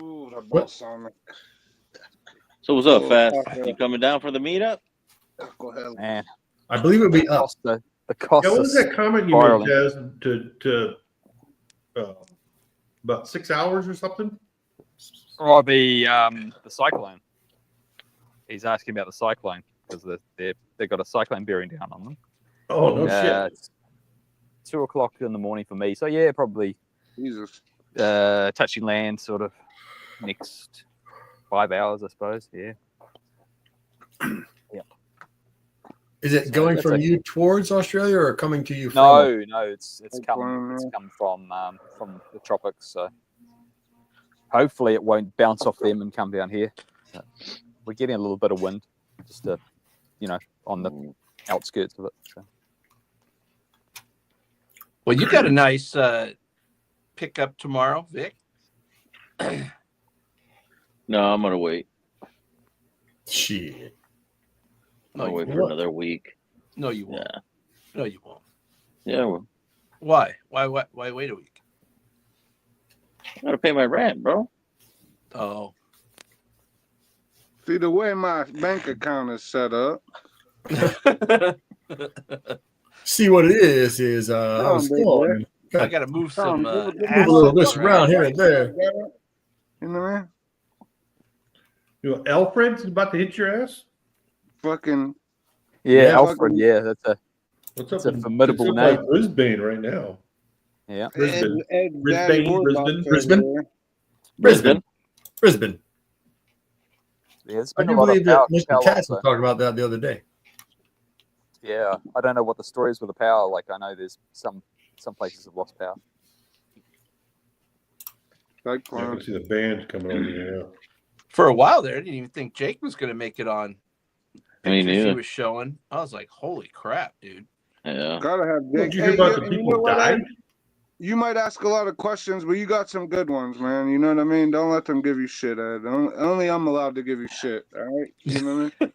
Ooh, the What? balsamic. So what's up, Oh, Fast? Taco. You coming down for the meetup? Taco Hell. Man, I believe it would be up. the cost Yeah, what was is that comment you spiraling. made, Jazz, to about 6 hours or something? Oh, the cyclone. He's asking about the cyclone because they've got a cyclone bearing down on them. Oh, no shit. It's 2 o'clock in the morning for me. So yeah, probably Jesus. touching land sort of next 5 hours, I suppose. Yeah. Is it So going that's from okay. you towards Australia or coming to you from? No, it's Cyclone, come from the tropics. So hopefully it won't bounce off them and come down here. So we're getting a little bit of wind, just on the outskirts of it. So. Well, you got a nice pickup tomorrow, Vic. No, I'm gonna wait. Shit. I'll wait for another week. No, you won't. Yeah. No, you won't. Yeah, well, Why? Why wait a week? I gotta pay my rent, bro. Oh. See, the way my bank account is set up, See what it is I was going. I got to move some Move Move a little assets this around here and there. You know what I mean? You know, Alfred's about to hit your ass. Fucking Yeah, Yeah, Alfred. Yeah, What's up? It's a in- formidable it's up name. like Brisbane right now. yeah. Brisbane. Daddy Brisbane, Boardbox Brisbane. over there. Brisbane. Yeah, there's I been a do lot of believe that power, Mr. power Katz lines, was talking about that the other day. Yeah, I don't know what the story is with the power. Like, I know there's some places have lost power. Like I can see the band coming on here now. for a while there. I didn't even think Jake was going to make it on. Me Pictures he neither. was showing. I was like, holy crap, dude. Yeah. Gotta have Did Jake. you hear Hey, about the you know people what, died? Ed? You might ask a lot of questions, but you got some good ones, man. You know what I mean? Don't let them give you shit, Ed. Only I'm allowed to give you shit, all right? You know what I mean?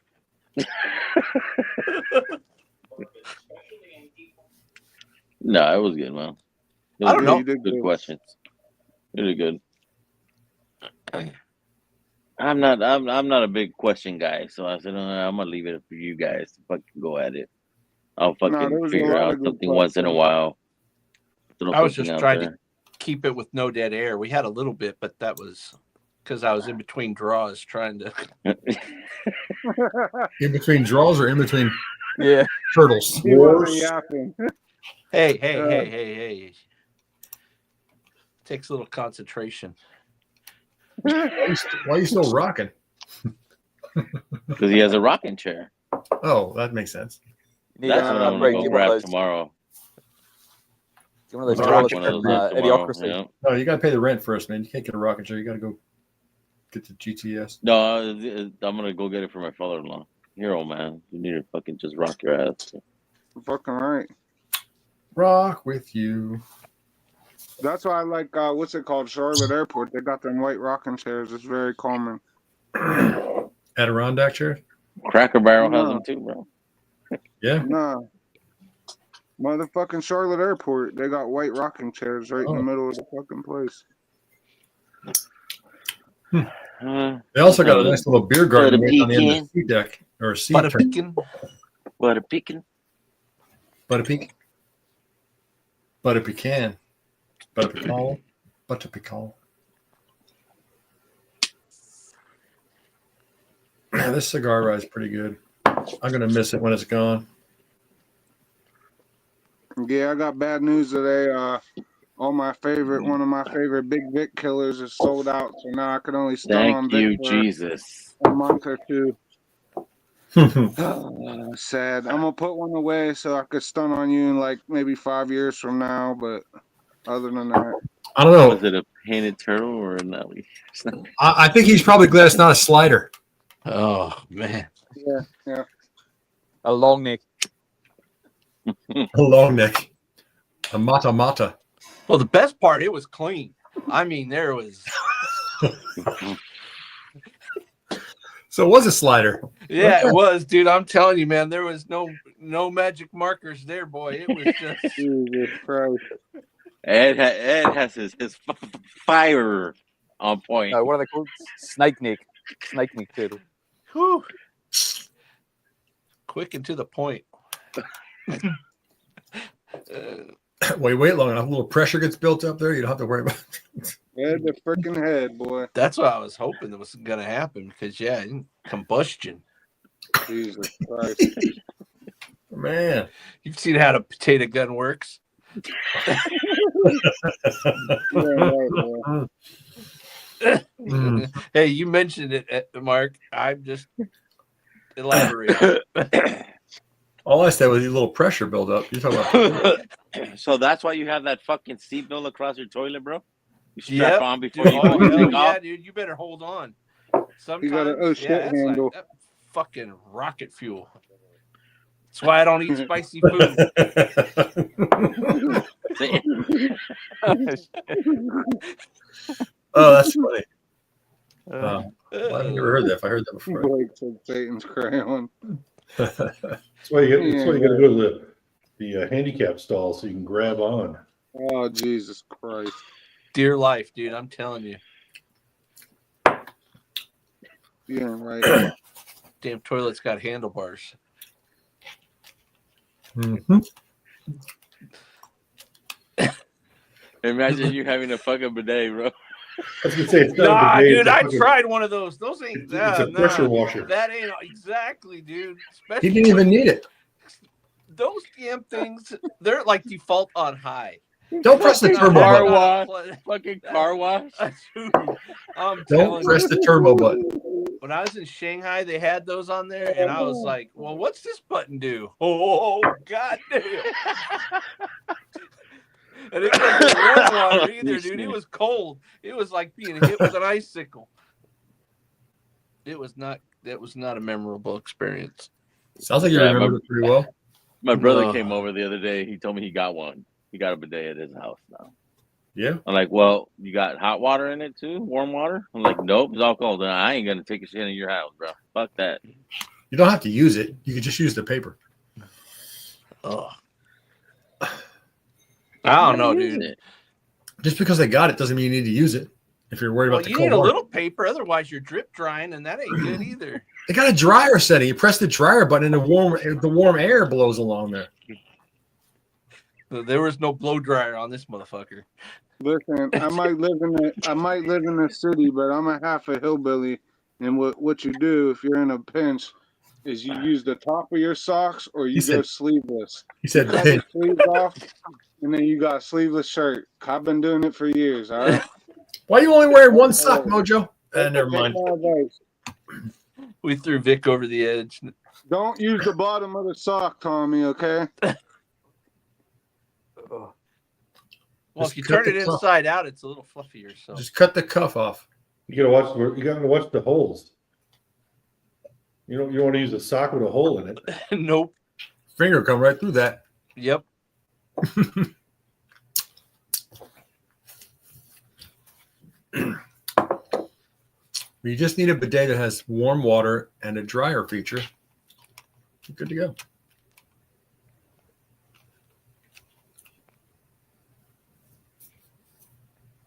No, it was good, man. It I was don't know. You did Good good. questions. Really good. I'm not a big question guy, so I said I'm gonna leave it for you guys to fucking go at it. I'll No, fucking there was a figure lot out of good something once in a questions. while. Throw I was something just out trying to there. keep it with no dead air. We had a little bit, but that was because I was in between draws trying to. In between draws or in between Yeah. turtles? He wasn't yapping. Hey. Takes a little concentration. Why are you still rocking? Because he has a rocking chair. Oh, that makes sense. You need That's to what I'm gonna upgrade. go Get one of grab those. tomorrow. Get one of those I'll toilets rock One of from those up tomorrow. Idiocracy. Yeah. No, you got to pay the rent first, man. You can't get a rocking chair. You got to go get the GTS. No, I'm gonna go get it for my father-in-law. Hero, man. You need to fucking just rock your ass. Fucking right. Rock with you. That's why I like, what's it called? Charlotte Airport. They got them white rocking chairs. It's very calming. Adirondack chair? Cracker Barrel has No. them too, bro. Yeah. Nah. Motherfucking Charlotte Airport. They got white rocking chairs right in the middle of the fucking place. They also got a nice little beer garden Butter right on the end of pecan. the sea deck or sea Butter turn. pecan. Butter pecan. Butter pecan. Butter pecan. Butter pecan. Butter pecan. This cigar ride is pretty good. I'm gonna miss it when it's gone. Yeah, I got bad news today. One of my favorite Big Vic killers is sold out. So now I can only stun on Thank Vic you, for Jesus. a month or two. Sad. I'm gonna put one away so I could stun on you in like maybe 5 years from now. But other than that, I don't know. Was it a painted turtle or an alley? I think he's probably glad it's not a slider. Oh man. yeah. A long neck. A long neck. A mata mata. Well, the best part, it was clean. I mean, there was. So it was a slider. Yeah, it was, dude. I'm telling you, man. There was no magic markers there, boy. It was just. Jesus Christ. Ed has his fire on point. What are they called? Snake neck. Snake neck turtle. Whew. Quick and to the point. Wait long enough. A little pressure gets built up there. You don't have to worry about it. Head to freaking head, boy. That's what I was hoping that was going to happen because, yeah, combustion. Jesus Christ. Man. You've seen how the potato gun works. Yeah, right, boy. Hey, you mentioned it, Mark. I'm just elaborating. All I said was a little pressure buildup. You're talking about. So that's why you have that fucking seatbelt across your toilet, bro? You strap Yep. on before Dude, you oh, hell take yeah, off? dude. You better hold on. You Sometimes, got an shit yeah, that's handle. like that fucking rocket fuel. That's why I don't eat spicy food. Oh, that's funny. Well, I've never heard that. If I heard that before. Blake said Satan's crayon. That's why you got to go to the handicap stall so you can grab on. Oh, Jesus Christ. Dear life, dude. I'm telling you. Yeah, right. Damn toilet's got handlebars. Mm-hmm. Imagine you having a fucking bidet, bro. I was gonna say it's not Nah, a bidet, dude, it's a I fucking- tried one of those. Those ain't. It's a pressure washer. That ain't exactly, dude. He Especially didn't even need it. those damn things. They're like default on high. Don't press the turbo Car button. wash. Fucking car wash. Dude, I'm Don't telling press you. the turbo button. When I was in Shanghai, they had those on there, and I was like, "Well, what's this button do?" Oh, goddamn! And it wasn't warm water either, dude. It was cold. It was like being hit with an icicle. It was not. That was not a memorable experience. Sounds like you Yeah, remember it pretty well. My brother No. came over the other day. He told me he got one. He got a bidet at his house now. Yeah. I'm like, well, you got hot water in it too? Warm water? I'm like, nope, it's all cold. I ain't gonna take a shit in your house, bro. Fuck that. You don't have to use it. You could just use the paper. Oh, I don't know, Use dude. it. Just because they got it doesn't mean you need to use it. If you're worried Well, about the you cold need a water. little paper, otherwise you're drip drying, and that ain't good either. They got a dryer setting. You press the dryer button, and the warm air blows along there. There was no blow dryer on this motherfucker. Listen, I might live in the city, but I'm a half a hillbilly. And what you do if you're in a pinch is you use the top of your socks or you go sleeveless. He said, Cut the sleeves off, and then you got a sleeveless shirt. I've been doing it for years. All right. "Why are you only wearing one sock, Mojo?" Never mind. Take my advice. We threw Vic over the edge. Don't use the bottom of the sock, Tommy. Okay. Well, Just if you cut turn the it cuff. inside out, it's a little fluffier. So Just cut the cuff off. You gotta watch. You gotta watch the holes. You don't. You want to use a sock with a hole in it. nope. Finger come right through that. Yep. You just need a bidet that has warm water and a dryer feature. You're good to go.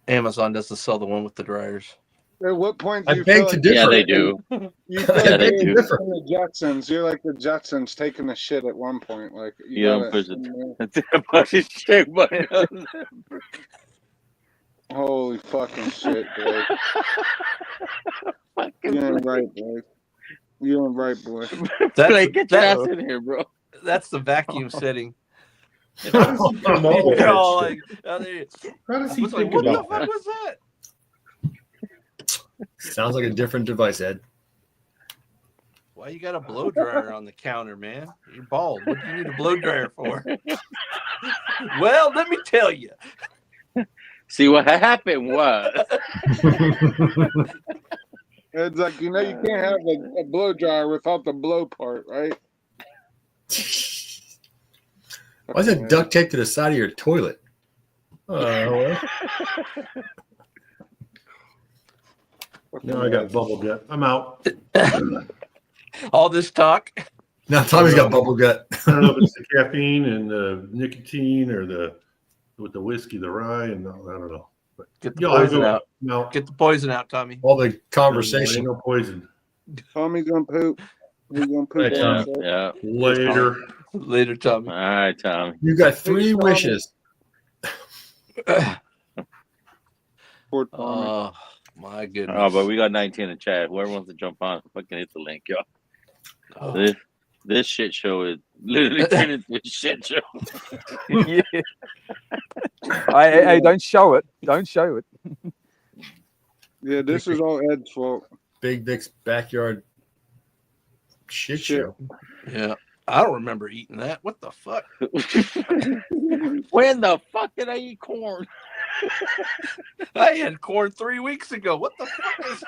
Amazon doesn't sell the one with the dryers. At what point do I you beg feel to like differ. Yeah, they do. you feel Yeah, like they you're do. like the Jetsons? You're like the Jetsons taking a shit at one point. Like You don't push it. Shit button. Holy fucking shit, boy. You ain't right, boy. You ain't right, boy. Like, get your ass in here, bro. That's the vacuum setting. How does he come up with They're all that like, shit? I How does he was like, think what the about fuck that? was that? Sounds like a different device, Ed. Why you got a blow dryer on the counter, man? You're bald. What do you need a blow dryer for? Well, let me tell you. See what happened was. It's like, you can't have a blow dryer without the blow part, right? Why is that duct taped to the side of your toilet? Now I got bubble gut. I'm out. All this talk. Now Tommy's got bubble gut. I don't know if it's the caffeine and the nicotine or with the whiskey, the rye, and I don't know. But Get the poison out. No, Get the poison out, Tommy. All the conversation. no poison. Tommy's gonna poop. He's gonna poop. Right, Tommy. on Yeah. Later. Later, Tommy. All right, Tom. You got 3 wishes. Poor Tommy. Oh my goodness. Oh, but we got 19 in the chat. Whoever wants to jump on, fucking hit the link, yo. Oh. This shit show is literally turned into a shit show. Yeah. Hey, don't show it. Don't show it. Yeah, this is all Ed's fault. Big Vic's backyard shit show. Yeah. I don't remember eating that. What the fuck? When the fuck did I eat corn? I had corn 3 weeks ago. What the fuck is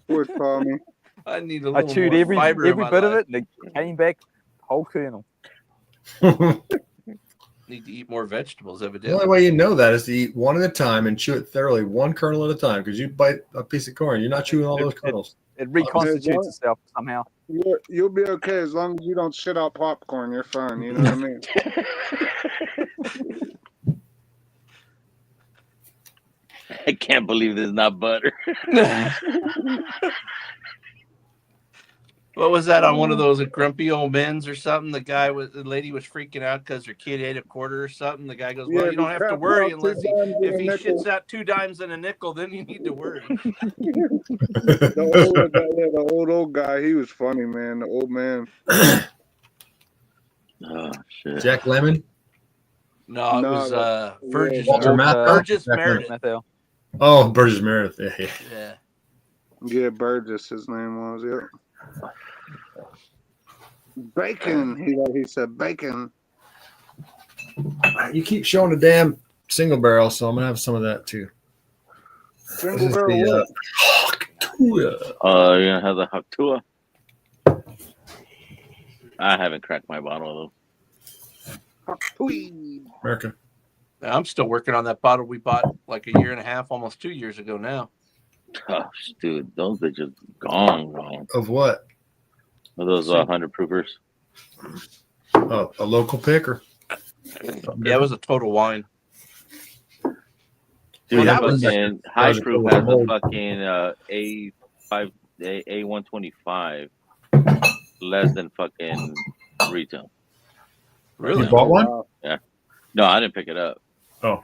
Poor Tommy. I need a I little chewed more every fiber in my bit of life. it, and it came back whole kernel. Need to eat more vegetables, The only evidently. way you know that is to eat one at a time and chew it thoroughly, one kernel at a time. Because you bite a piece of corn, you're not chewing all those kernels. It reconstitutes itself somehow. You'll be okay as long as you don't shit out popcorn. You're fine. You know what I mean? I can't believe this is not butter. What was that on one of those grumpy old men's or something? The lady was freaking out because her kid ate a quarter or something. The guy goes, "Well, Yeah, you don't have to crap worry out 2 unless dimes and if a he nickel. shits out 2 dimes and a nickel, then you need to worry." The old guy, he was funny, man. The old man. Oh shit. Jack Lemmon. No, it was Burgess. Walter Burgess Jack Meredith. Matthew. Oh, Burgess Meredith. Yeah. Yeah. Yeah, Burgess, his name was. Yeah. Bacon. He said bacon. You keep showing the damn single barrel, so I'm gonna have some of that too. Single barrel what? You're gonna have the Haktua. I haven't cracked my bottle America. I'm still working on that bottle we bought like a year and a half, almost 2 years ago now. though. Oh, dude, those bitches gone. Of what? Of those 100 proofers. Oh, a local picker. Yeah, it was a total wine. Dude, Well, that that was fucking high proof has a fucking A125 less than fucking retail. Really? You bought one? Yeah. No, I didn't pick it up. Oh.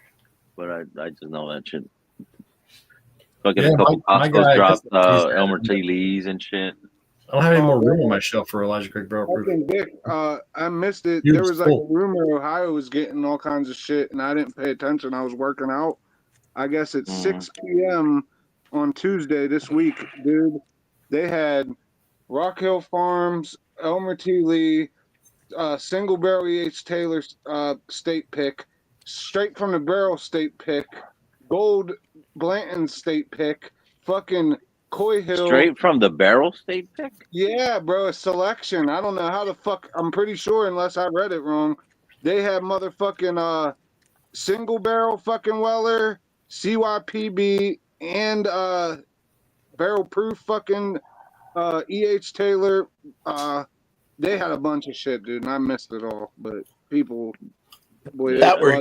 But I just know that shit. Fucking Yeah, a couple my Costco's guy, dropped he's Elmer T. Lee's and shit. I don't have any more room on my shelf for Elijah Craig barrel proof. Fucking Dick, I missed it. Huge There was like full. a rumor Ohio was getting all kinds of shit, and I didn't pay attention. I was working out. I guess at 6 p.m. on Tuesday this week, dude, they had Rock Hill Farms, Elmer T. Lee, single barrel E.H. Taylor state pick, straight from the barrel state pick, Gold Blanton state pick, fucking Coy Hill. Straight from the barrel state pick? Yeah, bro, a selection. I don't know how the fuck. I'm pretty sure, unless I read it wrong, they had motherfucking single barrel fucking Weller, CYPB, and barrel proof fucking E.H. Taylor. They had a bunch of shit, dude, and I missed it all. But people, boy, that were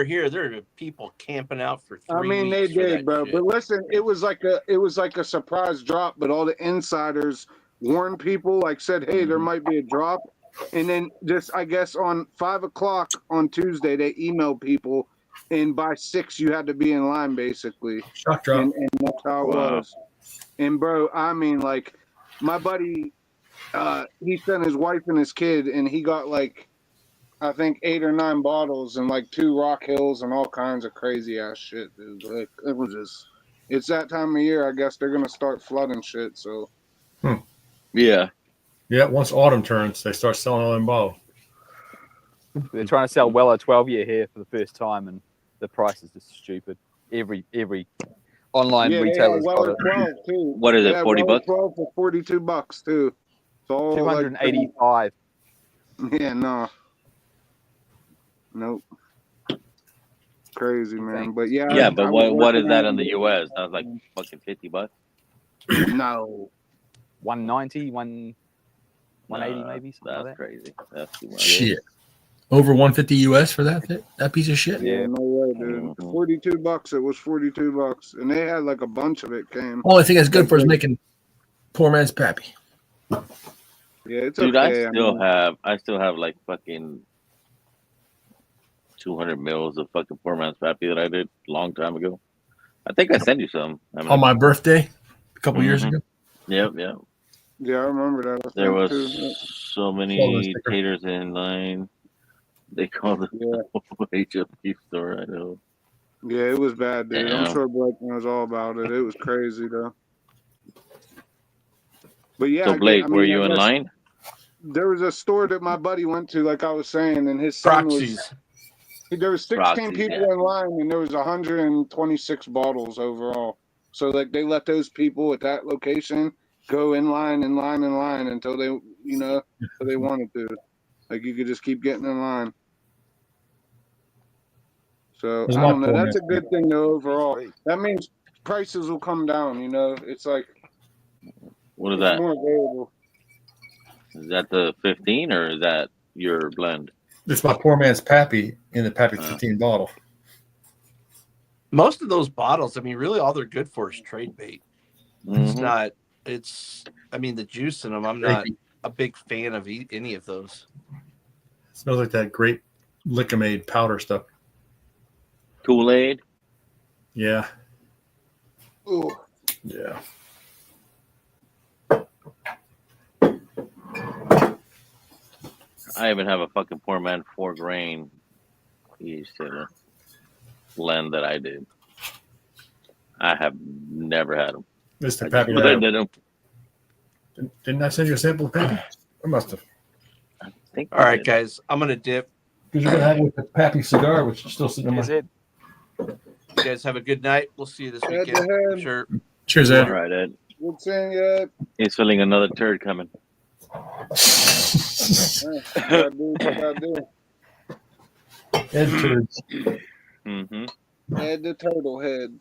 here. There were people camping out for 3 weeks. they did, bro. Shit. But listen, it was like a surprise drop. But all the insiders warned people, like said, hey, there might be a drop. And then just, I guess, on 5 o'clock on Tuesday, they emailed people, and by 6 you had to be in line, basically. Shock drop. And that's how it was. And bro, I mean, like, my buddy, he sent his wife and his kid, and he got like, I think 8 or 9 bottles and like 2 Rock Hills and all kinds of crazy ass shit, dude. Like, it was just, it's that time of year. I guess they're gonna start flooding shit. So, Yeah. Yeah, once autumn turns, they start selling all them bottles. They're trying to sell Weller 12-year here for the first time, and the price is just stupid. Every online retailer's got it. 12 too. What is it, 40 bucks? 12 for $42 too. It's all 285. Yeah, no. Nope. Crazy, man. But yeah. Yeah, but what is that in the US? That was like fucking $50. No. 190, 180 maybe. Something That's like that. crazy. That's too much. Shit. Over 150 US for that piece of shit? Yeah, no way, dude. $42. It was $42, and they had like a bunch of it came. Only thing that's good for is making poor man's pappy. Yeah, it's Dude, okay. I still have like fucking 200 mils of fucking poor man's pappy that I did a long time ago. I think I sent you some. On my birthday a couple years ago. Yep. Yeah, I remember that. There was so many taters in line. They called it the HFP store. I know. Yeah, it was bad, dude. Damn. I'm sure Blake knows all about it. It was crazy, though. But yeah. So Blake, were you in line? There was a store that my buddy went to, like I was saying, and his son was. There was 16 people in line, and there was 126 bottles overall. So like they let those people at that location go in line until they, until they wanted to. Like you could just keep getting in line. So I don't know. That's a good thing though overall. That means prices will come down. It's like. What is that? More available. Is that the 15 or is that your blend? It's my poor man's pappy in the pappy 15 bottle. Most of those bottles, I mean, really all they're good for is trade bait. It's not, I mean, the juice in them, I'm not a big fan of any of those. It smells like that great Lickamade powder stuff. Kool-Aid. Yeah. Ooh. Yeah. I even have a fucking poor man 4 grain used to blend that I did. I have never had them. Mr. Pappy. Didn't I send you a sample of Pappy? I must have. All right, guys, I'm gonna dip. Because you're gonna have it with the Pappy cigar, which is still sitting in my. Is it? You guys have a good night. We'll see you this Head to weekend. I'm head. sure. Cheers, Ed. All right, Ed. Good seeing you, Ed. He's feeling another turd coming. Gotta do what you gotta do. Ed turds. Mm-hmm. Ed the turtle head.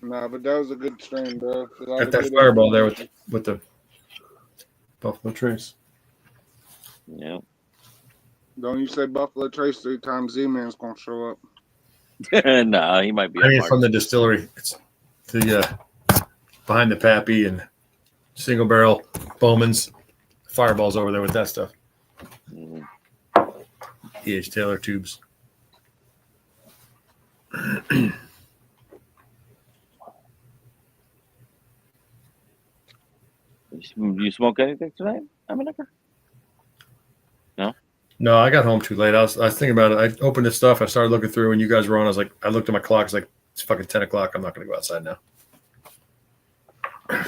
Nah, but that was a good strain, bro. Got that fireball there with the Buffalo Trace. Yeah. Don't you say Buffalo Trace 3 times, Z-Man's gonna show up. Nah, he might be. I mean, from the distillery. It's the behind the Pappy and single barrel Bowman's fireballs over there with that stuff. Mm-hmm. E.H. Taylor tubes. You smoke anything tonight? No. No, I got home too late. I was thinking about it. I opened this stuff. I started looking through, and you guys were on. I was like, I looked at my clock. It's like it's fucking 10 o'clock. I'm not going to go outside now.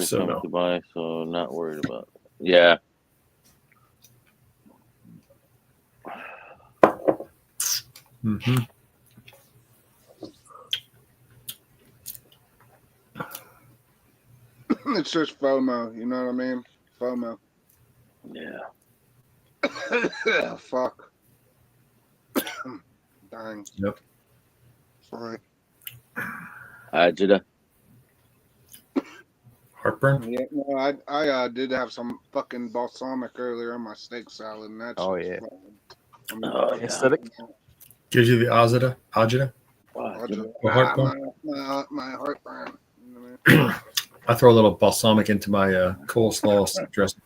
So no. To buy, so not worried about it. Yeah. Mm-hmm. It's just FOMO, you know what I mean? FOMO. Yeah. Fuck. Dang. Yep. Sorry. Agita. Heartburn? Yeah, no, I did have some fucking balsamic earlier on my steak salad, and that's aesthetic. Gives you the agita? Heartburn. My heartburn. I throw a little balsamic into my coleslaw dressing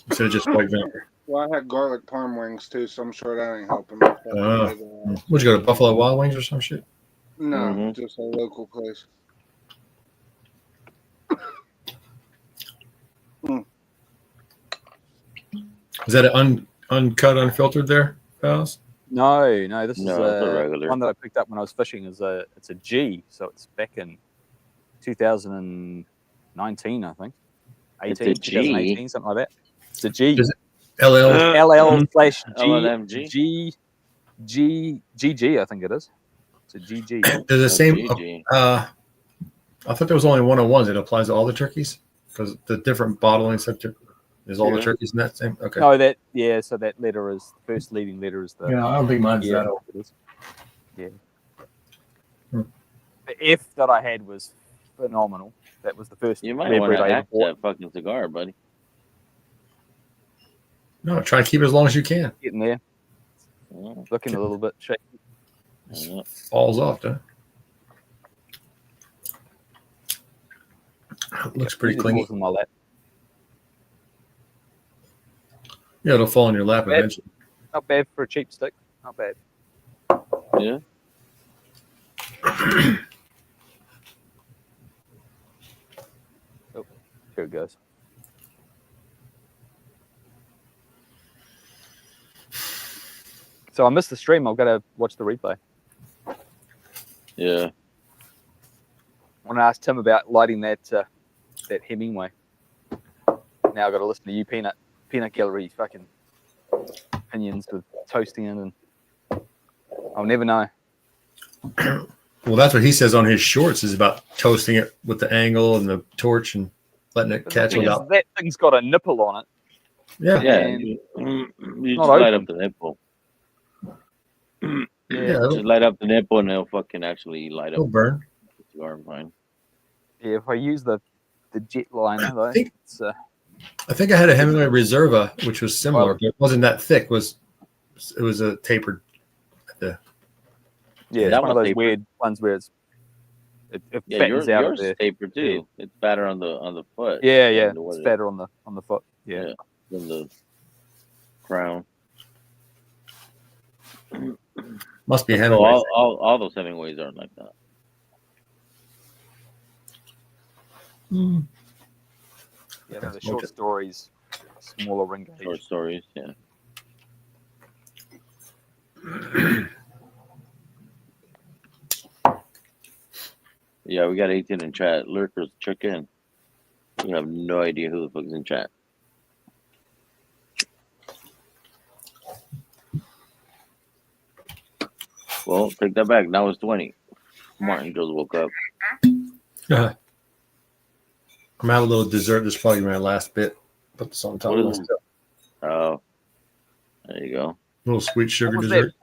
instead of just white vinegar. Well, I had garlic parm wings too, so I'm sure that ain't helping. Would you go to Buffalo Wild Wings or some shit? No, just a local place. Is that an uncut, unfiltered there, Pals? No, this is it's a regular one that I picked up when I was fishing. It's a G, so it's back in 2019, I think. 18, 2018, something like that. It's a G. Is it LL/GG, I think it is. It's a GG. Does the same? I thought there was only 101s. It applies to all the turkeys because the different bottling sector is all the turkeys in that same. Okay. No, so that letter is the first leading letter is the. Yeah, I don't think mine's that old. Yeah. The F that I had was phenomenal. That was the first. You might want to hack that fucking cigar, buddy. No, try to keep it as long as you can. Getting there. Looking a little bit shaky. Falls off, huh? Looks pretty clean. Yeah, it'll fall in your lap eventually. Not bad for a cheap stick. Not bad. Yeah. Oh, here it goes. So I missed the stream. I've got to watch the replay. Yeah. I want to ask Tim about lighting that Hemingway. Now I've got to listen to you, Peanut Gallery fucking opinions with toasting it, and I'll never know. Well, that's what he says on his shorts is about toasting it with the angle and the torch and letting it catch without. That thing's got a nipple on it. Yeah. You just light up the nipple. Just light up the nipple and it'll fucking actually light up. It'll burn. Cigar fine. Yeah, if I use the jet liner though, I think I had a Hemingway Reserva, which was similar, but it wasn't that thick. It was a tapered. Yeah, it's one of those weird ones where it's It Yeah, fattens out yours of is the tapered head. too. It's fatter on the foot. Yeah, yeah. than what It's it- fatter on the foot. Yeah. yeah, than the crown. Must be So Hemingway. all those Hemingways aren't like that. Mm. Yeah, no, the Okay. short stories, smaller ring gauge. Short stories, yeah. Yeah, we got 18 in chat. Lurkers, check in. We have no idea who the fuck is in chat. Well, take that back. Now it's 20. Martin just woke up. I'm gonna have a little dessert. This is probably my last bit. Put this on top What of is this. it? Oh, there you go. Little sweet sugar What was dessert.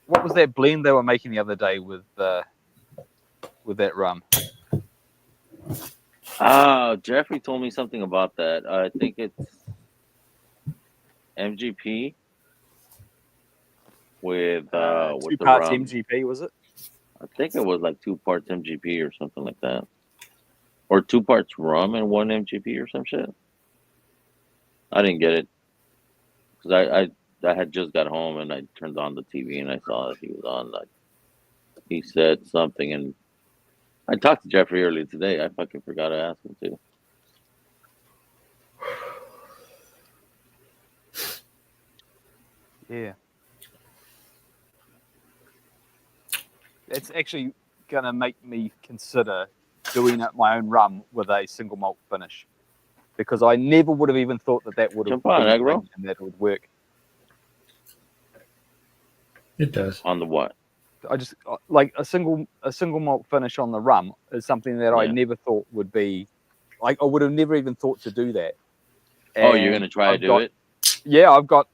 What was that blend they were making the other day with that rum? Jeffrey told me something about that. I think it's MGP with 2 the parts rum. MGP, was it? I think it was like 2 parts MGP or something like that, or 2 parts rum and 1 MGP or some shit. I didn't get it because I had just got home and I turned on the TV and I saw that he was on. Like he said something, and I talked to Jeffrey earlier today. I fucking forgot to ask him too. Yeah. It's actually going to make me consider doing my own rum with a single malt finish, because I never would have even thought that would have Jump on, been a Agro. thing and that it would work. It does. On the what? I just like a single malt finish on the rum is something that I Yeah. never thought would be like, I would have never even thought to do that. Oh, you're And gonna try to I've do got- it? Yeah, I've got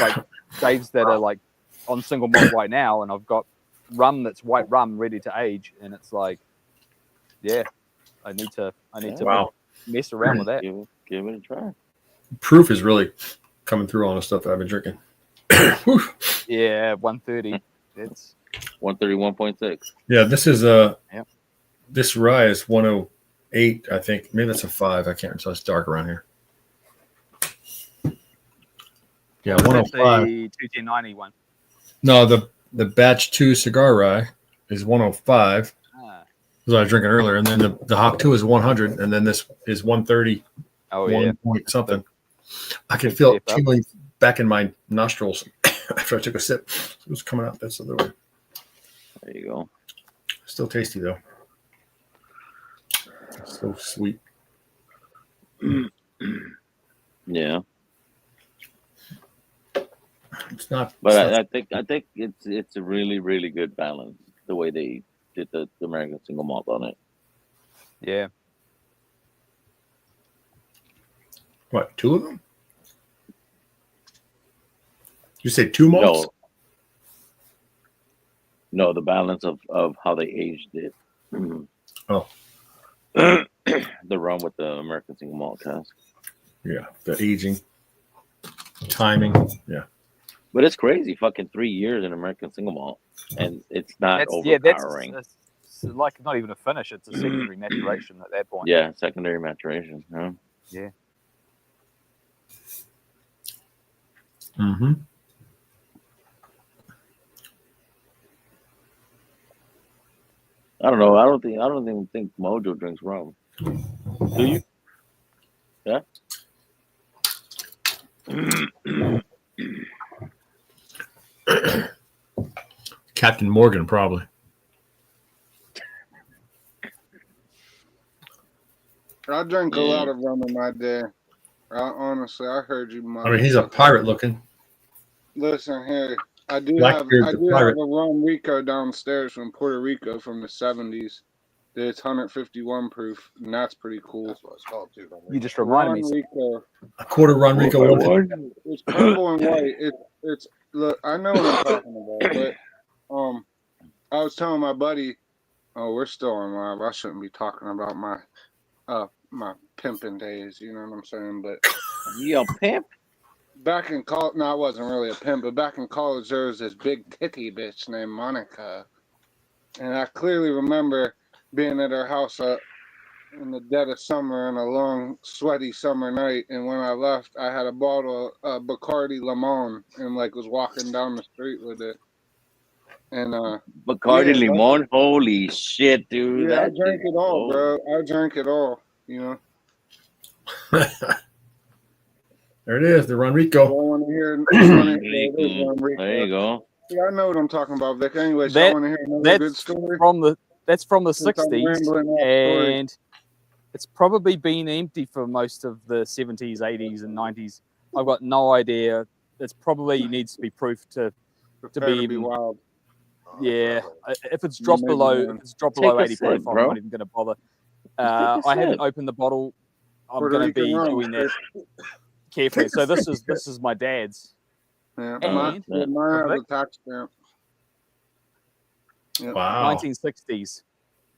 like Dave's that are like on single malt right now, and I've got rum that's white rum ready to age, and it's like, yeah, I need to Wow. mess around with that. Give it a try. Proof is really coming through on the stuff that I've been drinking. Whew. Yeah, 130. It's 131.6. Yeah, this is Yep. this rye is 108, I think. Maybe that's a 5. I can't tell. It's dark around here. Yeah, that's 105. the 21090 one. No, the batch 2 cigar rye is 105. Ah. As I was drinking earlier, and then the Hawk 2 is 100, and then this is 130. Oh one yeah. point something. I can feel it Step up. tingling back in my nostrils after I took a sip. It was coming out this other way. There you go. Still tasty though. So sweet. Yeah, It's not. but it's not- I think it's a really, really good balance the way they did the American single malt on it. Yeah. what? 2 of them? You say 2 malts? No, the balance of how they aged it. Oh. The rum with the American single malt cask. Yeah, the aging, timing. Yeah. But it's crazy, fucking 3 years in American single malt, and it's not That's overpowering. it's like not even a finish, it's a secondary maturation at that point. Yeah, secondary maturation. Huh? Yeah. Mm-hmm. I don't know. I don't even think Mojo drinks rum. Do you? Yeah. Captain Morgan, probably. I drank a Yeah. lot of rum in my day. Honestly, I heard you. I mean, he's a pirate looking. Listen here, I do Blackbeard have the pirate. a rum Rico downstairs from Puerto Rico from the 70s. It's 151 proof, and that's pretty cool. That's what it's called too. You just reminded Ron me. Rico. A quarter Ron Rico. It's purple and white. It's look. I know what I'm talking about, but I was telling my buddy. Oh, we're still on live. I shouldn't be talking about my pimping days. You know what I'm saying? But Yo, pimp. back in college, no, I wasn't really a pimp, but back in college, there was this big titty bitch named Monica, and I clearly remember being at her house in the dead of summer on a long, sweaty summer night. And when I left, I had a bottle of Bacardi Limon and like was walking down the street with it. And Bacardi yeah, Limon, holy shit, dude! yeah, I That drank shit it all, gold. bro. I drank it all. You know. There it is, the Ron I Rico. want to hear. There you go. Yeah, I know what I'm talking about, Vic. Anyways, That- I want to hear another good story. from the 60s, rambling off stories. and it's probably been empty for most of the 70s, 80s, and 90s. I've got no idea. It's probably needs to be proof to Prepare be to be wild. Yeah, if it's dropped Maybe below, not. if it's dropped Take below a 80 sip, proof, I'm bro. not even going to bother. take a I haven't sip. opened the bottle. I'm Puerto going to Rican be rum. doing that carefully. So this is my dad's. Yeah, And- mine has Vic? a tax stamp. Yep. Wow. 1960s.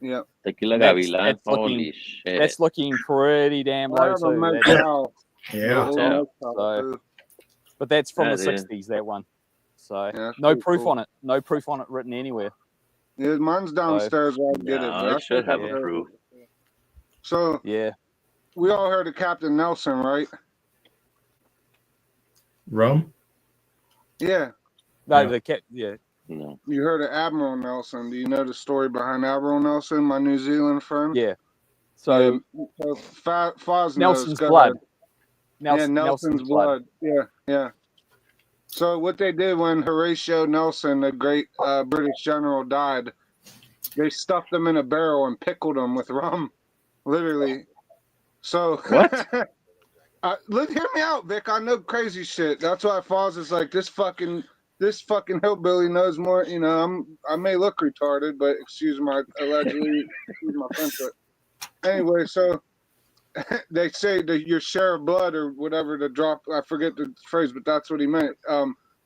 Yep. Tequila That's- Gavilan, that's looking- holy shit! That's looking pretty damn I low have a too. That's- mezcal. Yeah. Old Yeah. mezcal, So- too. but that's from That the is. 60s. That one. So Yeah, that's no pretty proof cool. on it. No proof on it written anywhere. Yeah, mine's downstairs where I get it. No, but I it should think have I've a heard proof. it. So Yeah. we all heard of Captain Nelson, right? Rum? Yeah. No, Yeah. the cat. Yeah. No. You heard of Admiral Nelson. Do you know the story behind Admiral Nelson, my New Zealand friend? Yeah. So So Foz Nelson's knows. Go blood. ahead. Nelson's Nelson's blood. Yeah, yeah. So what they did when Horatio Nelson, the great British general, died, they stuffed him in a barrel and pickled him with rum, literally. So What? hear me out, Vic. I know crazy shit. That's why Foz is like this fucking hillbilly knows more. You know, I may look retarded, but excuse my French. But anyway, so they say that your share of blood or whatever to drop. I forget the phrase, but that's what he meant.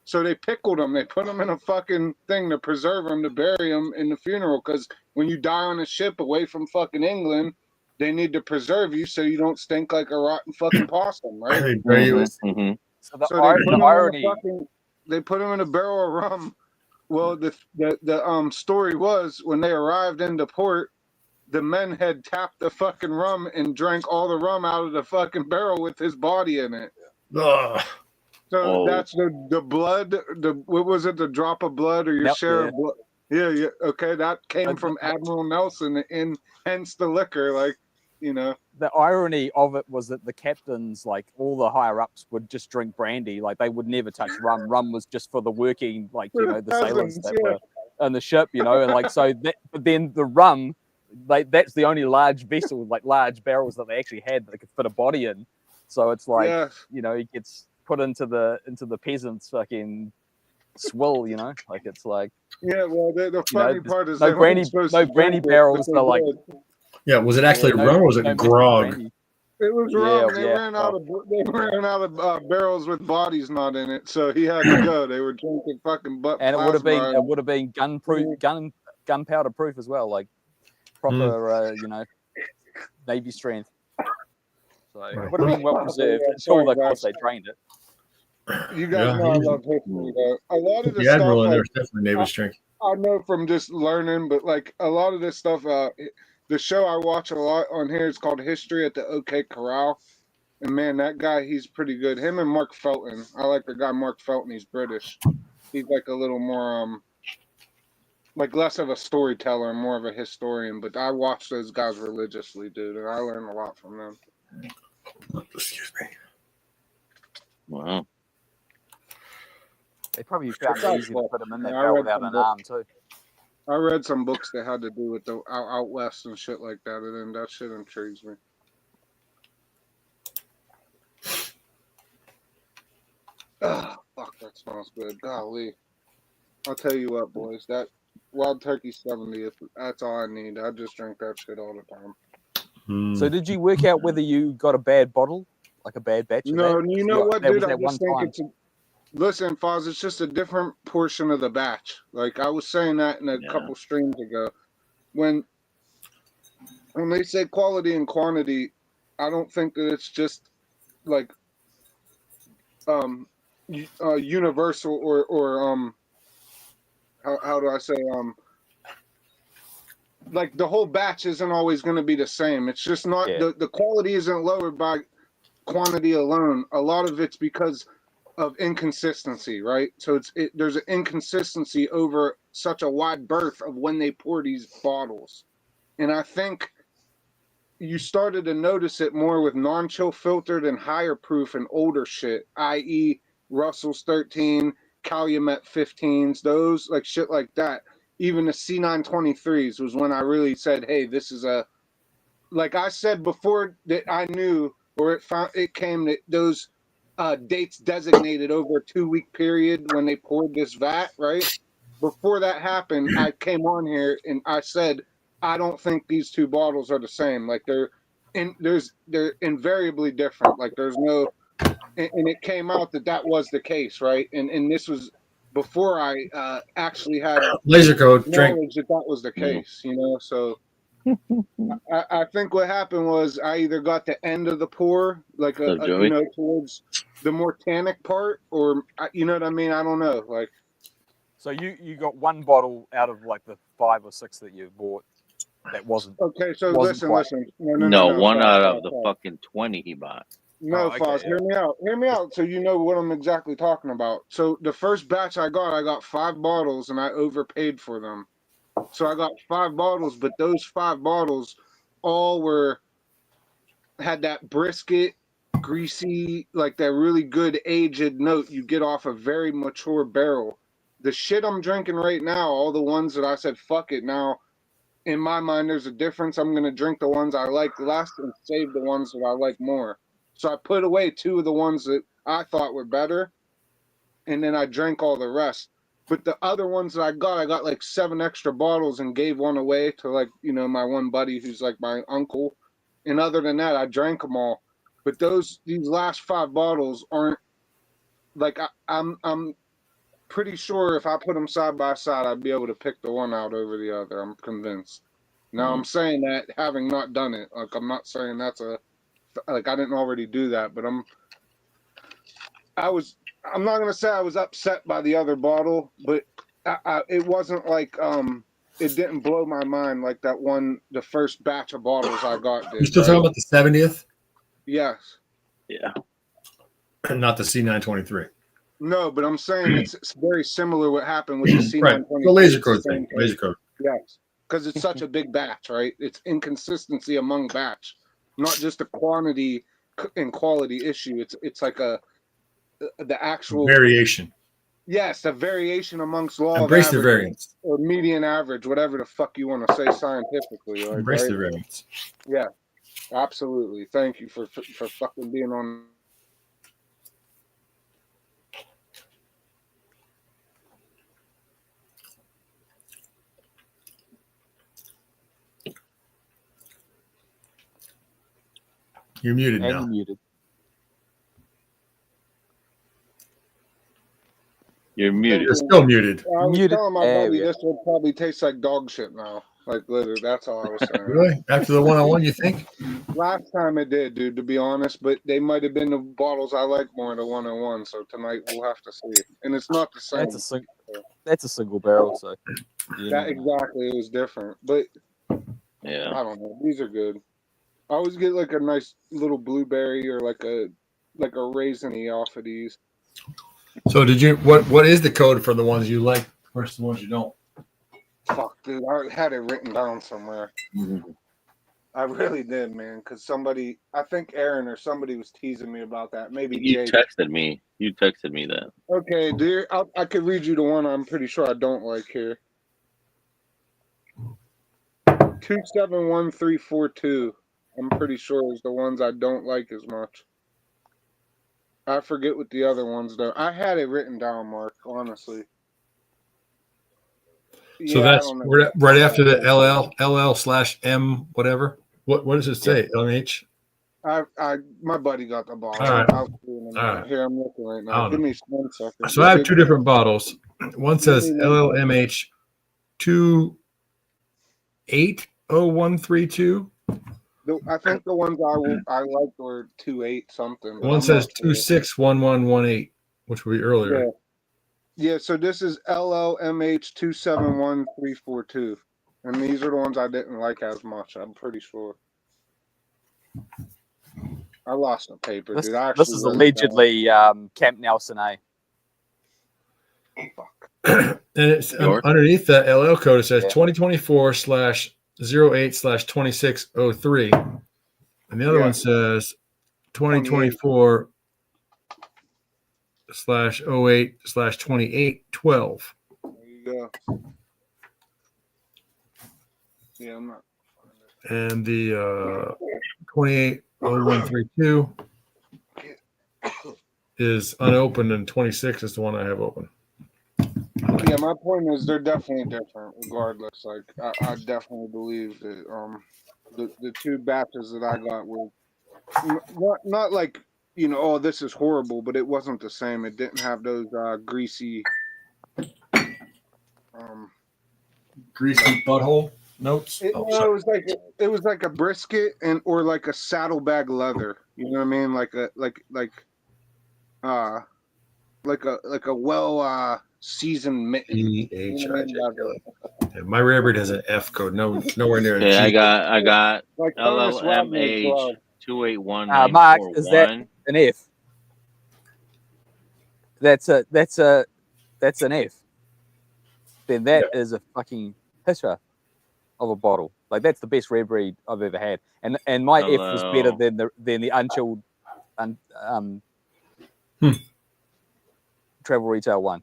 So they pickled him. They put him in a fucking thing to preserve him, to bury him in the funeral. Because when you die on a ship away from fucking England, they need to preserve you so you don't stink like a rotten fucking possum, right? They bury you. Mhm. So the, So they put him irony. they put him in a barrel of rum. Well, the story was when they arrived into port, the men had tapped the fucking rum and drank all the rum out of the fucking barrel with his body in it. Ugh. So Oh. that's the blood. What was it? The drop of blood or your Yep, share yeah. of blood? Yeah, yeah. Okay, that came But- from Admiral Nelson, and hence the liquor. Like, you know. The irony of it was that the captains, like all the higher ups, would just drink brandy. Like they would never touch rum. Rum was just for the working, like the sailors that were on the ship, and like so. But then the rum, that's the only large vessel, like large barrels that they actually had that they could fit a body in. So it's like it gets put into the peasants' fucking swill, like it's like Well, the funny part is no they brandy, weren't supposed no to brandy drink it, barrels. but They're they like did. Yeah, was it actually no- rum or was it no grog? brandy. It was Yeah, rum. They yeah, ran out of barrels with bodies not in it, so he had to go. They were drinking fucking butt. And it would plasma. have been gunpowder proof as well, like proper Navy strength. So it would have been well preserved until of course they drained it. You guys know I love history. Though. A lot of the The Admiral stuff in there like, is definitely Navy strength. I know from just learning, but like a lot of this stuff, the show I watch a lot on here is called History at the OK Corral. And man, that guy, he's pretty good. Him and Mark Felton. I like the guy Mark Felton. He's British. He's like a little more, like less of a storyteller and more of a historian. But I watch those guys religiously, dude, and I learn a lot from them. Excuse me. Wow. They probably found it easy to put them in that Yeah, I barrel read without some an books. arm too. I read some books that had to do with the out west and shit like that, and that shit intrigues me. Oh, fuck, that smells good. Golly. I'll tell you what, boys. That Wild Turkey 70, that's all I need. I just drink that shit all the time. So did you work out whether you got a bad bottle, like a bad batch of No, that? you know what, That dude? was I that one just think time. listen, Foz, it's just a different portion of the batch. Like I was saying that in a couple streams ago. When they say quality and quantity, I don't think that it's just like universal or how do I say like the whole batch isn't always going to be the same. It's just not the quality isn't lowered by quantity alone. A lot of it's because of inconsistency, right? So there's an inconsistency over such a wide berth of when they pour these bottles. And I think you started to notice it more with non-chill filtered and higher proof and older shit, i.e. Russell's 13, Calumet 15s, those like shit like that. Even the C923s was when I really said, hey, this is like I said before that I knew, or it came that those dates designated over a 2-week period when they poured this vat, right? Before that happened, I came on here and I said, I don't think these two bottles are the same. Like they're invariably different. Like there's no, and it came out that was the case, right? And this was before I actually had laser code knowledge that was the case, you know. So I think what happened was I either got the end of the pour, like you know, towards the more tannic part, or you know what I mean. I don't know, like. So you got one bottle out of like the 5 or 6 that you bought that wasn't. Okay, so listen. No, one out of the fucking 20 he bought. No, Foz, hear me out. Hear me out so you know what I'm exactly talking about. So the first batch I got 5 bottles and I overpaid for them. So I got 5 bottles, but those 5 bottles all had that brisket, greasy, like that really good aged note you get off a very mature barrel. The shit I'm drinking right now, all the ones that I said, fuck it. Now, in my mind, there's a difference. I'm going to drink the ones I like less and save the ones that I like more. So I put away 2 of the ones that I thought were better, and then I drank all the rest. But the other ones that I got like 7 extra bottles and gave one away to, like, you know, my one buddy who's like my uncle. And other than that, I drank them all. But these last 5 bottles aren't like I'm pretty sure if I put them side by side, I'd be able to pick the one out over the other. I'm convinced. Now I'm saying that having not done it, like I'm not saying that's I didn't already do that, but I'm not gonna say I was upset by the other bottle, but it wasn't like it didn't blow my mind like that one, the first batch of bottles I got did. You still talking about the 70th? Yes. Yeah. And not the C923. No, but I'm saying it's very similar what happened with the C923. Right. The laser code thing. Laser code. Yes. Because it's such a big batch, right? It's inconsistency among batch, not just a quantity and quality issue. It's like the actual variation. Yes, a variation amongst law Embrace of the variance. or median average, whatever the fuck you want to say scientifically. Like, Embrace right? the variance. Yeah, absolutely. Thank you for fucking being on. You're muted And now. you're muted. You're muted. You're still muted. I was Muted. telling my buddy this would probably taste like dog shit now. Like literally, that's all I was saying. Really? After the one-on-one, you think? Last time it did, dude, to be honest, but they might have been the bottles I like more than one-on-one. So tonight we'll have to see. And it's not the same. That's a single barrel, so That exactly, it was different. But yeah, I don't know. These are good. I always get like a nice little blueberry or like a raisiny off of these. So did you? What is the code for the ones you like versus the ones you don't? Fuck, dude, I had it written down somewhere. Mm-hmm. I really did, man. Because somebody, I think Aaron or somebody was teasing me about that. Maybe you Jake. texted me. You texted me that. Okay, dear, I could read you the one I'm pretty sure I don't like here. 271342. I'm pretty sure is the ones I don't like as much. I forget what the other ones though. I had it written down, Mark. Honestly. So that's right after the LL/M whatever. What does it say? LMH. My buddy got the bottle. All right. All right. Here I'm looking right now. Give me 1 second. So I have 2 different bottles. One says LLMH 280132. I think the ones I liked were 28 something. One says 261118, which would be earlier. Yeah. Yeah, so this is LLMH 271342. And these are the ones I didn't like as much. I'm pretty sure. I lost the paper, This, dude. I this actually is wrote it allegedly Camp Nelson, eh? And it's Yours? underneath that LL code. It says Yeah. 2024/08/2603, and the other Yeah. one says 2024/08/2812. There you go. Yeah, I'm not. And the 280132 is unopened, and 26 is the one I have open. Yeah, my point is they're definitely different. Regardless, like I definitely believe that the two batches that I got were not like oh this is horrible, but it wasn't the same. It didn't have those greasy Greasy butthole notes. It was like a brisket or like a saddlebag leather. You know what I mean? Like a well seasoned mitten. Yeah, my rare breed has an F code. Nowhere near a G. Okay, I got like Thomas Wagner as well. LLMH 281. Mark, is that an F? That's an F. Then that is a fucking hitter of a bottle. Like that's the best rare breed I've ever had. And my F was better than the unchilled travel retail one.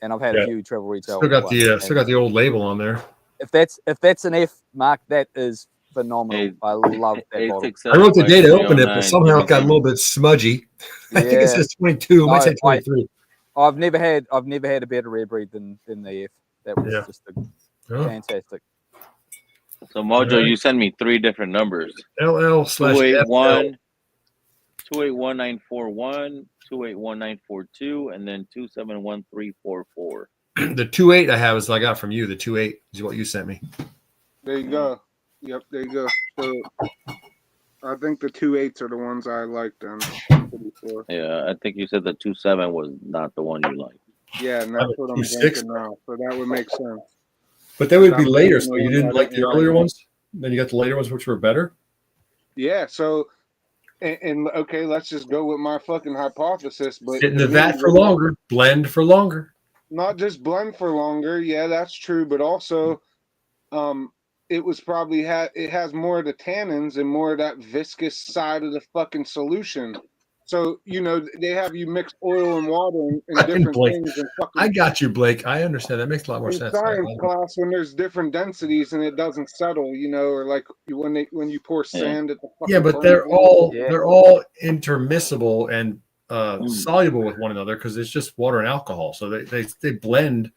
And I've had a few travel retail. Still got the old label on there. If that's an F, Mark, that is phenomenal. I love that bottle. I wrote the day to open it, but somehow it got a little bit smudgy. I think it says 22. It might say 23. I've never had a better rare breed than the F. That was just fantastic. So Mojo, you sent me 3 different numbers. LL/FL. 281941, 281942, and then 271344. The 28 I have is I got from you. The 28 is what you sent me. There you go. Yep, there you go. So I think the 28s are the ones I liked. I'm pretty sure. Yeah, I think you said the 27 was not the one you liked. Yeah, and that's what I'm thinking now. So that would make sense. But they would be later, so you didn't like the earlier ones? Then you got the later ones, which were better? Yeah, so, and okay, let's just go with my fucking hypothesis. But sit in the vat for longer, blend for longer. Not just blend for longer. Yeah, that's true. But also, it was probably it has more of the tannins and more of that viscous side of the fucking solution. So, they have you mix oil and water and different things. And I got you, Blake. I understand. That makes a lot more sense. Science class, when there's different densities and it doesn't settle, or like when you pour sand at the fucking but they're all intermiscible and soluble with one another because it's just water and alcohol. So they blend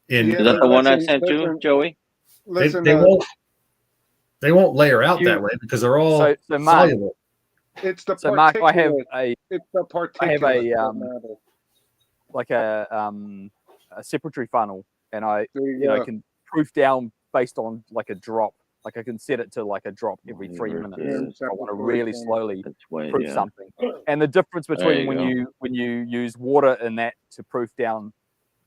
in. Is that the one I sent you, Joey? They won't layer out that way because they're all soluble. It's the so Mark, I have a like a separatory funnel, and I can proof down based on like a drop. Like I can set it to like a drop every 3 minutes. I want to really slowly proof something. And the difference between when you use water in that to proof down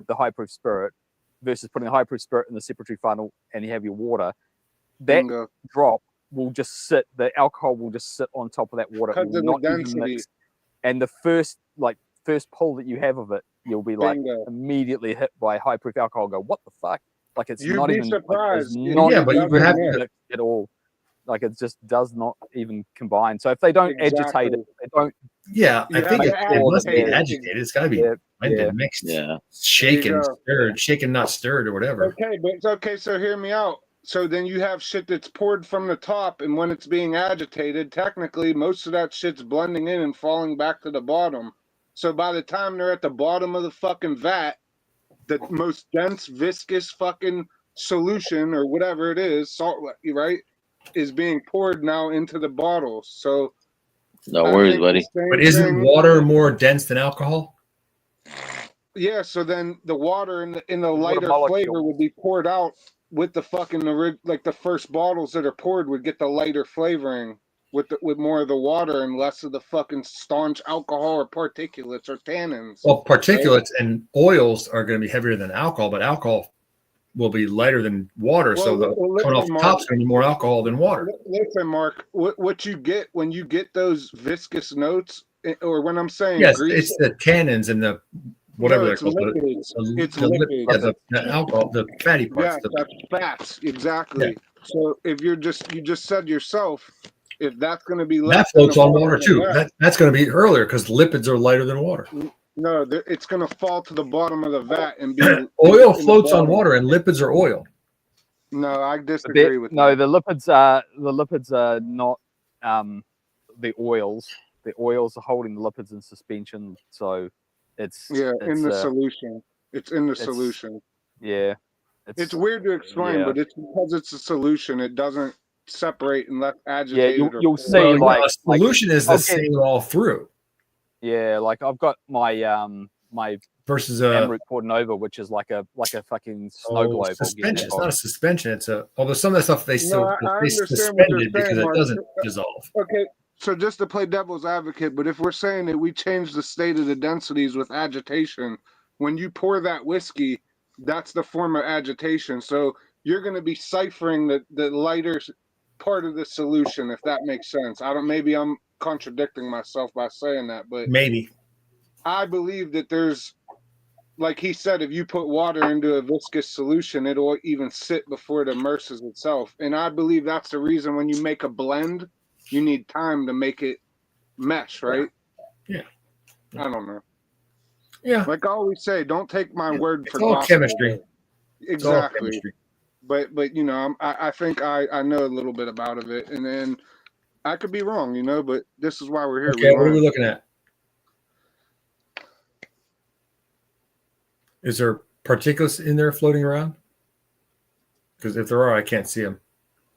the high proof spirit versus putting a high proof spirit in the separatory funnel and you have your water, that drop will just sit, the alcohol will just sit on top of that water. It will not even mix. And the first pull that you have of it, you'll be like immediately hit by high proof alcohol. Go, what the fuck? Like it's not even surprised. Like, but you have to at all. Like it just does not even combine. So if they don't agitate it, they don't. Yeah, I think it must be agitated. It's got to be mixed, shaken, stirred, shaken, not stirred, or whatever. Okay, but it's okay. So hear me out. So then you have shit that's poured from the top, and when it's being agitated, technically most of that shit's blending in and falling back to the bottom. So by the time they're at the bottom of the fucking vat, the most dense, viscous fucking solution or whatever it is, salt, right, is being poured now into the bottles. So no worries, buddy. But isn't water more dense than alcohol? Yeah. So then the water in the lighter flavor would be poured out with the fucking like the first bottles that are poured would get the lighter flavoring with more of the water and less of the fucking staunch alcohol or particulates or tannins. Well, particulates and oils are going to be heavier than alcohol, but alcohol will be lighter than water. So the coming off the top's going to be more alcohol than water. Listen, Mark, what you get when you get those viscous notes, or when I'm saying yes, grease, it's the tannins and the whatever they're called. Lipids. It's lipids. The alcohol, the fatty parts. Yeah, that's fats. Exactly. Yeah. So if you just said yourself, if that's going to be that floats on water too. That's going to be earlier because lipids are lighter than water. No, it's going to fall to the bottom of the vat and be oil floats on water, and lipids are oil. No, I disagree with that. The lipids are not the oils. The oils are holding the lipids in suspension, so it's in the solution. It's in the solution. Yeah, it's weird to explain, but it's because it's a solution. It doesn't separate unless agitated. Yeah, you'll see. A solution is the same all through. Yeah, like I've got my my versus Amroot Portanova, which is like a fucking snow globe. Suspension. It's not a suspension. It's although some of the stuff they suspended because it doesn't dissolve. Okay. So just to play devil's advocate, but if we're saying that we change the state of the densities with agitation, when you pour that whiskey, that's the form of agitation. So you're going to be ciphering the lighter part of the solution, if that makes sense. Maybe I'm contradicting myself by saying that, but maybe I believe that there's, like he said, if you put water into a viscous solution, it'll even sit before it immerses itself. And I believe that's the reason when you make a blend, you need time to make it mesh, right? Yeah. I don't know. Yeah. Like I always say, don't take my word for all chemistry. Exactly. All chemistry. But you know, I think I know a little bit about it, and then I could be wrong, you know, but this is why we're here. Okay, what are we looking at? Is there particulates in there floating around? Because if there are, I can't see them.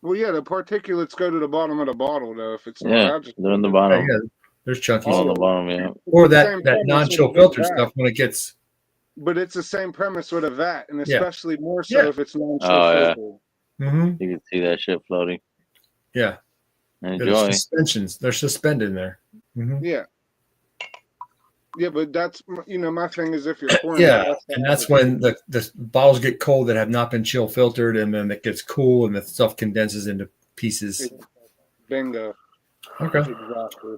Well, yeah, the particulates go to the bottom of the bottle, though. If it's they're in the bottom. Yeah, there's chunkies on the bottom, yeah. Or that non-chill filter stuff when it gets. But it's the same premise with a vat, and especially more so if it's non-chill filtered. Mm-hmm. You can see that shit floating. Yeah. Enjoy. Suspensions. They're suspended in there. Mm-hmm. Yeah. Yeah, but that's, you know, my thing is if you're pouring. And that's when the bottles get cold that have not been chill filtered, and then it gets cool and the stuff condenses into pieces. Bingo. Okay. Exactly.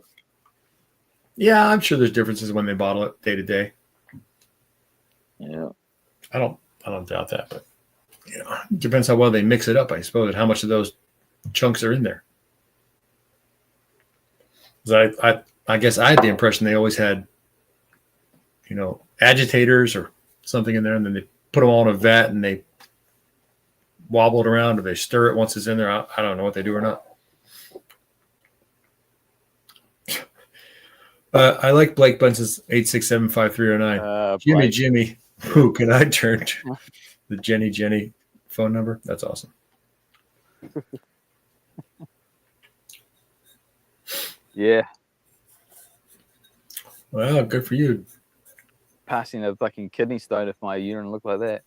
Yeah, I'm sure there's differences when they bottle it day to day. Yeah. I don't doubt that, but you know, it depends how well they mix it up, I suppose, and how much of those chunks are in there. I guess I had the impression they always had, you know, agitators or something in there, and then they put them all in a vat and they wobble it around, or they stir it once it's in there. I don't know what they do or not. I like Blake Benson's 8675309. Jimmy, who can I turn to? The Jenny phone number. That's awesome. Yeah. Well, good for you. Passing a fucking kidney stone if my urine looked like that.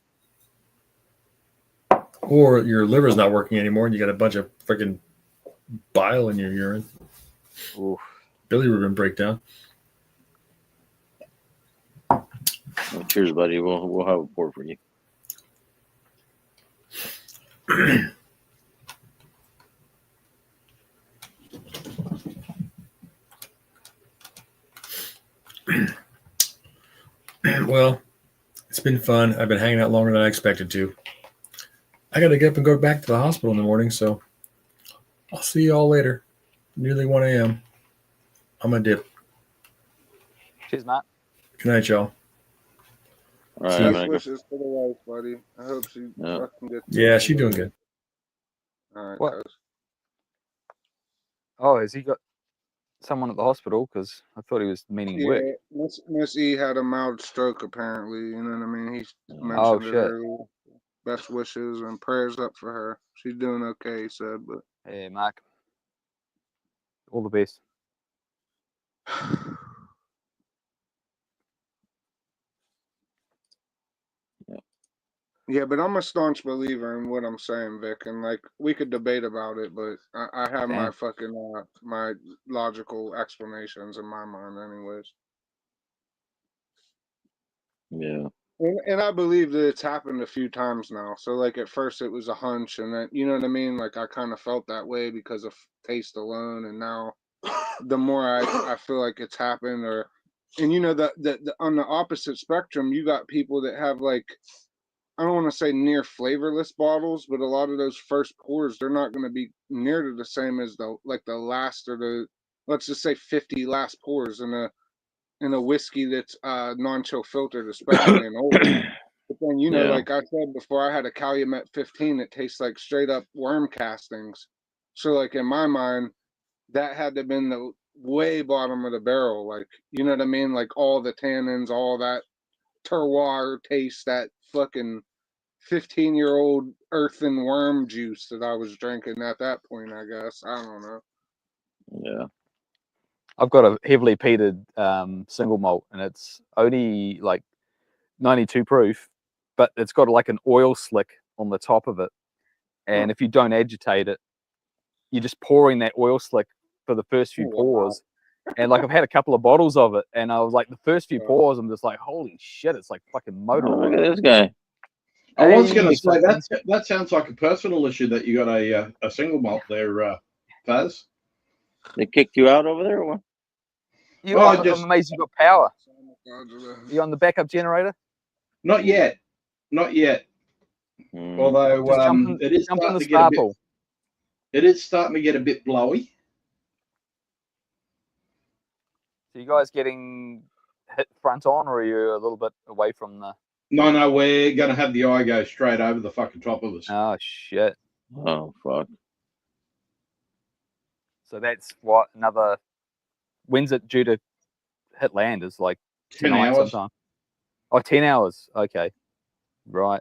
Or your liver's not working anymore and you got a bunch of freaking bile in your urine. Oof. Bilirubin breakdown. Well, cheers, buddy. We'll have a pour for you. Well, it's been fun. I've been hanging out longer than I expected to. I got to get up and go back to the hospital in the morning, so I'll see you all later. Nearly 1 a.m. I'm going to dip. Cheers, Matt. Good night, y'all. All right, best wishes for the wife, buddy. I hope she fucking gets. Yeah, she's doing good. All right. What? Oh, has he got someone at the hospital? Because I thought he was meaning work. Miss E had a mild stroke, apparently. You know what I mean? He mentioned it earlier. Best wishes and prayers up for her. She's doing okay, he said. But hey, Mark. All the best. Yeah, but I'm a staunch believer in what I'm saying, Vic, and like we could debate about it, but I have my fucking my logical explanations in my mind, anyways. Yeah, And I believe that it's happened a few times now. So like at first it was a hunch, and then you know what I mean. Like I kind of felt that way because of taste alone, and now the more I feel like it's happened, and you know the on the opposite spectrum, you got people that have like, I don't want to say near flavorless bottles, but a lot of those first pours, they're not going to be near to the same as the last, or the, let's just say 50 last pours in a whiskey that's non-chill filtered, especially in old. But then, you know, Yeah. like I said before, I had a Calumet 15 that tastes like straight up worm castings. So like in my mind, that had to have been the way bottom of the barrel. Like, you know what I mean? Like all the tannins, all that terroir taste, that fucking 15-year-old earthen worm juice that I was drinking at that point, I guess. I don't know. Yeah. I've got a heavily peated single malt, and it's only like 92 proof, but it's got like an oil slick on the top of it. And if you don't agitate it, you're just pouring that oil slick for the first few pours. And like I've had a couple of bottles of it, and I was like, the first few pours, I'm just like, holy shit, it's like fucking motor oil. Look at this guy. I was going to say that sounds like a personal issue that you got a single malt there, Faz. They kicked you out over there or what? I'm amazed you got power. You on the backup generator? Not yet. Although it is starting to get a bit. It is starting to get a bit blowy. So you guys getting hit front on, or are you a little bit away from the? No, we're going to have the eye go straight over the fucking top of us. Oh shit! Oh fuck! So that's what another. When's it due to hit land? Is like 10 hours. Sometime. Oh, 10 hours. Okay, right.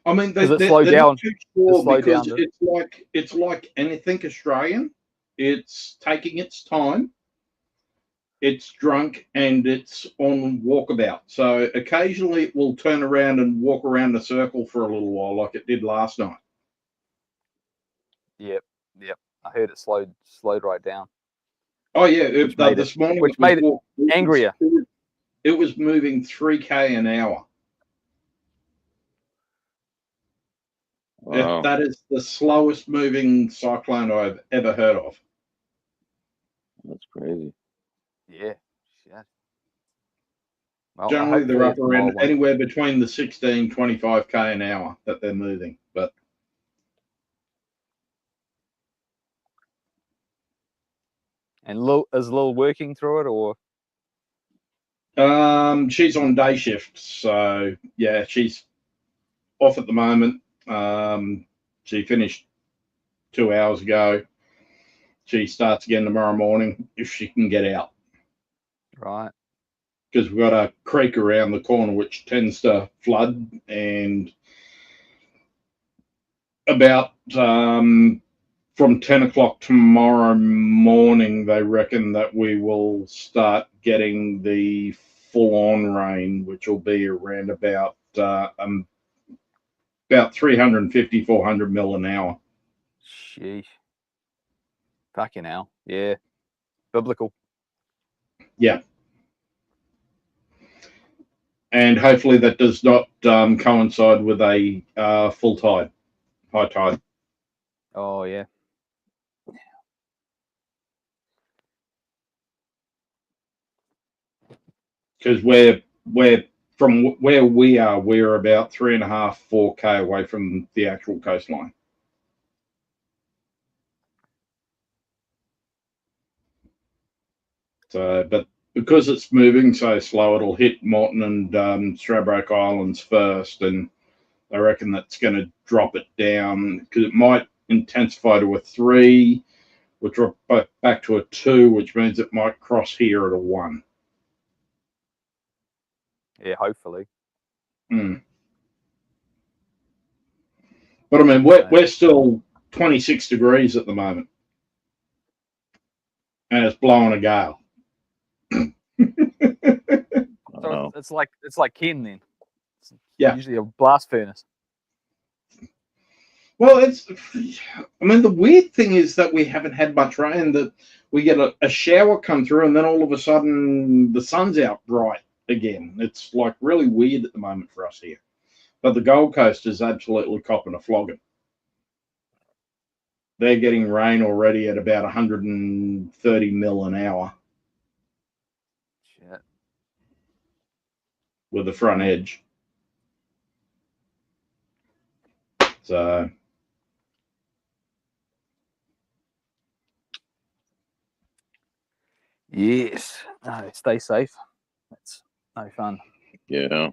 I mean, they're slow down? not too sure slow because down it's like anything Australian. It's taking its time. It's drunk and it's on walkabout. So occasionally it will turn around and walk around a circle for a little while, like it did last night. Yep. I heard it slowed right down. Oh yeah, this morning, which made it angrier. It was moving 3k an hour. Wow. That is the slowest moving cyclone I've ever heard of. That's crazy. Yeah. Well, generally, they're up around anywhere between the 16, 25k an hour that they're moving. But and is Lil working through it, or? She's on day shift, so yeah, she's off at the moment. She finished 2 hours ago. She starts again tomorrow morning if she can get out. Right. Because we've got a creek around the corner which tends to flood, and about from 10 o'clock tomorrow morning, they reckon that we will start getting the full-on rain, which will be around about 350, 400 mil an hour. Sheesh. Fucking hell. Yeah. Biblical. Yeah. And hopefully that does not coincide with a full tide, high tide. Oh, yeah. Because we're from where we are, we're about 3.5, 4k away from the actual coastline. So, but because it's moving so slow, it'll hit Morton and Stradbroke Islands first, and I reckon that's going to drop it down because it might intensify to a 3, which drop back to a 2, which means it might cross here at a 1. Yeah, hopefully. Mm. But I mean, we're still 26 degrees at the moment, and it's blowing a gale. So it's like Ken then. It's usually a blast furnace. Well, I mean, the weird thing is that we haven't had much rain, that we get a shower come through and then all of a sudden the sun's out bright again. It's like really weird at the moment for us here. But the Gold Coast is absolutely copping a flogging. They're getting rain already at about 130 mil an hour. Shit. With the front edge. So Yes. No, stay safe. That's no fun. Yeah.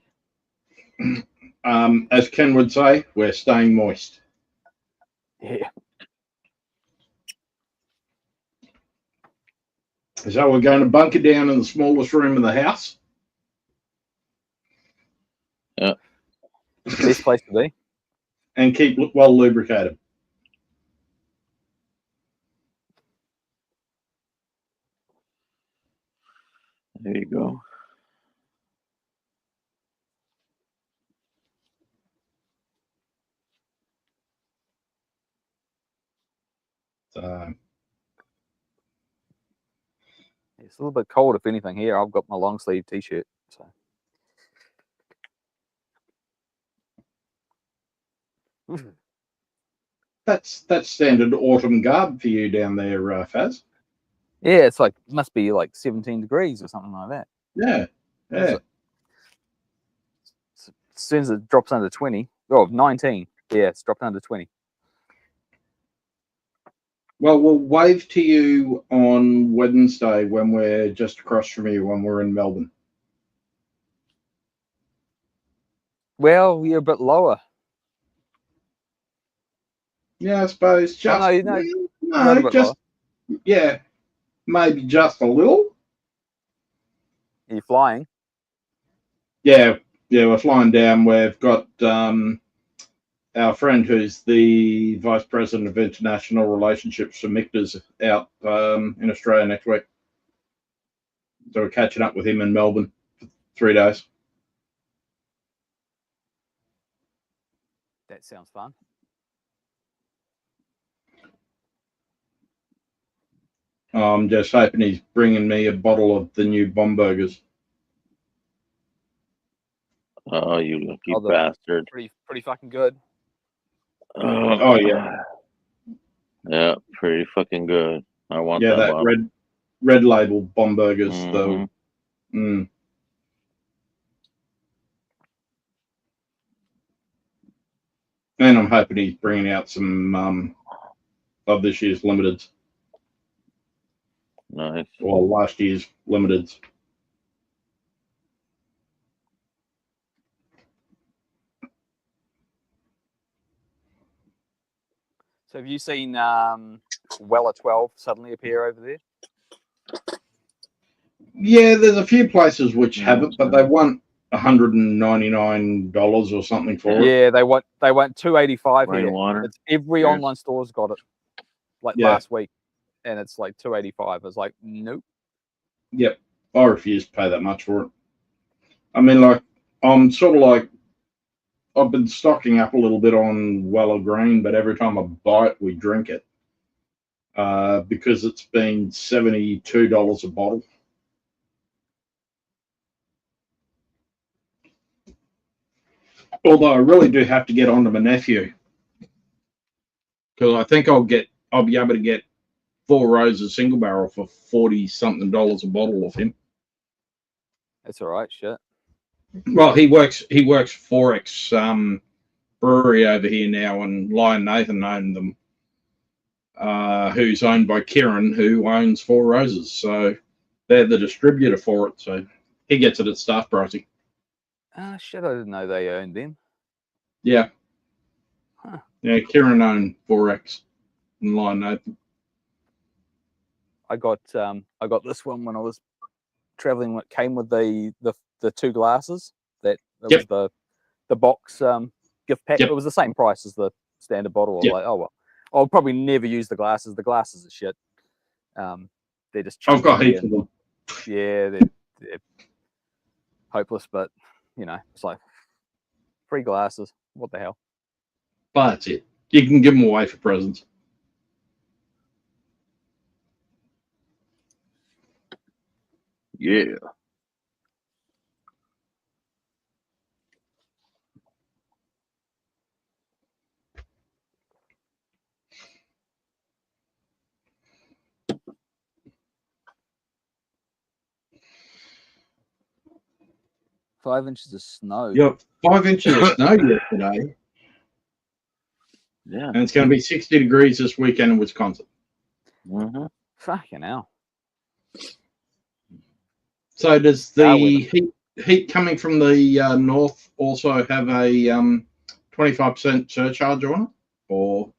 As Ken would say, we're staying moist. Yeah. So we're going to bunker down in the smallest room in the house. Yeah. Best place to be. And keep well lubricated. There you go. So It's a little bit cold, if anything. Here, I've got my long sleeve t-shirt. So that's standard autumn garb for you down there, Faz. yeah, it's like must be like 17 degrees or something like that. Yeah, yeah. As soon as it drops under 20, oh, 19. Yeah, it's dropped under 20. Well, we'll wave to you on Wednesday when we're just across from you when we're in Melbourne. Well, you're a bit lower. Yeah, I suppose just just yeah, maybe just a little. Are you flying? Yeah, we're flying down. We've got our friend who's the Vice President of International Relationships for Mictas out in Australia next week. So we're catching up with him in Melbourne for 3 days. That sounds fun. I'm just hoping he's bringing me a bottle of the new Bomburgers. Oh, you lucky bastard. Pretty fucking good. Oh yeah. Yeah, pretty fucking good. I want that bottle. red label Bomburgers though. And I'm hoping he's bringing out some of this year's limiteds. Nice. Well, last year's limiteds. So have you seen Weller 12 suddenly appear over there? Yeah, there's a few places which have it, but they want $199 or something for it. Yeah, they want $285 here. Water. It's every online store's got it. Like last week, and it's like $285. It's like nope. Yep, I refuse to pay that much for it. I mean, like I'm sort of like I've been stocking up a little bit on Weller Green, but every time I buy it, we drink it because it's been $72 a bottle. Although I really do have to get onto my nephew because I think I'll be able to get 4 rows of single barrel for $40-something a bottle of him. That's all right, shit. Well, he works Forex brewery over here now, and Lion Nathan owned them, who's owned by Kieran, who owns 4 Roses. So they're the distributor for it. So he gets it at staff pricing. Shit, I didn't know they owned them. Yeah. Huh. Yeah, Kieran owned Forex and Lion Nathan. I got this one when I was traveling. What came with the 2 glasses. That was the box gift pack. It was the same price as the standard bottle. I was like, oh well, I'll probably never use the glasses. The glasses are shit. They're just. I've got heaps of them. Yeah, they're hopeless, but you know, it's like free glasses. What the hell? But that's it. You can give them away for presents. Yeah. 5 inches of snow. You got 5 inches of snow yesterday. Yeah. And it's going to be 60 degrees this weekend in Wisconsin. Mm-hmm. Fucking hell. So does the heat coming from the north also have a 25% surcharge on it? Or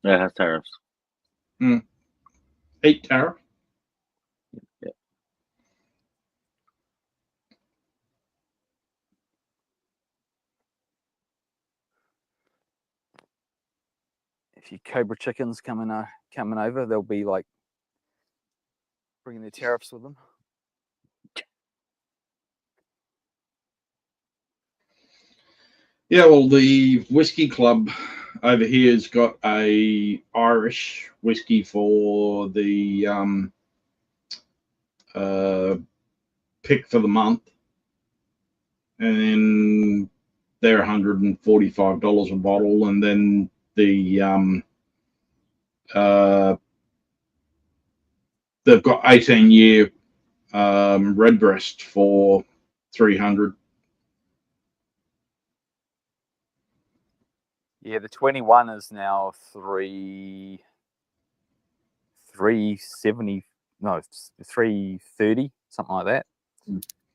Yeah, it has tariffs. heat tariff? Yeah. If your Cobra chickens coming over, they'll be like bringing their tariffs with them. Yeah, well, the whiskey club over here has got a Irish whiskey for the pick for the month, and then they're $145 a bottle, and then the they've got 18-year Redbreast for $300. Yeah, the 21 is now 370, no, 330, something like that.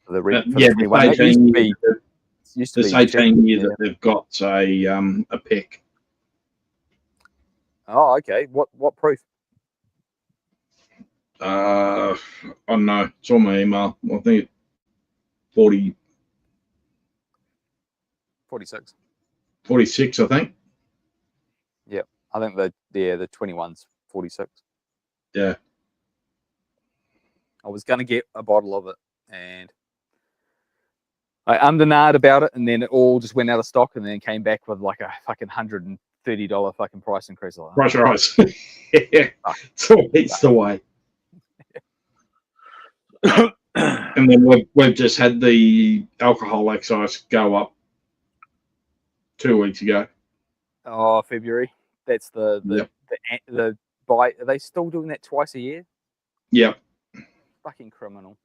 For the Yeah, 21. That used to be, this 18 year that they've got a pick. Oh, okay. What proof? I don't know. It's on my email. I think it's 46. 46, I think. Yep. I think the 21's 46. Yeah. I was going to get a bottle of it, and I undernarred about it, and then it all just went out of stock, and then came back with like a fucking $130 fucking price increase. Like, Price rise. Yeah. It's always the way. And then we've just had the alcohol excise go up 2 weeks ago. Oh, February. That's the buy. Are they still doing that twice a year? Yep. Fucking criminal.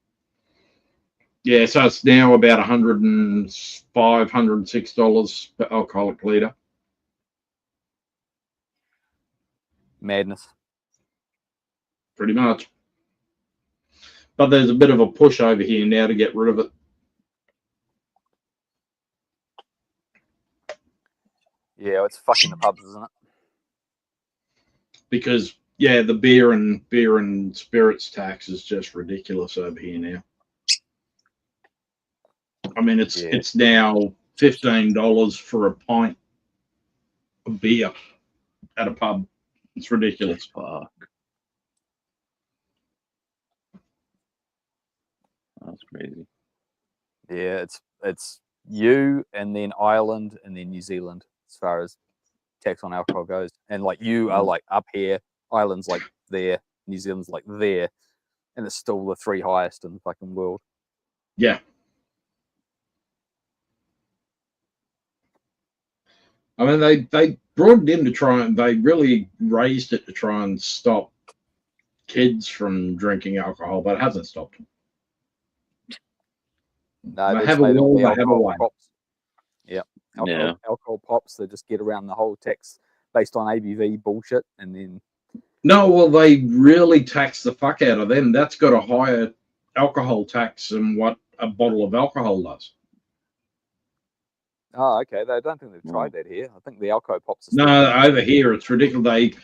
Yeah, so it's now about $105, $106 per alcoholic litre. Madness. Pretty much. But there's a bit of a push over here now to get rid of it. Yeah, it's fucking the pubs, isn't it? Because yeah, the beer and spirits tax is just ridiculous over here now. I mean, it's now $15 for a pint of beer at a pub. It's ridiculous. Fuck. That's crazy. Yeah, it's you and then Ireland and then New Zealand as far as tax on alcohol goes. And like you are like up here, Ireland's like there, New Zealand's like there, and it's still the 3 highest in the fucking world. Yeah. I mean, they brought it in to try and they really raised it to try and stop kids from drinking alcohol, but it hasn't stopped them. No, they have a will, they have a way. Pops. Yeah. Alcohol pops, they just get around the whole tax based on ABV bullshit, and then no, well, they really tax the fuck out of them. That's got a higher alcohol tax than what a bottle of alcohol does. Oh, okay. I don't think they've tried that here. I think the alcohol pops. No, over here it's ridiculous.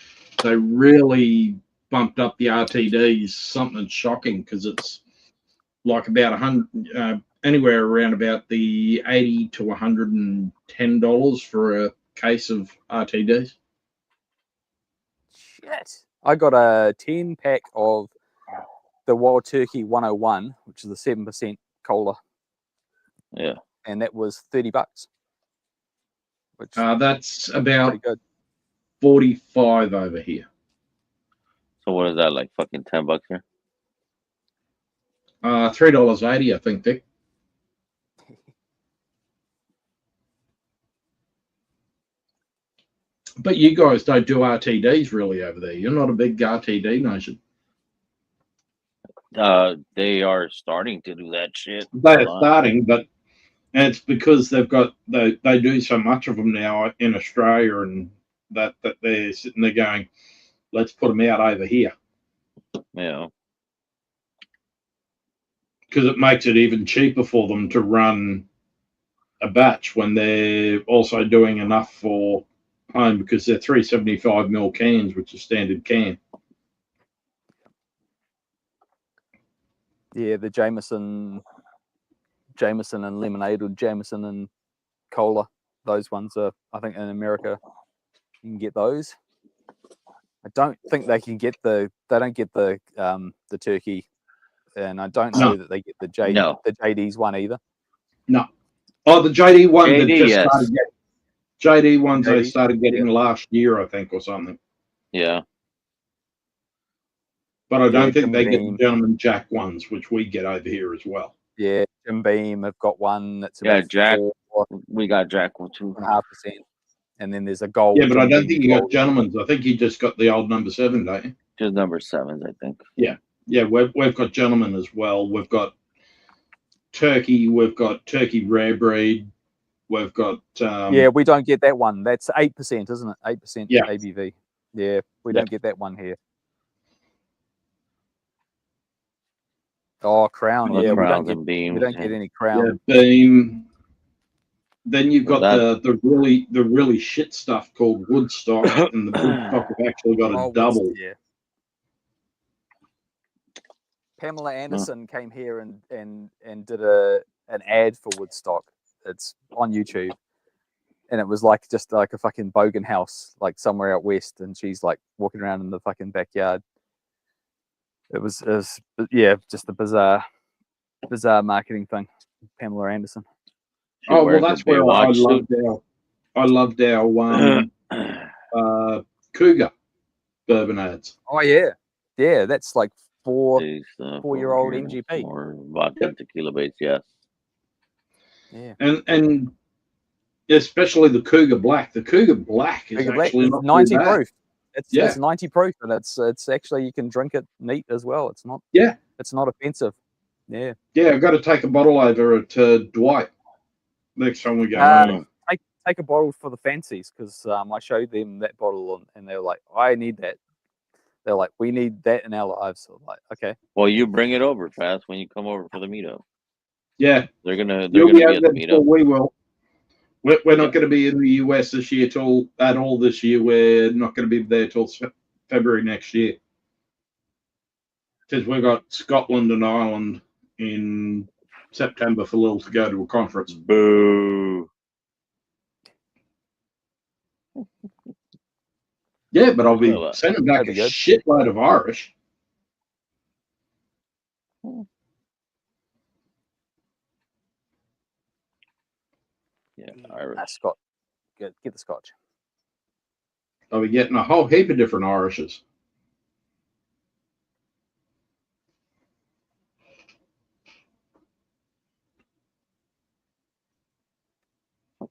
They really bumped up the RTDs, something shocking, because it's like about $100, anywhere around about the $80 to $110 for a case of RTDs. Shit. I got a 10-pack of the Wild Turkey 101, which is a 7% cola. Yeah. And that was $30. Which that's about 45 over here. So what is that, like fucking $10 here? $3.80, I think, Vic. But you guys don't do RTDs really over there. You're not a big RTD nation. They are starting to do that shit. They're starting, but it's because they do so much of them now in Australia, and that they're sitting there going, let's put them out over here. Yeah. Because it makes it even cheaper for them to run a batch when they're also doing enough for home, because they're 375 ml cans, which is standard can. Yeah, the Jameson and lemonade, or Jameson and cola. Those ones are, I think, in America you can get those. I don't think they can get they don't get the turkey, and I don't know that they get the JD's one either. No. Oh, the JD one that JD, just yes. started getting. JD ones JD, they started getting last year, I think, or something. Yeah. But I don't think Jim they get Beam. the Gentleman Jack ones, which we get over here as well. Yeah, Jim Beam have got one that's Yeah, about Jack. We got Jack one too. 4.5%, and then there's a gold. Yeah, but I Jim don't Beam think you got gold. Gentleman's. I think you just got the old number 7, don't you? Just number 7s, I think. Yeah. Yeah, we've got Gentleman as well. We've got Turkey. We've got Turkey Rare Breed. We've got. Yeah, we don't get that one. That's 8%, isn't it? 8% Yeah. ABV. Yeah, we don't get that one here. Oh, Crown. Well, Yeah, Crowns we and Beams, don't get any Crown. Yeah, Beam. Then you've got Well, the really shit stuff called Woodstock, and the Woodstock have actually got a double. Yeah. Pamela Anderson came here and did an ad for Woodstock. It's on YouTube, and it was like just like a fucking bogan house, like somewhere out west, and she's like walking around in the fucking backyard. It was yeah, just a bizarre marketing thing. Pamela Anderson. Oh well, that's where I loved our Cougar bourbon ads. Oh yeah, that's like 4-year-old MGP. Or vodka and tequila base, yes. Yeah. And especially the Cougar Black. The Cougar Black is actually not 90 too bad. proof. It's 90 proof, and it's actually, you can drink it neat as well. It's not it's not offensive. Yeah. Yeah, I've got to take a bottle over to Dwight next time we go. Take a bottle for the fancies, because I showed them that bottle and they were like, I need that. They're like, we need that in our lives. So I'm like, okay. Well, you bring it over fast when you come over for the meetup. Yeah, they're gonna be be out at the there before meetup. we will. We're not going to be in the US this year at all this year. We're not going to be there till February next year, because we've got Scotland and Ireland in September for Lil to go to a conference. Boo. Yeah, but I'll be sending back a shitload of Irish. Yeah, Irish. Scotch. Get the Scotch. I'll be getting a whole heap of different Irishes.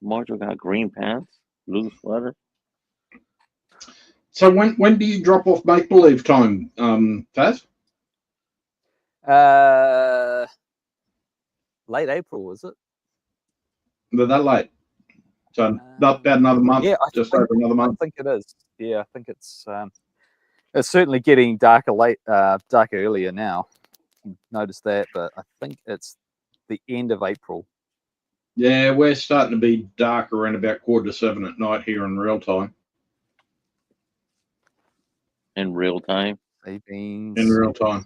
Marjo got green pants, blue sweater. So when do you drop off Make Believe time, Faz? Late April, is it? They're that late. So not about another month. Yeah, over another month. I think it is. Yeah, I think it's certainly getting darker earlier now. You notice that, but I think it's the end of April. Yeah, we're starting to be dark around about 6:45 at night here in real time. In real time? In real time.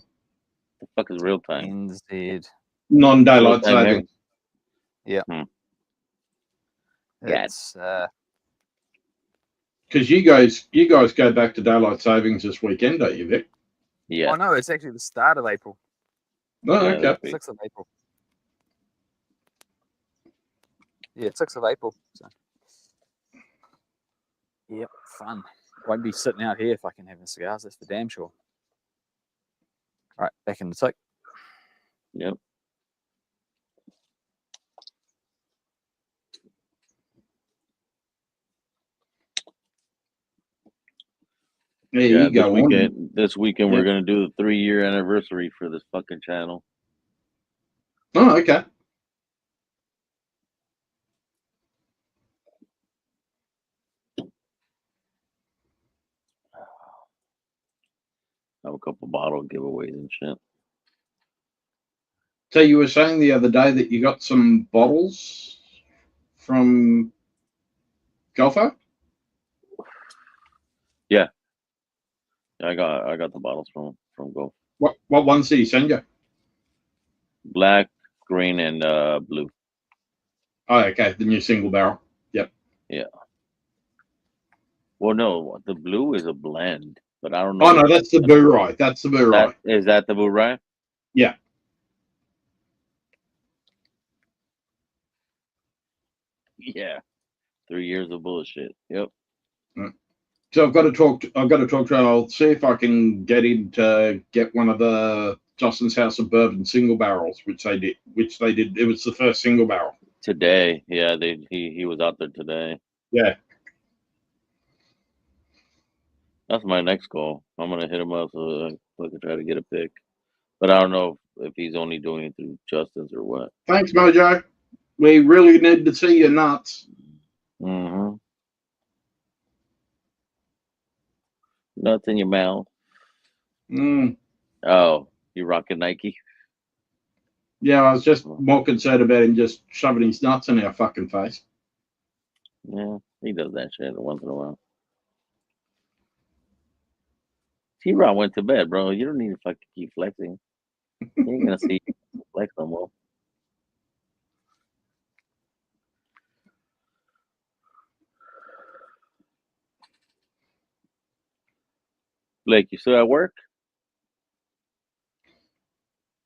The fuck is real time? NZ. Non-daylight savings. Yeah. Yes. Because you guys go back to daylight savings this weekend, don't you, Vic? Yeah. Oh no, it's actually the start of April. Oh, okay. 6th of April. Yeah, 6th of April. So. Yep, fun. Won't be sitting out here if I can have the cigars, that's for damn sure. All right, back in the tick. Yep. There Yeah, you go. this weekend Yeah. we're gonna do the 3-year anniversary for this fucking channel. Oh, okay. Have a couple bottle giveaways and shit. So you were saying the other day that you got some bottles from Golfo? Yeah, I got the bottles from Go. What ones did he send you? Black, green, and blue. Oh, okay. The new single barrel. Yep. Yeah. Well, no, the blue is a blend, but I don't know. Oh no, that's the Boo Rye. That's the Boo Rye. Is that the Boo Rye? Yeah. Yeah. 3 years of bullshit. Yep. So I've got to talk to. I'll see if I can get him to get one of the Justin's House of Bourbon single barrels, which they did. It was the first single barrel today. Yeah, he was out there today. Yeah. That's my next goal. I'm gonna hit him up so I can try to get a pick, but I don't know if he's only doing it through Justin's or what. Thanks, Mojo. We really need to see your nuts. Mm-hmm. Nuts in your mouth. Mm. Oh, you rocking Nike? Yeah, I was just more concerned about him just shoving his nuts in our fucking face. Yeah, he does that shit once in a while. T-Rod went to bed, bro. You don't need to fucking keep flexing. You ain't gonna see you flex no more. Blake, you still at work?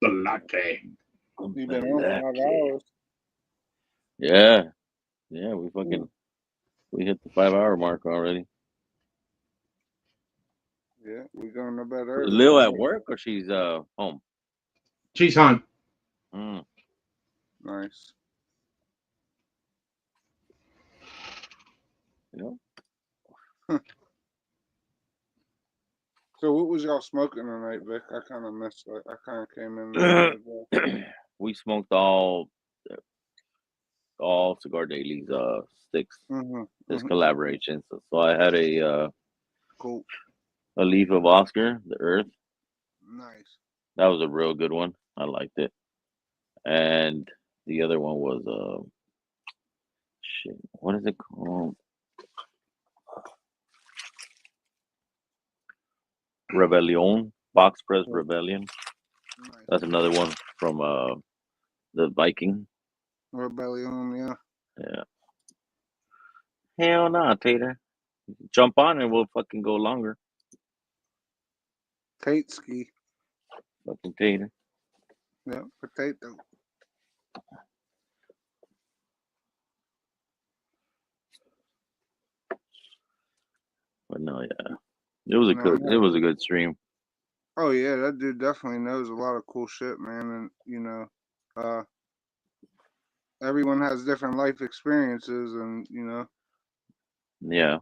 The lucky. You've been on 5 hours. Yeah. Yeah, we hit the 5-hour mark already. Yeah, we're going to bed Is early. Lil at work or she's home? She's home. Mm. Nice. You know? So what was y'all smoking tonight, Vic? I kind of missed it. I kind of came in. We smoked all Cigar Daily's sticks. This collaboration. So I had a cool. A leaf of Oscar, the Earth. Nice. That was a real good one. I liked it. And the other one was shit. What is it called? Rebellion, box press Rebellion. Nice. That's another one from the Viking. Rebellion, yeah. Yeah. Hell nah, Tater. Jump on and we'll fucking go longer. Tateski. Fucking Tater. Yeah, potato. But no, yeah. It was a good stream. Oh yeah, that dude definitely knows a lot of cool shit, man. And everyone has different life experiences, and yeah,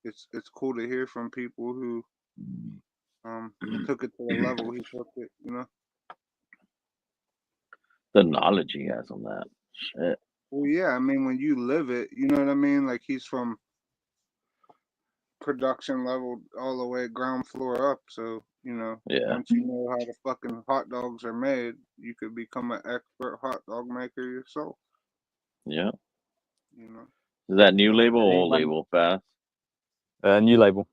it's cool to hear from people who took it to the level he took it. The knowledge he has on that shit. Well, yeah, I mean, when you live it, you know what I mean. Like he's from production level all the way ground floor up, so yeah. once you know how the fucking hot dogs are made, you could become an expert hot dog maker yourself. Yeah. Is that new label or old label, Fast? New label.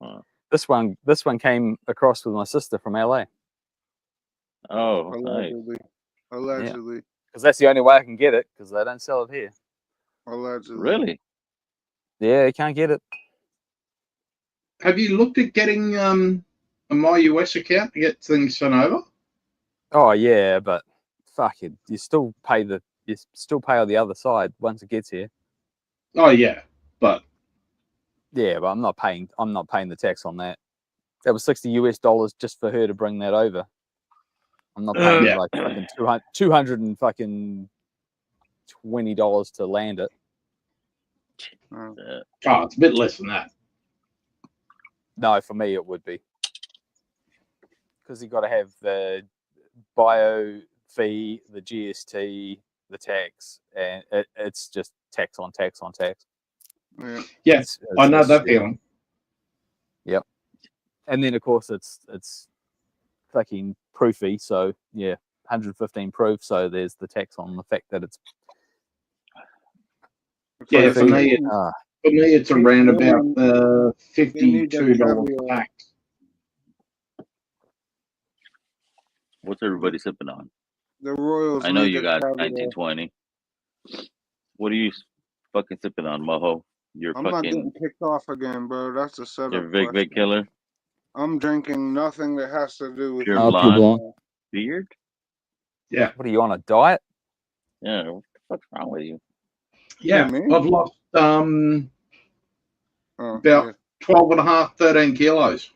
Huh. This one came across with my sister from LA. Oh, allegedly. Nice. Allegedly. Because that's the only way I can get it, because they don't sell it here. Allegedly. Really? Yeah, you can't get it. Have you looked at getting a My US account to get things sent over? Oh yeah, but fuck it, you still pay on the other side once it gets here. Oh yeah, but I'm not paying the tax on that. That was $60 US just for her to bring that over. I'm not paying like fucking $200 and fucking $20 to land it. Oh, it's a bit less than that. No, for me it would be, because you got to have the bio fee, the GST, the tax, and it's just tax on tax on tax. Yeah, I know that feeling. Yep. And then of course it's fucking proofy, so yeah, 115 proof. So there's the tax on the fact that it's. Yeah, for me it's around about $52 tax. What's everybody sipping on? The Royals. I know you got 1920. What are you fucking sipping on, Moho? I'm not getting picked off again, bro. That's a setup. You're Vic killer. I'm drinking nothing that has to do with pure blonde. Beard. Yeah. What are you on, a diet? Yeah. What the fuck's wrong with you? Yeah, I've lost about 12 and a half, 13 kilos.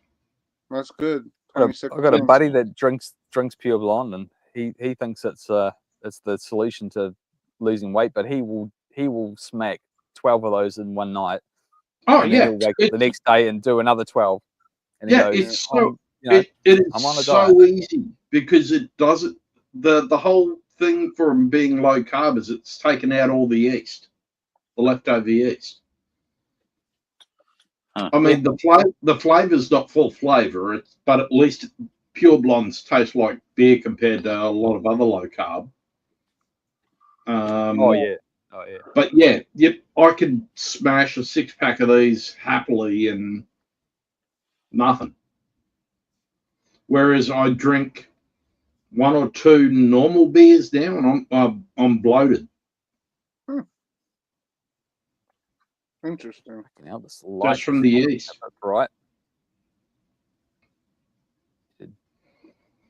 That's good. I've got a buddy that drinks pure blonde, and he thinks it's the solution to losing weight, but he will smack 12 of those in one night. Oh, and yeah. Then he'll wake up the next day and do another 12. And yeah, he goes, it's so it is I'm on a so diet. easy because it doesn't. The whole thing from being low carb is it's taken out all the yeast, the leftover yeast. I mean, the flavor's not full flavor, but at least pure blondes taste like beer compared to a lot of other low carb. Oh yeah. But yeah, I could smash a 6-pack of these happily and nothing. Whereas I drink 1 or 2 normal beers now, and I'm bloated. Interesting. Just from the yeast, right?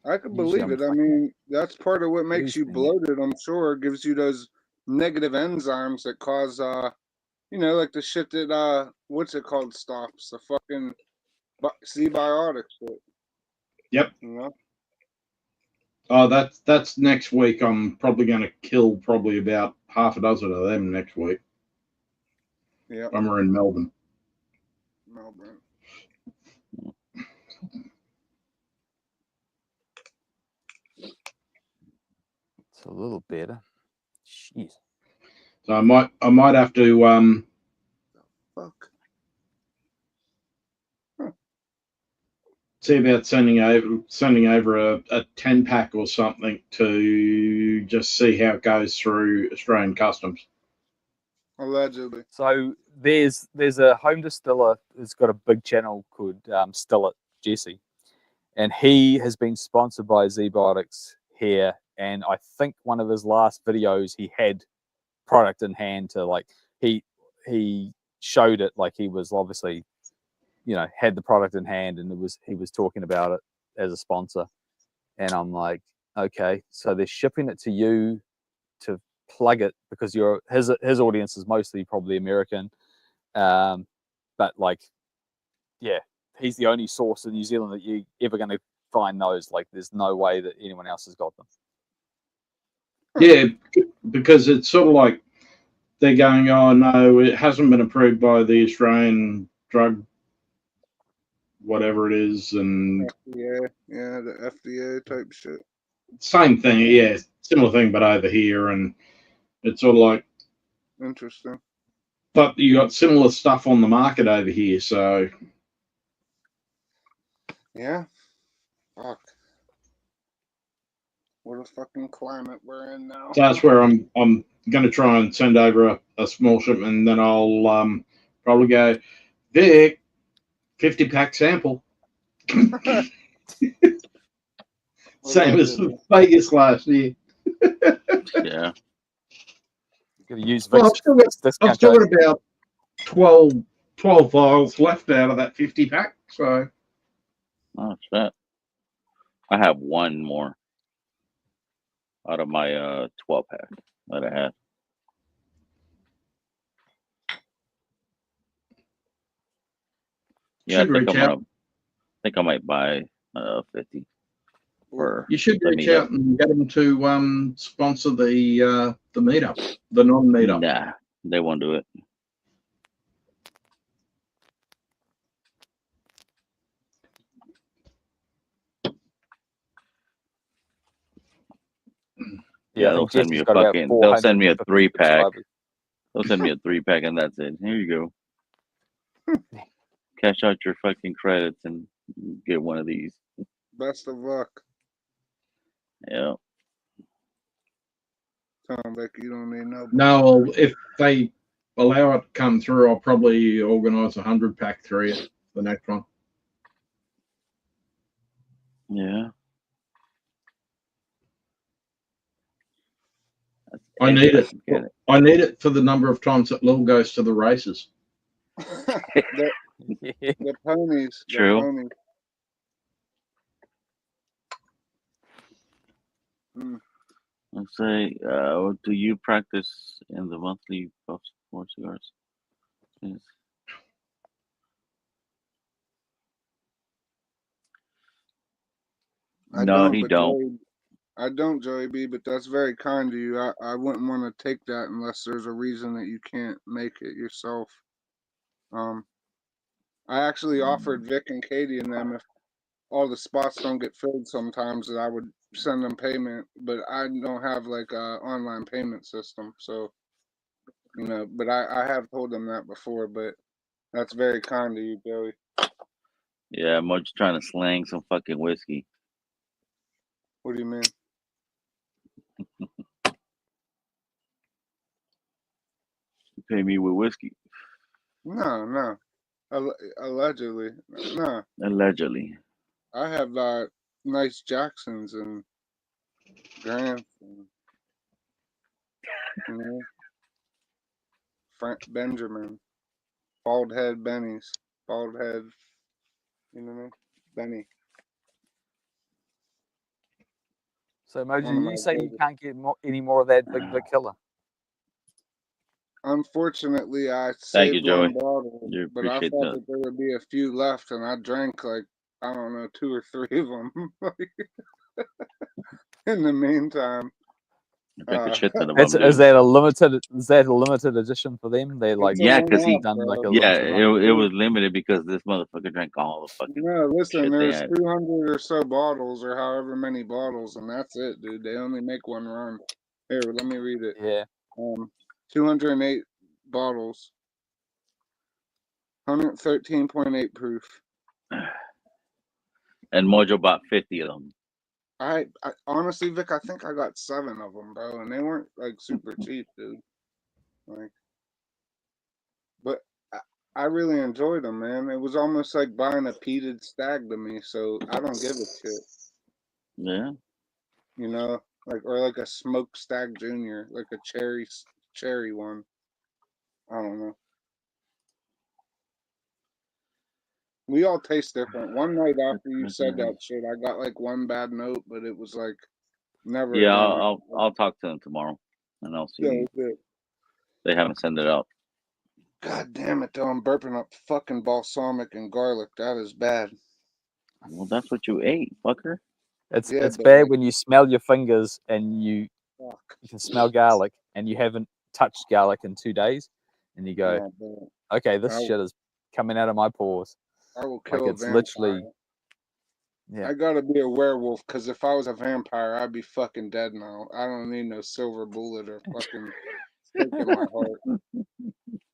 I could believe it. I mean, that's part of what makes you bloated. I'm sure it gives you those negative enzymes that cause, like the shit that what's it called stops the fucking Z-biotic shit. Yep. You know? Oh, that's next week. I'm probably going to kill probably about half a dozen of them next week. Yeah. When we're in Melbourne. It's a little better. Jeez. So I might have to fuck. See about sending over a 10-pack or something to just see how it goes through Australian customs. Allegedly. So there's a home distiller who's got a big channel called Still It, Jesse, and he has been sponsored by Z-Biotics here. And I think one of his last videos, he had product in hand to he showed it, like he was obviously, had the product in hand, and he was talking about it as a sponsor. And I'm like, okay, so they're shipping it to you to plug it because his audience is mostly probably American, but he's the only source in New Zealand that you're ever going to find those. Like, there's no way that anyone else has got them. Yeah, because it's sort of like they're going, oh no, it hasn't been approved by the Australian drug, whatever it is, and yeah, the FDA type shit. Same thing, yeah, similar thing, but over here, and it's sort of like interesting. But you got similar stuff on the market over here, so yeah. Fuck. What a fucking climate we're in now. So that's where I'm going to try and send over a small shipment, and then I'll probably go, Vic, 50-pack sample. Same as Vegas last year. Yeah. Gonna use well, I've still got about 12 vials left out of that 50-pack. So. Oh, shit. I have one more out of my 12-pack that I had. Yeah, I think I might buy 50. You should reach out and get them to sponsor the meetup, the non-meetup. Nah, they won't do it. Yeah, I they'll think send me Jesse's a got about fucking. They'll send me a 450 3-pack. subscribers. They'll send me a 3-pack, and that's it. Here you go. Cash out your fucking credits and get one of these. Best of luck. Yeah. Tom, Beck, you don't need no. No, if they allow it to come through, I'll probably organise 100-pack through it, the next one. Yeah. I need it. I need it for the number of times that Lil goes to the races. The ponies. True. The ponies. Let's say, do you practice in the monthly puffs for cigars? Yes. No, he don't. Joey, I don't, Joey B, but that's very kind of you. I wouldn't want to take that unless there's a reason that you can't make it yourself. I actually offered Vic and Katie and them, if all the spots don't get filled sometimes, that I would send them payment, but I don't have like a online payment system. So, you know, but I have told them that before, but that's very kind of you, Joey. Yeah, I'm just trying to slang some fucking whiskey. What do you mean? You pay me with whiskey. No. Allegedly. No. Allegedly. I have nice Jacksons and Grants and, you know, Frank Benjamin, bald head Benny's, bald head, you know what I mean? Benny. So, Mojo, you say you can't get any more of that big killer? Unfortunately, I Thank you, saved Joey. one bottle, but I Appreciate thought that. that there would be a few left, and I drank like, I don't know, 2 or 3 of them. In the meantime, is that a limited edition for them? They like because he done like a it was limited because this motherfucker drank all the fucking no. Listen, shit they there's had. 200 or so bottles, or however many bottles, and that's it, dude. They only make one run. Here, let me read it. Yeah. 208 bottles, 113.8 proof. And Mojo bought 50 of them. I honestly, Vic, I think I got 7 of them, bro, and they weren't like super cheap, dude. Like, but I really enjoyed them, man. It was almost like buying a peated stag to me, so I don't give a shit. Yeah. You know, or like a smoked stag junior, like a cherry one. I don't know. We all taste different. One night after you said that shit, I got like one bad note, but it was like never. Yeah, again. I'll talk to them tomorrow, and I'll see. Yeah, they haven't sent it out. God damn it, though! I'm burping up fucking balsamic and garlic. That is bad. Well, that's what you ate, fucker. It's bad when you smell your fingers and you can smell garlic and you haven't touched garlic in 2 days, and you go, okay, this shit is coming out of my pores. I will kill it's literally. Yeah. I gotta be a werewolf, because if I was a vampire, I'd be fucking dead now. I don't need no silver bullet or fucking stake in my heart.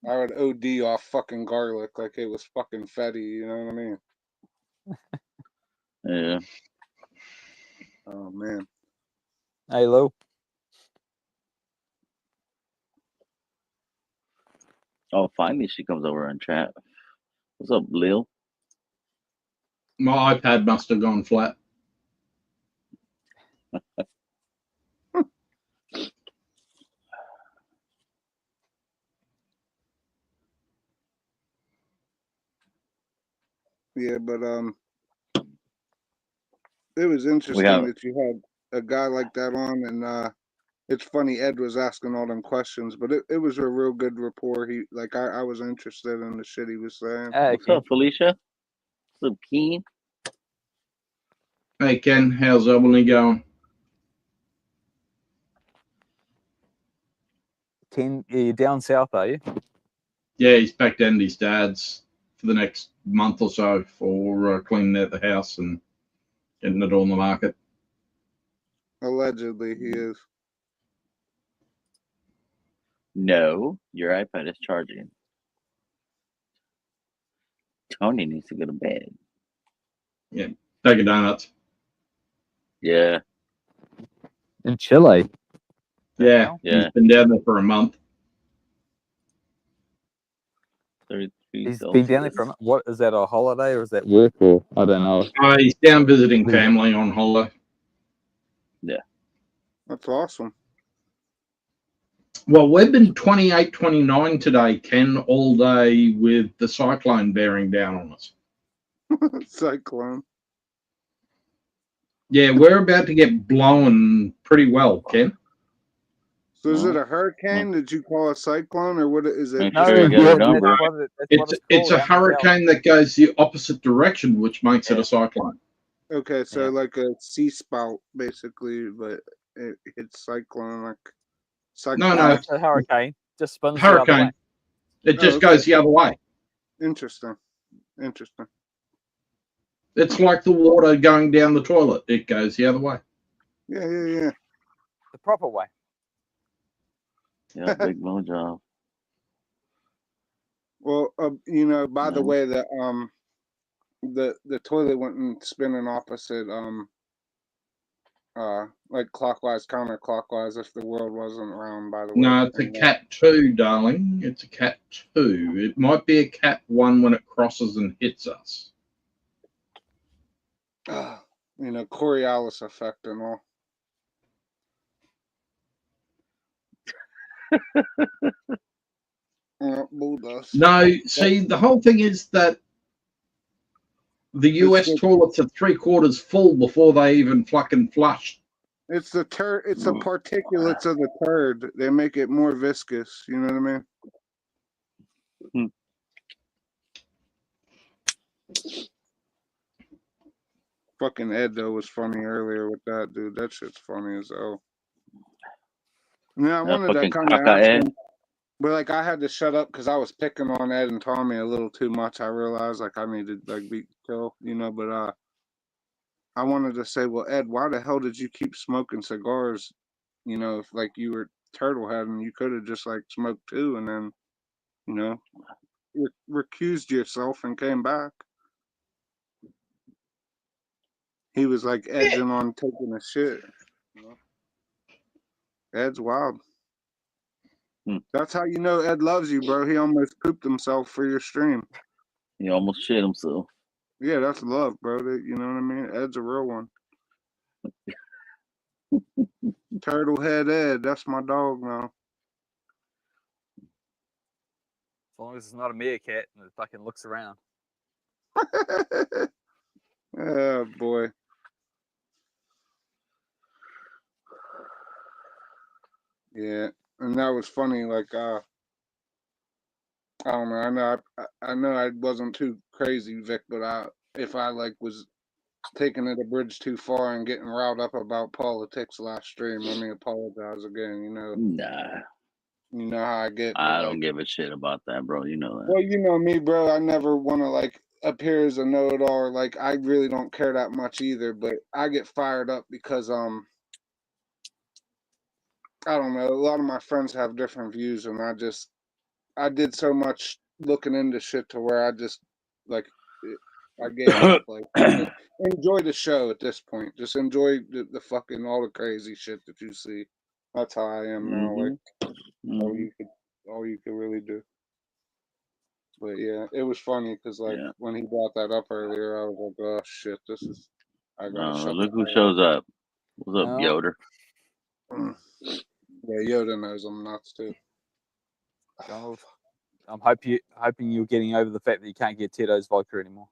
I would OD off fucking garlic like it was fucking fetty, you know what I mean? Yeah. Oh man. Hey Lou. Oh, finally she comes over and chat. What's up, Lil? My iPad must have gone flat. Yeah, but it was interesting that you had a guy like that on, and it's funny Ed was asking all them questions, but it was a real good rapport. I was interested in the shit he was saying. What's up, Felicia? What's up, Keen? Hey Ken, how's Albany going? Ken, you're down south, are you? Yeah, he's back down to his dad's for the next month or so for cleaning out the house and getting it on the market. Allegedly, he is. No, your iPad is charging. Tony needs to go to bed. Yeah, bag of donuts. Yeah. In Chile. Yeah, Yeah. he's been down there for a month. 33 He's been down there Celsius. from what is that, a holiday or is that work, or I don't know. He's down visiting family on holiday. Yeah. That's awesome. Well, we've been 28, 29 today, Ken, all day with the cyclone bearing down on us. Cyclone. Yeah, we're about to get blown pretty well, Ken. So is it a hurricane? Did you call a cyclone, or what is it? Make sure you get a number. It's a hurricane that goes the opposite direction, which makes it a cyclone. Okay, so like a sea spout, basically, but it's cyclone, like cyclone. No, it's a hurricane. Just spins the other way. Hurricane. It just okay. goes the other way. Interesting. Interesting. It's like the water going down the toilet. It goes the other way. Yeah, yeah, yeah. The proper way. Yeah, big moon job. Well, you know, by the way, the toilet went spinning opposite, like clockwise, counterclockwise. If the world wasn't round, by the way. No, it's a cat 2, darling. It's a cat 2. It might be a cat 1 when it crosses and hits us. You know, Coriolis effect and all. No, see, the whole thing is that the US toilets are 3/4 full before they even fucking flush. It's the it's the particulates of the turd. They make it more viscous. You know what I mean? Fucking Ed though was funny earlier with that dude. That shit's funny as hell. Yeah, I wanted to kind of ask him, but like I had to shut up because I was picking on Ed and Tommy a little too much. I realized like I needed like be chill, you know. But I wanted to say, well, Ed, why the hell did you keep smoking cigars? You know, if like you were turtlehead and you could have just like smoked 2 and then, you know, recused yourself and came back. He was like edging on taking a shit. You know? Ed's wild. That's how you know Ed loves you, bro. He almost pooped himself for your stream. He almost shit himself. Yeah, that's love, bro. You know what I mean? Ed's a real one. Turtlehead Ed, that's my dog now. As long as it's not a meerkat and it fucking looks around. Oh boy. Yeah, and that was funny. Like, I don't know. I know I wasn't too crazy, Vic, but if I like was taking it a bridge too far and getting riled up about politics last stream, let me apologize again. You know. Nah. You know how I get. I don't give a shit about that, bro. You know that. Well, you know me, bro. I never want to like appear as a know-it-all. Or, like, I really don't care that much either. But I get fired up because I don't know. A lot of my friends have different views, and I did so much looking into shit to where I just like I gave up. Like, enjoy the show at this point. Just enjoy the fucking all the crazy shit that you see. That's how I am now. Like all you could really do. But yeah, it was funny because like when he brought that up earlier, I was like, oh shit, this is. I gotta shut look who shows up. What's up, Yoder? Yeah, Yoda knows I'm nuts too. Donald, I'm hoping you're getting over the fact that you can't get Tito's vodka anymore.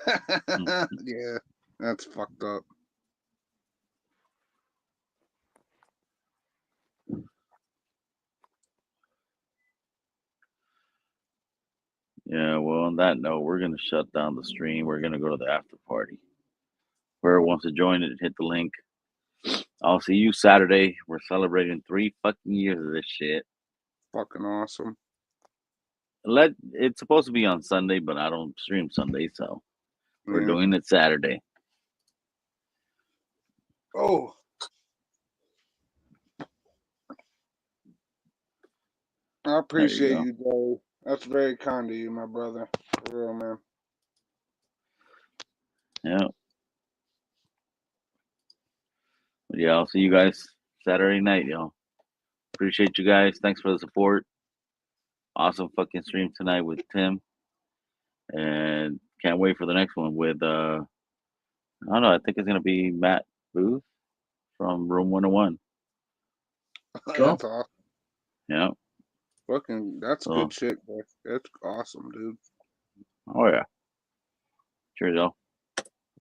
Yeah, that's fucked up. Yeah, well, on that note, we're going to shut down the stream. We're going to go to the after party. Whoever wants to join it, hit the link. I'll see you Saturday. We're celebrating 3 fucking years of this shit. Fucking awesome. It's supposed to be on Sunday, but I don't stream Sunday, so we're doing it Saturday. Oh. I appreciate go. you, Joey. That's very kind of you, my brother. For real, man. Yeah. But yeah, I'll see you guys Saturday night, y'all. Appreciate you guys. Thanks for the support. Awesome fucking stream tonight with Tim. And can't wait for the next one with I don't know, I think it's gonna be Matt Booth from Room 101. That's awesome. Yeah. Fucking, that's good shit, bro. That's awesome, dude. Oh yeah. Cheers, y'all.